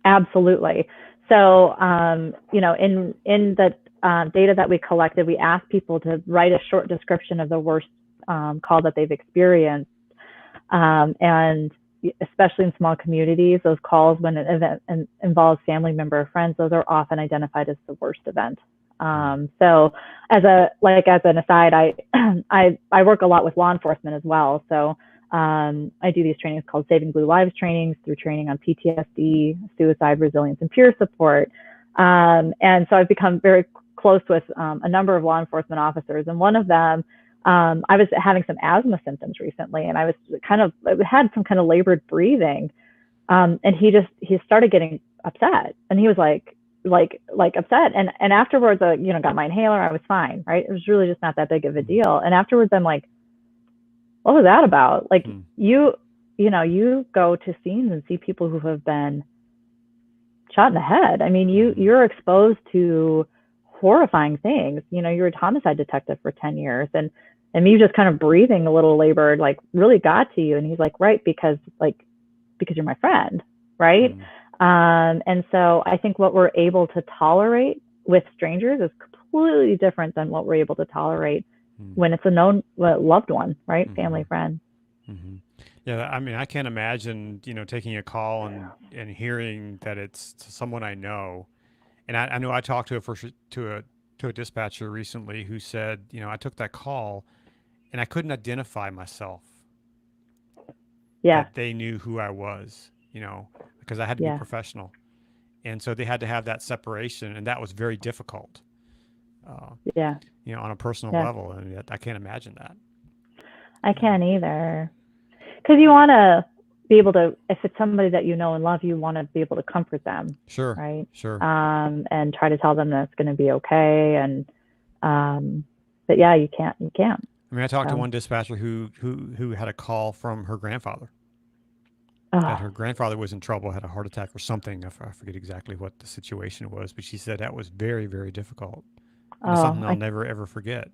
[SPEAKER 11] Absolutely. So, in the data that we collected, we asked people to write a short description of the worst call that they've experienced. And especially in small communities, those calls when an event involves family member or friends, those are often identified as the worst event. So as an aside, I work a lot with law enforcement as well. So I do these trainings called Saving Blue Lives trainings, through training on PTSD, suicide, resilience, and peer support. And so I've become very close with a number of law enforcement officers. And one of them, I was having some asthma symptoms recently, and I had some kind of labored breathing. And he started getting upset, and he was like upset. And afterwards, got my inhaler. I was fine, right? It was really just not that big of a deal. And afterwards, I'm like, what was that about? Like, you go to scenes and see people who have been shot in the head. I mean, you're exposed to horrifying things. You're a homicide detective for 10 years, and me just kind of breathing a little labored, like, really got to you. And he's like, right, because you're my friend, right? And so I think what we're able to tolerate with strangers is completely different than what we're able to tolerate when it's a known loved one, right? Family, friend.
[SPEAKER 1] Mm-hmm. Yeah, I mean, I can't imagine, taking a call and hearing that it's someone I know. And I know I talked to a dispatcher recently who said, I took that call and I couldn't identify myself.
[SPEAKER 11] Yeah.
[SPEAKER 1] That they knew who I was, because I had to be professional. And so they had to have that separation, and that was very difficult. On a personal level. And I can't imagine that.
[SPEAKER 11] I can't either. Because you want to be able to, if it's somebody that you know and love, you want to be able to comfort them.
[SPEAKER 1] Sure.
[SPEAKER 11] Right.
[SPEAKER 1] Sure.
[SPEAKER 11] And try to tell them that it's going to be okay. And, but yeah, you can't.
[SPEAKER 1] I mean, I talked to one dispatcher who had a call from her grandfather. That her grandfather was in trouble, had a heart attack or something. I forget exactly what the situation was, but she said that was very, very difficult. And it's something I'll never, ever forget.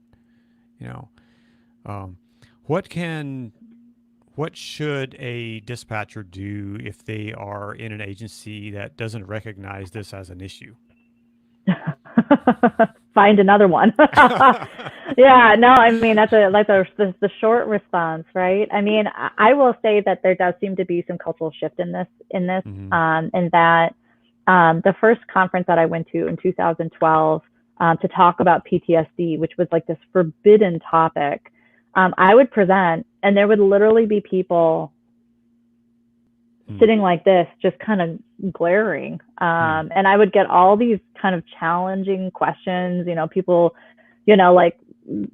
[SPEAKER 1] What should a dispatcher do if they are in an agency that doesn't recognize this as an issue?
[SPEAKER 11] Find another one. Yeah, no, I mean, that's the short response, right? I mean, I will say that there does seem to be some cultural shift in this,
[SPEAKER 1] Mm-hmm.
[SPEAKER 11] And that the first conference that I went to in 2012 to talk about PTSD, which was like this forbidden topic, I would present, and there would literally be people sitting like this, just kind of glaring. And I would get all these kind of challenging questions, people, like,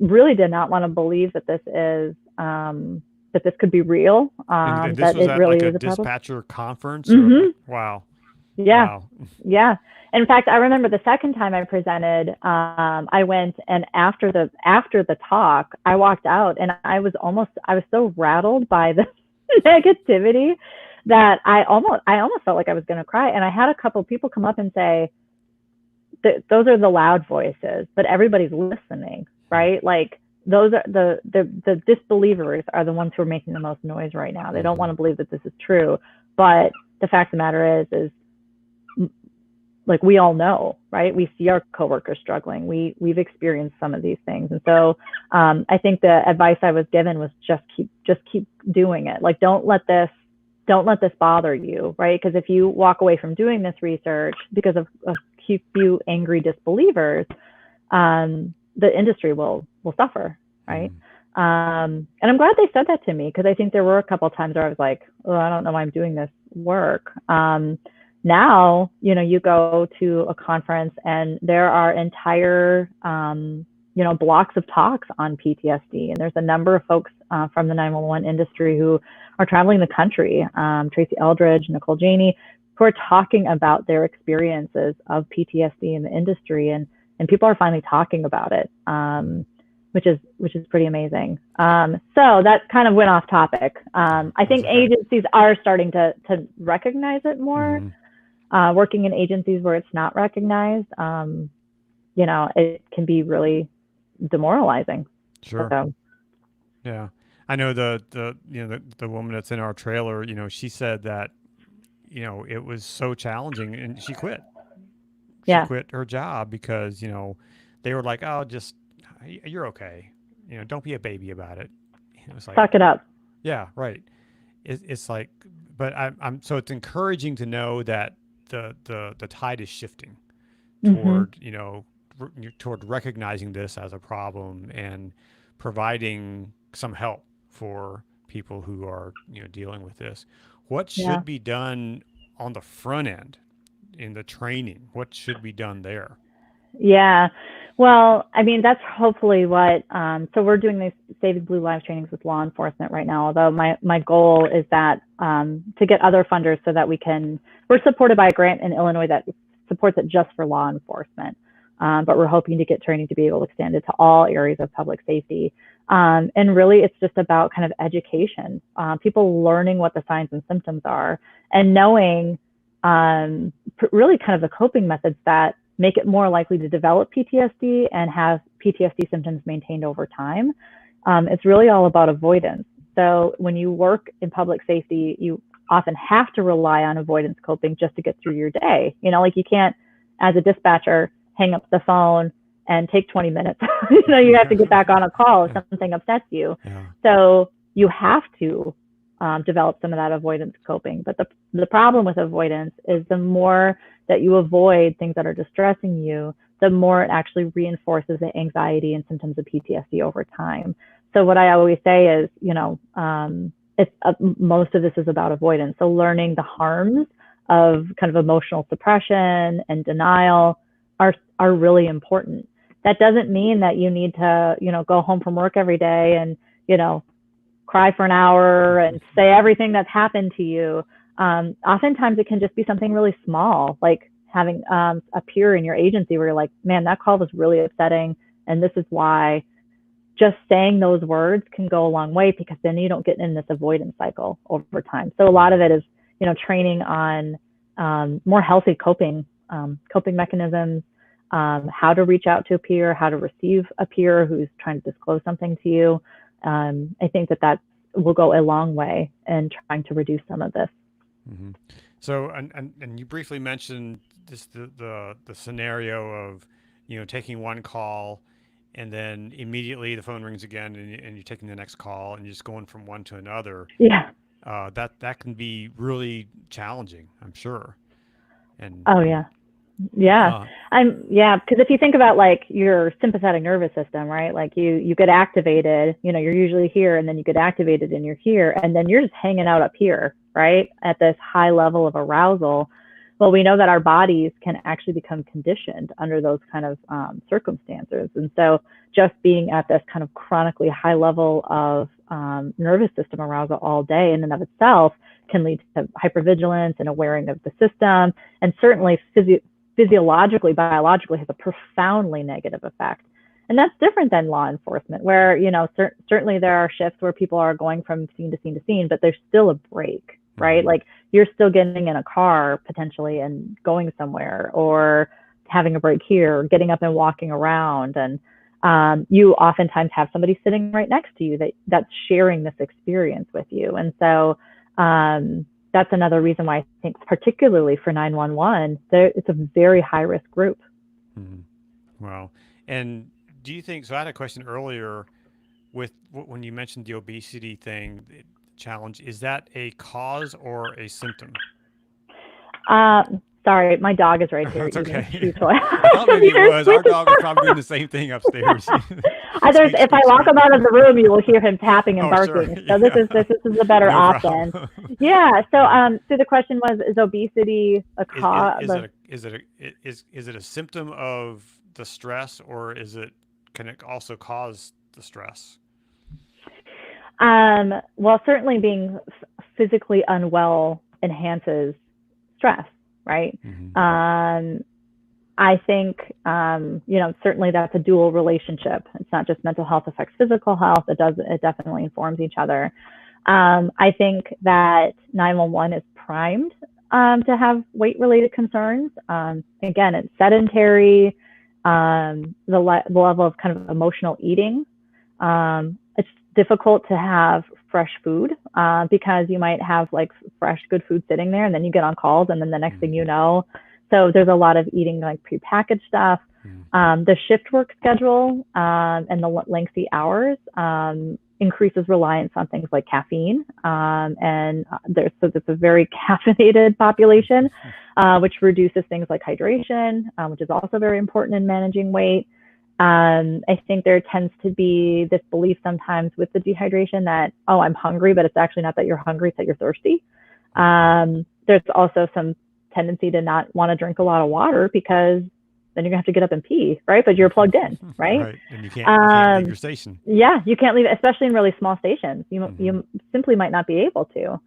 [SPEAKER 11] really did not want to believe that this is, that this could be real.
[SPEAKER 1] And this
[SPEAKER 11] that
[SPEAKER 1] was
[SPEAKER 11] it
[SPEAKER 1] at
[SPEAKER 11] really
[SPEAKER 1] like
[SPEAKER 11] is
[SPEAKER 1] a
[SPEAKER 11] a problem.
[SPEAKER 1] dispatcher conference?
[SPEAKER 11] Mm-hmm.
[SPEAKER 1] Wow.
[SPEAKER 11] Yeah.
[SPEAKER 1] Wow.
[SPEAKER 11] Yeah. In fact, I remember the second time I presented, I went, and after the talk, I walked out, and I was so rattled by the negativity that I almost felt like I was going to cry. And I had a couple of people come up and say, those are the loud voices, but everybody's listening, right? Like, those are the disbelievers are the ones who are making the most noise right now. They don't want to believe that this is true, but the fact of the matter is like, we all know, right? We see our coworkers struggling. We've experienced some of these things. And so I think the advice I was given was just keep doing it. Like, don't let this bother you, right? Because if you walk away from doing this research because of a few angry disbelievers, the industry will suffer, right? And I'm glad they said that to me, because I think there were a couple of times where I was like, oh, I don't know why I'm doing this work. Now, you go to a conference and there are entire, blocks of talks on PTSD. And there's a number of folks from the 911 industry who are traveling the country, Tracy Eldridge, Nicole Janey, who are talking about their experiences of PTSD in the industry. And people are finally talking about it, which is pretty amazing. So that kind of went off topic. I think agencies are starting to recognize it more. Working in agencies where it's not recognized, it can be really demoralizing.
[SPEAKER 1] Sure.
[SPEAKER 11] So.
[SPEAKER 1] Yeah, I know the woman that's in our trailer. She said that it was so challenging, and she quit. She quit her job because they were like, "Oh, just you're okay. Don't be a baby about it." It was like,
[SPEAKER 11] suck it up.
[SPEAKER 1] Yeah, right. It's like, but I'm so it's encouraging to know that the tide is shifting toward toward recognizing this as a problem and providing some help for people who are dealing with this. What should be done on the front end in the training? What should be done there?
[SPEAKER 11] Yeah, well, I mean, that's hopefully what, so we're doing these Saving Blue Lives trainings with law enforcement right now, although my goal is that to get other funders so that we're supported by a grant in Illinois that supports it just for law enforcement. But we're hoping to get training to be able to extend it to all areas of public safety. And really, it's just about kind of education, people learning what the signs and symptoms are, and knowing really kind of the coping methods that make it more likely to develop PTSD and have PTSD symptoms maintained over time. It's really all about avoidance. So when you work in public safety, you often have to rely on avoidance coping just to get through your day. Like, you can't, as a dispatcher, hang up the phone and take 20 minutes. You have to get back on a call if something upsets you.
[SPEAKER 1] Yeah.
[SPEAKER 11] So you have to develop some of that avoidance coping. But the problem with avoidance is the more that you avoid things that are distressing you, the more it actually reinforces the anxiety and symptoms of PTSD over time. So what I always say is, it's most of this is about avoidance. So learning the harms of kind of emotional suppression and denial are really important. That doesn't mean that you need to, go home from work every day and, cry for an hour and say everything that's happened to you. Oftentimes it can just be something really small, like having a peer in your agency where you're like, man, that call was really upsetting, and this is why. Just saying those words can go a long way, because then you don't get in this avoidance cycle over time. So a lot of it is, training on more healthy coping mechanisms, how to reach out to a peer, how to receive a peer who's trying to disclose something to you. I think that will go a long way in trying to reduce some of this.
[SPEAKER 1] Mm-hmm. So, and you briefly mentioned this, the scenario of, taking one call and then immediately the phone rings again and you're taking the next call and you're just going from one to another.
[SPEAKER 11] Yeah.
[SPEAKER 1] That can be really challenging, I'm sure. And
[SPEAKER 11] oh yeah. Yeah. Because if you think about like your sympathetic nervous system, right? Like you get activated, you're usually here, and then you get activated and you're here, and then you're just hanging out up here, right? At this high level of arousal. Well, we know that our bodies can actually become conditioned under those kind of circumstances. And so just being at this kind of chronically high level of nervous system arousal all day in and of itself can lead to hypervigilance and awareness of the system, and certainly physiologically, biologically has a profoundly negative effect. And that's different than law enforcement, where, certainly there are shifts where people are going from scene to scene to scene, but there's still a break, right? Like, you're still getting in a car potentially and going somewhere, or having a break here, or getting up and walking around. And you oftentimes have somebody sitting right next to you that's sharing this experience with you. And so that's another reason why I think, particularly for 911, it's a very high risk group.
[SPEAKER 1] Wow. And do you think, so I had a question earlier with when you mentioned the obesity thing, challenge, is that a cause or a symptom?
[SPEAKER 11] Sorry, my dog is right here
[SPEAKER 1] That's
[SPEAKER 11] eating
[SPEAKER 1] okay.
[SPEAKER 11] chew toy.
[SPEAKER 1] I thought maybe it was. Our dog is probably doing the same thing upstairs.
[SPEAKER 11] If I lock him out of the room, you will hear him tapping and barking.
[SPEAKER 1] Sure.
[SPEAKER 11] So this is a better
[SPEAKER 1] No
[SPEAKER 11] option.
[SPEAKER 1] problem.
[SPEAKER 11] Yeah. So the question was, is obesity a cause?
[SPEAKER 1] Is it a symptom of the stress, or can it also cause the stress?
[SPEAKER 11] Well, certainly being physically unwell enhances stress, right? I think, certainly that's a dual relationship. It's not just mental health affects physical health. It definitely informs each other. I think that 911 is primed to have weight-related concerns. Again, it's sedentary, the level of kind of emotional eating. It's difficult to have fresh food because you might have like fresh, good food sitting there, and then you get on calls, and then the next thing you know, so there's a lot of eating like prepackaged stuff. The shift work schedule and the lengthy hours increases reliance on things like caffeine. And there's a very caffeinated population, which reduces things like hydration, which is also very important in managing weight. I think there tends to be this belief sometimes with the dehydration that, oh, I'm hungry, but it's actually not that you're hungry, it's that you're thirsty. There's also some tendency to not want to drink a lot of water because then you're gonna have to get up and pee, right? But you're plugged in, right?
[SPEAKER 1] Right, and you can't leave your station.
[SPEAKER 11] Yeah, you can't leave, especially in really small stations. You simply might not be able to.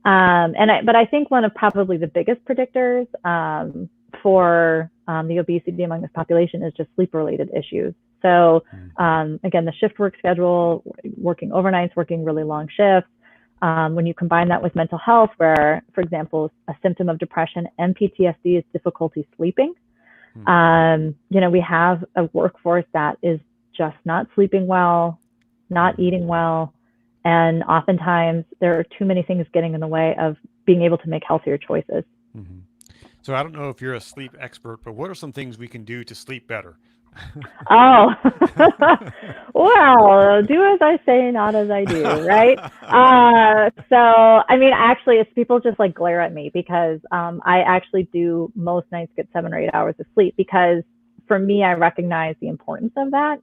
[SPEAKER 11] But I think one of probably the biggest predictors for the obesity among this population is just sleep-related issues. So again, the shift work schedule, working overnights, working really long shifts. When you combine that with mental health, where, for example, a symptom of depression and PTSD is difficulty sleeping. We have a workforce that is just not sleeping well, not eating well, and oftentimes there are too many things getting in the way of being able to make healthier choices.
[SPEAKER 1] So I don't know if you're a sleep expert, but what are some things we can do to sleep better?
[SPEAKER 11] Oh, well, do as I say, not as I do, right? So, I mean, actually, it's people just like glare at me because I actually do most nights get 7 or 8 hours of sleep because for me, I recognize the importance of that.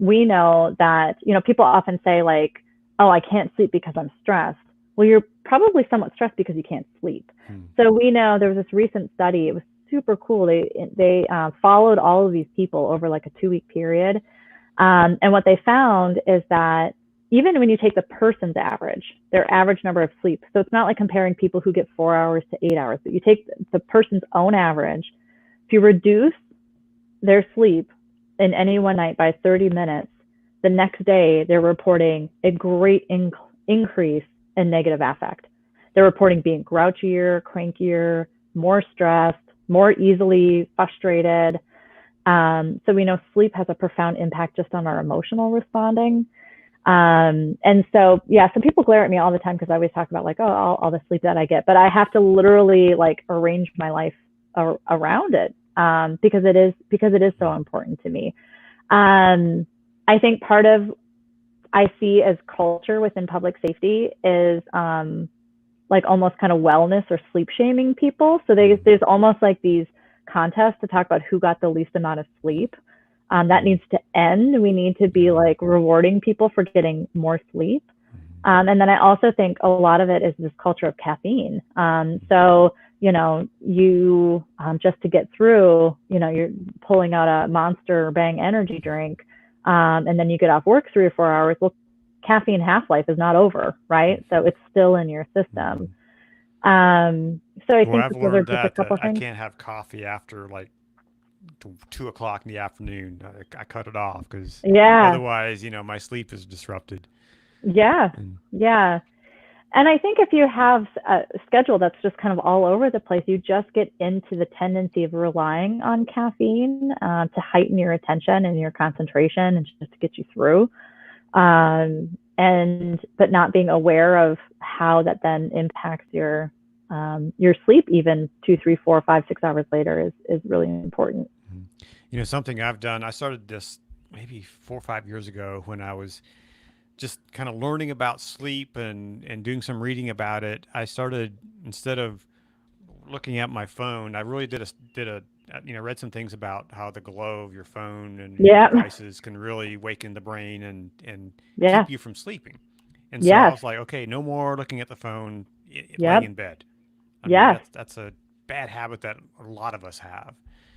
[SPEAKER 11] We know that, people often say like, oh, I can't sleep because I'm stressed. Well, you're probably somewhat stressed because you can't sleep. So we know there was this recent study. It was super cool. They followed all of these people over like a 2-week period. And what they found is that even when you take the person's average, their average number of sleep, so it's not like comparing people who get 4 hours to 8 hours, but you take the person's own average, if you reduce their sleep in any one night by 30 minutes, the next day they're reporting a great increase in negative affect. They're reporting being grouchier, crankier, more stressed, more easily frustrated. So we know sleep has a profound impact just on our emotional responding. And so, yeah, some people glare at me all the time because I always talk about like, oh, all the sleep that I get, but I have to literally like arrange my life around it because it is so important to me. I think part of I see as culture within public safety is like almost kind of wellness or sleep shaming people. So there's almost like these contests to talk about who got the least amount of sleep. That needs to end. We need to be like rewarding people for getting more sleep. And then I also think a lot of it is this culture of caffeine. So, you just to get through, you're pulling out a Monster or Bang energy drink, and then you get off work 3 or 4 hours. Well, caffeine half-life is not over, right? So it's still in your system. So I think
[SPEAKER 1] I've
[SPEAKER 11] those are
[SPEAKER 1] learned
[SPEAKER 11] just a
[SPEAKER 1] that
[SPEAKER 11] couple
[SPEAKER 1] I
[SPEAKER 11] things.
[SPEAKER 1] can't have coffee after like 2 o'clock in the afternoon. I cut it off because otherwise, my sleep is disrupted.
[SPEAKER 11] Yeah. And I think if you have a schedule that's just kind of all over the place, you just get into the tendency of relying on caffeine to heighten your attention and your concentration and just to get you through. But not being aware of how that then impacts your sleep, even 2, 3, 4, 5, 6 hours later is really important.
[SPEAKER 1] You know, something I've done, I started this maybe 4 or 5 years ago when I was just kind of learning about sleep and doing some reading about it. I started, instead of looking at my phone, I really did read some things about how the glow of your phone and your devices can really waken the brain and keep you from sleeping. And so I was like, okay, no more looking at the phone laying in bed. I mean, that's a bad habit that a lot of us have.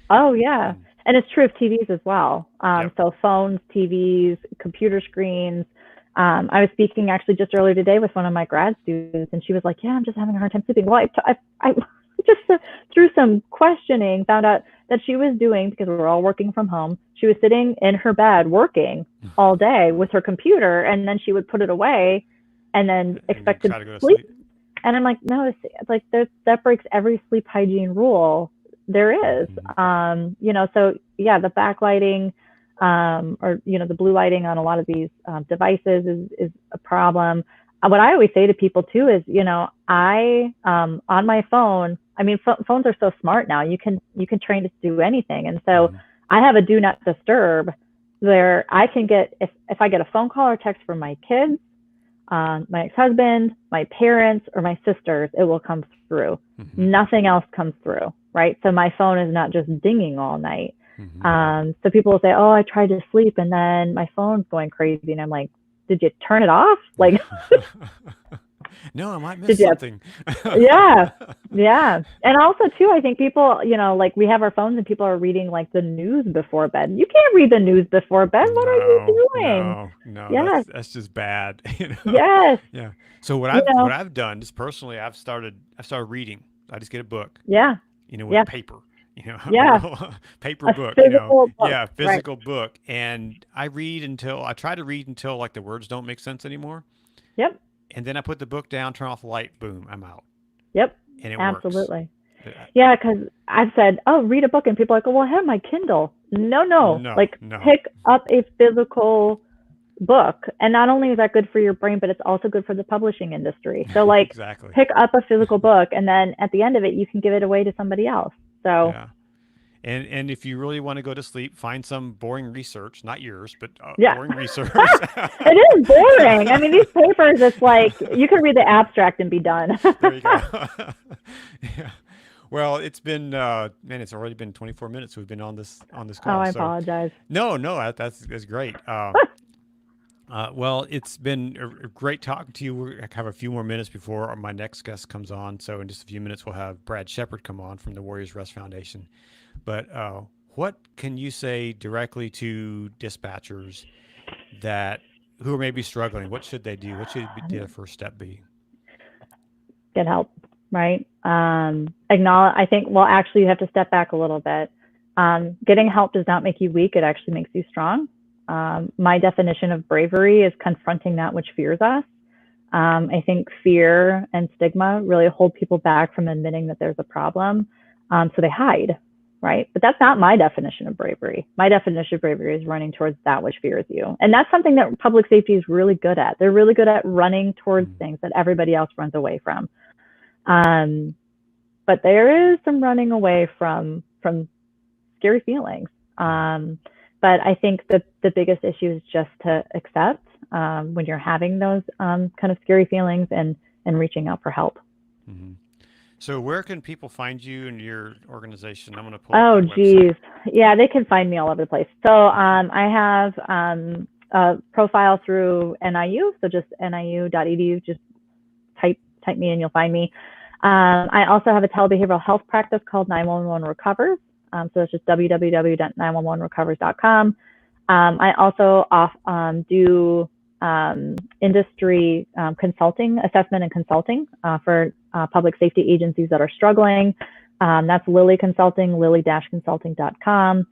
[SPEAKER 11] Oh, yeah. And it's true of TVs as well. So phones, TVs, computer screens. I was speaking actually just earlier today with one of my grad students, and she was like, yeah, I'm just having a hard time sleeping. Well, I just through some questioning, found out that she was doing, because we were all working from home, she was sitting in her bed working all day with her computer, and then she would put it away and then expect to go to sleep. And I'm like, no, it's like that breaks every sleep hygiene rule there is. So yeah, the backlighting or the blue lighting on a lot of these devices is a problem. What I always say to people too is, I on my phone, I mean, phones are so smart now. You can train it to do anything, and so I have a do not disturb where I can get, if I get a phone call or text from my kids, my ex-husband, my parents, or my sisters, it will come through. Nothing else comes through, right? So my phone is not just dinging all night. So people will say, oh, I tried to sleep and then my phone's going crazy. And I'm like, did you turn it off? Like,
[SPEAKER 1] no, I might miss something.
[SPEAKER 11] Yeah. And also too, I think people, like we have our phones and people are reading like the news before bed. You can't read the news before bed. What are you doing?
[SPEAKER 1] No, that's just bad.
[SPEAKER 11] Yes.
[SPEAKER 1] Yeah. So what I've done is personally, I've started reading. I just get a book.
[SPEAKER 11] Yeah.
[SPEAKER 1] With paper. Paper book.
[SPEAKER 11] Book.
[SPEAKER 1] Yeah, physical book. And I try to read until like the words don't make sense anymore.
[SPEAKER 11] Yep.
[SPEAKER 1] And then I put the book down, turn off the light, boom, I'm out.
[SPEAKER 11] Yep.
[SPEAKER 1] And it
[SPEAKER 11] absolutely
[SPEAKER 1] works.
[SPEAKER 11] Yeah, because I've said, oh, read a book, and people are like, oh, well, I have my Kindle. No. Pick up a physical book, and not only is that good for your brain, but it's also good for the publishing industry. So like
[SPEAKER 1] exactly.
[SPEAKER 11] Pick up a physical book, and then at the end of it you can give it away to somebody else. So
[SPEAKER 1] and if you really want to go to sleep, find some boring research, not yours, but boring research.
[SPEAKER 11] It is boring. I mean, these papers, it's like you can read the abstract and be done.
[SPEAKER 1] There you go. Yeah. Well, it's been it's already been 24 minutes we've been on this call.
[SPEAKER 11] Oh, I apologize.
[SPEAKER 1] No, that's great. Well, it's been a great talking to you. We have a few more minutes before my next guest comes on. So in just a few minutes, we'll have Brad Shepard come on from the Warriors Rest Foundation. But what can you say directly to dispatchers who are maybe struggling? What should they do? What should their first step be?
[SPEAKER 11] Get help, right? Acknowledge. I think, well, actually, you have to step back a little bit. Getting help does not make you weak. It actually makes you strong. My definition of bravery is confronting that which fears us. I think fear and stigma really hold people back from admitting that there's a problem. So they hide, right? But that's not my definition of bravery. My definition of bravery is running towards that which fears you. And that's something that public safety is really good at. They're really good at running towards things that everybody else runs away from. But there is some running away from scary feelings. But I think the biggest issue is just to accept when you're having those kind of scary feelings and reaching out for help.
[SPEAKER 1] Mm-hmm. So where can people find you and your organization? I'm going to pull
[SPEAKER 11] up
[SPEAKER 1] that website.
[SPEAKER 11] Yeah, they can find me all over the place. So I have a profile through NIU, so just niu.edu, just type me and you'll find me. I also have a telebehavioral health practice called 911 Recovers. So it's just www.911recovers.com. I also do industry consulting, assessment and consulting for public safety agencies that are struggling. That's Lily Consulting, lily-consulting.com.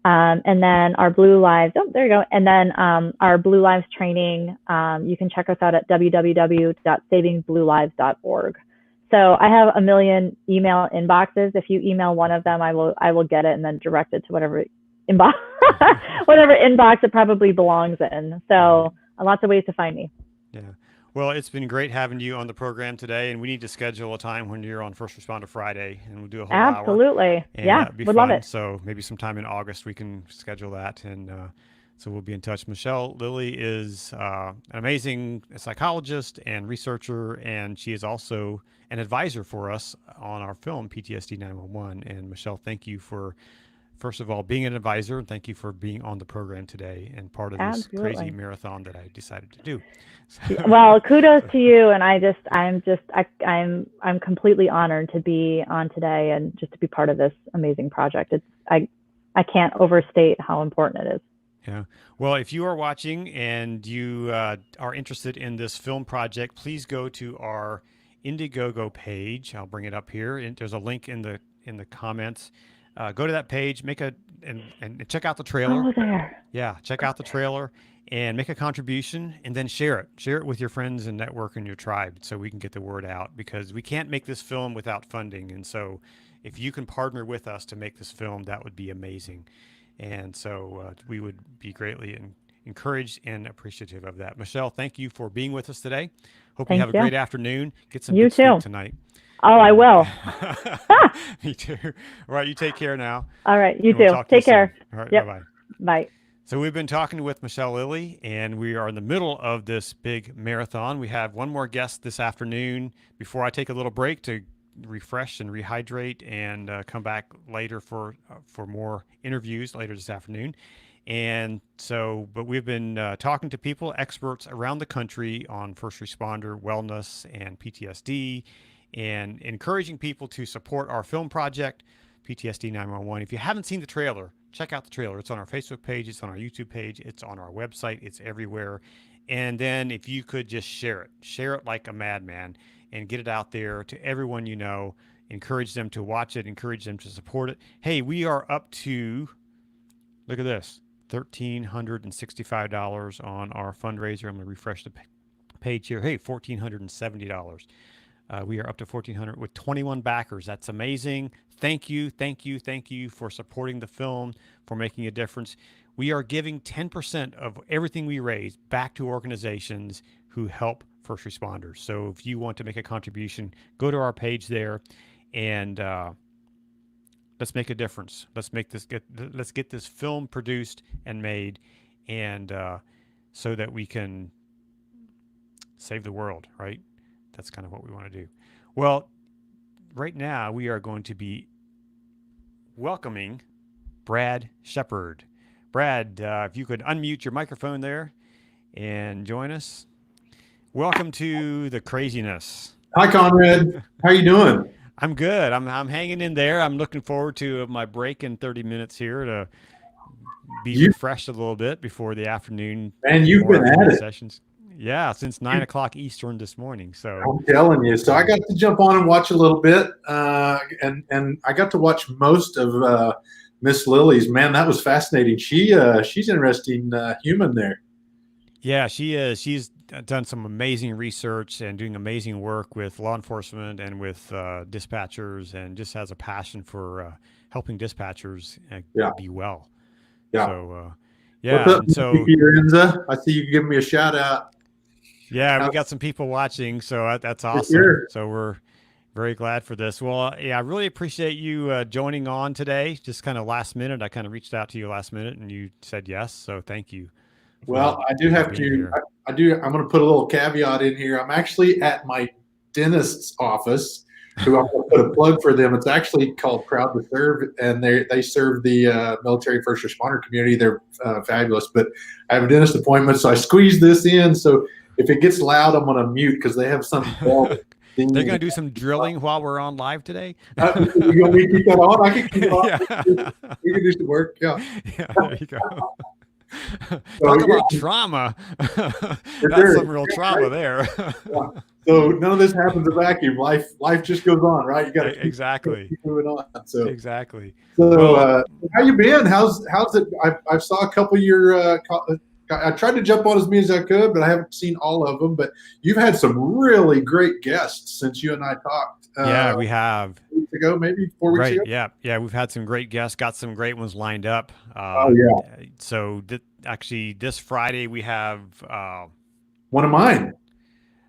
[SPEAKER 11] And then our Blue Lives, oh, there you go. And then our Blue Lives training, you can check us out at www.savingbluelives.org. So I have a million email inboxes. If you email one of them, I will get it and then direct it to whatever inbox whatever inbox it probably belongs in. So lots of ways to find me.
[SPEAKER 1] Yeah. Well, it's been great having you on the program today, and we need to schedule a time when you're on First Responder Friday, and we'll do a whole hour.
[SPEAKER 11] Absolutely.
[SPEAKER 1] And
[SPEAKER 11] Yeah,
[SPEAKER 1] that'd be
[SPEAKER 11] would
[SPEAKER 1] fun.
[SPEAKER 11] love it.
[SPEAKER 1] So maybe sometime in August we can schedule that, and so we'll be in touch. Michelle Lilly is an amazing psychologist and researcher, and she is also an advisor for us on our film PTSD911. And Michelle, thank you for, first of all, being an advisor, and thank you for being on the program today and part of this crazy marathon that I decided to do.
[SPEAKER 11] Well, kudos to you, and I'm completely honored to be on today and just to be part of this amazing project. I can't overstate how important it is.
[SPEAKER 1] Yeah. Well, if you are watching and you are interested in this film project, please go to our Indiegogo page. I'll bring it up here. And there's a link in the comments. Go to that page, and check out the trailer.
[SPEAKER 11] Oh, there.
[SPEAKER 1] Yeah, check out the trailer and make a contribution, and then share it. Share it with your friends and network and your tribe so we can get the word out, because we can't make this film without funding. And so if you can partner with us to make this film, that would be amazing. And so we would be greatly encouraged and appreciative of that. Michelle, thank you for being with us today. Hope you have a great afternoon. Get some good sleep tonight.
[SPEAKER 11] Oh, I will.
[SPEAKER 1] Me too. All right, you take care now.
[SPEAKER 11] All right, you too. Take care.
[SPEAKER 1] All right,
[SPEAKER 11] yep.
[SPEAKER 1] Bye-bye.
[SPEAKER 11] Bye.
[SPEAKER 1] So we've been talking with Michelle Lilly, and we are in the middle of this big marathon. We have one more guest this afternoon before I take a little break to refresh and rehydrate and come back later for more interviews later this afternoon. And so, but we've been talking to people, experts around the country on first responder wellness and PTSD, and encouraging people to support our film project, PTSD 911. If you haven't seen the trailer, check out the trailer. It's on our Facebook page. It's on our YouTube page. It's on our website. It's everywhere. And then if you could just share it like a madman and get it out there to everyone you know, encourage them to watch it, encourage them to support it. Hey, we are up to, look at this, $1,365 on our fundraiser. I'm going to refresh the page here. Hey, $1,470. We are up to 1,400 with 21 backers. That's amazing. Thank you for supporting the film, for making a difference. We are giving 10% of everything we raise back to organizations who help first responders. So if you want to make a contribution, go to our page there, and let's make a difference. Let's get this film produced and made, and so that we can save the world, right? That's kind of what we want to do. Well, right now we are going to be welcoming Brad Shepard. Brad, if you could unmute your microphone there and join us. Welcome to the craziness.
[SPEAKER 12] Hi, Conrad. How are you doing?
[SPEAKER 1] I'm good. I'm hanging in there. I'm looking forward to my break in 30 minutes here to be refreshed a little bit before the afternoon.
[SPEAKER 12] And you've been at it.
[SPEAKER 1] Sessions. Yeah, since 9 o'clock Eastern this morning. So
[SPEAKER 12] I'm telling you. So I got to jump on and watch a little bit, and I got to watch most of Miss Lily's. Man, that was fascinating. She's interesting human there.
[SPEAKER 1] Yeah, she is. She's done some amazing research and doing amazing work with law enforcement and with dispatchers, and just has a passion for helping dispatchers be well.
[SPEAKER 12] Yeah.
[SPEAKER 1] So, yeah.
[SPEAKER 12] What's up,
[SPEAKER 1] so
[SPEAKER 12] Fiorenza? I see you giving me a shout out.
[SPEAKER 1] Yeah, we got some people watching, so that's awesome.
[SPEAKER 12] Sure.
[SPEAKER 1] So we're very glad for this. Well, yeah, I really appreciate you joining on today. Just kind of last minute. I kind of reached out to you last minute, and you said yes. So thank you.
[SPEAKER 12] Well, I do have to. I'm going to put a little caveat in here. I'm actually at my dentist's office, who I'm going to put a plug for them. It's actually called Proud to Serve, and they serve the military first responder community. They're fabulous. But I have a dentist appointment, so I squeezed this in. So if it gets loud, I'm going to mute because they have some.
[SPEAKER 1] They're going to do some drilling while we're on live today.
[SPEAKER 12] You want me to keep that on? I can keep it on.
[SPEAKER 1] Yeah.
[SPEAKER 12] We can do some work. Yeah.
[SPEAKER 1] Yeah, there you go. Talk about trauma. That's some real trauma there.
[SPEAKER 12] Yeah. So none of this happens in a vacuum. Life just goes on, right? You got to
[SPEAKER 1] exactly
[SPEAKER 12] keep moving on. So
[SPEAKER 1] exactly.
[SPEAKER 12] So
[SPEAKER 1] Well,
[SPEAKER 12] how you been? How's it? I saw a couple of your. I tried to jump on as many as I could, but I haven't seen all of them. But you've had some really great guests since you and I talked.
[SPEAKER 1] Yeah, we have.
[SPEAKER 12] 4 weeks ago, maybe 4 weeks
[SPEAKER 1] Right.
[SPEAKER 12] ago.
[SPEAKER 1] Yeah. We've had some great guests. Got some great ones lined up.
[SPEAKER 12] Oh yeah.
[SPEAKER 1] So actually, this Friday we have
[SPEAKER 12] one of mine.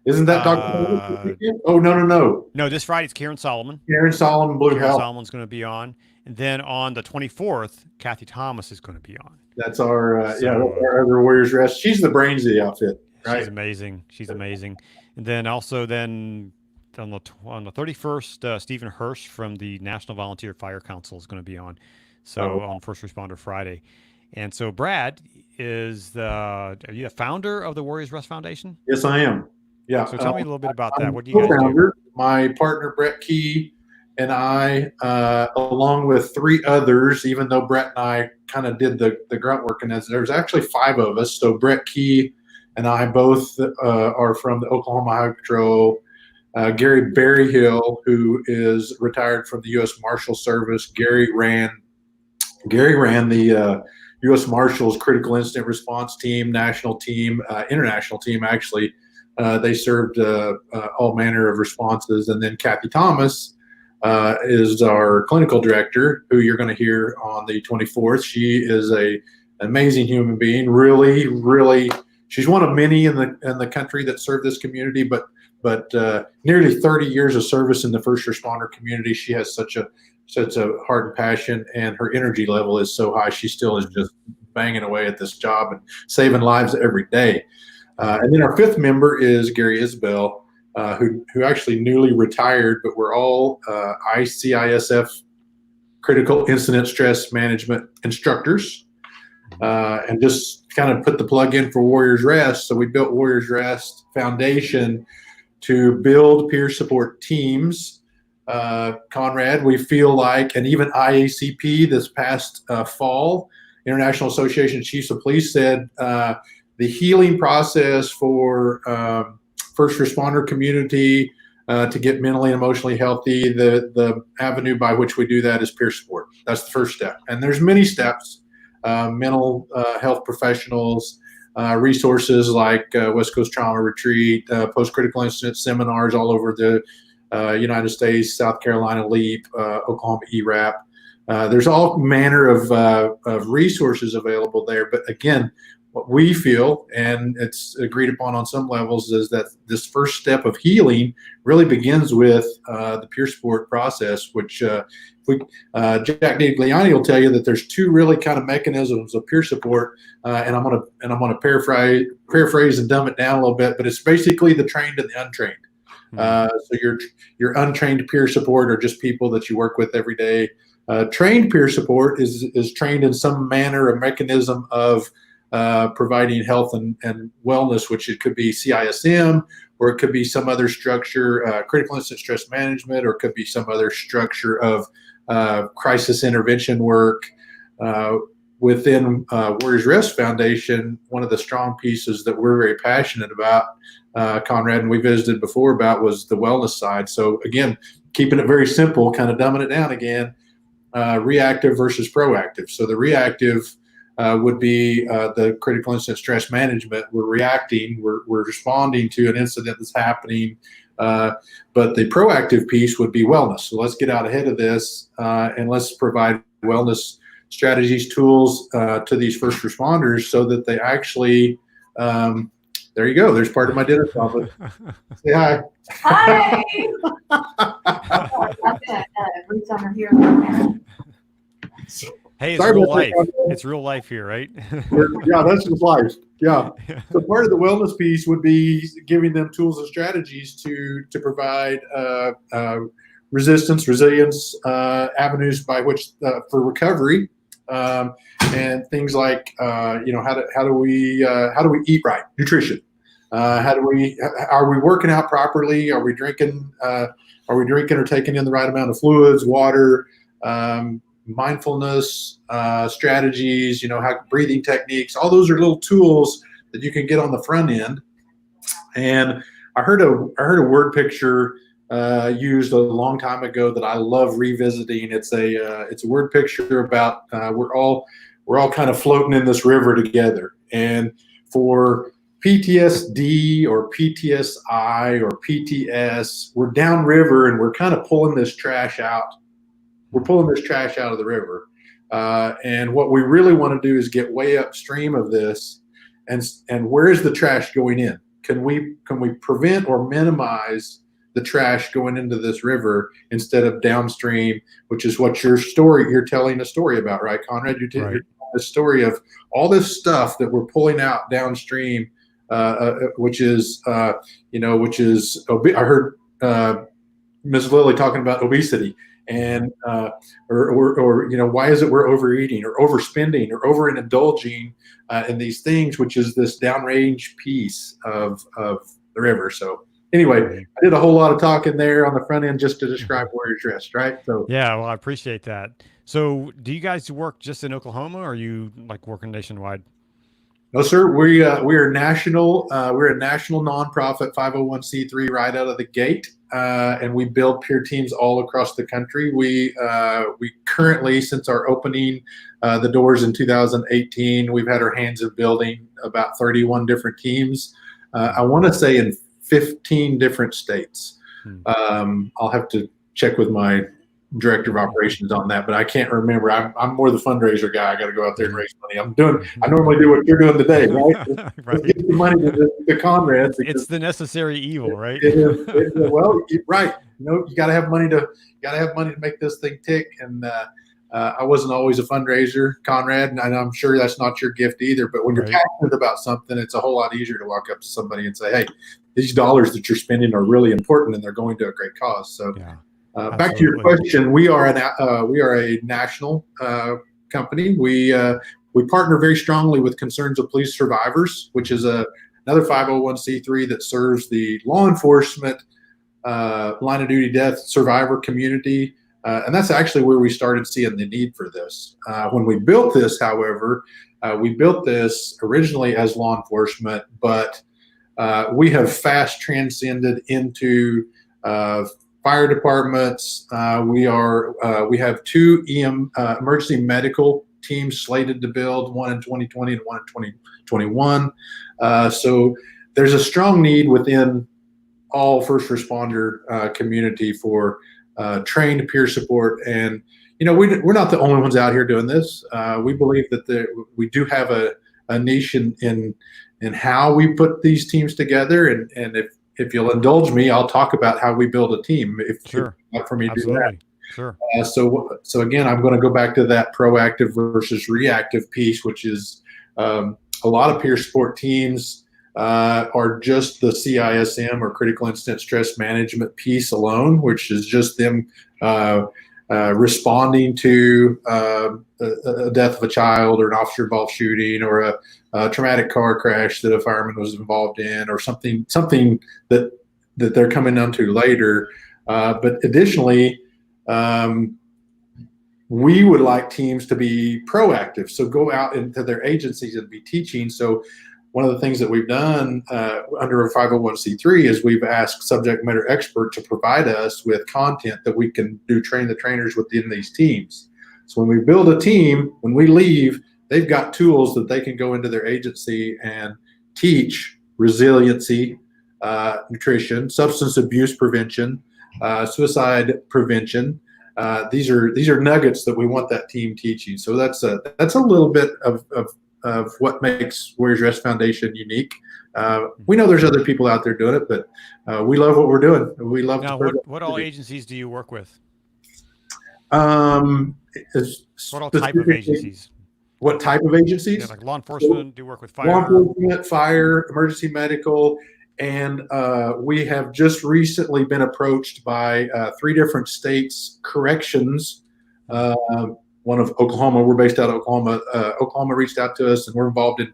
[SPEAKER 12] Isn't that Dr. Oh no.
[SPEAKER 1] No, this Friday it's Karen Solomon.
[SPEAKER 12] Karen Solomon, Blue Health.
[SPEAKER 1] Solomon's going to be on, and then on the 24th, Kathy Thomas is going to be on.
[SPEAKER 12] That's our our other Warriors Rest. She's the brains of the outfit, right?
[SPEAKER 1] She's amazing. And then also on the 31st, Stephen Hirsch from the National Volunteer Fire Council is going to be on. So on First Responder Friday. And so Brad is are you a founder of the Warriors Rest Foundation?
[SPEAKER 12] Yes, I am. Yeah.
[SPEAKER 1] So tell me a little bit about that.
[SPEAKER 12] I'm
[SPEAKER 1] What do you guys do?
[SPEAKER 12] My partner Brett Key and I, along with 3 others, even though Brett and I kind of did the grunt work, and there's actually 5 of us. So Brett Key and I both are from the Oklahoma Highway Patrol. Gary Berryhill, who is retired from the U.S. Marshal Service. Gary ran the U.S. Marshals Critical Incident Response Team, national team, international team, actually. They served all manner of responses. And then Kathy Thomas is our clinical director, who you're going to hear on the 24th. She is an amazing human being. Really, she's one of many in the country that serve this community, but nearly 30 years of service in the first responder community. She has such a heart and passion, and her energy level is so high. She still is just banging away at this job and saving lives every day. And then our 5th member is Gary Isbell, who actually newly retired, but we're all ICISF critical incident stress management instructors, and just kind of put the plug in for Warriors Rest. So we built Warriors Rest Foundation to build peer support teams. Conrad, we feel like, and even IACP this past fall, International Association of Chiefs of Police, said the healing process for first responder community to get mentally and emotionally healthy, the avenue by which we do that is peer support. That's the first step. And there's many steps, mental health professionals, resources like West Coast Trauma Retreat, post-critical incident seminars all over the United States, South Carolina LEAP, Oklahoma ERAP. There's all manner of resources available there. But again, what we feel, and it's agreed upon on some levels, is that this first step of healing really begins with the peer support process, which Jack DiGliani will tell you that there's 2 really kind of mechanisms of peer support, and I'm gonna paraphrase and dumb it down a little bit, but it's basically the trained and the untrained. So your untrained peer support are just people that you work with every day. Trained peer support is trained in some manner or mechanism of providing health and wellness, which it could be CISM, or it could be some other structure, critical incident stress management, or it could be some other structure of crisis intervention work. Within Warriors Rest Foundation, one of the strong pieces that we're very passionate about, Conrad, and we visited before about, was the wellness side. So again, keeping it very simple, kind of dumbing it down again, reactive versus proactive. So the reactive would be the critical incident stress management. We're reacting, we're responding to an incident that's happening, but the proactive piece would be wellness. So let's get out ahead of this and let's provide wellness strategies, tools to these first responders so that they actually, there you go, there's part of my dentist office. Say hi.
[SPEAKER 13] Hi. Roots on her here.
[SPEAKER 1] Hey, it's real life. It's real life here, right?
[SPEAKER 12] Yeah, that's just life. Yeah. So part of the wellness piece would be giving them tools and strategies to provide resistance, resilience, avenues by which for recovery, and things like how do we eat right, nutrition. Are we working out properly? Are we drinking or taking in the right amount of fluids, water? mindfulness strategies, how breathing techniques, all those are little tools that you can get on the front end. And I heard a word picture used a long time ago that I love revisiting. It's a word picture about we're all kind of floating in this river together. And for PTSD or PTSI or PTS, we're downriver and we're kind of pulling this trash out. We're pulling this trash out of the river. And what we really want to do is get way upstream of this. And where is the trash going in? Can we prevent or minimize the trash going into this river instead of downstream, which is what you're telling a story about, right, Conrad? You're telling a story of all this stuff that we're pulling out downstream, which is I heard Ms. Lilly talking about obesity and or why is it we're overeating or overspending or overindulging in these things, which is this downrange piece of the river. So anyway, I did a whole lot of talking there on the front end just to describe Warriors Rest, right? So
[SPEAKER 1] yeah, well, I appreciate that. So do you guys work just in Oklahoma, or are you like working nationwide?
[SPEAKER 12] No, sir. We are national. We're a national nonprofit 501c3 right out of the gate, and we build peer teams all across the country. We currently, since our opening the doors in 2018, we've had our hands in building about 31 different teams. I want to say in 15 different states. I'll have to check with my director of operations on that, but I can't remember. I'm more the fundraiser guy. I got to go out there and raise money. I normally do what you're doing today, right? Let's get the money to the Conrad.
[SPEAKER 1] It's the necessary evil, right?
[SPEAKER 12] Well, right. You got to have money to make this thing tick. And I wasn't always a fundraiser, Conrad, and I'm sure that's not your gift either. But when you're passionate about something, it's a whole lot easier to walk up to somebody and say, "Hey, these dollars that you're spending are really important, and they're going to a great cause." So.
[SPEAKER 1] Yeah.
[SPEAKER 12] Back to your question, we are a national company. We partner very strongly with Concerns of Police Survivors, which is another 501c3 that serves the law enforcement line of duty death survivor community, and that's actually where we started seeing the need for this. When we built this, however, we built this originally as law enforcement, but we have fast transcended into fire departments. We have two emergency medical teams slated to build, one in 2020 and one in 2021. So there's a strong need within all first responder community for trained peer support. And we're not the only ones out here doing this. We believe that we do have a niche in how we put these teams together. And if you'll indulge me, I'll talk about how we build a team.
[SPEAKER 1] Sure.
[SPEAKER 12] For me to do
[SPEAKER 1] Absolutely.
[SPEAKER 12] that.
[SPEAKER 1] Sure.
[SPEAKER 12] So again, I'm going to go back to that proactive versus reactive piece, which is a lot of peer support teams are just the CISM or critical incident stress management piece alone, which is just them responding to a death of a child or an officer-involved shooting or a traumatic car crash that a fireman was involved in, or something that they're coming down to later. But additionally, we would like teams to be proactive, so go out into their agencies and be teaching. So one of the things that we've done under a 501c3 is we've asked subject matter expert to provide us with content that we can train the trainers within these teams. So when we build a team, when we leave, they've got tools that they can go into their agency and teach resiliency, nutrition, substance abuse prevention, suicide prevention. These are nuggets that we want that team teaching. So that's a little bit of what makes Warriors Rest Foundation unique. We know there's other people out there doing it, but we love what we're doing. We love.
[SPEAKER 1] Now, what all agencies do you work with? What all type of agencies?
[SPEAKER 12] What type of agencies?
[SPEAKER 1] Yeah, like law enforcement. Do you work with fire?
[SPEAKER 12] Law enforcement, fire, emergency medical, and we have just recently been approached by 3 different states' corrections. One of Oklahoma. We're based out of Oklahoma. Oklahoma reached out to us, and we're involved in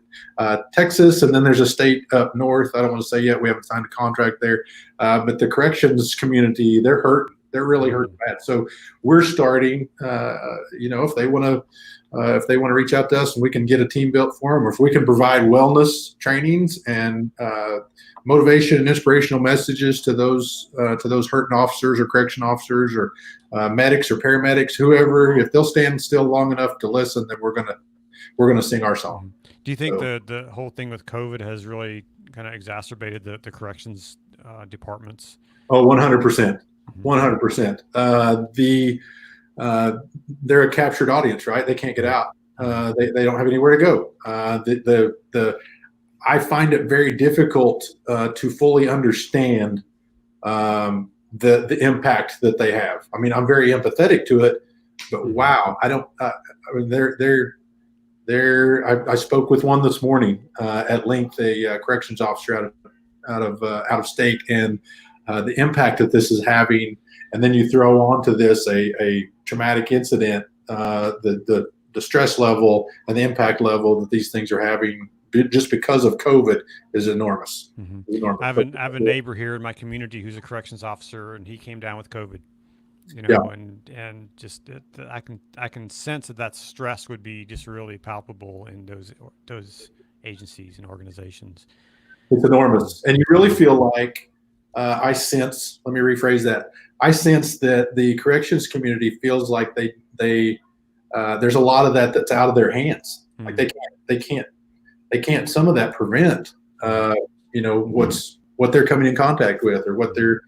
[SPEAKER 12] Texas. And then there's a state up north. I don't want to say yet. We haven't signed a contract there. But the corrections community, they're hurt. They're really hurting bad. So we're starting, if they want to reach out to us and we can get a team built for them, or if we can provide wellness trainings and motivation and inspirational messages to those hurting officers or correction officers or medics or paramedics, whoever, if they'll stand still long enough to listen, then we're gonna sing our song.
[SPEAKER 1] Do you think the whole thing with COVID has really kind of exacerbated the corrections departments?
[SPEAKER 12] Oh, 100%. 100%. They're a captured audience, right? They can't get out. They don't have anywhere to go. I find it very difficult to fully understand the impact that they have. I mean, I'm very empathetic to it, but wow, I don't. I mean, I spoke with one this morning at length, a corrections officer out of state, and the impact that this is having. And then you throw onto this a traumatic incident, the stress level and the impact level that these things are having just because of COVID is enormous. Enormous.
[SPEAKER 1] I have a neighbor here in my community who's a corrections officer, and he came down with COVID. And just I can sense that stress would be just really palpable in those agencies and organizations.
[SPEAKER 12] It's enormous, and you really feel like I sense. Let me rephrase that. I sense that the corrections community feels like they there's a lot of that's out of their hands. Like they can't some of that prevent what they're coming in contact with, or what they're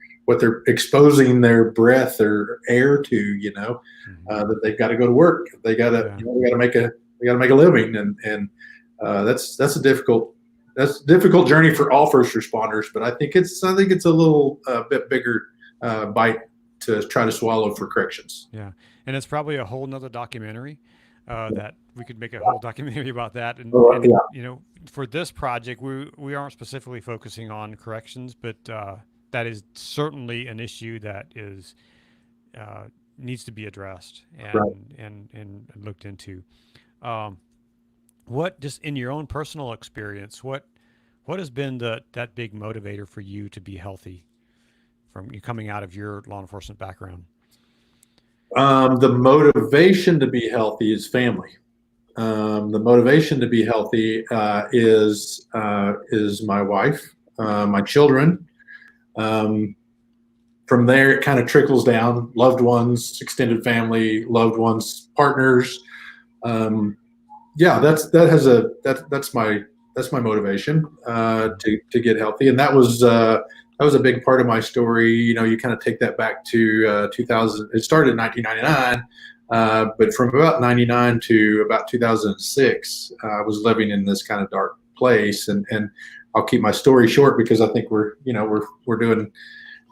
[SPEAKER 12] exposing their breath or air to, that they've got to go to work. They got to make a living, and that's a difficult journey for all first responders. But I think it's a little bit bigger bite to try to swallow for corrections.
[SPEAKER 1] Yeah, and it's probably a whole nother documentary that we could make a whole documentary about that. And for this project, we aren't specifically focusing on corrections, but that is certainly an issue that is needs to be addressed and looked into. What, just in your own personal experience, what has been that big motivator for you to be healthy from you coming out of your law enforcement background?
[SPEAKER 12] The motivation to be healthy is family. The motivation to be healthy is my wife, my children. From there, it kind of trickles down: loved ones, extended family, loved ones, partners. That's my motivation to get healthy, and that was a big part of my story. You kind of take that back to 2000. It started in 1999, but from about 99 to about 2006, I was living in this kind of dark place. And I'll keep my story short because I think we're doing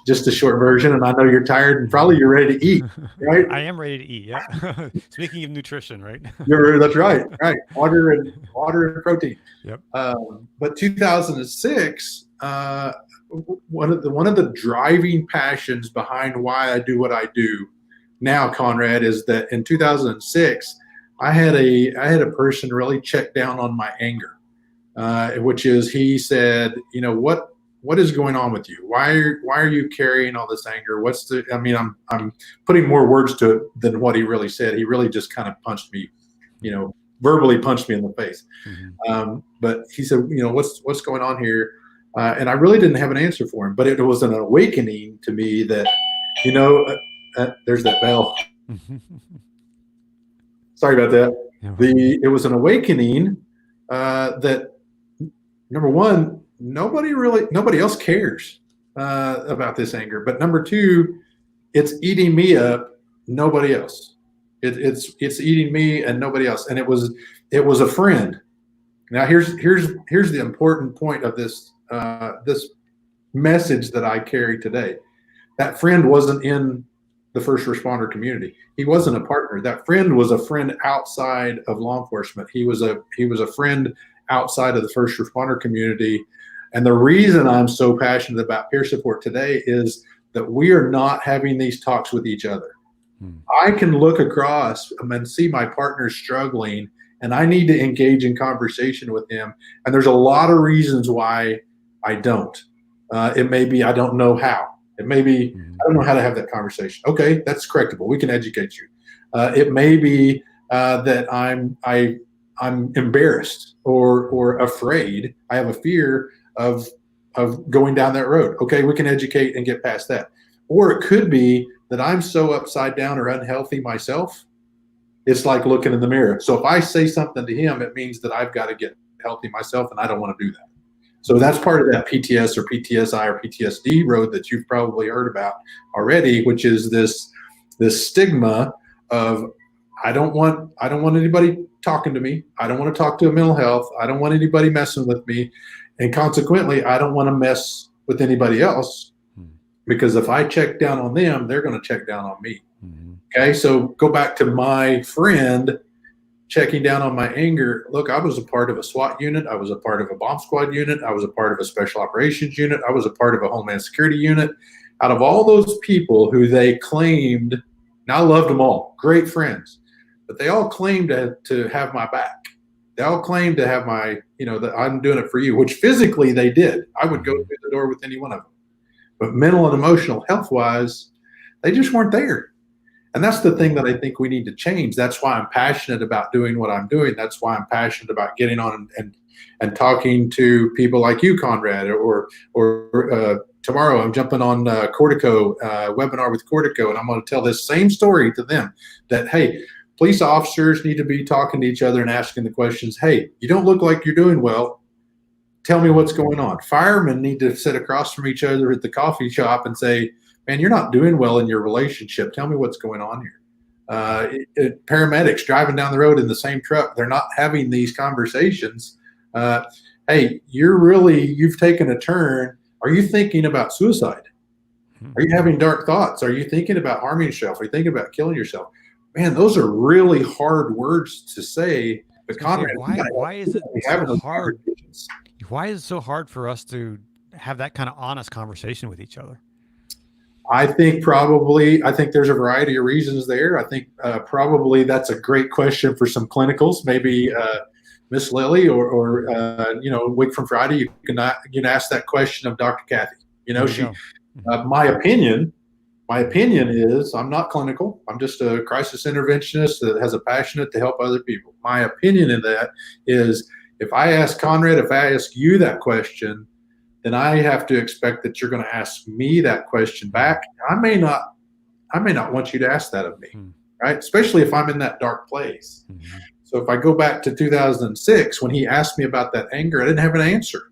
[SPEAKER 12] just a short version, and I know you're tired and probably you're ready to eat, right?
[SPEAKER 1] I am ready to eat. Yeah. Speaking of nutrition, right?
[SPEAKER 12] That's right. Right. Water and protein.
[SPEAKER 1] Yep.
[SPEAKER 12] But 2006, one of the driving passions behind why I do what I do now, Conrad, is that in 2006, I had a person really check down on my anger, which is, he said, what is going on with you? Why are you carrying all this anger? I'm putting more words to it than what he really said. He really just kind of punched me, verbally punched me in the face. But he said, what's going on here? And I really didn't have an answer for him, but it was an awakening to me that, there's that bell. Sorry about that. It was an awakening that, number one, nobody else cares about this anger. But number two, it's eating me up, nobody else. It's eating me and nobody else. And it was a friend. Now here's the important point of this message that I carry today. That friend wasn't in the first responder community. He wasn't a partner. That friend was a friend outside of law enforcement. He was a friend outside of the first responder community. And the reason I'm so passionate about peer support today is that we are not having these talks with each other. I can look across and see my partner struggling, and I need to engage in conversation with him. And there's a lot of reasons why I don't. It may be I don't know how. It may be, I don't know how to have that conversation. Okay, that's correctable. We can educate you. It may be that I'm embarrassed or afraid. I have a fear of going down that road. Okay, we can educate and get past that. Or it could be that I'm so upside down or unhealthy myself. It's like looking in the mirror. So if I say something to him, it means that I've got to get healthy myself, and I don't want to do that. So that's part of that PTS or PTSI or PTSD road that you've probably heard about already, which is this stigma of I don't want anybody talking to me. I don't want to talk to a mental health. I don't want anybody messing with me. And consequently, I don't want to mess with anybody else, because if I check down on them, they're going to check down on me. Okay, so go back to my friend checking down on my anger. Look, I was a part of a SWAT unit. I was a part of a bomb squad unit. I was a part of a special operations unit. I was a part of a Homeland Security unit. Out of all those people who they claimed, and I loved them all, great friends, but they all claimed to have my back. They all claimed to have my, that I'm doing it for you, which physically they did. I would go through the door with any one of them. But mental and emotional health-wise, they just weren't there. And that's the thing that I think we need to change. That's why I'm passionate about doing what I'm doing. That's why I'm passionate about getting on and talking to people like you, Conrad, or tomorrow I'm jumping on Cortico, webinar with Cortico, and I'm going to tell this same story to them that, hey, police officers need to be talking to each other and asking the questions, hey, you don't look like you're doing well. Tell me what's going on. Firemen need to sit across from each other at the coffee shop and say, man, you're not doing well in your relationship. Tell me what's going on here. Paramedics driving down the road in the same truck, they're not having these conversations. Hey, you've taken a turn. Are you thinking about suicide? Are you having dark thoughts? Are you thinking about harming yourself? Are you thinking about killing yourself? Man, those are really hard words to say. But Conrad,
[SPEAKER 1] why is it so hard? Why is it so hard for us to have that kind of honest conversation with each other?
[SPEAKER 12] I think there's a variety of reasons there. I think probably that's a great question for some clinicals, maybe Miss Lily or Week from Friday. You can ask that question of Dr. Kathy. My opinion is I'm not clinical. I'm just a crisis interventionist that has a passion to help other people. My opinion in that is if I ask Conrad, if I ask you that question, then I have to expect that you're going to ask me that question back. I may not want you to ask that of me, right? Especially if I'm in that dark place. So if I go back to 2006, when he asked me about that anger, I didn't have an answer.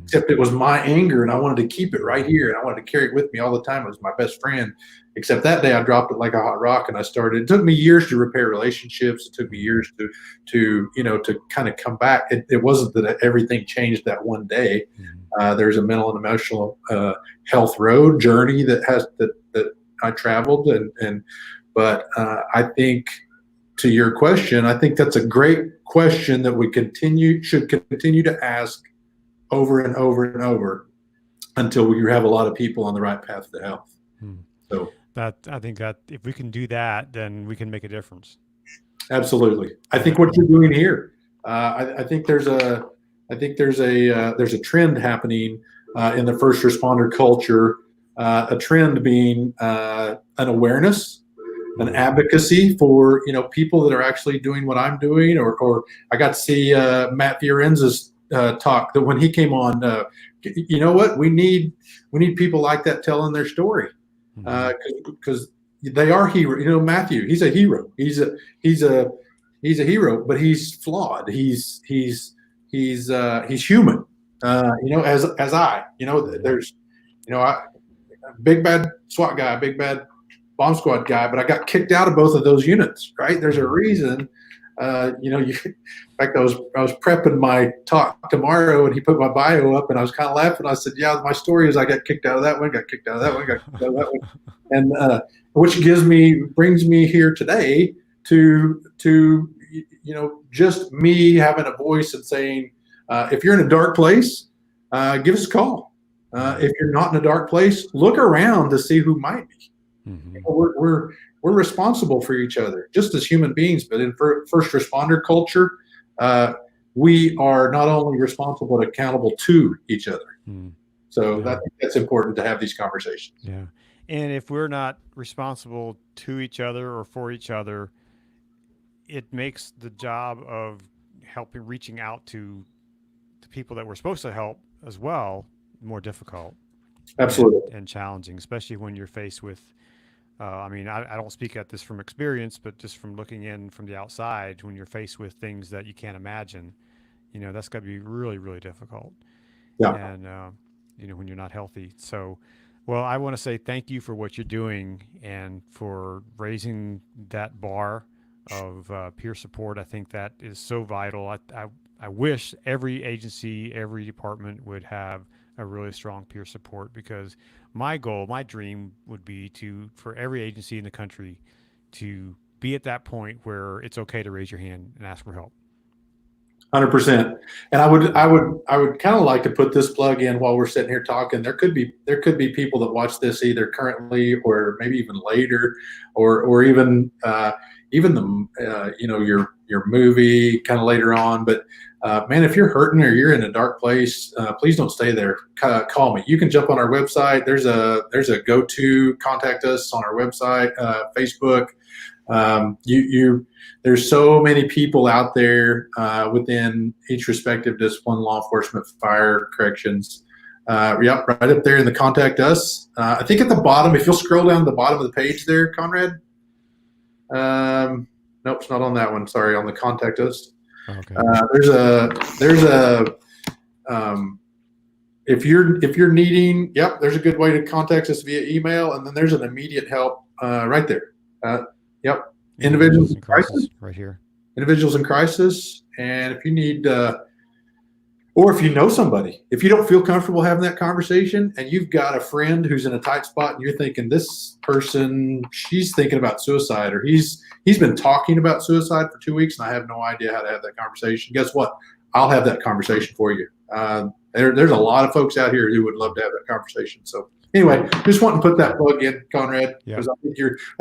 [SPEAKER 12] Except it was my anger, and I wanted to keep it right here, and I wanted to carry it with me all the time. It was my best friend. Except that day I dropped it like a hot rock, and it took me years to repair relationships. It took me years to kind of come back. It wasn't that everything changed that one day. There's a mental and emotional health road journey that I traveled, but I think, to your question, I think that's a great question that we should continue to ask over and over and over until we have a lot of people on the right path to health. So
[SPEAKER 1] I think that if we can do that, then we can make a difference.
[SPEAKER 12] Absolutely. I think what you're doing here, I think there's a trend happening in the first responder culture, a trend being an awareness, an advocacy for people that are actually doing what I'm doing, or I got to see Matt Fiorenza's talk that when he came on, you know what, we need people like that telling their story, because they are hero. Matthew, he's a hero. He's a hero, but he's flawed. He's human. As I. There's big bad SWAT guy, big bad bomb squad guy, but I got kicked out of both of those units. Right? There's a reason. In fact, I was prepping my talk tomorrow, and he put my bio up, and I was kind of laughing. I said, "Yeah, my story is I got kicked out of that one, got kicked out of that one, got kicked out of that one," and which brings me here today to just me having a voice and saying, if you're in a dark place, give us a call. If you're not in a dark place, look around to see who might be. We're responsible for each other, just as human beings. But in first responder culture, we are not only responsible but accountable to each other. So I think that's important to have these conversations.
[SPEAKER 1] Yeah. And if we're not responsible to each other or for each other, it makes the job of helping, reaching out to the people that we're supposed to help as well, more difficult.
[SPEAKER 12] Absolutely.
[SPEAKER 1] And challenging, especially when you're faced with, I mean, I don't speak at this from experience, but just from looking in from the outside, when you're faced with things that you can't imagine, that's got to be really, really difficult.
[SPEAKER 12] Yeah.
[SPEAKER 1] And, when you're not healthy. So, well, I want to say thank you for what you're doing and for raising that bar of peer support. I think that is so vital. I wish every agency, every department would have a really strong peer support, because my goal, my dream would be for every agency in the country to be at that point where it's okay to raise your hand and ask for help.
[SPEAKER 12] 100%. And I would kind of like to put this plug in while we're sitting here talking. There could be people that watch this either currently or maybe even later, or even the your movie kind of later on. But man, if you're hurting or you're in a dark place, please don't stay there. Call me. You can jump on our website. There's a go-to contact us on our website, Facebook. There's so many people out there within each respective discipline: law enforcement, fire, corrections. Yep, right up there in the contact us. I think at the bottom, if you'll scroll down the bottom of the page there, Conrad. Nope, it's not on that one. Sorry, on the contact us.
[SPEAKER 1] Okay.
[SPEAKER 12] There's a if you're needing, yep, there's a good way to contact us via email, and then there's an immediate help right there. Yep. Individuals in crisis
[SPEAKER 1] right here.
[SPEAKER 12] Individuals in crisis. And if you need, or if you know somebody, if you don't feel comfortable having that conversation and you've got a friend who's in a tight spot and you're thinking this person, she's thinking about suicide, or he's been talking about suicide for 2 weeks and I have no idea how to have that conversation. Guess what? I'll have that conversation for you. There's a lot of folks out here who would love to have that conversation. So anyway, just want to put that plug in, Conrad, because I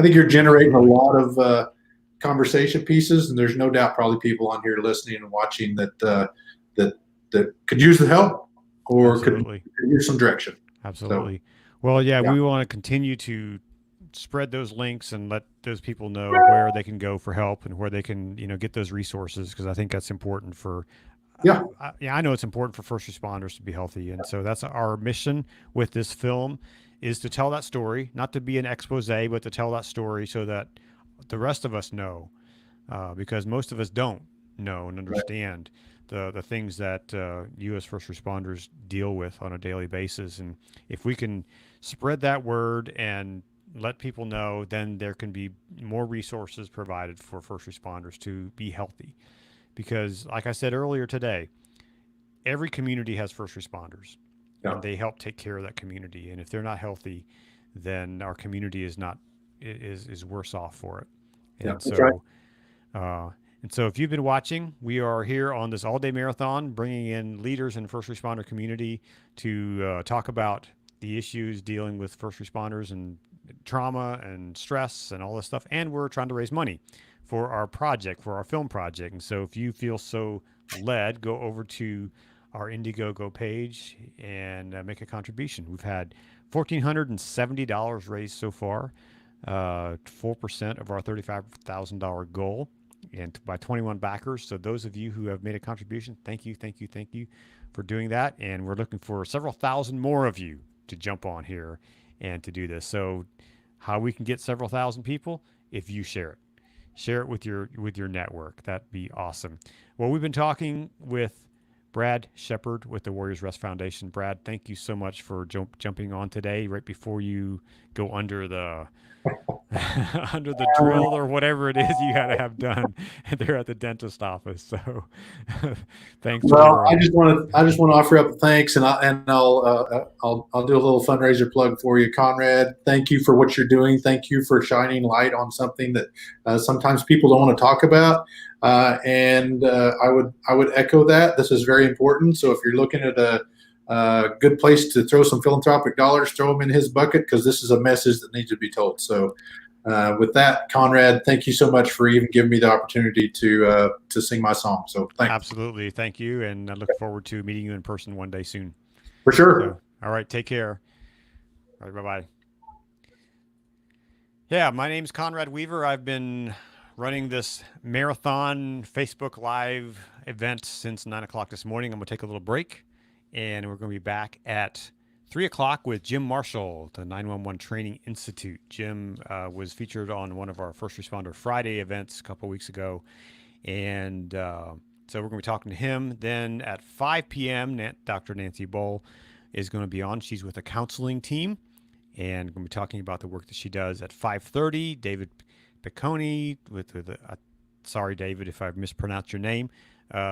[SPEAKER 12] think you're generating a lot of conversation pieces, and there's no doubt probably people on here listening and watching that could use the help or could use some direction.
[SPEAKER 1] Absolutely.
[SPEAKER 12] So,
[SPEAKER 1] well, yeah, we want to continue to spread those links and let those people know where they can go for help and where they can, get those resources, because I think that's important for. I know it's important for first responders to be healthy. And so that's our mission with this film, is to tell that story, not to be an expose, but to tell that story so that the rest of us know, because most of us don't know and understand the things that you as first responders deal with on a daily basis. And if we can spread that word and let people know, then there can be more resources provided for first responders to be healthy. Because like I said earlier today, every community has first responders and they help take care of that community. And if they're not healthy, then our community is worse off for it. And so if you've been watching, we are here on this all-day marathon, bringing in leaders in the first responder community to talk about the issues dealing with first responders and trauma and stress and all this stuff. And we're trying to raise money for our project, for our film project. And so if you feel so led, go over to our Indiegogo page and make a contribution. We've had $1,470 raised so far, 4% of our $35,000 goal, and by 21 backers. So those of you who have made a contribution, thank you for doing that. And we're looking for several thousand more of you to jump on here and to do this. So how we can get several thousand people? If you share it. Share it with your network. That'd be awesome. Well, we've been talking with Brad Shepard with the Warriors Rest Foundation. Brad, thank you so much for jumping on today, right before you go under the under the drill or whatever it is you got to have done there at the dentist office. So thanks.
[SPEAKER 12] Well, I just want to offer up thanks, and I'll do a little fundraiser plug for you, Conrad. Thank you for what you're doing. Thank you for shining light on something that sometimes people don't want to talk about. And I would echo that. This is very important. So if you're looking at a good place to throw some philanthropic dollars, throw them in his bucket, because this is a message that needs to be told. So with that, Conrad, thank you so much for even giving me the opportunity to sing my song. So thanks.
[SPEAKER 1] Absolutely. Thank you. And I look forward to meeting you in person one day soon.
[SPEAKER 12] For sure.
[SPEAKER 1] All right, take care. All right, bye-bye. Yeah, my name's Conrad Weaver. I've been running this marathon Facebook Live event since 9 o'clock this morning. I'm going to take a little break, and we're going to be back at 3 o'clock with Jim Marshall, the 911 Training Institute. Jim was featured on one of our First Responder Friday events a couple weeks ago, and so we're going to be talking to him. Then at 5 p.m., Dr. Nancy Bowl is going to be on. She's with a counseling team, and we're going to be talking about the work that she does. At 5:30, David Piccone sorry, David, if I mispronounced your name,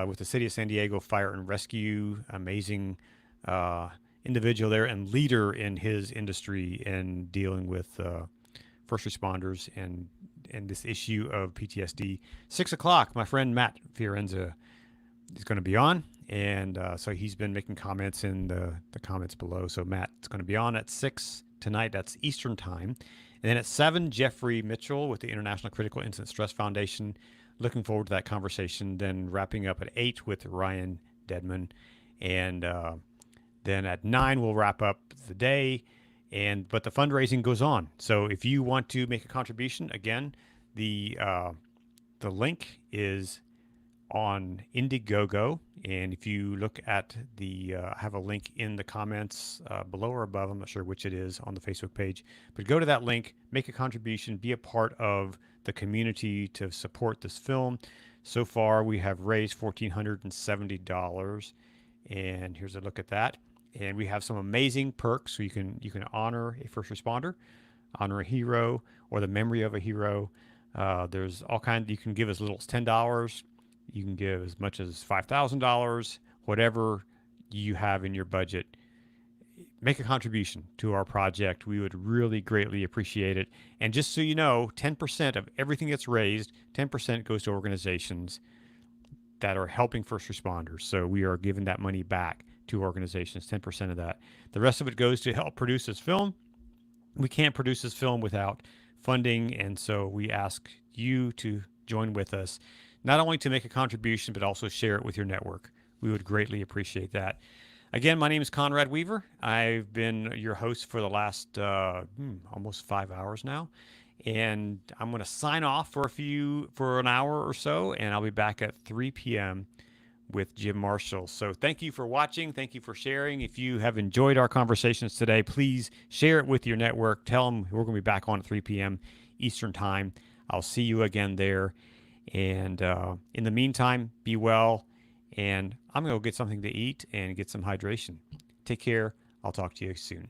[SPEAKER 1] with the City of San Diego Fire and Rescue. Amazing individual there and leader in his industry in dealing with first responders and this issue of PTSD. 6 o'clock, my friend Matt Fiorenza is going to be on. And so he's been making comments in the comments below. So Matt's going to be on at 6 tonight. That's Eastern time. And then at 7, Jeffrey Mitchell with the International Critical Incident Stress Foundation. Looking forward to that conversation. Then wrapping up at 8 with Ryan Dedman. And then at 9, we'll wrap up the day. But the fundraising goes on. So if you want to make a contribution, again, the link is on Indiegogo, and if you look at I have a link in the comments below or above, I'm not sure which it is on the Facebook page, but go to that link, make a contribution, be a part of the community to support this film. So far, we have raised $1,470, and here's a look at that. And we have some amazing perks, so you can honor a first responder, honor a hero, or the memory of a hero. There's all kinds. You can give as little as $10. You can give as much as $5,000, whatever you have in your budget. Make a contribution to our project. We would really greatly appreciate it. And just so you know, 10% of everything that's raised, 10% goes to organizations that are helping first responders. So we are giving that money back to organizations, 10% of that. The rest of it goes to help produce this film. We can't produce this film without funding, and so we ask you to join with us, not only to make a contribution, but also share it with your network. We would greatly appreciate that. Again, my name is Conrad Weaver. I've been your host for the last almost 5 hours now, and I'm going to sign off for an hour or so, and I'll be back at 3 p.m. with Jim Marshall. So thank you for watching. Thank you for sharing. If you have enjoyed our conversations today, please share it with your network. Tell them we're going to be back on at 3 p.m. Eastern time. I'll see you again there. And in the meantime, be well. And I'm going to go get something to eat and get some hydration. Take care. I'll talk to you soon.